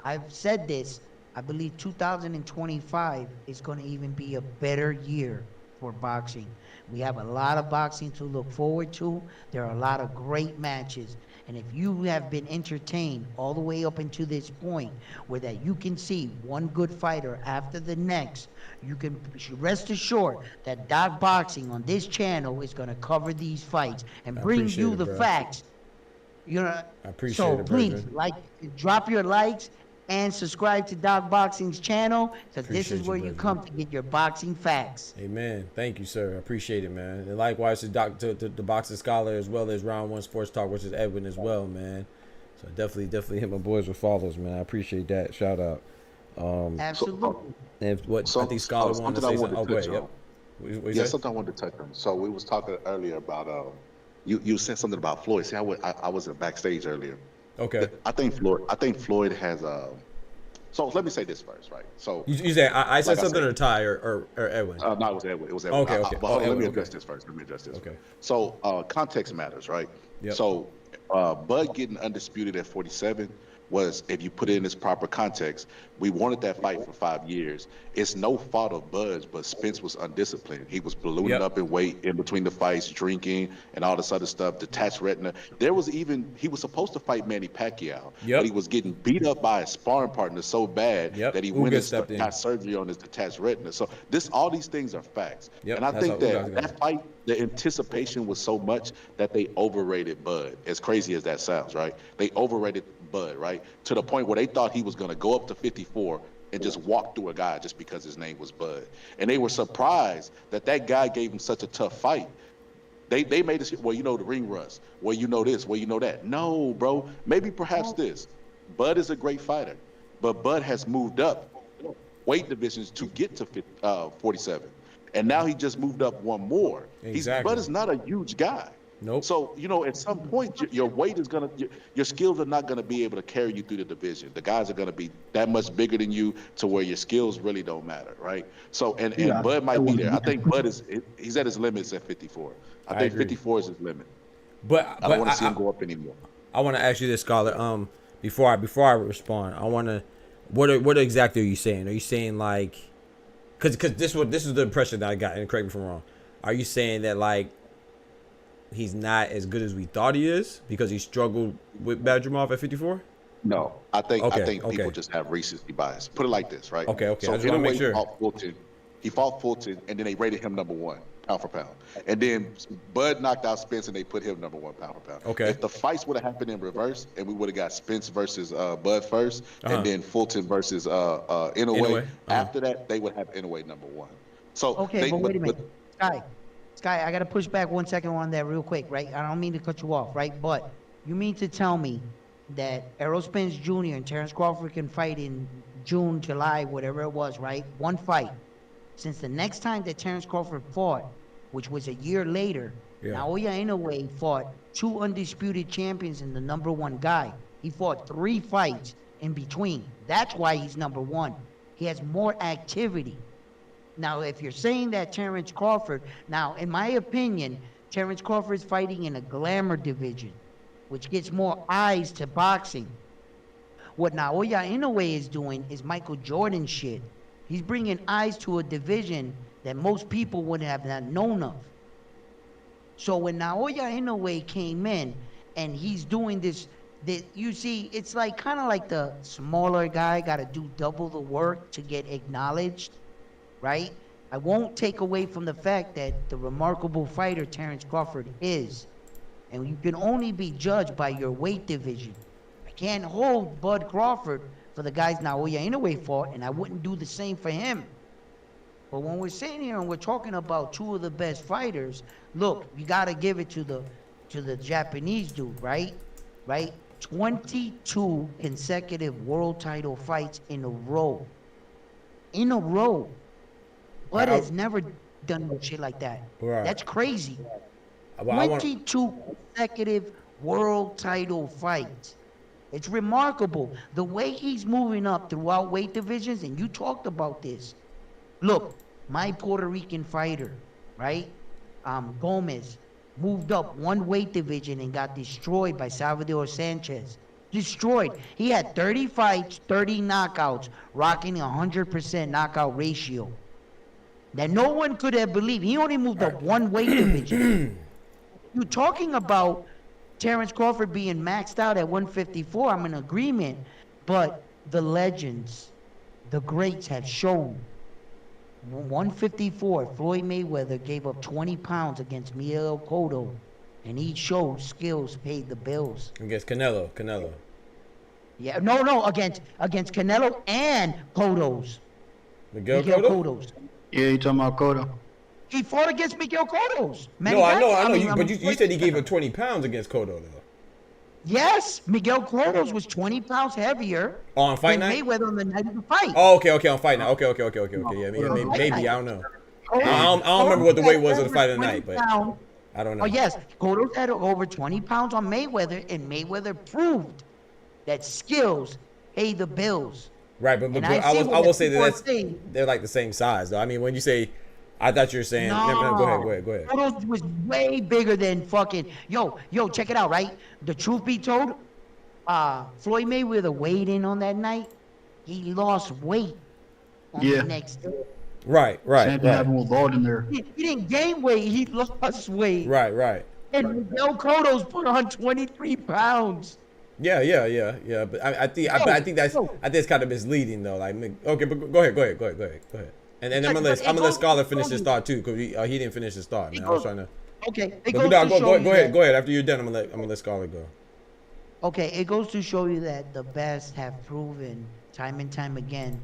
S9: I've said this, I believe 2025 is going to even be a better year for boxing. We have a lot of boxing to look forward to. There are a lot of great matches. And if you have been entertained all the way up until this point, where that you can see one good fighter after the next, you can rest assured that Doc Boxing on this channel is going to cover these fights and bring you the facts. You know,
S4: I appreciate
S9: so
S4: it,
S9: please,
S4: brethren.
S9: like, drop your likes and subscribe to Doc Boxing's channel, because this
S4: Appreciate
S9: is where
S4: you,
S9: you
S4: brethren.
S9: come to get your boxing facts.
S4: Amen. Thank you, sir. I appreciate it, man. And likewise to the Boxing Scholar, as well as Round One Sports Talk, which is Edwin as well, man. So definitely hit my boys with follows, man. I appreciate that. Shout out.
S9: Absolutely.
S4: And I think Scholar wanted to say something. Oh, great. Yep.
S8: Yeah, something I wanted to touch on. So we was talking earlier about you said something about Floyd. See, I wasn't backstage earlier.
S4: Okay.
S8: I think Floyd has So let me say this first, right? So
S4: You said I said
S8: like
S4: something
S8: said-
S4: or Ty or Edwin.
S8: No, it was Edwin. It was Edwin.
S4: Okay, okay.
S8: But hold on, let me
S4: Edwin,
S8: address
S4: okay.
S8: this first. Let me address this.
S4: Okay.
S8: So context matters, right?
S4: Yep.
S8: So Bud getting undisputed at 47 was, if you put it in its proper context, we wanted that fight for 5 years. It's no fault of Bud's, but Spence was undisciplined. He was ballooning
S4: Yep.
S8: up in weight in between the fights, drinking and all this other stuff, detached retina. He was supposed to fight Manny Pacquiao,
S4: Yep.
S8: but he was getting beat up by a sparring partner so bad
S4: Yep.
S8: that he
S4: Uga
S8: went and
S4: stepped in.
S8: got surgery on his detached retina. So all these things are facts.
S4: Yep,
S8: And I
S4: that's
S8: think
S4: how Uga's
S8: that fight, the anticipation was so much that they overrated Bud. As crazy as that sounds, right? They overrated Bud, right? To the point where they thought he was going to go up to 54 and just walk through a guy just because his name was Bud. And they were surprised that guy gave him such a tough fight. They made us, well, you know, the ring rust. Well, you know this. Well, you know that. No, bro. Maybe perhaps this. Bud is a great fighter, but Bud has moved up weight divisions to get to 47. And now he just moved up one more.
S4: Exactly.
S8: Bud is not a huge guy.
S4: Nope.
S8: So, you know, at some point, your weight is your skills are not going to be able to carry you through the division. The guys are going to be that much bigger than you to where your skills really don't matter, right? So, and Bud might be there. I think Bud he's at his limits at 54. I think
S4: agree.
S8: 54 is his limit.
S4: But
S8: I don't want to see him go up anymore.
S4: I want to ask you this, Scholar. Before I respond, I want to. What exactly are you saying? Are you saying like, because this is the impression that I got, and correct me if I'm wrong. Are you saying that like he's not as good as we thought he is because he struggled with Badgermov at 54?
S8: No, I think people
S4: okay.
S8: just have recency bias. Put it like this, right?
S4: Okay.
S8: So
S4: I just want to make sure.
S8: He fought Fulton, and then they rated him number 1 pound for pound. And then Bud knocked out Spence, and they put him number 1 pound for pound.
S4: Okay.
S8: If the fights would have happened in reverse, and we would have got Spence versus Bud first, and then Fulton versus Inoue, after that they would have Inoue number 1. So
S9: Okay, but wait a minute. Sky, I got to push back 1 second on that real quick, right? I don't mean to cut you off, right? But you mean to tell me that Errol Spence Jr. and Terrence Crawford can fight in June, July, whatever it was, right? One fight. Since the next time that Terrence Crawford fought, which was a year later, Naoya Inoue fought 2 undisputed champions and the number 1 guy. He fought 3 fights in between. That's why he's number 1. He has more activity. Now, if you're saying that Terrence Crawford, now, in my opinion, Terrence Crawford is fighting in a glamour division, which gets more eyes to boxing. What Naoya Inoue is doing is Michael Jordan shit. He's bringing eyes to a division that most people wouldn't have not known of. So when Naoya Inoue came in and he's doing this, you see, it's like kind of like the smaller guy got to do double the work to get acknowledged, right? I won't take away from the fact that the remarkable fighter Terrence Crawford is, and you can only be judged by your weight division. I can't hold Bud Crawford for the guys Naoya Inoue fought, and I wouldn't do the same for him. But when we're sitting here and we're talking about 2 of the best fighters, look, you got to give it to the Japanese dude, right? 22 consecutive world title fights in a row. In a row. Bud has never done no shit like that.
S4: Right.
S9: That's crazy. 22 consecutive world title fights. It's remarkable. The way he's moving up throughout weight divisions, and you talked about this. Look, my Puerto Rican fighter, right? Gomez, moved up one weight division and got destroyed by Salvador Sanchez. Destroyed. He had 30 fights, 30 knockouts, rocking 100% knockout ratio. That no one could have believed. He only moved up one weight division. You're talking about Terrence Crawford being maxed out at 154. I'm in agreement. But the legends, the greats have shown. 154, Floyd Mayweather gave up 20 pounds against Miguel Cotto. And he showed skills paid the bills.
S4: Against Canelo.
S9: Yeah, no, against Canelo and Cotto's.
S4: Miguel Cotto?
S6: Yeah, you talking about Cotto?
S9: He fought against Miguel Cotto's.
S4: No, I know. But you said he gave up 20 pounds against Cotto, though.
S9: Yes, Miguel Cotto's was 20 pounds heavier.
S4: On fight night?
S9: Mayweather on the night of the fight.
S4: Oh, okay, on fight night. Okay. Yeah, maybe, I don't know. I don't remember what the weight was of the fight of the night, but I don't know.
S9: Oh, yes, Cotto had over 20 pounds on Mayweather, and Mayweather proved that skills pay the bills.
S4: Right, but I will say that they're like the same size, though. I mean, when you say, I thought you were saying, no, go ahead.
S9: Cotto was way bigger than fucking, yo, check it out, right? The truth be told, Floyd Mayweather weighed in on that night. He lost weight on the next day.
S4: Right.
S6: Same thing happened with Lord in there.
S9: He didn't gain weight, he lost weight.
S4: Right.
S9: And Miguel Cotto's put on 23 pounds.
S4: Yeah. But I think that's kind of misleading, though. Like, okay, but go ahead. And I'm gonna let Scholar finish his thought too, because he didn't finish his thought, man. I was trying to.
S9: Okay.
S4: Go ahead. After you're done, I'm gonna let Scholar go.
S9: Okay, it goes to show you that the best have proven time and time again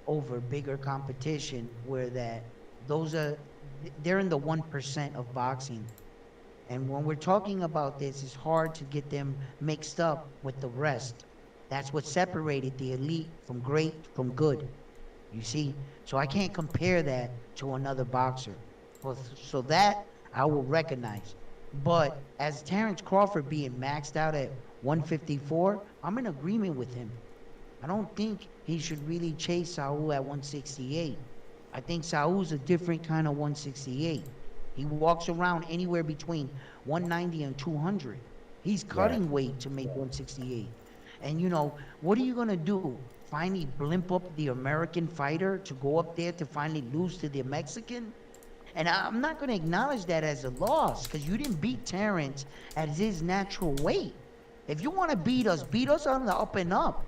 S9: over bigger competition, where they're in the 1% of boxing. And when we're talking about this, it's hard to get them mixed up with the rest. That's what separated the elite from great from good. You see? So I can't compare that to another boxer. So that I will recognize. But as Terrence Crawford being maxed out at 154, I'm in agreement with him. I don't think he should really chase Saul at 168. I think Saul's a different kind of 168. He walks around anywhere between 190 and 200. He's cutting weight to make 168. And what are you going to do? Finally blimp up the American fighter to go up there to finally lose to the Mexican? And I'm not going to acknowledge that as a loss, because you didn't beat Terrence at his natural weight. If you want to beat us on the up and up.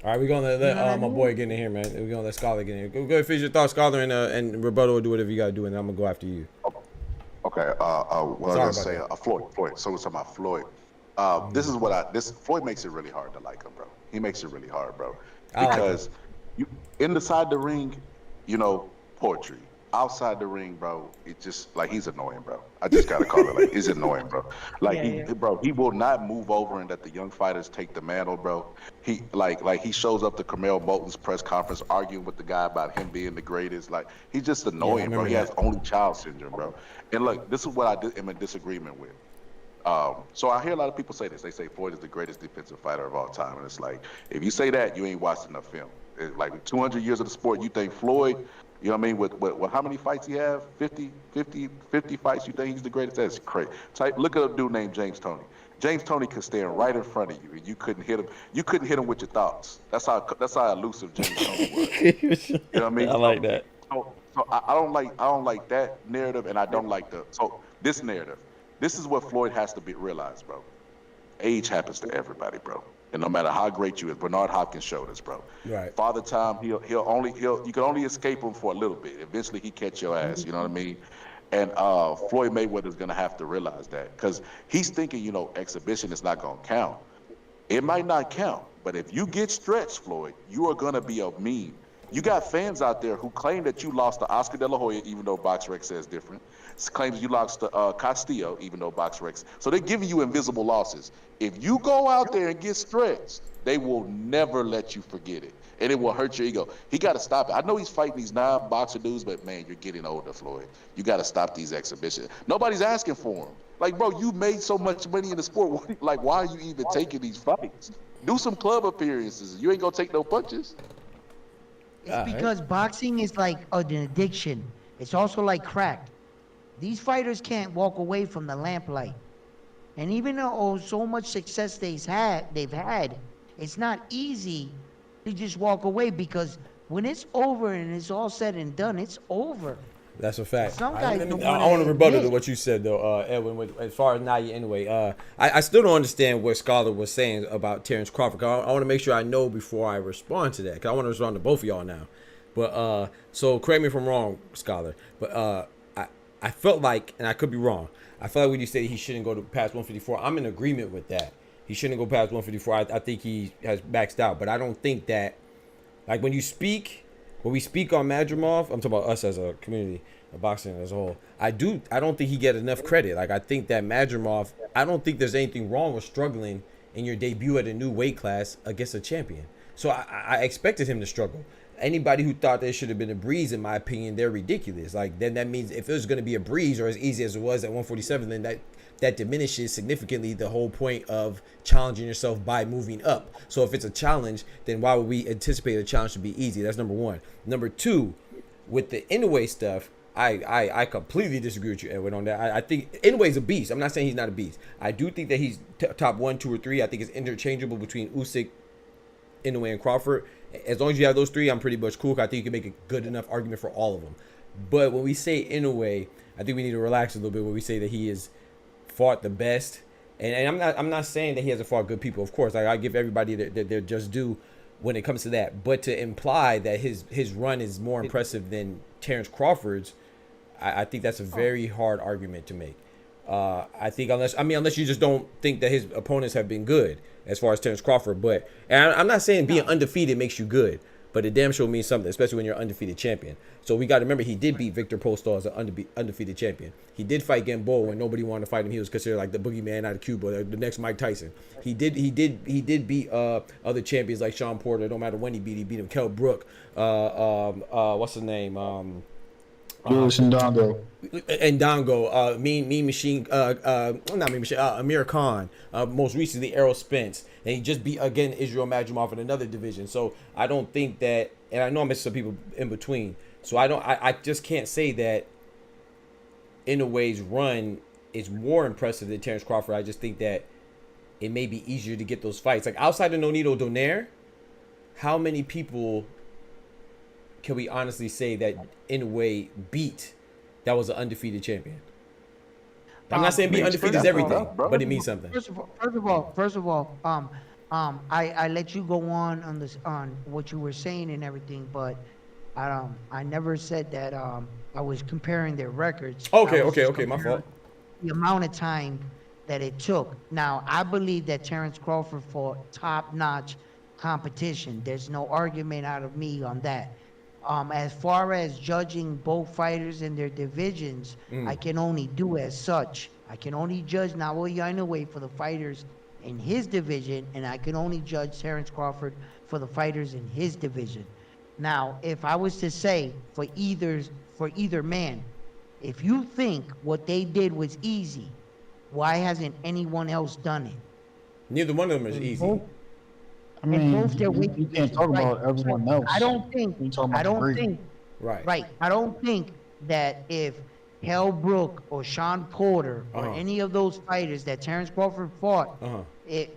S4: All right, we're going to let my boy get in here, man. We're going to let Scholar get in here. Go ahead, finish your thoughts, Scholar, and Roberto will do whatever you got to do, and I'm going to go after you.
S8: Okay, what I was going to say, Floyd. So we're talking about Floyd. This is Floyd makes it really hard to like him, bro. He makes it really hard, bro. Because inside the ring, poetry. Outside the ring, bro, it's just like he's annoying, bro. I just gotta call it like he's annoying, bro. Like he will not move over and let the young fighters take the mantle, bro. He he shows up to Carmel Moulton's press conference arguing with the guy about him being the greatest. Like he's just annoying, bro. He has only child syndrome, bro. And look, this is what I am in disagreement with. So I hear a lot of people say this. They say Floyd is the greatest defensive fighter of all time, and it's like if you say that, you ain't watched enough film. It's like 200 years of the sport, you think Floyd. You know what I mean? With how many fights he have? 50 fights. You think he's the greatest? That's crazy. Look at a dude named James Toney. James Toney could stand right in front of you, and you couldn't hit him. You couldn't hit him with your thoughts. That's how elusive James Toney was. You know what I mean?
S4: I like that.
S8: So I don't like that narrative, and I don't like this narrative. This is what Floyd has to realize, bro. Age happens to everybody, bro. And no matter how great you is, Bernard Hopkins showed us, bro.
S4: Right.
S8: Father Time, you can only escape him for a little bit. Eventually, he catch your ass. You know what I mean? And Floyd Mayweather's gonna have to realize that, because he's thinking, exhibition is not gonna count. It might not count, but if you get stretched, Floyd, you are gonna be a meme. You got fans out there who claim that you lost to Oscar De La Hoya, even though BoxRec says different. Claims you lost to Castillo, even though BoxRec. So they're giving you invisible losses. If you go out there and get stretched, they will never let you forget it. And it will hurt your ego. He got to stop it. I know he's fighting these non-boxer dudes, but, man, you're getting older, Floyd. You got to stop these exhibitions. Nobody's asking for him. Like, bro, you made so much money in the sport. Like, why are you even taking these fights? Do some club appearances. You ain't going to take no punches.
S9: It's because boxing is like an addiction. It's also like crack. These fighters can't walk away from the lamplight. And even though so much success they've had, it's not easy to just walk away, because when it's over and it's all said and done, it's over.
S4: That's a fact.
S9: Some guys
S4: I want to rebuttal to what you said, though, Edwin, as far as Naya anyway. I still don't understand what Scholar was saying about Terrence Crawford. I want to make sure I know before I respond to that, because I want to respond to both of y'all now. But so correct me if I'm wrong, Scholar, but I felt like, and I could be wrong, I felt like when you said he shouldn't go to past 154, I'm in agreement with that. He shouldn't go past 154. I think he has maxed out, but I don't think that, like, when we speak on Madrimov, I'm talking about us as a community of boxing as a whole. I don't think he get enough credit. Like, I think that Madrimov, I don't think there's anything wrong with struggling in your debut at a new weight class against a champion. So I expected him to struggle. Anybody who thought there should have been a breeze, in my opinion, they're ridiculous. Like, then that means if it was going to be a breeze or as easy as it was at 147, then that diminishes significantly the whole point of challenging yourself by moving up. So if it's a challenge, then why would we anticipate a challenge to be easy? That's number one. Number two, with the Inoue stuff, I completely disagree with you, Edwin, on that. I think Inoue's a beast. I'm not saying he's not a beast. I do think that he's top 1, 2, or 3. I think it's interchangeable between Usyk, Inoue, and Crawford. As long as you have those three, I'm pretty much cool. I think you can make a good enough argument for all of them. But when we say Inoue, I think we need to relax a little bit when we say that he has fought the best. And I'm not saying that he hasn't fought good people. Of course, I give everybody their just due when it comes to that. But to imply that his run is more impressive than Terrence Crawford's, I think that's a very hard argument to make. I think unless you just don't think that his opponents have been good as far as Terrence Crawford. But and I'm not saying being undefeated makes you good, but it damn sure means something, especially when you're an undefeated champion. So we got to remember he did beat Victor Postol as an undefeated champion. He did fight Gamboa when nobody wanted to fight him. He was considered like the boogeyman out of Cuba, the next Mike Tyson. He did beat other champions like Sean Porter. No matter when he beat him. Kell Brook. What's his name?
S6: Julius Ndongo.
S4: Ndongo, Mean Machine, not Mean Machine, Amir Khan, most recently Errol Spence, and he just beat again Israel Madrimov in another division. So I don't think that, and I know I'm missing some people in between. So I just can't say that Inoue's run is more impressive than Terrence Crawford. I just think that it may be easier to get those fights. Like outside of Nonito Donaire, how many people can we honestly say that Inoue beat that was an undefeated champion? I'm not saying being undefeated is everything, but it means something.
S9: First of all, I let you go on this on what you were saying and everything, but I never said that I was comparing their records.
S4: Okay, my fault.
S9: The amount of time that it took. Now, I believe that Terrence Crawford fought top-notch competition. There's no argument out of me on that. As far as judging both fighters in their divisions, I can only do as such. I can only judge Naoya Inoue for the fighters in his division, and I can only judge Terrence Crawford for the fighters in his division. Now, if I was to say for either man, if you think what they did was easy, why hasn't anyone else done it?
S4: Neither one of them is easy.
S6: I mean, you can't talk about everyone else.
S9: I don't think that if Kell Brook or Sean Porter or any of those fighters that Terrence Crawford fought, if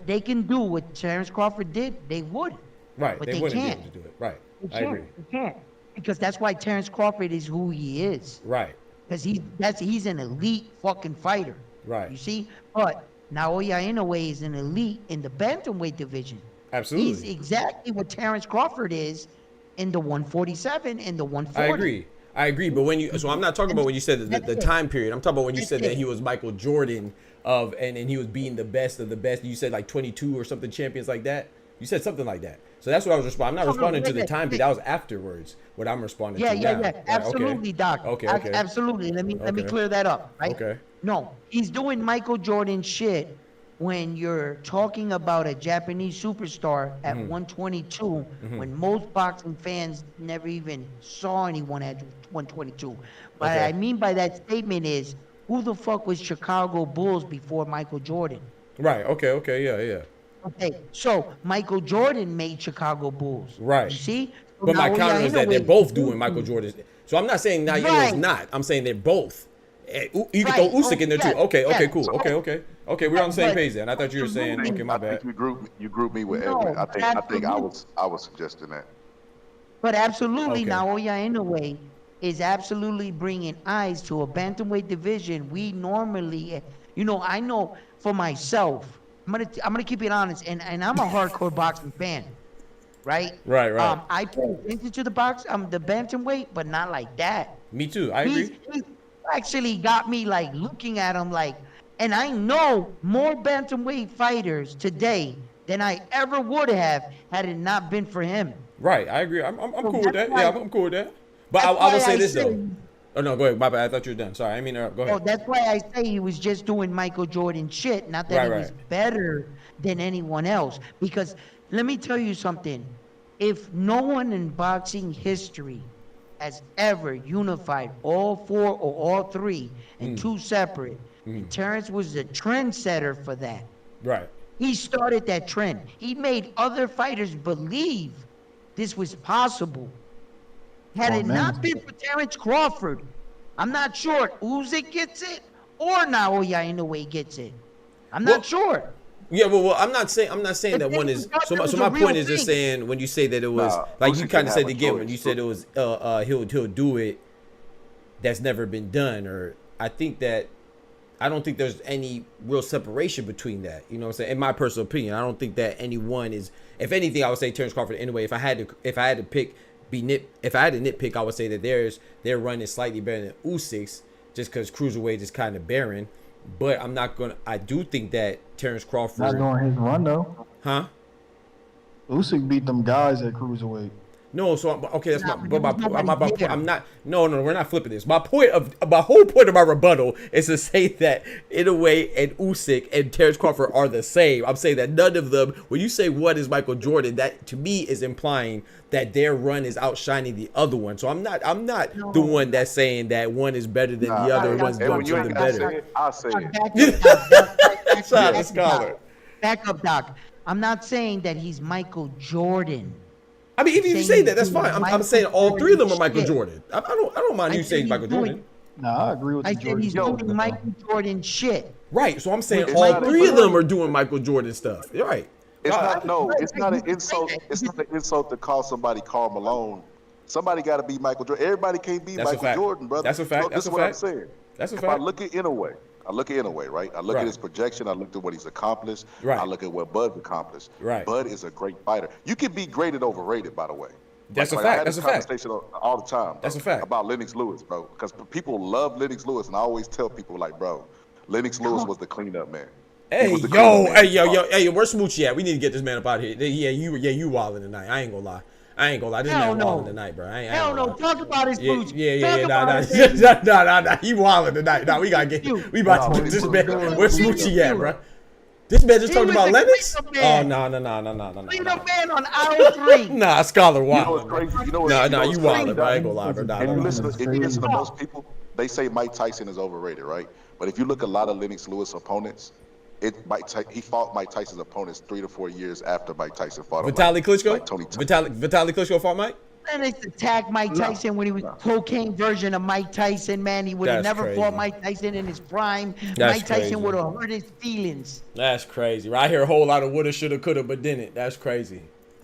S9: they can do what Terrence Crawford did, they would.
S4: Right,
S9: but
S4: they
S9: can't.
S4: Be able to do it. Right, I agree.
S9: They can't, because that's why Terrence Crawford is who he is.
S4: Right.
S9: Because he's an elite fucking fighter.
S4: Right.
S9: You see, but Naoya Inoue is an elite in the bantamweight division.
S4: Absolutely.
S9: He's exactly what Terrence Crawford is in the 147 and the 140.
S4: I agree. But so I'm not talking about when you said the time period. I'm talking about when you said that he was Michael Jordan and he was beating the best of the best. You said like 22 or something champions like that. You said something like that. So that's what I was responding. I'm not responding to the time beat. That was afterwards what I'm responding to.
S9: Yeah.
S4: Right,
S9: Absolutely, Doc.
S4: Okay.
S9: Absolutely. Let me clear that up, right?
S4: Okay.
S9: No, he's doing Michael Jordan shit when you're talking about a Japanese superstar at 122 when most boxing fans never even saw anyone at 122. What I mean by that statement is, who the fuck was Chicago Bulls before Michael Jordan?
S4: Right. Okay. Yeah.
S9: Okay, so Michael Jordan made Chicago Bulls.
S4: Right.
S9: You see? So
S4: But my
S9: now
S4: counter is that they're both doing Michael Jordan. So I'm not saying Naoya is not. I'm saying they're both. You can throw Usyk in there too. Okay, cool. Okay, we're on the same page then. I thought you were saying, okay, my bad.
S8: I think you group me with Edwin. I think I was suggesting that.
S9: But absolutely, Naoya Inoue is absolutely bringing eyes to a bantamweight division. We normally, I know for myself, I'm gonna keep it honest, and I'm a hardcore boxing fan, right?
S4: Right.
S9: I pay attention to the bantamweight, but not like that.
S4: Me too. I agree.
S9: He actually got me like looking at him like, and I know more bantamweight fighters today than I ever would have had it not been for him.
S4: Right, I agree. I'm cool with that. Yeah, I'm cool with that. But I will say this though. Oh no, go ahead. My bad. I thought you were done. Sorry, I mean, go ahead.
S9: Oh, that's why I say he was just doing Michael Jordan shit. Not that he was better than anyone else. Because let me tell you something. If no one in boxing history has ever unified all four or all three and two separate, and Terrence was the trendsetter for that.
S4: Right.
S9: He started that trend. He made other fighters believe this was possible. Had it not been for Terrence Crawford, I'm not sure Usyk gets it or Naoya Inoue gets it. I'm not sure.
S4: Yeah, well, I'm not saying that one is. So my point is just saying when you say that it was like you kind of said again when you said it was he'll do it. That's never been done, or I don't think there's any real separation between that. You know what I'm saying? In my personal opinion, I don't think that anyone is. If anything, I would say Terrence Crawford anyway. If I had to nitpick, I would say that their run is slightly better than Usyk's, just because cruiserweight is kind of barren. But I'm not gonna. I do think that Terrence Crawford
S6: not doing his run though.
S4: Huh?
S6: Usyk beat them guys at cruiserweight.
S4: No, so okay, that's I'm not. No, we're not flipping this. My whole point of my rebuttal is to say that Inoue and Usyk and Terrence Crawford are the same. I'm saying that none of them. When you say one is Michael Jordan, that to me is implying that their run is outshining the other one. So I'm not the one that's saying that one is better than the other. One's doing something better.
S8: I'll say it.
S9: Back up, Doc. I'm not saying that he's Michael Jordan.
S4: I mean, even if you say that, that's fine. I'm saying all three of them are Michael Jordan. I don't mind you saying Michael Jordan.
S6: No, I agree with you.
S9: I said he's doing Michael Jordan shit.
S4: Right. So I'm saying all three of them are doing Michael Jordan stuff. You're right.
S8: It's not an insult. It's not an insult to call somebody Karl Malone. Somebody got to be Michael Jordan. Everybody can't be Michael Jordan, brother.
S4: That's a fact.
S8: That's what I'm saying.
S4: That's a
S8: fact.
S4: If
S8: I look at Inoue, right? I look at his projection. I looked at what he's accomplished.
S4: Right.
S8: I look at what Bud's accomplished.
S4: Right.
S8: Bud is a great fighter. You can be graded overrated, by the way.
S4: That's a fact. That's a fact.
S8: I had this conversation all the time. Bro,
S4: that's a fact.
S8: About Lennox Lewis, bro. Because people love Lennox Lewis, and I always tell people, like, bro, Lennox Lewis was the cleanup man.
S4: Hey, where's Smoochie at? We need to get this man up out of here. Yeah, you wilding tonight. I ain't gonna lie. This man wilding tonight, bro.
S9: Hell no. Talk about his boots.
S4: Nah. He wilding tonight. Nah, we about to get this man. Where's Smoochie at, bro? This man just talking about Lennox? Oh, no.
S9: Cleanup man on aisle 3.
S4: Nah, Scholar wild.
S8: You know what's crazy?
S4: You wilding, bro. I ain't gonna lie, bro.
S8: If you listen to most people, they say Mike Tyson is overrated, right? But if you look at a lot of Lennox Lewis opponents, he fought Mike Tyson's opponents 3 to 4 years after Mike Tyson fought him.
S4: Vitaly Klitschko?
S8: Like Tony
S4: Vitaly Klitschko fought Mike?
S9: Lennox attacked Mike Tyson when he was cocaine version of Mike Tyson, man. He would have never fought Mike Tyson in his prime. Mike Tyson would have hurt his feelings.
S4: That's crazy. Right? I hear a whole lot of woulda, shoulda, coulda, but didn't. That's crazy.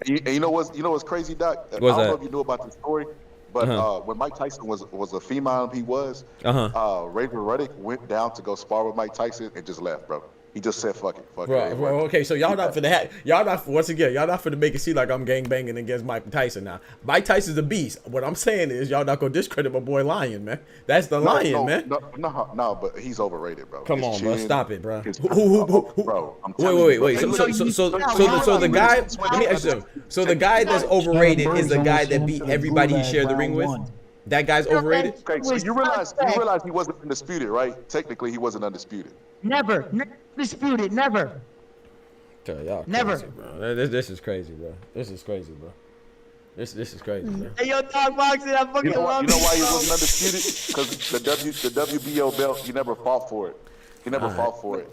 S8: And you know what's crazy, Doc? I don't know if you knew about this story, but when Mike Tyson was a female, Razor Ruddock went down to go spar with Mike Tyson and just left, bro. He just said fuck it. Fuck
S4: Bro,
S8: it.
S4: okay, so y'all not for the y'all not once again, y'all not for to make it seem like I'm gang banging against Mike Tyson now. Mike Tyson's a beast. What I'm saying is y'all not gonna discredit my boy Lion, man. That's the Lion, man.
S8: No, but he's overrated, bro.
S4: Come on, bro. Stop it, bro.
S8: Bro,
S4: wait. So the guy, let me ask you. So the guy that's overrated is the guy that beat everybody he shared the ring with? That guy's overrated?
S8: Okay, so you realize he wasn't undisputed, right? Technically, he wasn't undisputed.
S9: Never disputed, never.
S4: Okay, y'all
S9: never.
S4: Crazy, bro. This is crazy, bro. This is crazy, bro. This is crazy, bro.
S9: Hey, yo, dog boxing, I fucking love
S8: you know why he wasn't undisputed? Because the WBO belt, he never fought for it. He never fought for it.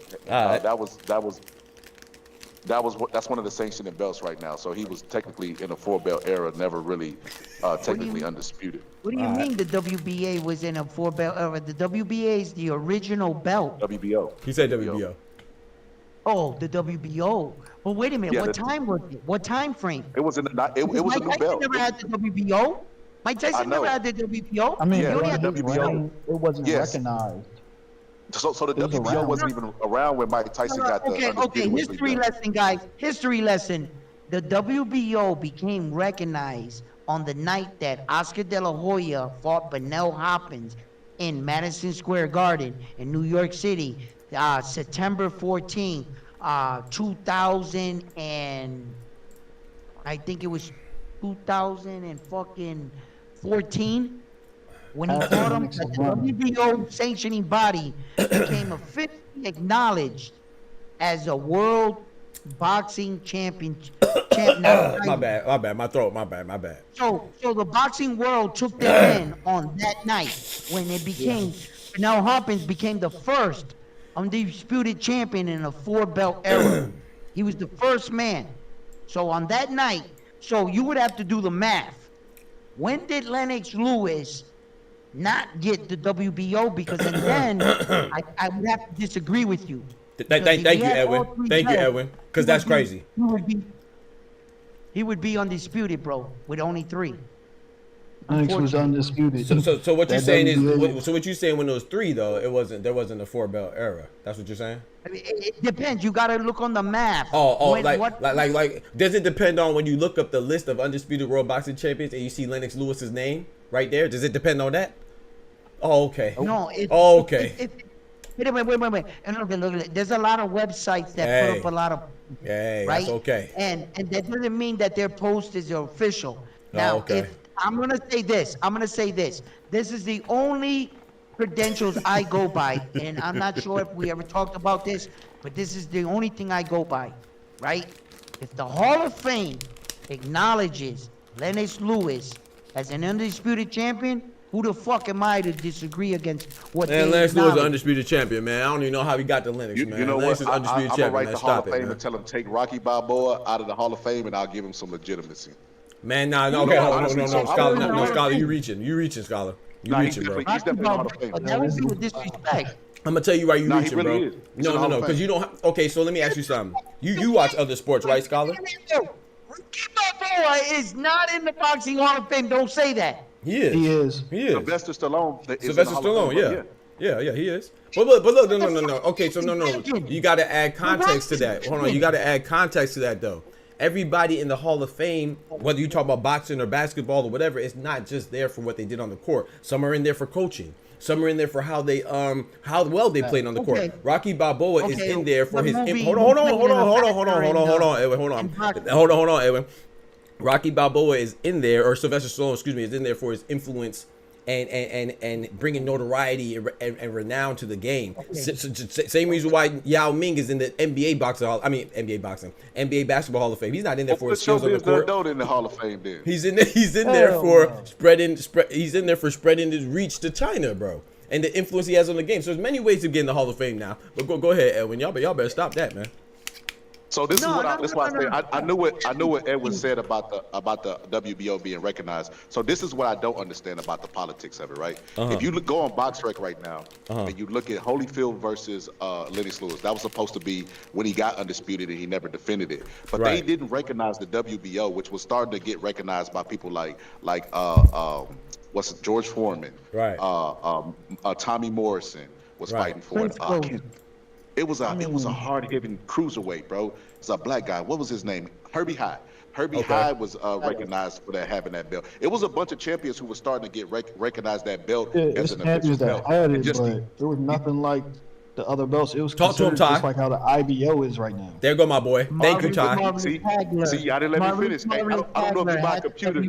S8: That's one of the sanctioning belts right now. So he was technically in a 4-belt era, never really technically undisputed.
S9: What do you mean the WBA was in a 4-belt era? The WBA is the original belt.
S8: WBO.
S4: He said WBO.
S9: Oh, the WBO. Well, wait a minute.
S8: Yeah,
S9: what time was it? What time frame?
S8: It was it was a new belt.
S9: Mike Tyson never had the WBO. Mike Tyson never had the WBO.
S6: I mean,
S9: he only had the
S6: WBO. It wasn't recognized.
S8: So the WBO wasn't even around when Mike Tyson got the
S9: Okay. History lesson, guys. History lesson. The WBO became recognized on the night that Oscar De La Hoya fought Bernell Hopkins in Madison Square Garden in New York City, September 14, 2000 and I think it was 2014. When he fought him, the WBO sanctioning body became officially acknowledged as a world boxing champion.
S4: My bad. My throat. My bad.
S9: So the boxing world took them in on that night when it became. Now Hopkins became the first undisputed champion in a 4-belt era. He was the first man. So on that night, so you would have to do the math. When did Lennox Lewis not get the WBO? Because then I would have to disagree with you.
S4: Thank you, Edwin. Thank you, Edwin. Because that's crazy.
S9: He would be undisputed, bro, with only 3.
S6: Lennox was undisputed.
S4: So what you're saying is, so what you're saying when there was 3 though, there wasn't a 4-belt era. That's what you're saying?
S9: I mean, it depends. You gotta look on the map.
S4: Like does it depend on when you look up the list of undisputed world boxing champions and you see Lennox Lewis's name right there? Does it depend on that? Oh, okay.
S9: No.
S4: Okay.
S9: Wait. And look, there's a lot of websites that put up a lot of.
S4: Right? That's okay.
S9: And that doesn't mean that their post is official. Now, if I'm gonna say this, This is the only credentials I go by, and I'm not sure if we ever talked about this, but this is the only thing I go by, right? If the Hall of Fame acknowledges Lennox Lewis as an undisputed champion, who the fuck am I to disagree against what they
S4: Lennox Lewis is an undisputed champion, man. I don't even know how he got to Lennox, man.
S8: You know
S4: Lennox
S8: what?
S4: is undisputed champion.
S8: I'm going to write the Hall of Fame
S4: man.
S8: and tell him take Rocky Balboa out of the Hall of Fame, and I'll give him some legitimacy.
S4: Man, no, Scholar, Scholar, you reaching, Scholar. You reaching, bro.
S8: He's definitely in the Hall of Fame.
S9: That would be with disrespect.
S4: I'm gonna tell you why you reaching,
S8: he really
S4: bro.
S8: is.
S4: No, because you don't. Okay, so let me ask you something. You watch other sports, right, Scholar?
S9: Rocky Balboa is not in the Boxing Hall of Fame. Don't say that.
S4: He is.
S8: Sylvester Stallone.
S4: Sylvester Stallone, yeah, he is. But look, no. Okay, so no. You got to add context to that. Hold on, you got to add context to that though. Everybody in the Hall of Fame, whether you talk about boxing or basketball or whatever, it's not just there for what they did on the court. Some are in there for coaching. Some are in there for how well they played on the court. Rocky Balboa is in there for his. Hold on, Edwin. Rocky Balboa is in there, or Sylvester Stallone, is in there for his influence and bringing notoriety and renown to the game. Same reason why Yao Ming is in the NBA basketball Hall of Fame. He's not in there for his skills on the court.
S8: In the Hall of Fame, then.
S4: He's in there for spreading his reach to China, bro, and the influence he has on the game. So there's many ways to get in the Hall of Fame now. But go ahead, Edwin. Y'all better stop that, man.
S8: So this is why I say I knew what Edwin said about the WBO being recognized. So this is what I don't understand about the politics of it, right? If you go on BoxRec right now and you look at Holyfield versus Lennox Lewis, that was supposed to be when he got undisputed and he never defended it. But they didn't recognize the WBO, which was starting to get recognized by people like George Foreman,
S4: right?
S8: Tommy Morrison was fighting for it. It was a hard-hitting cruiserweight, bro. It's a black guy. What was his name? Herbie High. Herbie High was recognized for having that belt. It was a bunch of champions who were starting to get recognized that belt as an official belt.
S6: Had it, but it was nothing like the other belts. It was
S4: Talk to him, Ty.
S6: just like how the IBO is right now.
S4: There go my boy. Thank you, Ty.
S8: See, I didn't let me finish. Hey, I don't know if you buy a computer.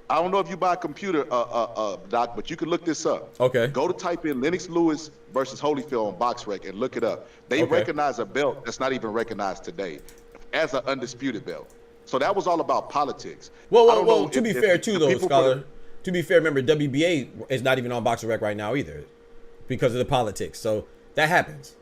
S8: I don't know if you buy a computer, Doc, but you can look this up.
S4: Okay.
S8: Go to type in Lennox Lewis versus Holyfield on BoxRec and look it up. They recognize a belt that's not even recognized today as an undisputed belt. So that was all about politics.
S4: Well, to be fair too, though, Scholar. To be fair, remember, WBA is not even on BoxRec right now either because of the politics. So that happens.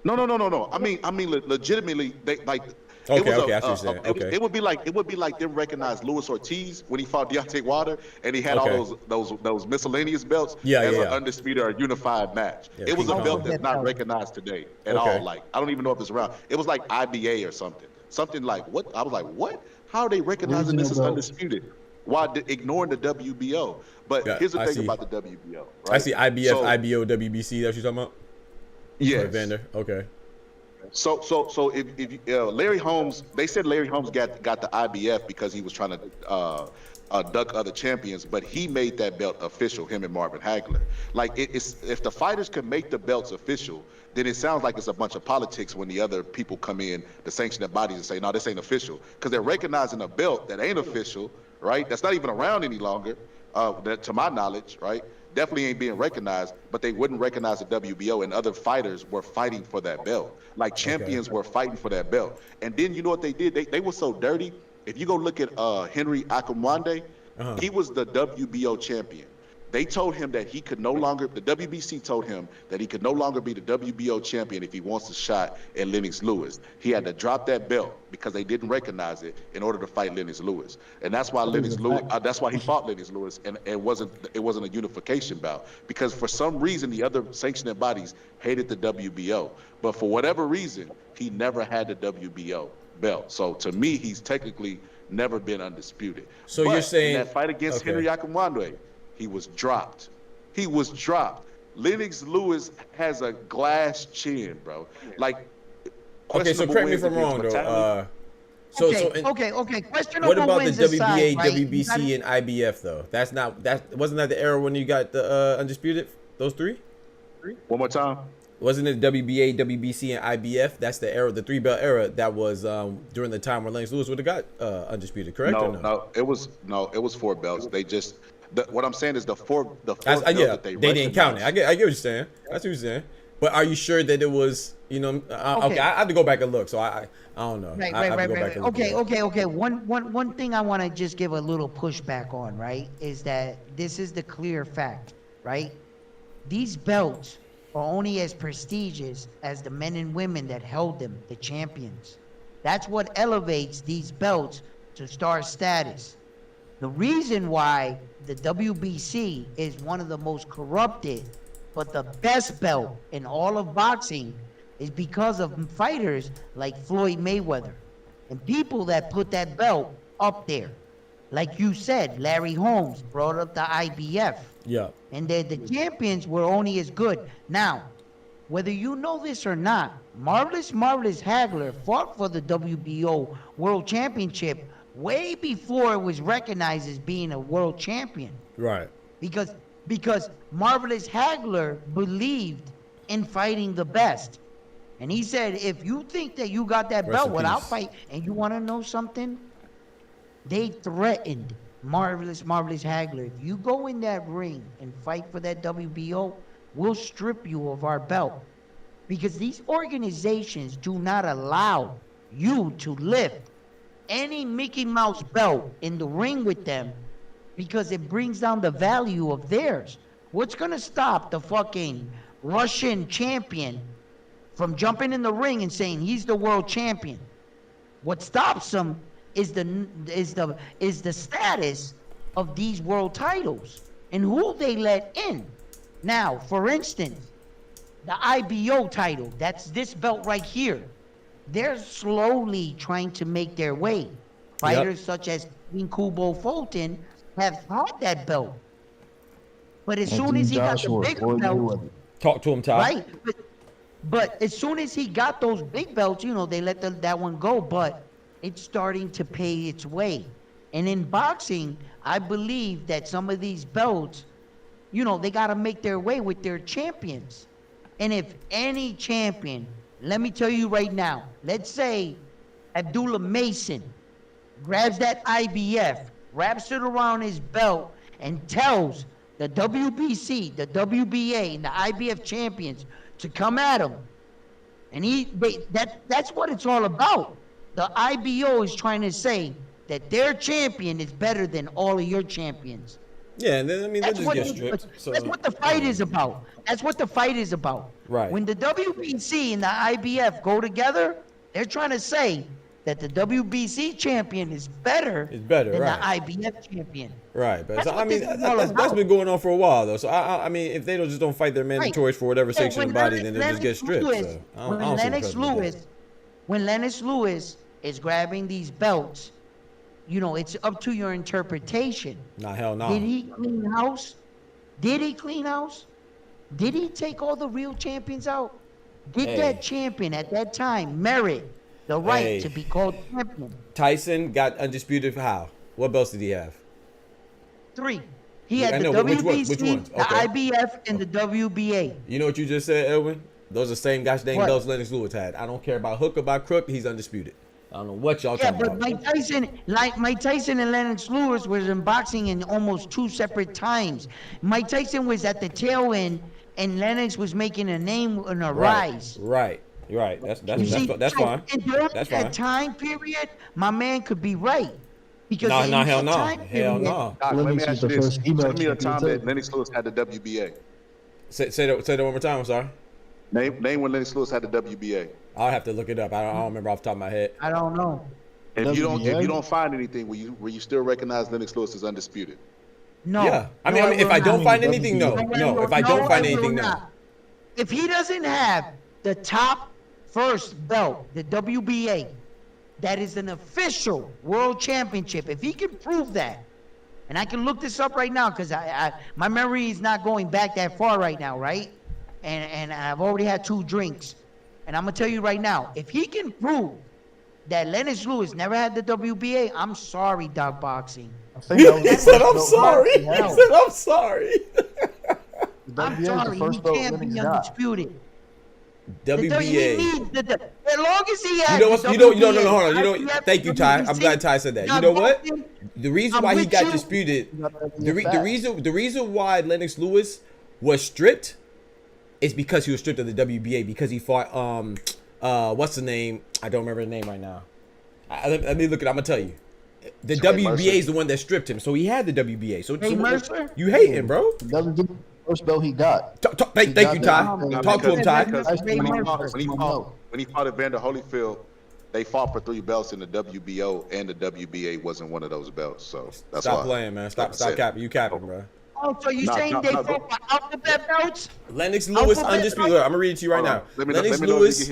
S8: No. I mean, legitimately, they like.
S4: Okay, I see what you're saying.
S8: It would be like them recognize Luis Ortiz when he fought Deontay Wilder, and he had all those miscellaneous belts as an undisputed or unified match.
S4: Yeah,
S8: it was a belt that's not recognized today at all. Like, I don't even know if it's around. It was like IBA or something like what? I was like, what? How are they recognizing this as undisputed while ignoring the WBO? But here's the thing about the WBO. Right?
S4: I see IBF, IBO, WBC. That's what you're talking about?
S8: Yes.
S4: Vander. Okay.
S8: So if Larry Holmes, they said Larry Holmes got the IBF because he was trying to duck other champions, but he made that belt official, him and Marvin Hagler. Like, if the fighters can make the belts official, then it sounds like it's a bunch of politics when the other people come in, the sanctioning bodies, and say, no, this ain't official. Because they're recognizing a belt that ain't official, right? That's not even around any longer, that, to my knowledge, right? Definitely ain't being recognized, but they wouldn't recognize the WBO, and other fighters were fighting for that belt. Like, champions were fighting for that belt. And then you know what they did? They were so dirty. If you go look at Henry Akamwande, he was the WBO champion. They told him that he could no longer, the WBC told him that he could no longer be the WBO champion if he wants a shot at Lennox Lewis. He had to drop that belt because they didn't recognize it in order to fight Lennox Lewis. And that's why that's why he fought Lennox Lewis, and it wasn't a unification bout, because for some reason the other sanctioning bodies hated the WBO. But for whatever reason, he never had the WBO belt. So to me, he's technically never been undisputed.
S4: So
S8: but
S4: you're saying
S8: in that fight against Henry Akamwande, he was dropped. Lennox Lewis has a glass chin, bro. Like,
S4: okay, so correct me if I'm wrong, though.
S9: Okay. Questionable.
S4: What about the
S9: wins
S4: WBA,
S9: aside, right?
S4: WBC, and IBF though? Wasn't that the era when you got the undisputed? Those three?
S8: One more time.
S4: Wasn't it WBA, WBC, and IBF? That's the era, the 3-belt era. That was during the time when Lennox Lewis would have got undisputed, correct?
S8: No, it was 4 belts. They just. What I'm saying is the four belts that they
S4: didn't count it. I get what you're saying. That's what you're saying. But are you sure that it was, okay, I have to go back and look. So I don't know.
S9: Right. Okay. One thing I want to just give a little pushback on, right, is that this is the clear fact, right? These belts are only as prestigious as the men and women that held them, the champions. That's what elevates these belts to star status. The reason why the WBC is one of the most corrupted, but the best belt in all of boxing, is because of fighters like Floyd Mayweather and people that put that belt up there. Like you said, Larry Holmes brought up the IBF.
S4: Yeah.
S9: And the champions were only as good. Now, whether you know this or not, Marvelous Hagler fought for the WBO World Championship way before it was recognized as being a world champion.
S4: Right.
S9: Because Marvelous Hagler believed in fighting the best. And he said, if you think that you got that belt without fight, and you want to know something? They threatened Marvelous Hagler. If you go in that ring and fight for that WBO, we'll strip you of our belt. Because these organizations do not allow you to lift any Mickey Mouse belt in the ring with them, because it brings down the value of theirs. What's gonna stop the fucking Russian champion from jumping in the ring and saying he's the world champion? What stops them is the status of these world titles and who they let in. Now, for instance, the IBO title, that's this belt right here. They're slowly trying to make their way. Fighters such as Kubo Fulton have had that belt. But as soon as he got the bigger belt,
S4: Talk to him, Ty.
S9: Right? But as soon as he got those big belts, you know, they let that one go. But it's starting to pay its way. And in boxing, I believe that some of these belts, you know, they got to make their way with their champions. And if any champion, let me tell you right now, let's say Abdullah Mason grabs that IBF, wraps it around his belt, and tells the WBC, the WBA, and the IBF champions to come at him. And that's what it's all about. The IBO is trying to say that their champion is better than all of your champions.
S4: Yeah, and then, I mean, they just get stripped. So,
S9: that's what the fight is about. That's what the fight is about.
S4: Right.
S9: When the WBC and the IBF go together, they're trying to say that the WBC champion is better than
S4: right.
S9: the IBF champion.
S4: Right, but so, I mean, that's been going on for a while, though. So, I mean, if they just don't fight their mandatories for whatever section of the body, then they just get stripped.
S9: When Lennox Lewis is grabbing these belts, you know, it's up to your interpretation.
S4: Nah, hell no.
S9: Did he clean house? Did he clean house? Did he take all the real champions out? Did that champion at that time merit the right to be called champion?
S4: Tyson got undisputed for how? What belts did he have?
S9: 3. He had the WBC, the IBF, and the WBA.
S4: You know what you just said, Edwin? Those are the same gosh dang belts Lennox Lewis had. I don't care about hook or by crook. He's undisputed. I don't know what y'all talking about.
S9: Yeah, but Mike Tyson and Lennox Lewis was in boxing in almost 2 separate times. Mike Tyson was at the tail end, and Lennox was making a name and a rise.
S4: Right. That's fine. That's fine.
S9: That time period, my man could be right. Because
S4: hell no.
S8: Doc, let me ask you this. Tell me a time that Lennox Lewis had the WBA.
S4: Say that one more time, I'm sorry.
S8: Name when Lennox Lewis had the WBA.
S4: I'll have to look it up. I don't remember off the top of my head.
S9: I don't know.
S8: If you don't find anything, will you still recognize Lennox Lewis as undisputed?
S9: No.
S4: Yeah. I mean, if I don't find anything, no. No. If I don't find anything, no.
S9: If he doesn't have the top first belt, the WBA, that is an official world championship, if he can prove that, and I can look this up right now because my memory is not going back that far right now, right? And I've already had 2 drinks. And I'm going to tell you right now, if he can prove that Lennox Lewis never had the WBA, I'm sorry, Doc Boxing.
S4: He said, I'm sorry. He said, I'm sorry.
S9: I'm sorry, he can't be undisputed.
S4: WBA.
S9: As long as he has
S4: hold on. Thank you, Ty. I'm glad Ty said that. You know what? The reason why he got disputed, the reason why Lennox Lewis was stripped is because he was stripped of the WBA because he fought what's the name? I don't remember the name right now. Let me look it. I'm gonna tell you. The WBA is the one that stripped him, so he had the WBA. So you hating, bro?
S6: First belt he got.
S4: Thank you, Ty. Talk to him, Ty.
S8: When he fought Evander Holyfield, they fought for 3 belts in the WBO, and the WBA wasn't one of those belts. So that's
S4: Stop playing, man. Stop capping. You capping, bro.
S9: Oh, so you saying they fought for alphabet belts?
S4: Lennox Lewis undisputed. Look, I'm gonna read it to you right now. Lennox Lewis,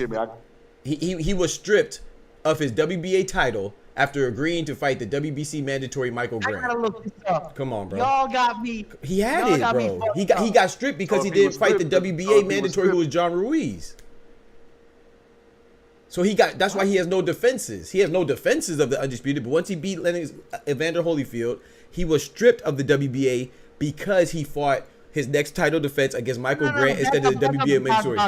S4: he was stripped of his WBA title after agreeing to fight the WBC mandatory Michael Grant.
S9: I gotta look this up.
S4: Come on, bro.
S9: Y'all got me.
S4: He had it, bro. He got stripped because he didn't fight the WBA mandatory, who was John Ruiz. So that's why he has no defenses. He has no defenses of the undisputed. But once he beat Evander Holyfield, he was stripped of the WBA because he fought his next title defense against Michael Grant instead of the WBA mandatory,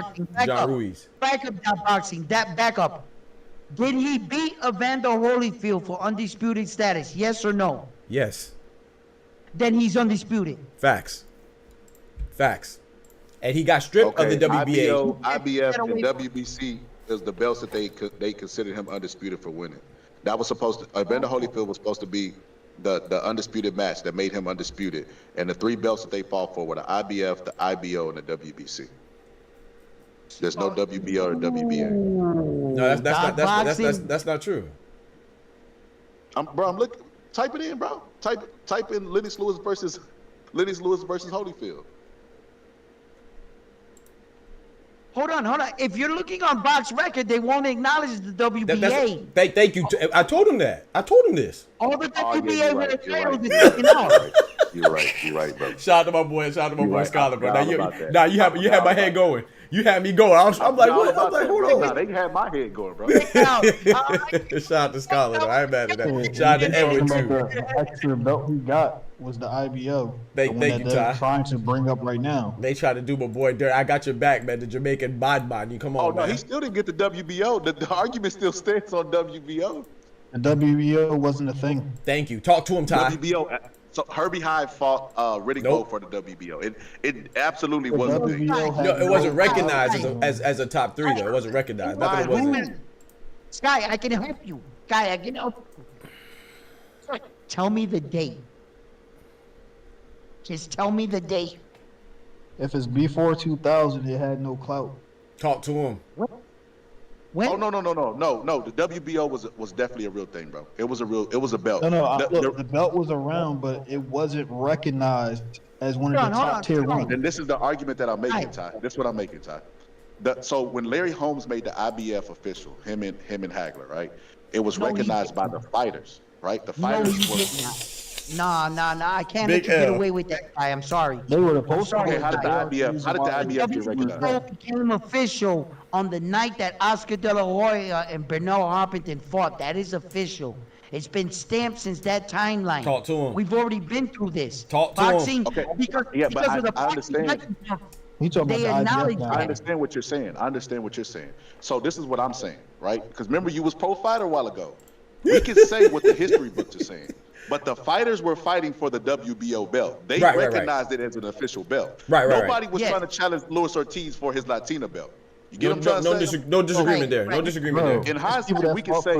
S4: John Ruiz.
S9: Back up, boxing. Back up. Did he beat Evander Holyfield for undisputed status? Yes or no?
S4: Yes.
S9: Then he's undisputed.
S4: Facts. And he got stripped of the WBA.
S8: IBF and WBC is the belts that they considered him undisputed for winning. That was supposed to Evander Holyfield was supposed to be the undisputed match that made him undisputed. And the 3 belts that they fought for were the IBF, the IBO, and the WBC. There's no WBO or WBA.
S4: No, that's not true.
S8: I'm looking. Type it in, bro. Type in Lennox Lewis versus Holyfield.
S9: Hold on. If you're looking on box record, they won't acknowledge the WBA.
S4: Thank you. I told him that. I told him this.
S9: All the WBA world titles is
S8: You're
S9: taken off.
S8: You're right, bro.
S4: Shout out to my boy. Shout out to my boy
S8: right.
S4: Scholar, bro.
S8: I
S4: Now
S8: forgot about
S4: you
S8: that.
S4: had my head going. You had me going. I'm like, what? I'm like, hold on.
S8: Nah, they had my head going, bro.
S4: Shout out to Scholar. I ain't mad at that. Shout out to Edward too.
S6: The extra belt he got was the IBO.
S4: Thank you,
S6: they're
S4: Ty.
S6: trying to bring up right now.
S4: They try to do my boy dirt. I got your back, man. The Jamaican bod. You come on,
S8: Oh no,
S4: man.
S8: he still didn't get the WBO. The argument still stands on WBO.
S6: The WBO wasn't a thing.
S4: Thank you. Talk to him, Ty.
S8: WBO. So Herbie Hyde fought Riddick Bowe for the WBO. It absolutely
S6: The
S8: wasn't a thing.
S6: WBO had
S4: No, it wasn't
S6: no
S4: recognized
S6: power.
S4: as a top 3 though. It wasn't recognized. Nothing wasn't.
S9: Sky, I can help you. Sky, I can help you. Tell me the date. Just tell me the date.
S6: If it's before 2000, it had no clout.
S4: Talk to him.
S9: When?
S8: Oh no. The WBO was definitely a real thing, bro. It was a belt.
S6: No. The belt was around, but it wasn't recognized as one of the top tier ones.
S8: And this is the argument that I'm making, Ty. This is what I'm making, Ty. So when Larry Holmes made the IBF official, him and Hagler, right? It was recognized by the fighters, right? The fighters were.
S9: Nah. I can't let you get away with that guy. I'm sorry.
S6: They were supposed to.
S8: Okay, how did the IBF get recognized?
S9: WBO became official on the night that Oscar De La Hoya and Bernal Hopkins fought. That is official. It's been stamped since that timeline.
S4: Talk to him.
S9: We've already been through this.
S4: Talk to
S9: boxing,
S4: him.
S8: Okay.
S9: Because
S8: But
S9: of the
S8: I understand.
S6: You talking
S9: They
S6: about the
S9: acknowledge
S6: IBF
S9: that.
S8: I
S6: guy.
S8: understand what you're saying. So this is what I'm saying, right? Because remember, you was pro fighter a while ago. We can say what the history books are saying. But the fighters were fighting for the WBO belt. They recognized it as an official belt. Nobody was trying to challenge Luis Ortiz for his Latina belt. You get what I'm trying to say?
S4: No disagreement there. No disagreement there.
S8: In hindsight, we can say,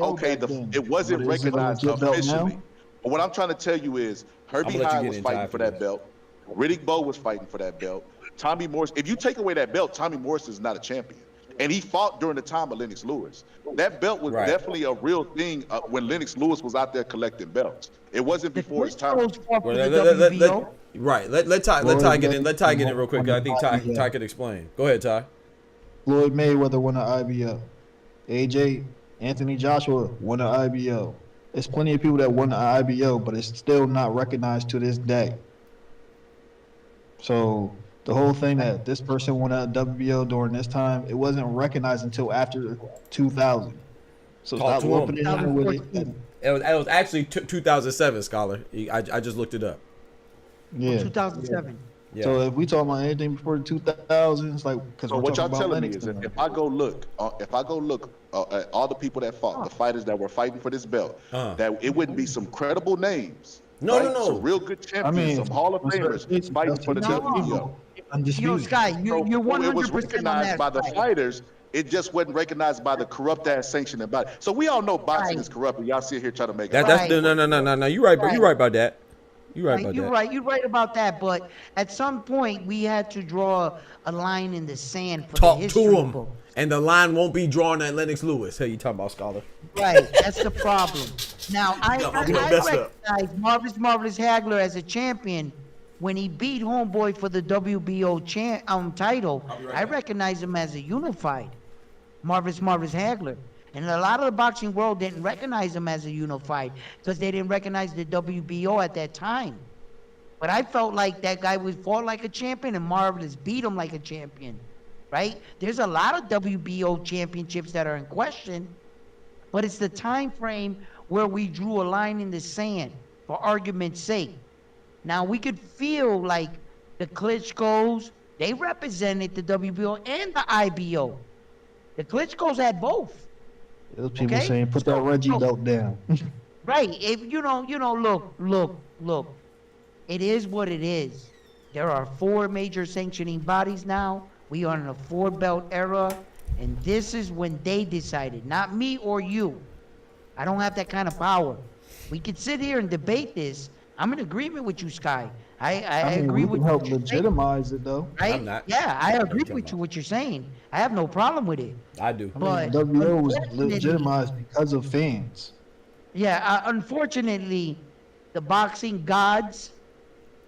S8: okay, it wasn't recognized officially. But what I'm trying to tell you is, Herbie Hyde was fighting for that belt. Riddick Bowe was fighting for that belt. Tommy Morris. If you take away that belt, Tommy Morris is not a champion. And he fought during the time of Lennox Lewis. That belt was definitely a real thing when Lennox Lewis was out there collecting belts. It wasn't before his time.
S4: Right. Let Ty get in. Let Ty get in real quick. I think Ty can explain. Go ahead, Ty.
S6: Floyd Mayweather won the IBO. AJ Anthony Joshua won the IBO. There's plenty of people that won the IBO, but it's still not recognized to this day. So the whole thing that this person won a WBO during this time, it wasn't recognized until after 2000. So stop whooping it in with it.
S4: It was actually 2007, Scholar. I just looked it up.
S6: Yeah.
S9: 2007.
S4: Yeah.
S6: So if we talk about anything before the 2000s, like, because
S8: So what y'all telling me is that if I go look at all the people that fought, the fighters that were fighting for this belt, that it wouldn't be some credible names.
S4: No.
S8: Some real good champions, some Hall of Famers fighting for the WBO.
S9: Sky, you're 100%
S8: It was recognized by the fighters. It just wasn't recognized by the corrupt ass sanctioning body. So we all know boxing is corrupt, and y'all sit here trying to make it.
S4: That's no. You're right, bro. You're right about that. You're right
S9: about that. But at some point, we had to draw a line in the sand for
S4: Talk
S9: the history
S4: to him,
S9: book.
S4: and the line won't be drawn at Lennox Lewis. Hey, you talking about, Scholar?
S9: Right, that's the problem. Now, I recognize Marvelous Hagler as a champion when he beat Homeboy for the WBO title. I recognize him as a unified Marvelous Hagler. And a lot of the boxing world didn't recognize him as a unified because they didn't recognize the WBO at that time. But I felt like that guy was fought like a champion and Marvelous beat him like a champion, right? There's a lot of WBO championships that are in question, but it's the time frame where we drew a line in the sand for argument's sake. Now, we could feel like the Klitschko's, they represented the WBO and the IBO. The Klitschko's had both.
S6: Those people saying, put that Reggie belt down.
S9: Right. If look. It is what it is. There are 4 major sanctioning bodies now. We are in a 4-belt era, and this is when they decided, not me or you. I don't have that kind of power. We could sit here and debate this. I'm in agreement with you, Sky. I agree with you.
S6: Help legitimize it though.
S9: Right?
S4: I'm not.
S9: Yeah, I agree with you what you're saying. I have no problem with it.
S4: I do.
S9: But
S6: WBO was legitimized because of fans.
S9: Yeah, unfortunately, the boxing gods,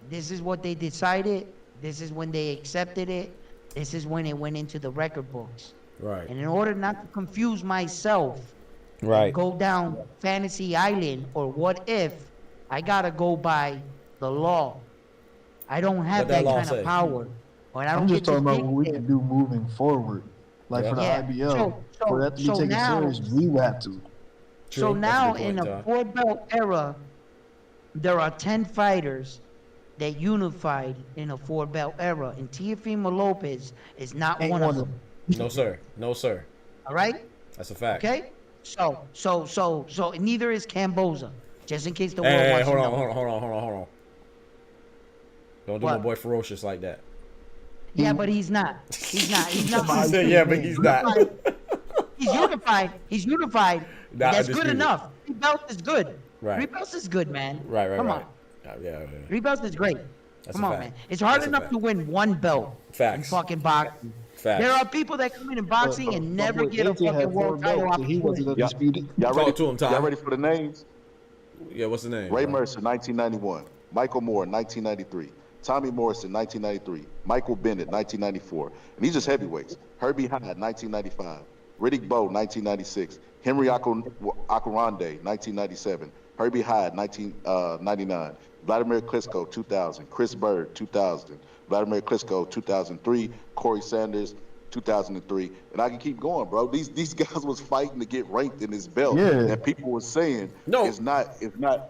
S9: this is what they decided. This is when they accepted it. This is when it went into the record books.
S4: Right.
S9: And in order not to confuse myself,
S4: Right.
S9: go down Fantasy Island or what if, I gotta go by the law. I don't have
S4: What that
S9: that
S4: law
S9: kind
S4: say?
S9: of power. But I don't
S6: I'm just
S9: get to
S6: talking about what we
S9: dictate.
S6: can do moving forward. Like for the
S9: Yeah.
S6: IBL,
S9: So-
S6: for that to be
S9: so
S6: taken
S9: now-
S6: serious, we would have to.
S9: So
S4: True. That's a
S9: now
S4: good
S9: in
S4: point,
S9: the
S4: Tom.
S9: 4-belt era, there are 10 fighters that unified in a 4-belt era, and Teofimo Lopez is not
S6: Ain't
S9: one of them.
S4: No, sir. No, sir.
S9: All right?
S4: That's a fact.
S9: Okay? So neither is Camboza. Just in case the world
S4: Hey,
S9: wants
S4: hold
S9: to
S4: on,
S9: know.
S4: hold on. Don't do my
S9: What?
S4: boy ferocious like that.
S9: Yeah, but he's not. He's not. He's not.
S4: He said, yeah, but he's not.
S9: He's unified. He's unified.
S4: Not
S9: That's good
S4: undisputed.
S9: enough. 3 belts is good.
S4: Right.
S9: 3 belts is good, man.
S4: Right.
S9: Come on.
S4: Yeah.
S9: 3 belts is great.
S4: That's
S9: Come
S4: a
S9: on,
S4: fact.
S9: man. It's hard
S4: That's a
S9: enough
S4: fact.
S9: to win 1 belt
S4: Facts.
S9: in fucking boxing.
S4: Facts.
S9: There are people that come in boxing and never
S6: But
S9: get a
S6: AJ had
S9: fucking
S6: 4
S9: world title
S6: belts, and he wasn't
S9: opportunity.
S6: undisputed.
S8: Y'all
S4: Talk
S8: ready?
S4: to him, Ty.
S8: Y'all ready for the names?
S4: Yeah, what's the name?
S8: Ray
S4: bro?
S8: Mercer, 1991. Michael Moore, 1993. Tommy Morrison, 1993. Michael Bennett, 1994. And these just heavyweights. Herbie Hyde, 1995. Riddick Bowe, 1996. Henry Akurande, 1997. Herbie Hyde, 1999. Vladimir Klitschko, 2000. Chris Bird, 2000. Vladimir Klitschko, 2003. Corey Sanders, 2003. And I can keep going, bro. These guys was fighting to get ranked in this belt.
S6: Yeah.
S8: And people were saying
S4: No.
S8: it's not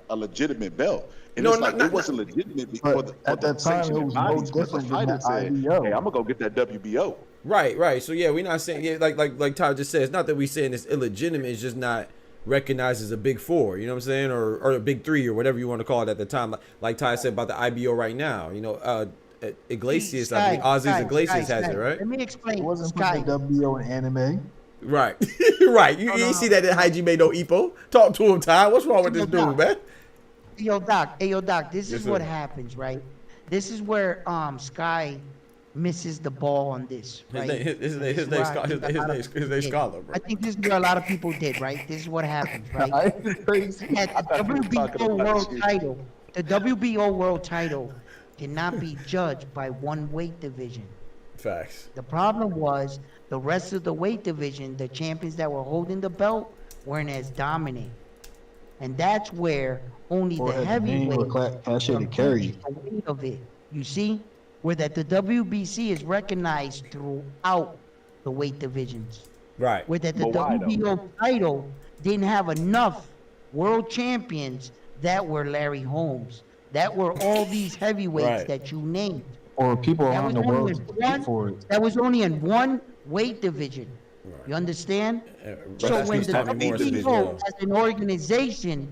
S8: a legitimate belt. And
S4: No,
S8: it's like
S4: not-
S8: it wasn't legitimate
S6: But
S8: for the
S6: at that time,
S8: sanctioning
S6: it was no
S8: bodies, but the
S6: different than
S8: fighter
S6: the
S8: said,
S6: IBO.
S8: hey, I'm gonna go get that WBO.
S4: Right. So yeah, we're not saying like Ty just said. It's not that we saying it's illegitimate. It's just not recognized as a big 4. You know what I'm saying, or a big 3 or whatever you want to call it at the time. Like Ty said about the IBO right now. You know, Iglesias, I think Ozzy's Iglesias has it, right?
S9: Let me explain.
S6: It wasn't for
S9: Sky.
S6: the WBO in anime.
S4: Right. Right. You ain't see that Haji made no Ipo. Talk to him, Ty. What's wrong with this dude, man?
S9: Hey, yo, Doc, this
S4: Yes,
S9: is what
S4: sir.
S9: happens, right? This is where Sky misses the ball on this, right?
S4: His
S9: This is
S4: name's
S9: where I think a lot of people
S4: his name's
S9: did.
S4: Scholar, bro.
S9: I think this is where a lot of people did, right? This is what happens, right?
S6: I ain't crazy.
S9: That the WBO world title, the WBO world title cannot be judged by one weight division.
S4: Facts.
S9: The problem was the rest of the weight division, the champions that were holding the belt, weren't as dominant. And that's where only
S6: Or
S9: the
S6: had the name or
S9: heavyweight
S6: cachet to carry.
S9: the weight of it. You see? Where that the WBC is recognized throughout the weight divisions.
S4: Right.
S9: Where that the
S8: But why, though?
S9: WBO title didn't have enough world champions that were Larry Holmes, that were all these heavyweights
S4: Right.
S9: that you named.
S6: Or people
S9: That
S6: around
S9: was
S6: the
S9: only
S6: world
S9: in
S6: to compete
S9: one-
S6: for it.
S9: That was only in one weight division. You understand? So
S4: That's
S9: when
S4: these
S9: the
S4: Tommy Morrison
S9: WBO
S4: videos.
S9: as an organization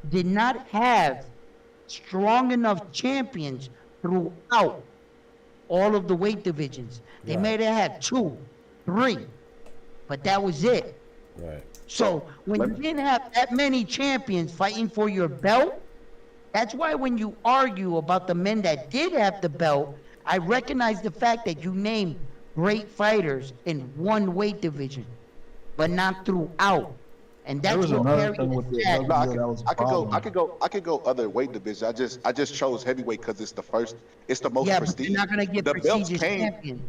S9: did not have strong enough champions throughout all of the weight divisions, they
S4: Right.
S9: may have had 2, 3, but that was it.
S4: Right.
S9: So when you didn't have that many champions fighting for your belt, that's why when you argue about the men that did have the belt, I recognize the fact that you named great fighters in one weight division, but not throughout. And
S6: There
S9: that's
S6: was
S9: what
S6: another
S9: carried
S6: thing
S9: the
S6: with the
S9: flag.
S8: No,
S6: WBO that was a problem.
S8: I could go other weight divisions. I just chose heavyweight because it's the most
S9: Yeah, but
S8: prestige.
S9: you're not gonna get
S8: the belts
S9: prestigious
S8: came.
S9: champion.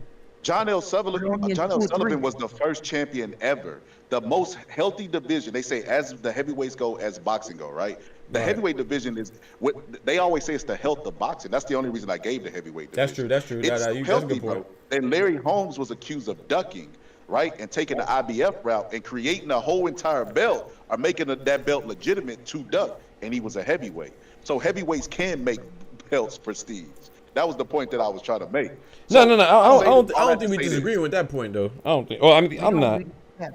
S8: John L.
S9: You're
S8: Sullivan
S9: only in
S8: John L.
S9: 2 or 3.
S8: Sullivan was the first champion ever. The most healthy division. They say as the heavyweights go, as boxing go, right? The
S4: Right.
S8: heavyweight division is what they always say it's the health of boxing. That's the only reason I gave the heavyweight division.
S4: That's true.
S8: It's
S4: That's a
S8: healthy,
S4: good point.
S8: bro. And Larry Holmes was accused of ducking, right? And taking the IBF route and creating a whole entire belt or making that belt legitimate to duck. And he was a heavyweight. So heavyweights can make belts prestige. That was the point that I was trying to make.
S4: No.
S8: So,
S4: I don't
S8: all that
S4: think
S8: to
S4: we
S8: say
S4: disagree
S8: this.
S4: with that point, though. I don't think. Well, I'm not.
S9: Yeah.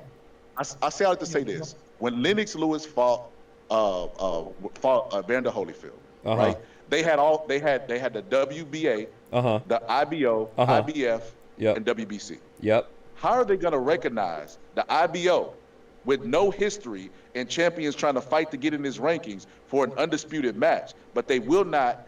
S8: I say I like to say this: when Lennox Lewis fought Vander Holyfield, right? They had the WBA, the IBO, IBF,
S4: Yep.
S8: and WBC.
S4: Yep.
S8: How are they going to recognize the IBO with no history and champions trying to fight to get in his rankings for an undisputed match, but they will not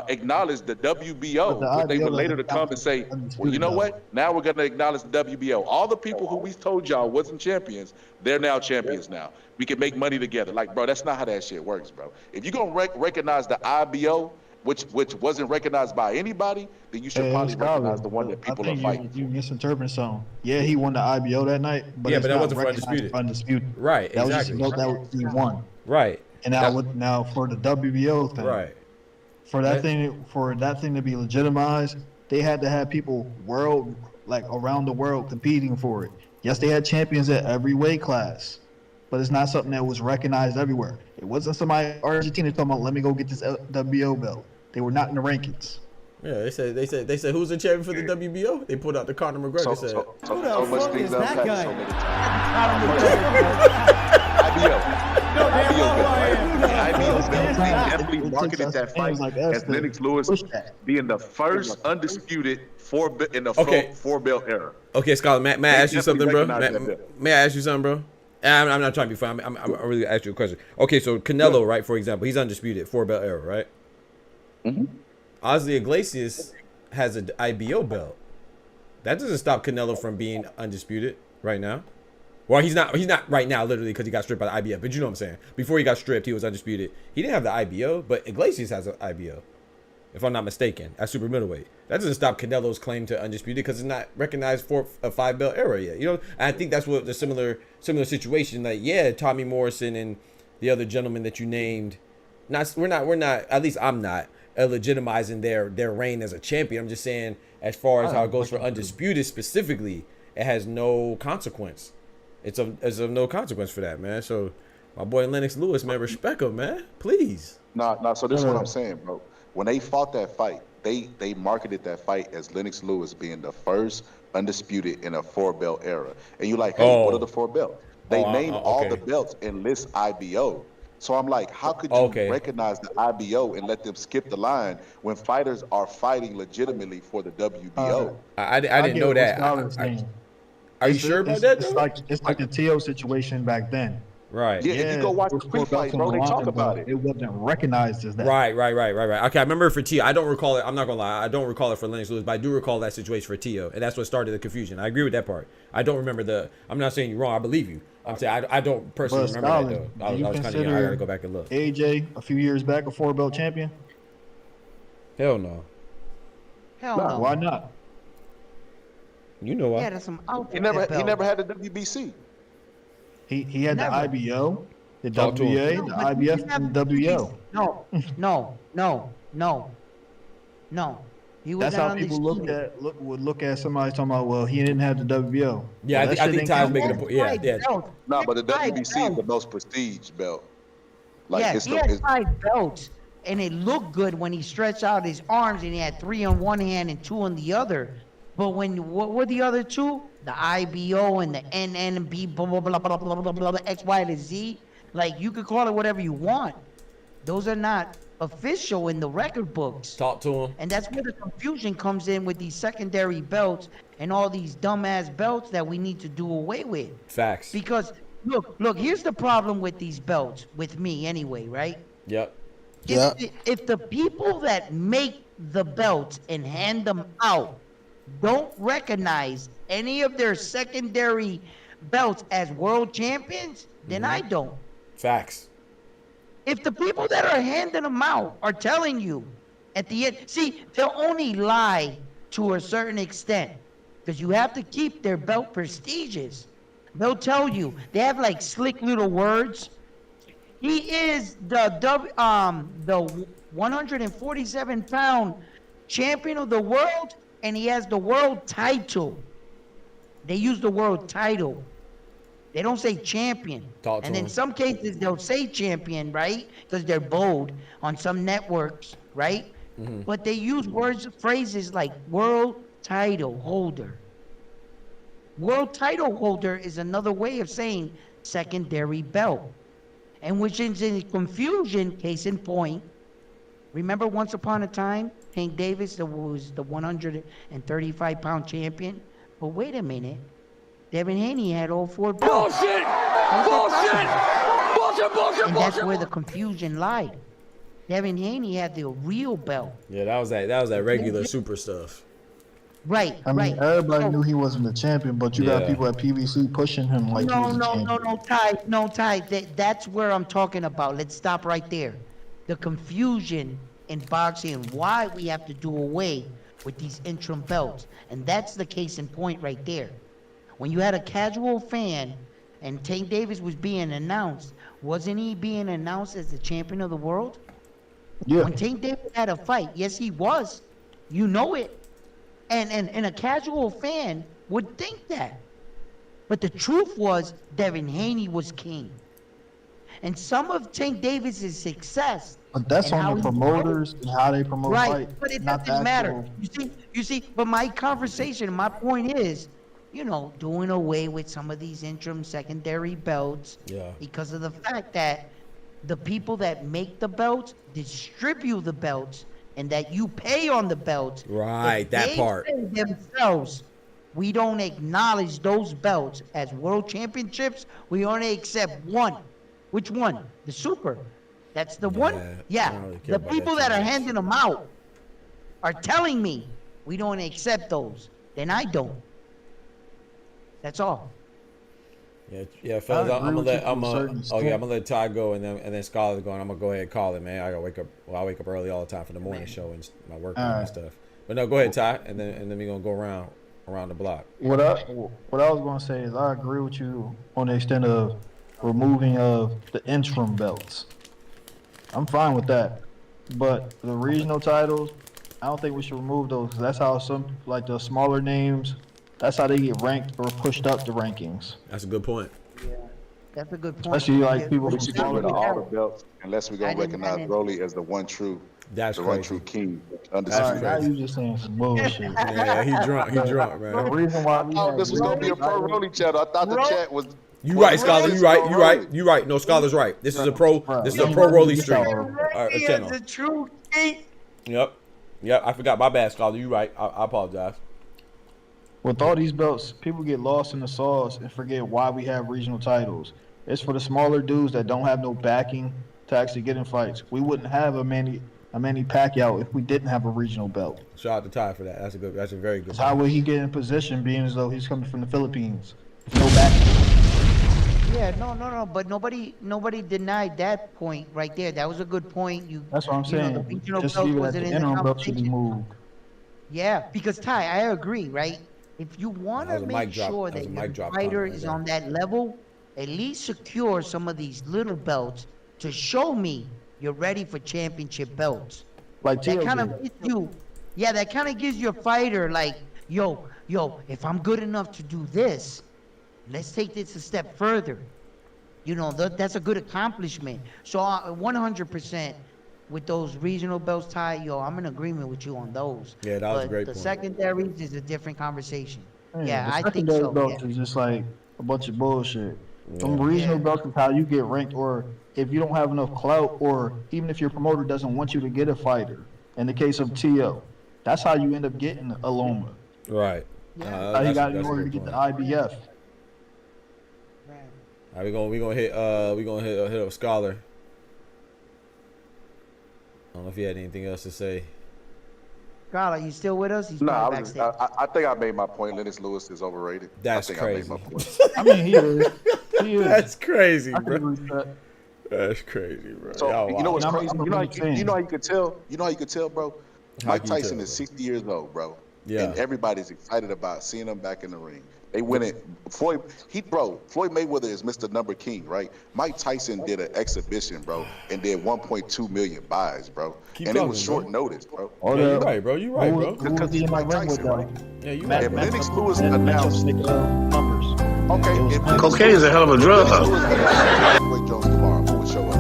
S8: acknowledge the WBO, but they would later to come and say, well, you know what? Now we're going to acknowledge the WBO. All the people who we told y'all wasn't champions, they're now champions now. We can make money together. Like, bro, that's not how that shit works, bro. If you're going to recognize the IBO which wasn't recognized by anybody, then you should probably recognize the one that people are fighting.
S6: You misinterpreting something. Yeah, he won the IBO that night, but
S4: but that wasn't for undisputed. Right,
S6: that
S4: exactly.
S6: Was just that he won.
S4: Right.
S6: And now for the WBO thing,
S4: right?
S6: For that thing to be legitimized, they had to have people around the world competing for it. Yes, they had champions at every weight class, but it's not something that was recognized everywhere. It wasn't somebody Argentina talking about, let me go get this WBO belt. They were not in the rankings.
S4: Yeah, they said who's the champion for the WBO? They put out the Conor McGregor. Who
S8: so much
S10: fuck
S8: things
S10: is that guy?
S8: so IBO definitely marketed that fight as Lennox Lewis being the first undisputed four belt era.
S4: Okay, Scholar, may I ask you something, bro? May I ask you something, bro? I'm not trying to be funny. I'm really ask you a question. Okay, so Canelo, right, for example, he's undisputed, 4-belt era, right?
S8: Mm-hmm.
S4: Ozzy Iglesias has an IBO belt. That doesn't stop Canelo from being undisputed right now. Well, he's not right now, literally, because he got stripped by the IBO. But you know what I'm saying. Before he got stripped, he was undisputed. He didn't have the IBO, but Iglesias has an IBO, if I'm not mistaken, at super middleweight. That doesn't stop Canelo's claim to undisputed because it's not recognized for a 5-belt era yet. You know, and I think that's what the similar situation. Like, yeah, Tommy Morrison and the other gentleman that you named. We're not. At least I'm not legitimizing their reign as a champion. I'm just saying, as far as how it goes for undisputed specifically, it has no consequence. It's of no consequence for that, man. So my boy Lennox Lewis, man, respect him, man. Please.
S8: Nah. So this is what I'm saying, bro. When they fought that fight, they marketed that fight as Lennox Lewis being the first undisputed in a 4-belt era. And you're like, hey, what are the 4 belts? They named all the belts and list IBO. So I'm like, how could you recognize the IBO and let them skip the line when fighters are fighting legitimately for the WBO?
S4: I didn't know that. Are you sure about that?
S6: It's like the TO situation back then.
S4: Right.
S8: Yeah, if you go watch the pre-fight, bro, they talk about it.
S6: It wasn't recognized as that.
S4: Right. Okay, I remember for Tio. I don't recall it. I'm not gonna lie. I don't recall it for Lennox Lewis, but I do recall that situation for Tio, and that's what started the confusion. I agree with that part. I don't remember I'm not saying you're wrong. I believe you. I'm saying I don't personally remember that though. I was kind of young. I gotta go back and look.
S6: AJ, a few years back, a 4-belt champion.
S4: Hell no.
S9: Hell no.
S6: Why not?
S4: You know why?
S9: Yeah, that's some
S8: He never had the WBC.
S6: He had the IBO, the WBA, the IBF, and the WO.
S9: No. He was
S6: That's how people would look at somebody talking about, well, he didn't have the WBO.
S4: Yeah,
S6: well,
S4: I think Ty's making a point. Yeah.
S8: No, but the WBC is the most prestige belt.
S9: Like, yeah, he had 5 belts, and it looked good when he stretched out his arms and he had 3 on one hand and 2 on the other. But what were the other 2? The IBO and the NNB, blah, blah, blah, blah, blah, blah, blah, blah, X, Y, to Z. Like, you could call it whatever you want. Those are not official in the record books.
S4: Talk to him.
S9: And that's where the confusion comes in with these secondary belts and all these dumbass belts that we need to do away with.
S4: Facts.
S9: Because, look, here's the problem with these belts, with me anyway, right?
S4: Yep.
S9: If the people that make the belts and hand them out don't recognize any of their secondary belts as world champions, then I don't.
S4: Facts.
S9: If the people that are handing them out are telling you at the end, see, they'll only lie to a certain extent because you have to keep their belt prestigious. They'll tell you, they have like slick little words. He is the 147-pound champion of the world, and he has the world title. They use the word title. They don't say champion. And in some cases, they'll say champion, right? Because they're bold on some networks, right? Mm-hmm. But they use phrases like world title holder. World title holder is another way of saying secondary belt. And which is in confusion, case in point. Remember once upon a time, Hank Davis was the 135-pound champion? But wait a minute. Devin Haney had all 4 belts. Bullshit! And that's where the confusion lied. Devin Haney had the real belt.
S4: Yeah, that was that regular super stuff.
S9: Right.
S6: I mean, everybody knew he wasn't the champion, but you got people at PBC pushing him like he was the champion.
S9: No, Ty. That's where I'm talking about. Let's stop right there. The confusion in boxing and why we have to do away with these interim belts. And that's the case in point right there. When you had a casual fan and Tank Davis was being announced, wasn't he being announced as the champion of the world?
S6: Yeah.
S9: When Tank Davis had a fight, yes, he was. You know it. And a casual fan would think that. But the truth was, Devin Haney was king. And some of Tank Davis's success.
S6: But that's on the promoters and how they promote
S9: right,
S6: fight.
S9: but it
S6: not
S9: doesn't
S6: the
S9: matter.
S6: actual-
S9: You see, but my conversation, my point is, you know, doing away with some of these interim secondary belts because of the fact that the people that make the belts distribute the belts and that you pay on the belts.
S4: Right,
S9: if
S4: that
S9: they
S4: part.
S9: say themselves, we don't acknowledge those belts as world championships. We only accept one. Which one? The super. That's the one?
S4: I
S9: Yeah.
S4: don't really care
S9: The
S4: about
S9: people
S4: that
S9: that
S4: too
S9: are
S4: much.
S9: handing them out are telling me we don't accept those. Then I don't. That's all.
S4: Yeah, fellas.
S6: I
S4: I'm
S6: agree
S4: gonna
S6: with
S4: let
S6: you to a certain
S4: I'm gonna let Ty go and then Scholar's going. I'm gonna go ahead and call it, man. I gotta wake up. Well, I wake up early all the time for the morning show and my work and stuff. But no, go ahead, Ty, and then we're gonna go around the block.
S6: What I was going to say is I agree with you on the extent of removing of the interim belts. I'm fine with that. But the regional titles, I don't think we should remove those. 'Cause that's how some, like the smaller names, that's how they get ranked or pushed up the rankings.
S4: That's a good point.
S9: That's a good point.
S6: Especially like people
S8: We
S6: from
S8: should get
S6: smaller
S8: rid of all the
S6: towns.
S8: belts unless we're gonna recognize Broly as the one true
S4: That's
S8: the
S4: crazy.
S8: one true king.
S6: All right,
S8: Undisputed.
S6: now you just saying some bullshit.
S4: Yeah, he drunk, man.
S6: The reason why we
S8: Oh,
S6: have
S8: this was gonna be a pro
S6: regional
S8: Broly channel. I thought the chat was.
S4: You right, Scholar. You right. No, Scholar's right. This is a pro. This is a pro Rolly street. Channel.
S9: It's a true king.
S4: Yep. I forgot. My bad, Scholar. You right. I apologize.
S6: With all these belts, people get lost in the sauce and forget why we have regional titles. It's for the smaller dudes that don't have no backing to actually get in fights. We wouldn't have a Manny PACQUIAO if we didn't have a regional belt.
S4: Shout out to Ty for that. That's a very good.
S6: How would he get in position being as though he's coming from the Philippines? With no backing.
S9: Yeah, no, but nobody denied that point right there. That was a good point.
S6: That's what I'm saying.
S9: The regional
S6: Just
S9: belt
S6: leave it at
S9: wasn't
S6: the
S9: in the
S6: interim belt should be
S9: conversation.
S6: moved.
S9: Yeah, because Ty, I agree, right? If you want
S4: That
S9: to
S4: was a
S9: make
S4: mic drop.
S9: sure
S4: That was
S9: that
S4: a
S9: your
S4: mic drop
S9: fighter
S4: comment right
S9: is
S4: there.
S9: on that level, at least secure some of these little belts to show me you're ready for championship belts.
S6: Like
S9: That
S6: Tio
S9: kind
S6: did.
S9: of gives you, yeah, that kind of gives your fighter like, yo, if I'm good enough to do this, let's take this a step further. You know, that's a good accomplishment. So 100% with those regional belts, Ty, I'm in agreement with you on those.
S4: Yeah, that was a great
S9: the
S4: point.
S9: secondaries is a different conversation. Yeah,
S6: the
S9: I think
S6: secondary
S9: so.
S6: belts
S9: Yeah.
S6: is just like a bunch of bullshit. Some regional belts is how you get ranked, or if you don't have enough clout, or even if your promoter doesn't want you to get a fighter. In the case of Tio, that's how you end up getting a Loma.
S4: Right.
S6: How he got in order to get the IBF.
S4: All right, we gonna hit up Scholar. I don't know if he had anything else to say.
S9: Carl, are you still with us? He's
S8: No,
S9: probably
S8: I
S9: backstage.
S8: think I made my point. Lennox Lewis is overrated.
S4: That's
S8: I think
S4: crazy.
S8: I made my point.
S6: I mean, he is. He is.
S4: That's crazy,
S6: I can
S4: bro.
S6: agree with that.
S4: That's crazy, bro.
S8: So
S4: Y'all
S8: you know what's
S6: I'm-
S8: crazy?
S6: I'm a
S8: You know,
S6: big fan.
S8: you know how you could tell? You know how you could tell, bro?
S4: How
S8: Mike
S4: can you
S8: Tyson
S4: tell,
S8: is
S4: bro?
S8: 60 years old, bro.
S4: Yeah.
S8: And everybody's excited about seeing him back in the ring. They win it. Floyd Mayweather is Mr. Number King, right? Mike Tyson did an exhibition, bro, and did 1.2 million buys, bro.
S4: Keep
S8: and it was
S4: talking,
S8: short
S4: bro.
S8: notice, bro.
S6: Or
S4: Yeah,
S6: the-
S4: you right, bro. You right, bro.
S6: Who was he in my ring with, though?
S4: Yeah, you
S6: Matt-
S4: right,
S8: If
S4: bro.
S8: Lennox Lewis
S6: That
S8: announced,
S6: matchup numbers.
S8: okay, if Lennox
S10: Cocaine is a hell of a drug.
S8: Lennox Lewis announced Roy Jones tomorrow, who would show up?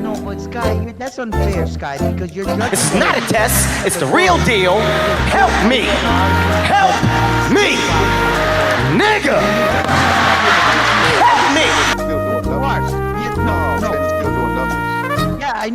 S9: No, but Sky, that's unfair, Sky, because you're judging.
S10: This is not a test. It's the real deal. Help me. Help me. Nigga. Help me.
S8: Still doing numbers.
S9: No.
S8: Lennox still doing numbers.
S9: Yeah, I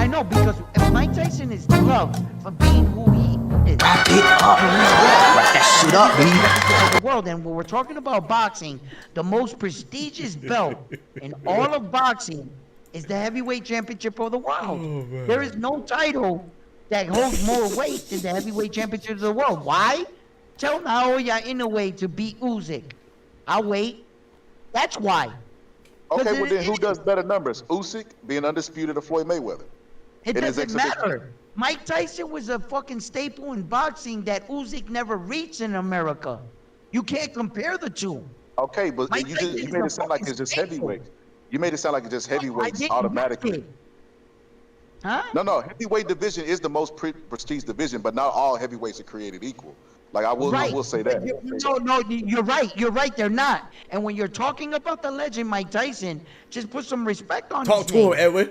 S9: know, because Mike Tyson is loved for being who he is.
S10: Wrap it up. Wrap that shit up, baby.
S9: The world, and when we're talking about boxing, the most prestigious belt in all of boxing is the heavyweight championship of the world. There is no title that holds more weight than the heavyweight championship of the world. Why? Tell Naoya Inoue to beat Usyk. I'll wait. That's why.
S8: Okay,
S9: Because
S8: well then who does better numbers? Usyk being undisputed or Floyd Mayweather?
S9: It
S8: in his
S9: doesn't
S8: exhibition.
S9: matter. Mike Tyson was a fucking staple in boxing that Usyk never reached in America. You can't compare the two.
S8: Okay, but
S9: Mike
S8: you
S9: Tyson
S8: just you
S9: is
S8: made
S9: a
S8: it sound like
S9: fucking
S8: it's just
S9: staple.
S8: heavyweights. You made it sound like it's just
S9: I
S8: heavyweights
S9: didn't
S8: automatically.
S9: make it. Huh?
S8: No, heavyweight division is the most prestige division, but not all heavyweights are created equal. Like I will say that.
S9: No, you're right. You're right. They're not. And when you're talking about the legend Mike Tyson, just put some respect on
S4: Talk
S9: his
S4: to
S9: name.
S4: him, Edwin.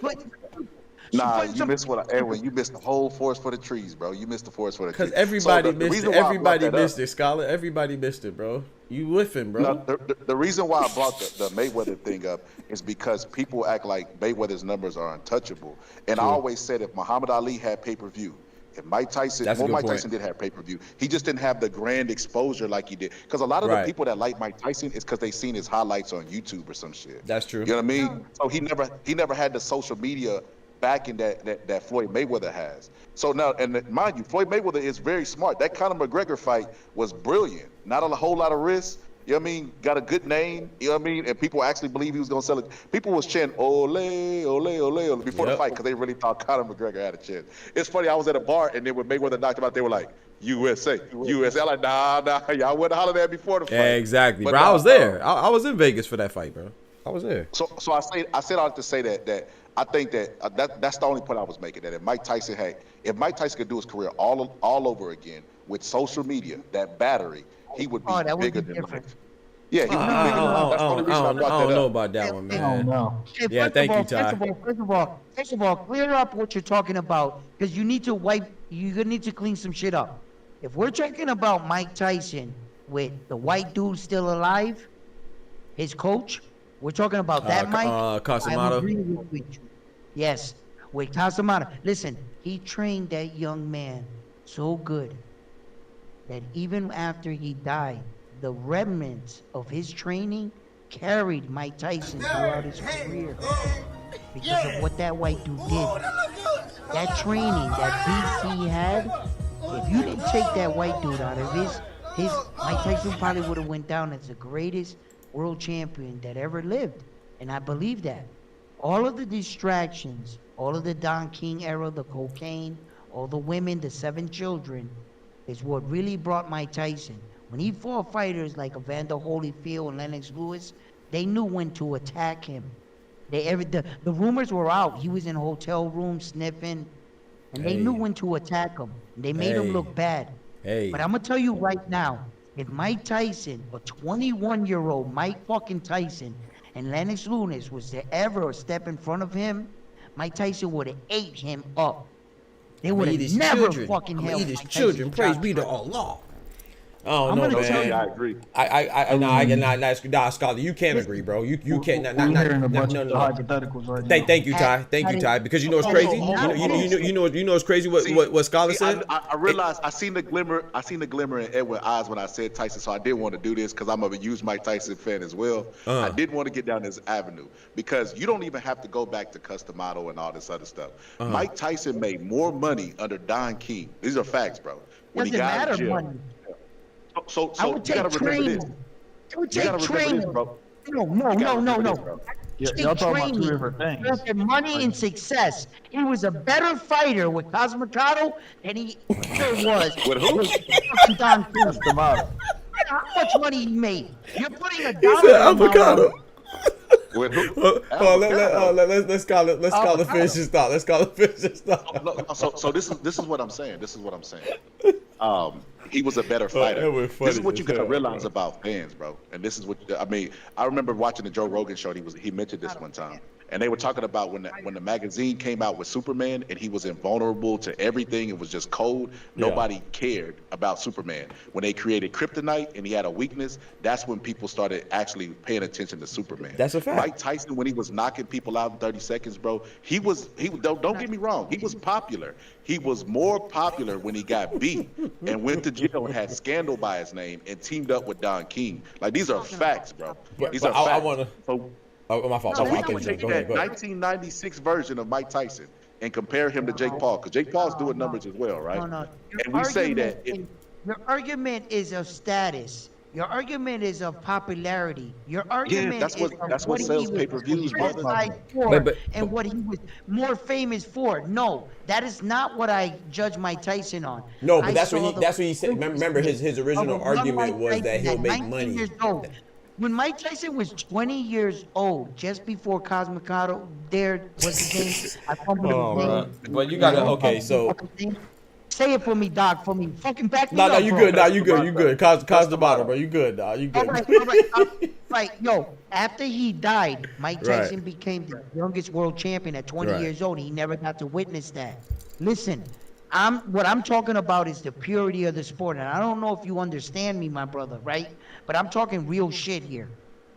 S8: Nah, you missed Edwin. You missed the whole forest for the trees, bro. You missed the forest for the trees.
S4: Because everybody
S8: the
S4: missed
S8: reason
S4: it.
S8: why I brought
S4: Everybody
S8: that
S4: missed
S8: up-
S4: it, Scholar. Everybody missed it, bro. You whiffing, bro.
S8: No, the reason why I brought the Mayweather thing up is because people act like Mayweather's numbers are untouchable. And I always said if Muhammad Ali had pay-per-view, if Mike Tyson, Mike Tyson did have pay-per-view, he just didn't have the grand exposure like he did. Because a lot of the people that like Mike Tyson is because they seen his highlights on YouTube or some shit.
S4: That's true.
S8: You know what I mean? So he never had the social media backing that Floyd Mayweather has. So now, and mind you, Floyd Mayweather is very smart. That Conor McGregor fight was brilliant. Not a whole lot of risk. You know what I mean? Got a good name. You know what I mean? And people actually believe he was going to sell it. People was chanting, ole, ole, ole, ole, before the fight because they really thought Conor McGregor had a chance. It's funny, I was at a bar, and then when Mayweather knocked him out, they were like, USA. I'm like, nah, y'all wouldn't holler that before the fight.
S4: Yeah, exactly.
S8: But
S4: bro, I was there. I was in Vegas for that fight, bro. I was there.
S8: So I said all to say that I think that's the only point I was making. That if Mike Tyson could do his career all over again with social media, that battery, he would be bigger than Mike. Yeah, he would be bigger than That's the only reason I brought that up.
S4: I don't know about that one, man.
S6: I don't know.
S4: Yeah, thank you, Ty.
S9: First of all, clear up what you're talking about because you need to clean some shit up. If we're talking about Mike Tyson with the white dude still alive, his coach, we're talking about that Mike.
S4: Casamano.
S9: I agree with you. Yes, with Casamano. Listen, he trained that young man so good that even after he died, the remnants of his training carried Mike Tyson throughout his career because of what that white dude did. That training, that beast he had, if you didn't take that white dude out of his Mike Tyson probably would have went down as the greatest world champion that ever lived. And I believe that. All of the distractions, all of the Don King era, the cocaine, all the women, the 7 children, is what really brought Mike Tyson. When he fought fighters like Evander Holyfield and Lennox Lewis, they knew when to attack him. The rumors were out. He was in hotel rooms sniffing, and they knew when to attack him. They made him look bad. But I'm going to tell you right now, if Mike Tyson, a 21-year-old Mike fucking Tyson, and Lennox Lewis was to ever step in front of him, Mike Tyson would have ate him up. They would have never fucking held
S1: Eat his children. Praise be to Allah.
S4: Oh no, man.
S8: I agree.
S4: Nah, Scholar, you can't agree, bro. You can't.
S6: I'm hearing a bunch of hypotheticals right now.
S4: Thank you, Ty. Thank you, Ty. Because you know it's crazy. You know it's crazy. What Scholar said.
S8: I realized I seen the glimmer in Edwin's eyes when I said Tyson. So I did want to do this because I'm a huge Mike Tyson fan as well. I did want to get down this avenue because you don't even have to go back to Customato and all this other stuff. Mike Tyson made more money under Don King. These are facts, bro. When he got out of jail.
S9: Money.
S8: So
S9: I would
S8: you gotta
S9: take
S8: remember
S9: training.
S8: this.
S9: I would
S8: You
S9: take
S8: gotta remember
S9: training.
S8: this, bro.
S9: No.
S6: Y'all talking about 2 different things.
S9: Money and success. He was a better fighter with Cosmicato than he ever was.
S8: With who?
S9: Don King.
S6: That's the model.
S9: How much money he made? You're putting a
S4: He
S9: dollar.
S4: said avocado.
S8: With who?
S4: Let's call it finish his thought. Let's call it finish his thought.
S8: So this is what I'm saying. He was a better fighter. This is what you gotta realize about fans, bro. And this is what I mean. I remember watching the Joe Rogan show. He mentioned this one time, and they were talking about when the magazine came out with Superman, and he was invulnerable to everything. It was just cold. Nobody cared about Superman. When they created Kryptonite and he had a weakness, that's when people started actually paying attention to Superman.
S4: That's a fact.
S8: Mike Tyson, when he was knocking people out in 30 seconds, bro, he don't get me wrong. He was popular. He was more popular when he got beat and went to jail and had Scandal by his name and teamed up with Don King. Like, these are facts, bro. These are facts.
S4: I want to.
S8: So,
S4: my fault.
S8: so we can take that 1996 version of Mike Tyson and compare him to Jake Paul, because Jake Paul's doing numbers as well, right?
S9: No.
S8: And we say that
S9: your argument is of status. Your argument is of popularity. Your argument
S8: that's
S9: is
S8: what
S9: of what he
S8: sells
S9: was
S8: pay-per-views, brother.
S9: criticized for
S4: But-
S9: and what he was more famous for. No, that is not what I judge Mike Tyson on.
S11: No, but
S9: I
S11: that's
S9: saw
S11: what
S9: the
S11: he said. Remember his
S9: of
S11: original
S9: a young
S11: argument
S9: Mike
S11: was that
S9: Tyson
S11: he'll
S9: at
S11: make
S9: 19
S11: money.
S9: years old. When Mike Tyson was 20 years old, just before Cosmicado, there was his name. I fumbled his name.
S4: But you gotta okay. So
S9: Say it for me, Doc. For me, fucking back me
S11: No,
S9: up.
S11: no, you
S9: bro.
S11: good. No, you good. You good. Cause the bottle, bro. You good, dog. You good.
S9: All right. Yo, after he died, Mike Tyson became the youngest world champion at 20
S4: Right.
S9: years old. He never got to witness that. Listen, what I'm talking about is the purity of the sport, and I don't know if you understand me, my brother, right? But I'm talking real shit here.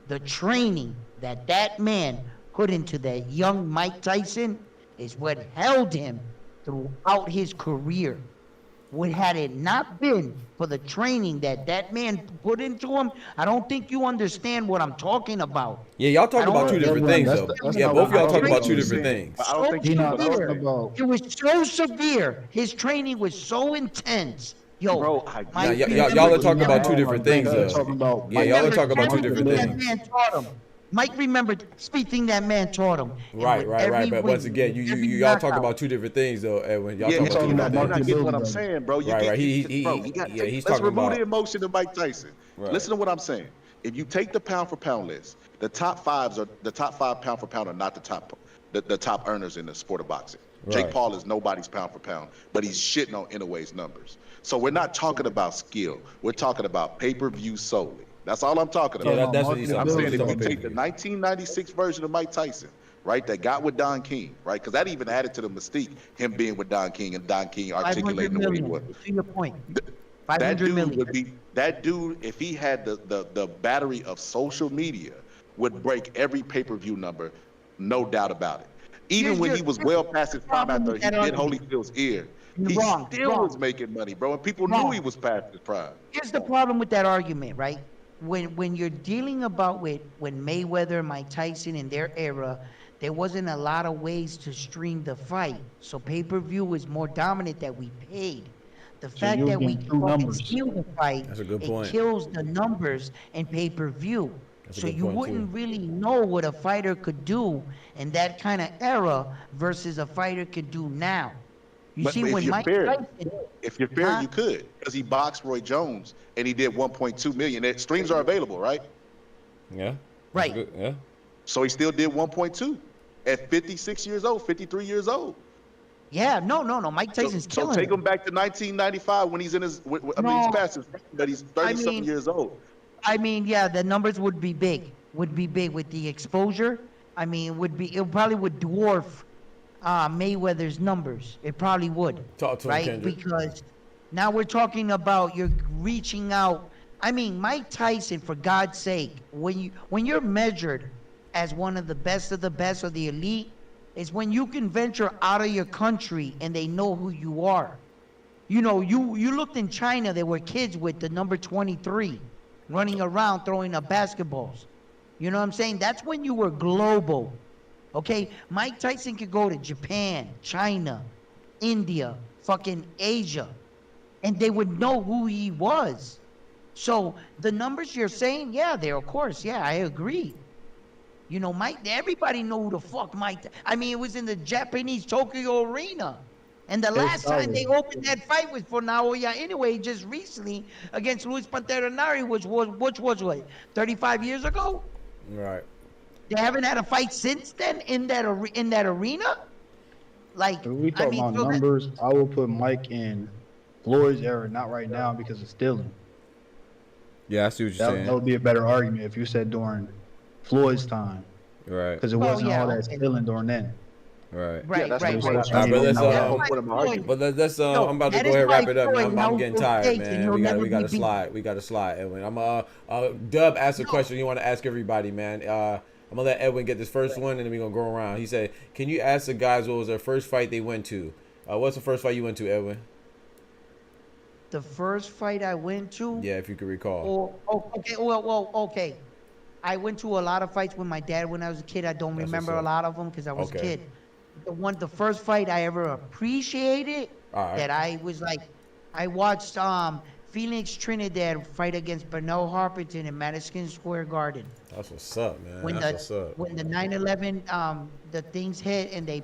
S9: The training that man put into that young Mike Tyson is what held him throughout his career. What had it not been for the training that man put into him, I don't think you understand what I'm talking about.
S4: yeah, y'all talk about two different things though.
S6: that's
S4: Yeah,
S6: not
S4: both of
S6: what
S4: y'all
S6: I'm
S4: talk about
S6: talking
S4: two
S6: about.
S4: different things.
S8: I don't think
S6: He
S8: you
S6: not
S8: know
S6: talking
S8: what I'm
S6: about.
S9: It was so severe. His training was so intense. Yo,
S8: Bro,
S9: Mike,
S4: Y'all are talking about two different things
S6: Talking
S4: though.
S6: about
S4: Yeah, y'all are
S9: remember
S4: talking about two different
S9: everything
S4: things.
S9: that man taught him. Mike remembered speaking that man taught him. And
S11: Right,
S9: with
S11: right,
S9: every
S11: right. But once
S9: win,
S11: again,
S9: every
S11: y'all talk
S9: knockout,
S11: about two different things though, Edwin. Y'all
S8: Yeah,
S11: talk about two
S6: talking
S11: different
S6: about
S8: you're
S11: things.
S8: not getting what I'm
S6: Mark
S8: saying, bro. You
S11: Right,
S8: get,
S11: right.
S8: bro, you got
S11: He's
S8: let's
S11: talking
S8: remove
S11: about-
S8: the emotion of Mike Tyson.
S4: Right.
S8: Listen to what I'm saying. If you take the pound for pound list, the top five pound for pound are not the top earners in the sport of boxing. Jake
S4: Right.
S8: Paul is nobody's pound for pound, but he's shitting on Inoue's numbers. So we're not talking about skill. We're talking about pay-per-view solely. That's all I'm talking
S11: Yeah,
S8: about.
S11: that's what he's
S8: I'm
S11: talking
S8: saying
S11: about.
S8: if you
S11: He's talking
S8: take the
S11: about
S8: 1996 version of Mike Tyson, right, that got with Don King, right, because that even added to the mystique, him being with Don King and Don King
S9: 500
S8: articulating the way he
S9: million.
S8: was.
S9: To your point,
S8: That
S9: 500
S8: dude
S9: million.
S8: would be if he had the battery of social media would break every pay-per-view number, no doubt about it. Even when he was well past his prime after he did Holyfield's ear, he still was making money, bro, and people knew he was past his prime.
S9: Here's the problem with that argument, right? When you're dealing about with when Mayweather, Mike Tyson in their era, there wasn't a lot of ways to stream the fight. So pay-per-view was more dominant that we paid. The fact
S6: you're
S9: that we
S6: getting true
S9: fucking
S6: numbers.
S9: steal the fight,
S4: That's a good
S9: it
S4: point.
S9: kills the numbers in pay-per-view.
S4: That's a
S9: So
S4: good
S9: you
S4: point,
S9: wouldn't
S4: too.
S9: really know what a fighter could do in that kind of era versus a fighter could do now. You
S8: But
S9: see,
S8: if
S9: when
S8: you're
S9: Mike
S8: fair,
S9: Tyson,
S8: if you're fair,
S9: Huh?
S8: you could, because he boxed Roy Jones and he did 1.2 million. That streams are available, right?
S4: Yeah.
S9: Right.
S4: That's good, yeah.
S8: So he still did 1.2 at 56 years old, 53 years old.
S9: yeah, no, Mike Tyson's
S8: So
S9: killing
S8: take
S9: it.
S8: him back to 1995 when he's in his. I mean,
S9: No.
S8: he's past his prime, but he's 30-something
S9: mean-
S8: years old.
S9: I mean, yeah, the numbers would be big with the exposure. I mean, it probably would dwarf Mayweather's numbers. It probably would.
S11: Talk to him,
S9: right?
S11: Kendrick.
S9: Because now we're talking about you're reaching out. I mean, Mike Tyson, for God's sake, when you're measured as one of the best or the elite, is when you can venture out of your country and they know who you are. You know, you looked in China, there were kids with the number 23 running around throwing up basketballs. You know what I'm saying? That's when you were global. Okay? Mike Tyson could go to Japan, China, India, fucking Asia, and they would know who he was. So the numbers you're saying, yeah, they're of course, yeah, I agree. You know, everybody know who the fuck Mike. I mean, it was in the Japanese Tokyo Arena. And the last time they opened that fight was for Naoya anyway, just recently against Luis Panteranari, which was what, 35 years ago?
S11: Right.
S9: They haven't had a fight since then in that arena? Like,
S6: If we talk about
S9: so
S6: numbers, I will put Mike in Floyd's era, not right now because it's stealing.
S4: Yeah, I see what you're
S6: That
S4: saying.
S6: would be a better argument if you said during Floyd's time,
S4: Right.
S6: because it
S9: Well,
S6: wasn't
S9: yeah,
S6: all that
S9: okay.
S6: stealing during then.
S4: Right.
S9: Right,
S8: that's
S9: right,
S8: what
S9: right.
S8: I'm
S11: All right, but let's
S9: Floyd-
S11: but let's
S9: No,
S11: I'm about to
S9: that
S11: go
S9: is
S11: ahead and wrap
S9: why
S11: it up, man.
S9: Floyd
S11: I'm getting
S9: held
S11: tired,
S9: those dates and
S11: man.
S9: he'll
S11: We
S9: never
S11: gotta
S9: be beat.
S11: slide. We gotta slide, Edwin. Dub asked a question you want to ask everybody, man. I'm gonna let Edwin get this first one, and then we're gonna go around. He said, "Can you ask the guys what was their first fight they went to? What's the first fight you went to, Edwin?
S9: The first fight I went to?
S11: Yeah, if you could recall.
S9: Okay. I went to a lot of fights with my dad when I was a kid. I don't
S11: That's
S9: remember a
S11: what's up.
S9: lot of them because I was a
S11: Okay.
S9: kid. The first fight I ever appreciated
S11: All right.
S9: that I was like, I watched Felix Trinidad fight against Bernal Harpington in Madison Square Garden.
S11: That's what's up, man.
S9: When
S11: That's what's up.
S9: when the 9/11 the things hit and they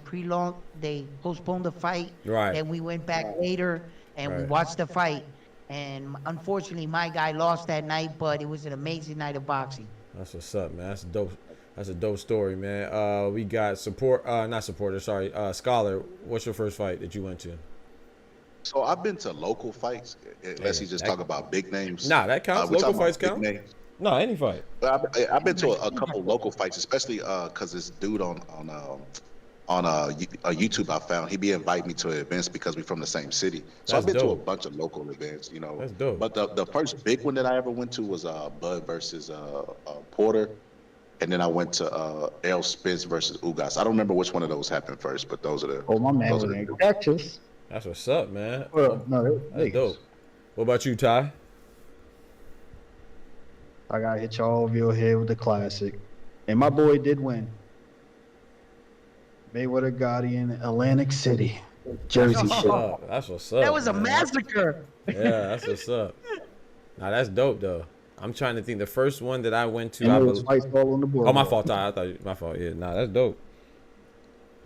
S9: postponed the fight.
S11: Right.
S9: And we went back later and we
S11: Right.
S9: watched the fight. And unfortunately, my guy lost that night, but it was an amazing night of boxing.
S11: That's what's up, man. That's dope. That's a dope story, man. We got Scholar. What's your first fight that you went to?
S8: So I've been to local fights, unless you just talk about big names.
S11: Nah, that counts.
S8: We
S11: Local
S8: talking about
S11: fights
S8: big
S11: count.
S8: names.
S11: No, any fight.
S8: But I've been to a couple local fights, especially because this dude on YouTube I found, he be inviting me to events because we from the same city. So
S11: That's
S8: I've been to a
S11: dope.
S8: bunch of local events, you know.
S11: That's dope.
S8: But the first big one that I ever went to was Bud versus Porter. And then I went to Errol Spence versus Ugas. I don't remember which one of those happened first, but those are the.
S6: Oh, my man was in Texas.
S11: That's what's up, man.
S6: Well, no,
S11: That's dope. What about you, Ty?
S6: I gotta hit y'all over your head with the classic. And my boy did win. Mayweather Gotti in Atlantic City, Jersey
S11: That's
S6: City.
S11: what's up. That's what's up.
S9: That was a
S11: man.
S9: massacre.
S11: Yeah, that's what's up. Nah, that's dope though. I'm trying to think. The first one that I went to,
S6: And
S11: I
S6: there was
S11: believe.
S6: fights all on the board.
S11: Oh, my fault, Ty. I thought my fault. Yeah, nah, that's dope.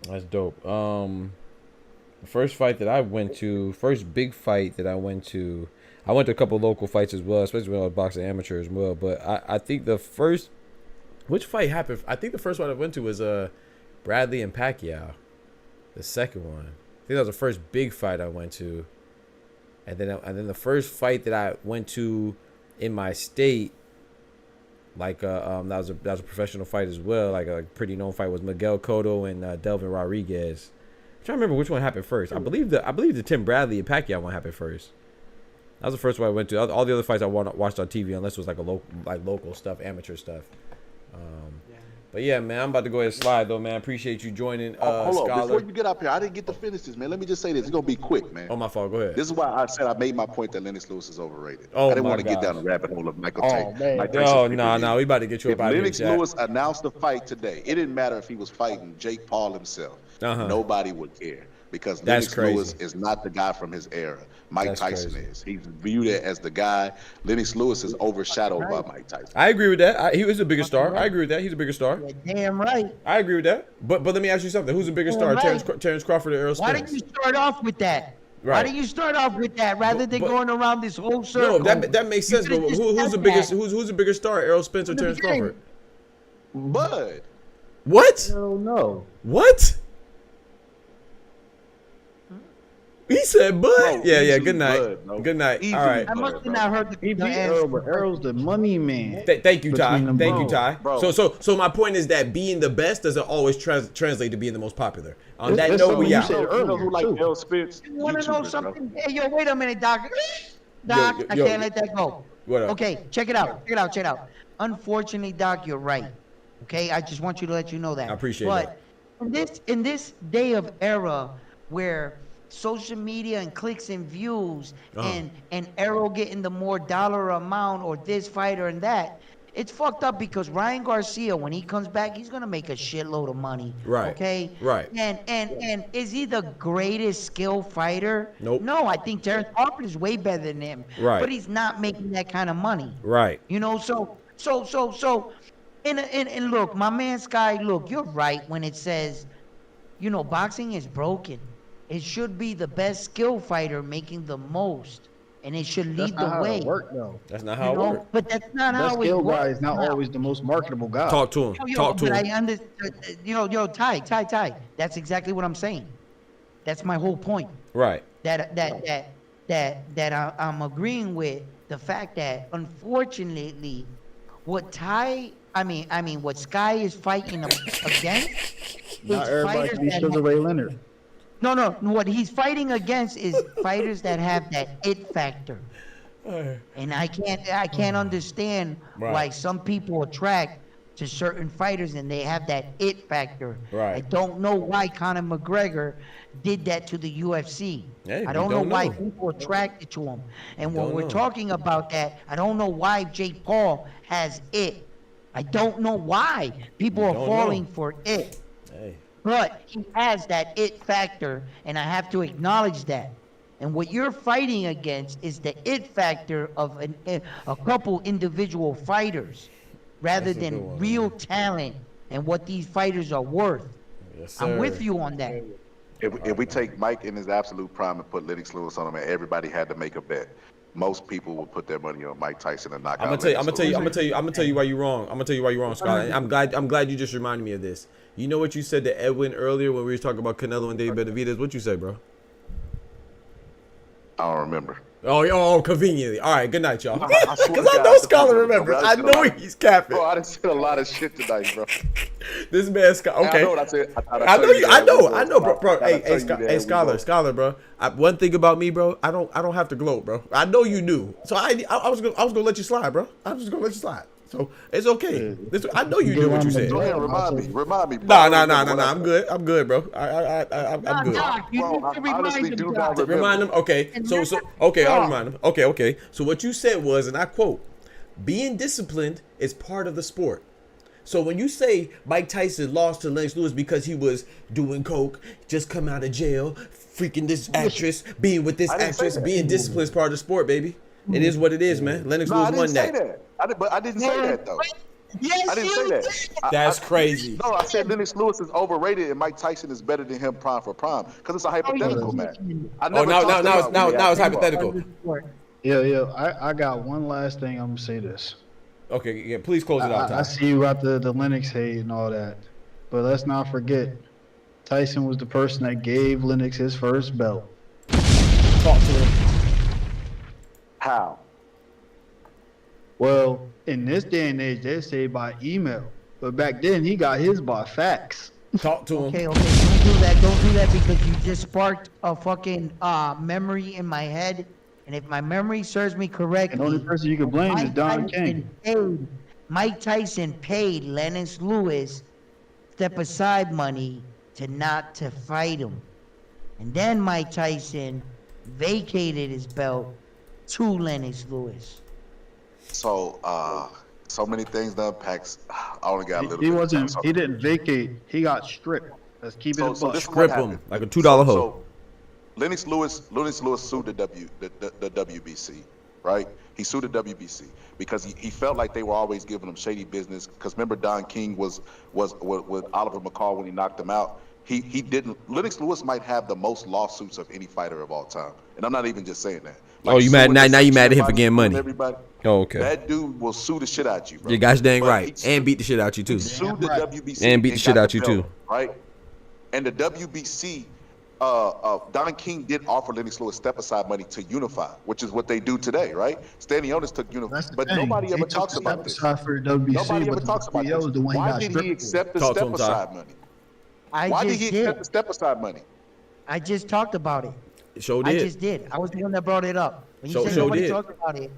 S11: That's dope. The first fight that I went to, first big fight that I went to a couple local fights as well, especially when I was boxing amateur as well. But I think the first, which fight happened? I think the first one I went to was Bradley and PACQUIAO. The second one, I think that was the first big fight I went to, and then the first fight that I went to in my state, like that was a professional fight as well, like a pretty known fight, was Miguel Cotto and Delvin Rodriguez. I'm trying to remember which one happened first. I believe the Tim Bradley and PACQUIAO one happened first. That was the first one I went to. All the other fights I watched on TV, unless it was like local stuff, amateur stuff. But yeah, man, I'm about to go ahead and slide though, man. Appreciate you joining.
S8: Hold on,
S11: Scholar.
S8: before you get up here, I didn't get to finish this, man. Let me just say this. It's gonna be quick, man.
S11: Oh, my fault. Go ahead.
S8: This is why I said I made my point that Lennox Lewis is overrated.
S11: Oh,
S8: I didn't
S11: my
S8: want to get
S11: gosh.
S8: down the rabbit hole of Michael
S6: Oh, man.
S8: Mike
S11: Oh,
S8: Tyson.
S11: no, we about to get you
S8: If
S11: up out of here,
S8: Lennox
S11: Jack.
S8: Lewis announced the fight today, it didn't matter if he was fighting Jake Paul himself.
S11: Uh-huh.
S8: Nobody would care because
S11: That's
S8: Lennox
S11: crazy.
S8: Lewis is not the guy from his era. Mike
S11: That's
S8: Tyson
S11: crazy.
S8: is. He's viewed as the guy. Lennox Lewis is overshadowed by Mike Tyson.
S11: I agree with that. He was a bigger star. I agree with that. He's a bigger star.
S9: You're damn right.
S11: I agree with that. But let me ask you something. Who's a bigger star,
S9: Right.
S11: Terrence Crawford or Errol
S9: Why
S11: Spence?
S9: didn't you start off with that? Why
S11: Right.
S9: didn't you start off with that rather than
S11: But-
S9: going around this whole
S11: No,
S9: circle?
S11: that makes sense. But
S9: could've just
S11: who's
S9: said
S11: the biggest?
S9: that.
S11: Who's the bigger star, Errol Spence or
S9: In the
S11: Terrence
S9: beginning.
S11: Crawford?
S8: Bud.
S11: What?
S6: Oh, no.
S11: What? He said, "Bud."
S8: Bro,
S11: Yeah.
S8: easily
S11: Good night.
S8: Bud, bro.
S11: Good night.
S8: Easily
S11: All right.
S9: I must have not heard the,
S6: He
S9: the
S6: beat
S9: answer.
S6: Earl, but Earl's the money man.
S11: Thank you, Ty.
S6: Between them
S11: Thank you,
S6: both.
S11: Ty.
S8: Bro.
S11: So my point is that being the best doesn't always translate to being the most popular. On
S6: It's-
S11: that
S6: it's
S11: note,
S6: something
S11: we
S6: you
S11: out.
S6: said
S8: You know who like
S6: too.
S8: Errol Spence?
S9: You want to know
S8: YouTubers, bro.
S9: something? Hey, yo, wait a minute, Doc. Doc,
S11: Yo,
S9: I
S11: yo.
S9: can't let that go.
S11: What up?
S9: Okay, check it out. Check it out. Unfortunately, Doc, you're right. Okay, I just want you to let you know that.
S11: I appreciate
S9: but in this day of era where social media and clicks and views and Arrow getting the more dollar amount or this fighter and that, it's fucked up because Ryan Garcia, when he comes back, he's gonna make a shitload of money.
S11: Right.
S9: Okay.
S11: Right.
S9: And is he the greatest skill fighter?
S11: Nope.
S9: No, I think Terrence Crawford is way better than him.
S11: Right.
S9: But he's not making that kind of money.
S11: Right.
S9: You know, so and look, my man Sky, look, you're right when it says, you know, boxing is broken. It should be the best skill fighter making the most, and it should
S6: That's
S9: lead
S6: not
S9: the
S6: how
S9: way.
S6: it work, though.
S11: That's not
S9: You
S11: how it
S9: know,
S11: works.
S9: but that's not
S6: That
S9: how it
S6: skill guy
S9: works.
S6: is not
S9: now.
S6: always the most marketable guy.
S11: Talk to him. Talk to
S9: but
S11: him.
S9: I understand, Ty. That's exactly what I'm saying. That's my whole point.
S11: Right.
S9: That I'm agreeing with the fact that unfortunately, what Sky is fighting against
S6: Not
S9: is
S6: everybody
S9: fighters
S6: can be
S9: that
S6: Sugar Ray Leonard.
S9: no. What he's fighting against is fighters that have that it factor. And I can't understand
S11: Right.
S9: why some people attract to certain fighters and they have that it factor.
S11: Right.
S9: I don't know why Conor McGregor did that to the UFC.
S11: Hey,
S9: I
S11: we
S9: don't know
S11: don't
S9: why
S11: know.
S9: people attracted to him. And when
S11: Don't
S9: we're
S11: know.
S9: talking about that, I don't know why Jake Paul has it. I don't know why people are
S11: don't
S9: falling
S11: know.
S9: for it.
S11: Hey.
S9: But he has that it factor, and I have to acknowledge that. And what you're fighting against is the it factor of a couple individual fighters rather than real talent and what these fighters are worth.
S11: Yes, sir.
S9: I'm with you on that.
S8: If we take Mike in his absolute prime and put Lennox Lewis on him, and everybody had to make a bet, most people will put their money on Mike Tyson and knock out.
S11: I'm gonna tell you why you're wrong. I'm gonna tell you why you're wrong, Scott. I'm glad you just reminded me of this. You know what you said to Edwin earlier when we were talking about Canelo and David Benavidez? What you said, bro?
S8: I don't remember.
S11: Oh, conveniently. All right, good night, y'all.
S8: Because
S11: I know Scholar remembers. I know he's capping.
S8: Bro, I done said a lot of shit tonight, bro.
S11: This man, Scott. Okay.
S8: I know what I said.
S11: I know, bro. Hey, Scholar, bro. One thing about me, bro. I don't have to gloat, bro. I know you knew, so I was gonna let you slide, bro. I was just gonna let you slide. So it's okay. I know you knew what you said.
S8: Go ahead, remind me.
S11: Nah. I'm good, bro. I'm good.
S9: Doc, you need to remind him, Doc.
S11: Remind him. Okay. So okay, I'll remind him. Okay. So what you said was, and I quote, "Being disciplined is part of the sport." So when you say Mike Tyson lost to Lennox Lewis because he was doing coke, just come out of jail, freaking this actress, being with this actress, being disciplined is part of the sport, baby. It is what it is, man. Lennox Lewis won that.
S8: I didn't say that though.
S9: Yes,
S8: I didn't say that.
S11: That's crazy.
S8: No, I said Lennox Lewis is overrated and Mike Tyson is better than him prime for prime because it's a hypothetical match.
S11: Now it's hypothetical.
S6: Yeah. I got one last thing. I'm gonna say this.
S11: Okay, yeah, please close it out, Ty.
S6: I see you about the Lennox hate and all that, but let's not forget, Tyson was the person that gave Lennox his first belt.
S11: Talk to him.
S8: How?
S6: Well, in this day and age, they say by email, but back then he got his by fax.
S11: Talk to him.
S9: Okay, don't do that because you just sparked a fucking memory in my head. And if my memory serves me correctly,
S6: the only person you can blame is Don King.
S9: Mike Tyson paid Lennox Lewis step aside money not to fight him. And then Mike Tyson vacated his belt to Lennox Lewis.
S8: So, so many things to unpack. I only got a little bit.
S6: He didn't vacate. He got stripped. Let's keep it a
S11: strip him like a $2 hoe.
S8: So Lennox Lewis sued the WBC, right? He sued the WBC because he felt like they were always giving him shady business. Because remember, Don King was with Oliver McCall when he knocked him out. He didn't. Lennox Lewis might have the most lawsuits of any fighter of all time, and I'm not even just saying that.
S11: Like, you mad now? You mad at him for getting money?
S8: Everybody.
S11: Oh, okay.
S8: That dude will sue the shit out you, bro.
S11: You guys dang right, and beat the shit out you too.
S8: He sued the WBC
S11: and beat the shit out you too,
S8: right? And the WBC, Don King did offer Lennox Lewis step-aside money to unify, which is what they do today, right? Stanionis took unify, but nobody ever talks about this. Nobody ever talks about this. Why did he accept the step-aside money? Why did he accept the step-aside money?
S9: I just talked about it.
S11: Sure did.
S9: I just did. I was the one that brought it up. When you said
S11: sure
S9: nobody
S11: did.
S9: talked about it.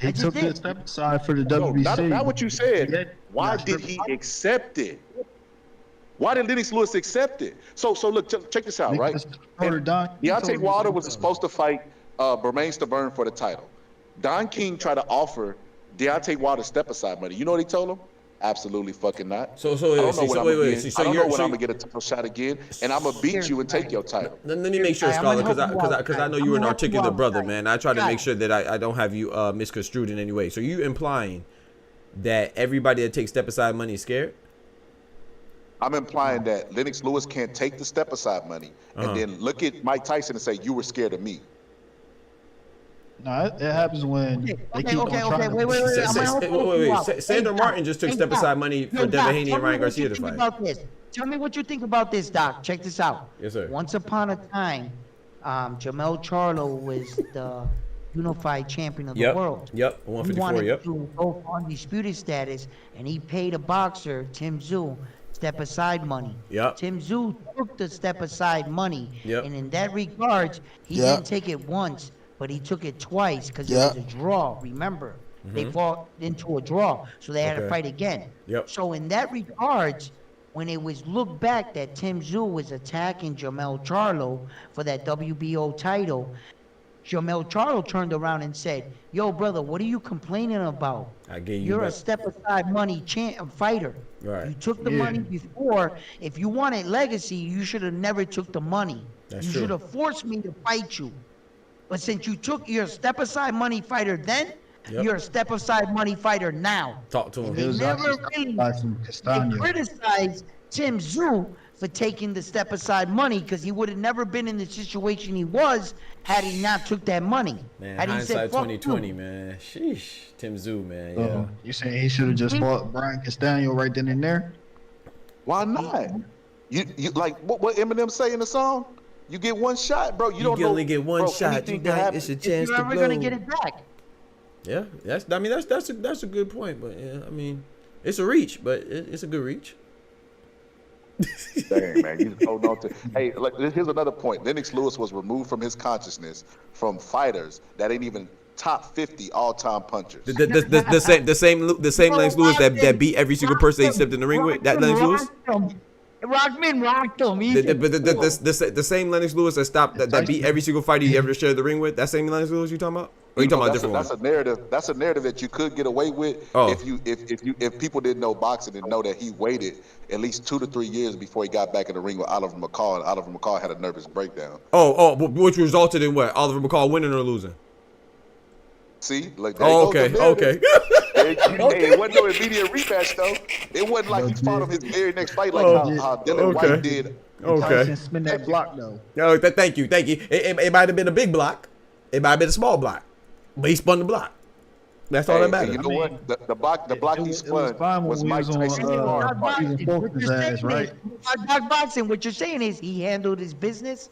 S6: He took the step aside for the WBC.
S8: Not what you said. Why did he accept it? Why did Lennox Lewis accept it? So look, check this out, right? Deontay Wilder was supposed to fight Bermane Stiverne for the title. Don King tried to offer Deontay Wilder step-aside money. You know what he told him? Absolutely fucking not.
S11: I don't know
S8: when I'm gonna get a title shot again, and I'm gonna beat you and take your title.
S11: Let me make sure, Scholar, because I know you're an articulate brother, man. I try to make sure that I don't have you misconstrued in any way. So you implying that everybody that takes step-aside money is scared?
S8: I'm implying that Lennox Lewis can't take the step-aside money and then look at Mike Tyson and say, you were scared of me.
S6: No, it happens when they keep on trying.
S11: Wait. Sandra Martin just took step-aside money for Devin Haney and Ryan Garcia to fight.
S9: Tell me what you think about this, Doc. Check this out.
S11: Yes, sir.
S9: Once upon a time, Jamel Charlo was the unified champion of the world.
S11: Yep, 154,
S9: He wanted to go for undisputed status, and he paid a boxer, Tim Tszyu, step-aside money.
S11: Yep.
S9: Tim Tszyu took the step-aside money,
S11: yep.
S9: And in that regard, he didn't take it once, but he took it twice because it was a draw, remember? They fought into a draw, so they had to fight again.
S11: Yep.
S9: So in that regard, when it was looked back that Tim Tszyu was attacking Jamel Charlo for that WBO title, Jamel Charlo turned around and said, yo, brother, what are you complaining about? You're a step-aside money fighter.
S11: Right.
S9: You took the money before. If you wanted legacy, you should have never took the money.
S11: That's
S9: you
S11: true.
S9: should have forced me to fight you. But since you're a step-aside money fighter then,
S11: Yep.
S9: you're a step-aside money fighter now.
S11: Talk to him.
S9: And they never really they criticized Tim Tszyu for taking the step-aside money because he would have never been in the situation he was had he not took that money.
S11: Man,
S9: had he
S11: hindsight
S9: said, "Fuck
S11: 2020,
S9: you."
S11: man. Sheesh. Tim Tszyu, man. Yeah.
S6: You saying he should have just fought Brian Castano right then and there?
S8: Why not? You like what Eminem say in the song? You get one shot, bro. You don't
S11: can only get one shot.
S8: anything
S11: You
S8: can happen.
S11: it's a chance
S9: You're
S11: to
S9: never
S11: blow.
S9: gonna get it back.
S11: Yeah, that's a good point, but yeah, I mean, it's a reach, but it's a good reach.
S8: Dang, man, you just hold on to. Hey, like here's another point. Lennox Lewis was removed from his consciousness from fighters that ain't even top 50 all-time punchers.
S11: The same Lennox Lewis that beat every single person he stepped in the ring with. That Lennox Lewis.
S9: Rockman rocked him.
S11: The same Lennox Lewis that beat every single fighter he ever shared the ring with. That same Lennox Lewis you talking about? Or you talking about a different one?
S8: That's a narrative that you could get away with if people didn't know boxing and know that he waited at least 2 to 3 years before he got back in the ring with Oliver McCall, and Oliver McCall had a nervous breakdown.
S11: Which resulted in what? Oliver McCall winning or losing?
S8: See, like
S11: okay.
S8: It wasn't no immediate rematch though. It wasn't like he fought him his very next fight like how Dylan White did.
S6: Okay. Spin that block though.
S11: No, thank you. It might have been a big block. It might have been a small block, but he spun the block. That's all that matters.
S8: You know what? The block he spun was Mike Tyson's
S9: Doc Boxing, what you're saying is he handled his business.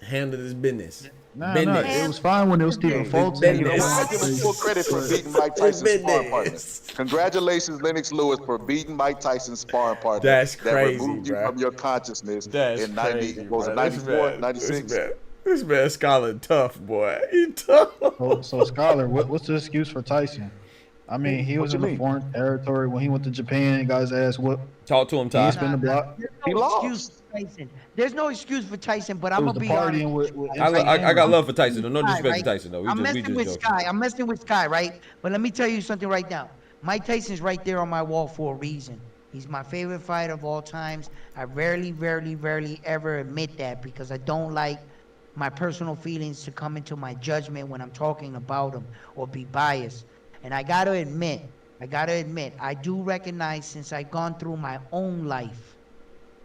S6: No, it was fine when it was Stephen Fulton.
S8: You know what? I give him full credit for beating Mike Tyson's sparring partner. Congratulations, Lennox Lewis, for beating Mike Tyson's sparring partner.
S11: That's crazy,
S8: that removed you from your consciousness in 90, what was it,
S11: 94,
S8: 96?
S11: This man Scholar tough, boy. He tough.
S6: So Scholar, what's the excuse for Tyson? I mean, he was in a foreign territory when he went to Japan and got his ass whooped.
S11: Talk to him, Ty.
S6: He spin the block.
S8: He lost.
S9: There's no excuse for Tyson, but I'm gonna be honest.
S11: I got love for Tyson. No disrespect to Tyson, though.
S9: I'm messing with Sky, right? But let me tell you something right now. Mike Tyson's right there on my wall for a reason. He's my favorite fighter of all times. I rarely ever admit that because I don't like my personal feelings to come into my judgment when I'm talking about him or be biased. And I gotta admit, I do recognize since I've gone through my own life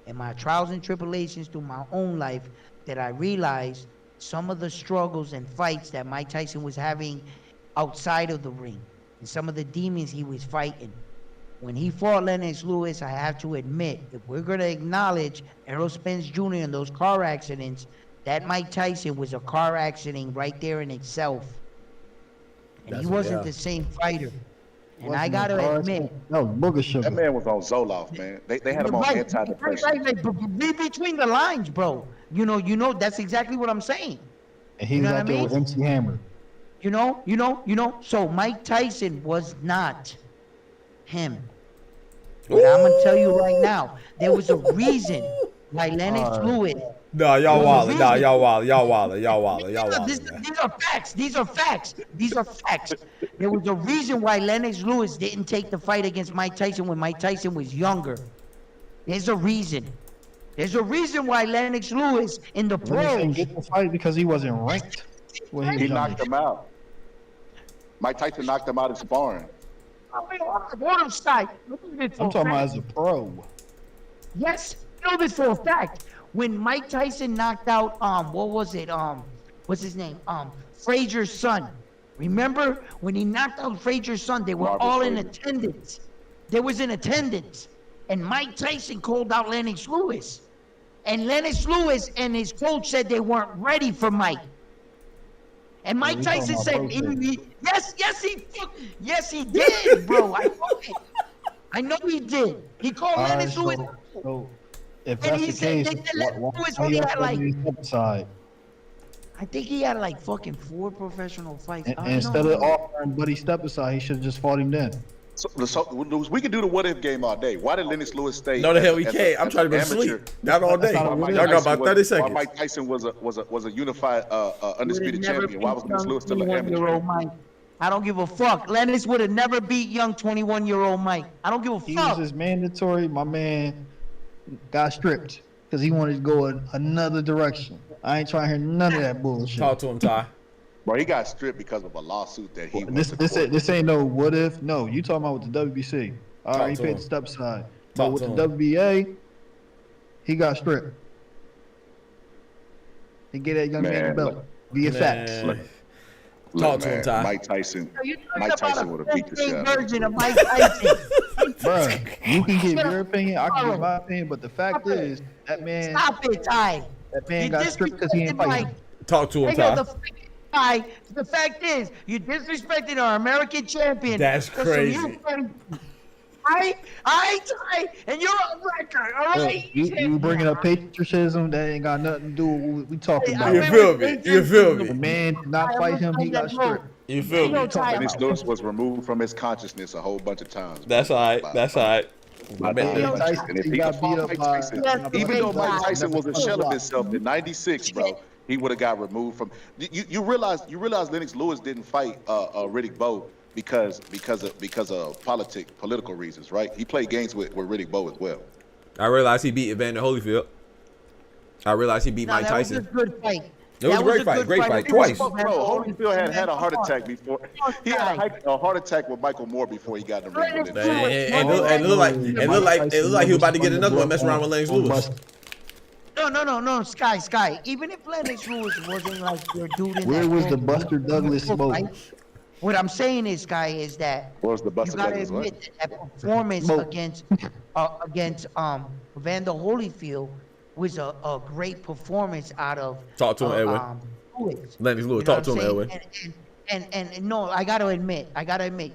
S9: and my trials and tribulations through my own life that I realized some of the struggles and fights that Mike Tyson was having outside of the ring and some of the demons he was fighting. When he fought Lennox Lewis, I have to admit, if we're going to acknowledge Errol Spence Jr. and those car accidents, that Mike Tyson was a car accident right there in itself. And he wasn't the same fighder. And I got to admit,
S8: that man was on Zoloft, man. They had him on antidepressants.
S9: Right. Be between the lines, bro. You know, that's exactly what I'm saying.
S6: And he was out there with MC Hammer.
S9: You know. So Mike Tyson was not him. But I'm gonna tell you right now, there was a reason why Lennox Lewis.
S11: Nah, y'all wildin'.
S9: These are facts. There was a reason why Lennox Lewis didn't take the fight against Mike Tyson when Mike Tyson was younger. There's a reason. There's a reason why Lennox Lewis in the pros
S6: didn't get the fight because he wasn't ranked.
S8: He knocked him out. Mike Tyson knocked him out in sparring.
S6: I'm talking about as a pro.
S9: Yes, you know this for a fact. When Mike Tyson knocked out what's his name? Frazier's son. Remember when he knocked out Frazier's son? They were all in attendance. They was in attendance, and Mike Tyson called out Lennox Lewis, and Lennox Lewis and his coach said they weren't ready for Mike. And Mike Tyson said, yes, he did, bro. I know he did. He called Lennox Lewis.
S6: So if that's the case, why he had like side?
S9: I think he had like fucking 4 professional fights.
S6: And instead of offering Buddy step aside, he should have just fought him then.
S8: So we can do the what if game all day. Why did Lennox Lewis stay?
S11: No, the hell we can't. I'm trying to go to sleep. Not all day. Y'all got about 30 seconds.
S8: Why Mike Tyson was a unified undisputed champion? Why was Lennox Lewis still an amateur?
S9: I don't give a fuck. Lennox would have never beat young 21-year-old Mike. I don't give a fuck.
S6: He was just mandatory. My man got stripped because he wanted to go in another direction. I ain't trying to hear none of that bullshit.
S11: Talk to him, Ty.
S8: Bro, he got stripped because of a lawsuit that he.
S6: This ain't no what if. No, you talking about with the WBC. All right, he paid
S11: him.
S6: the step side.
S11: Talk
S6: But with
S11: to
S6: the
S11: him.
S6: WBA, he got stripped. He get that young man the belt. Via facts.
S11: Talk to him, Ty.
S8: Mike Tyson.
S9: You
S8: Mike Tyson would have beat the shit out of him.
S9: version of Mike Tyson.
S6: Bro, you can give your opinion, I can give my opinion, but the fact is, that man,
S9: Stop it, Ty.
S6: that man
S9: You
S6: got stripped because he ain't
S9: disrespected
S6: fighting.
S9: Mike.
S11: Talk to him,
S9: Hey, yo,
S11: Ty.
S9: the fact is, you disrespected our American champion.
S11: That's
S9: because of
S11: crazy.
S9: you. I, Ty, and you're on record, all right?
S6: You bringing up patriotism, that ain't got nothing to do with what we talking about.
S11: You feel me? You feel
S6: The
S11: me?
S6: man did not fight him, he got stripped.
S11: You feel me?
S8: Lennox Lewis was removed from his consciousness a whole bunch of times.
S11: That's all right. That's all right.
S8: And if he
S6: got
S8: could
S6: beat
S8: fight
S6: up
S8: Mike
S6: by-
S8: Tyson,
S9: Yes,
S8: even though Mike Tyson was a
S6: never
S8: shell of
S6: fought.
S8: himself in '96, bro, he would have got removed from. You realize Lennox Lewis didn't fight Riddick Bowe because of political reasons, right? He played games with Riddick Bowe as well.
S11: I realized he beat Evander Holyfield. I realized he beat Mike Tyson.
S9: That was a good fight.
S11: It was a great fight. Great fight. Twice.
S8: Bro, Holyfield had a heart attack before. He had a heart attack with Michael Moore before he got in the ring with him.
S11: And it looked like he was about to get another one messing around with Lennox Lewis.
S9: No, Sky. Even if Lennox Lewis wasn't like your dude in
S6: Where
S9: that
S6: was the
S9: ring,
S6: Buster Douglas smoke?
S9: right? What I'm saying is, Sky, is that
S8: What was the
S9: you
S8: Buster
S9: gotta
S8: Douglas? What?
S9: admit that performance against Evander Holyfield was a great performance out of
S11: Talk to him, Edwin.
S9: Lewis.
S11: Lennox Lewis.
S9: You know
S11: Talk to him,
S9: what I'm
S11: Edwin.
S9: saying? And no, I gotta admit,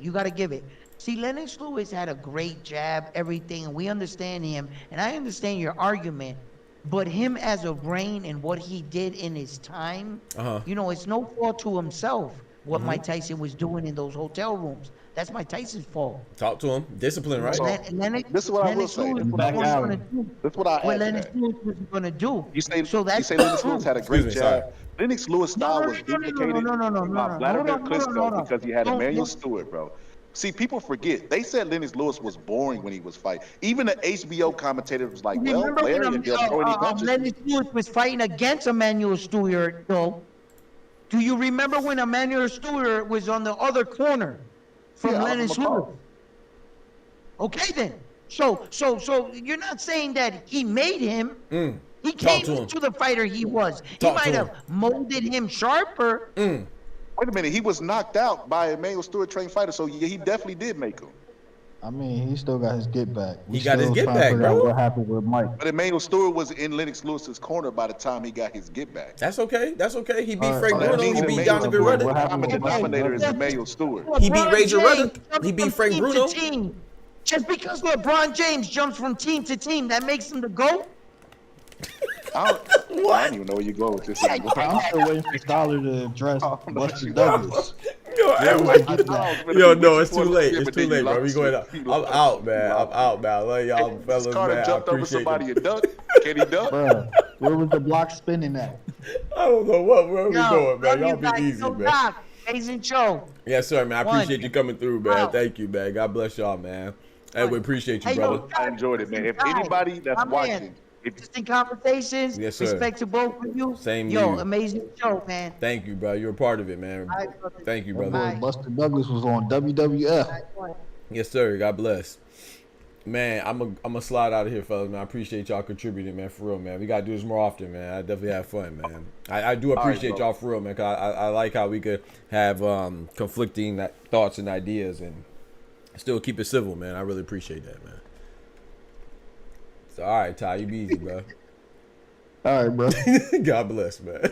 S9: you gotta give it. See, Lennox Lewis had a great jab, everything, and we understand him, and I understand your argument, but him as a brain and what he did in his time, you know, it's no fault to himself what Mike Tyson was doing in those hotel rooms. That's Mike Tyson's fault.
S11: Talk to him. Discipline, right?
S8: This is what I will say. This is what I
S9: What
S8: add to
S9: Lennox
S8: that.
S9: Lewis was gonna do.
S8: You say
S9: that's
S8: Lennox Lewis had a great
S11: Excuse me, sorry.
S8: jab. Lennox Lewis' style was duplicated by Vladimir Klitschko because he had Emmanuel Stewart, bro. See, people forget. They said Lennox Lewis was boring when he was fighting. Even the HBO commentator was like, well,
S9: Remember
S8: Larry,
S9: when
S8: if they'll throw any punches.
S9: Lennox Lewis was fighting against Emmanuel Stewart, though? Do you remember when Emmanuel Stewart was on the other corner from Lennox Lewis? Okay, then. So you're not saying that he made him. He came into the fighter he was. He might have molded him sharper.
S8: Wait a minute, he was knocked out by Emmanuel Stewart trained fighter, so yeah, he definitely did make him.
S6: I mean, he still got his get back.
S11: He got his get back,
S6: figure out
S11: bro.
S6: What happened with Mike?
S8: But Emmanuel Stewart was in Lennox Lewis's corner by the time he got his get back.
S11: That's okay. That's okay. He beat
S6: All right,
S11: Frank
S6: so that
S11: Bruno.
S6: means
S11: He beat
S6: Emmanuel
S11: Donovan
S6: Stewart. What
S11: Rudder.
S6: happened
S8: The
S6: with Mike?
S8: dominator is Emmanuel Stewart.
S11: He beat
S9: LeBron
S11: Razor
S9: James
S11: Rudder.
S9: jumps
S11: He beat
S9: from
S11: Frank
S9: team
S11: Bruno.
S9: to team. Just because LeBron James jumps from team to team, that makes him the GOAT?
S8: I don't even know where you go with this.
S9: Yeah,
S6: I'm still waiting for Scholar to address Buster Douglas.
S11: Yo, no, it's too late. It's too late, bro. We going out. I'm out, man. I'm out, man. I love y'all, fellas,
S8: Carter
S11: man. I
S8: jumped over
S11: appreciate
S8: somebody
S11: it.
S8: and ducked. Can he duck?
S6: Bro, where was the block spinning at?
S11: I don't know where we going, man.
S9: love
S11: Y'all
S9: you
S11: be
S9: guys.
S11: easy,
S9: No
S11: man.
S9: knock. Amazing show.
S11: Yes, sir, man. I
S9: One.
S11: appreciate you coming through, man.
S9: Wow.
S11: Thank you, man. God bless y'all, man. Hey, we appreciate you,
S9: Hey,
S11: brother.
S9: yo,
S8: I enjoyed it, man. If
S9: Guys,
S8: anybody that's
S9: my man,
S8: watching,
S9: Interesting conversations.
S11: Yes, sir.
S9: Respect to both of you.
S11: Same to
S9: Yo,
S11: you.
S9: amazing show, man.
S11: Thank you, bro. You're a part of it, man.
S9: All right, brother.
S11: Thank you,
S6: That
S11: brother.
S6: boy Buster Douglas was on WWF.
S11: Yes, sir. God bless. Man, I'm gonna slide out of here, fellas, man. I appreciate y'all contributing, man, for real, man. We gotta do this more often, man. I definitely have fun, man. I do appreciate y'all for real, man, cause I like how we could have conflicting thoughts and ideas and still keep it civil, man. I really appreciate that, man. So, all right, Ty, you be easy, bro.
S6: All right, bro.
S11: God bless, man.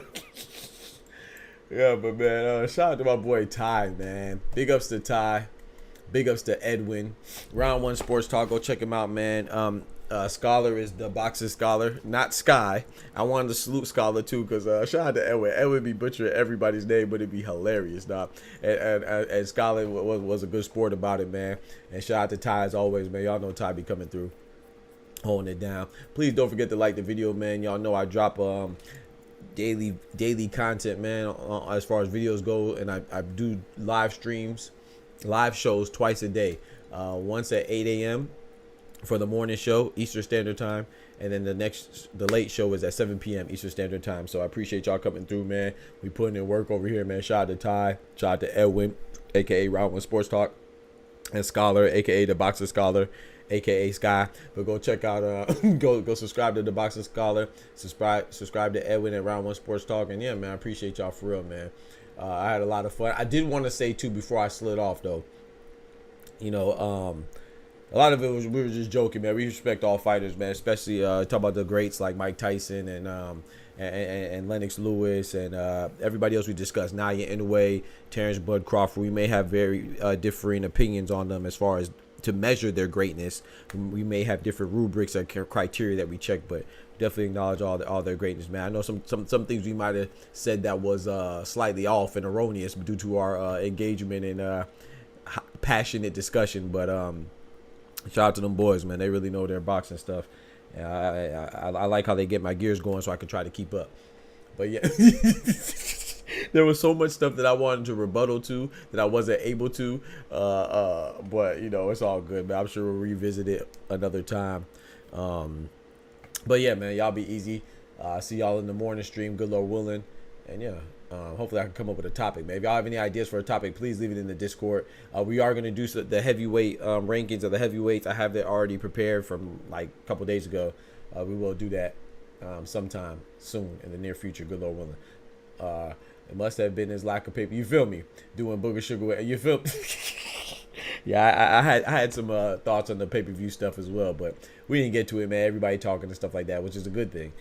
S11: Yeah, but man, shout out to my boy Ty, man. Big ups to Ty. Big ups to Edwin. Round One Sports Talk. Go check him out, man. Scholar is the boxing scholar, not Sky. I wanted to salute Scholar too, because shout out to Edwin. Edwin be butchering everybody's name, but it'd be hilarious, dog. And Scholar was a good sport about it, man. And shout out to Ty as always, man. Y'all know Ty be coming through, holding it down. Please don't forget to like the video, man. Y'all know I drop daily content, man, as far as videos go, and I do live streams, live shows twice a day. Once at 8 a.m. for the morning show, Eastern Standard Time, And then the late show is at 7 p.m. Eastern Standard Time. So I appreciate y'all coming through, man. We putting in work over here, man. Shout out to Ty. Shout out to Edwin, aka Round One Sports Talk, and Scholar, aka the Boxer Scholar, aka Sky. But go check out, go subscribe to the Boxer Scholar. Subscribe to Edwin at Round One Sports Talk. And yeah, man, I appreciate y'all for real, man. I had a lot of fun. I did want to say too before I slid off though. You know, a lot of it was we were just joking, man. We respect all fighters, man. Especially talk about the greats like Mike Tyson and Lennox Lewis and everybody else we discussed. Naya Inoue, Terrence Bud Crawford. We may have very differing opinions on them as far as to measure their greatness. We may have different rubrics or criteria that we check, but definitely acknowledge all their greatness, man. I know some things we might have said that was slightly off and erroneous due to our engagement and passionate discussion, but shout out to them boys, man. They really know their boxing stuff. I like how they get my gears going so I can try to keep up. But yeah, there was so much stuff that I wanted to rebuttal to that I wasn't able to. But, you know, it's all good, man. I'm sure we'll revisit it another time. But yeah, man, y'all be easy. See y'all in the morning stream. Good Lord willing. And yeah. Hopefully I can come up with a topic, man. If y'all have any ideas for a topic, please leave it in the Discord. We are going to do the heavyweight rankings of the heavyweights. I have that already prepared from like a couple days ago. We will do that sometime soon in the near future, good Lord willing. It must have been his lack of paper. You feel me? Doing Booger Sugar. You feel me? Yeah, I had some thoughts on the pay-per-view stuff as well, but we didn't get to it, man. Everybody talking and stuff like that, which is a good thing.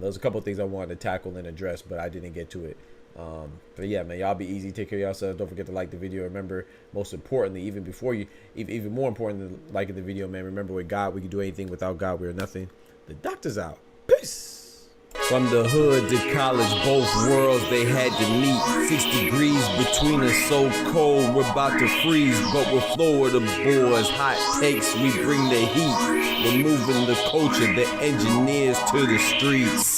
S11: There's a couple of things I wanted to tackle and address, but I didn't get to it. But yeah, man, y'all be easy. Take care of yourselves. Don't forget to like the video. Remember, most importantly, even more important than liking the video, man, remember with God, we can do anything. Without God, we are nothing. The doctor's out. Peace.
S1: From the hood to college, both worlds they had to meet. 6 degrees between us, so cold we're about to freeze. But we're Florida boys, hot takes, we bring the heat. We're moving the culture, the engineers to the streets.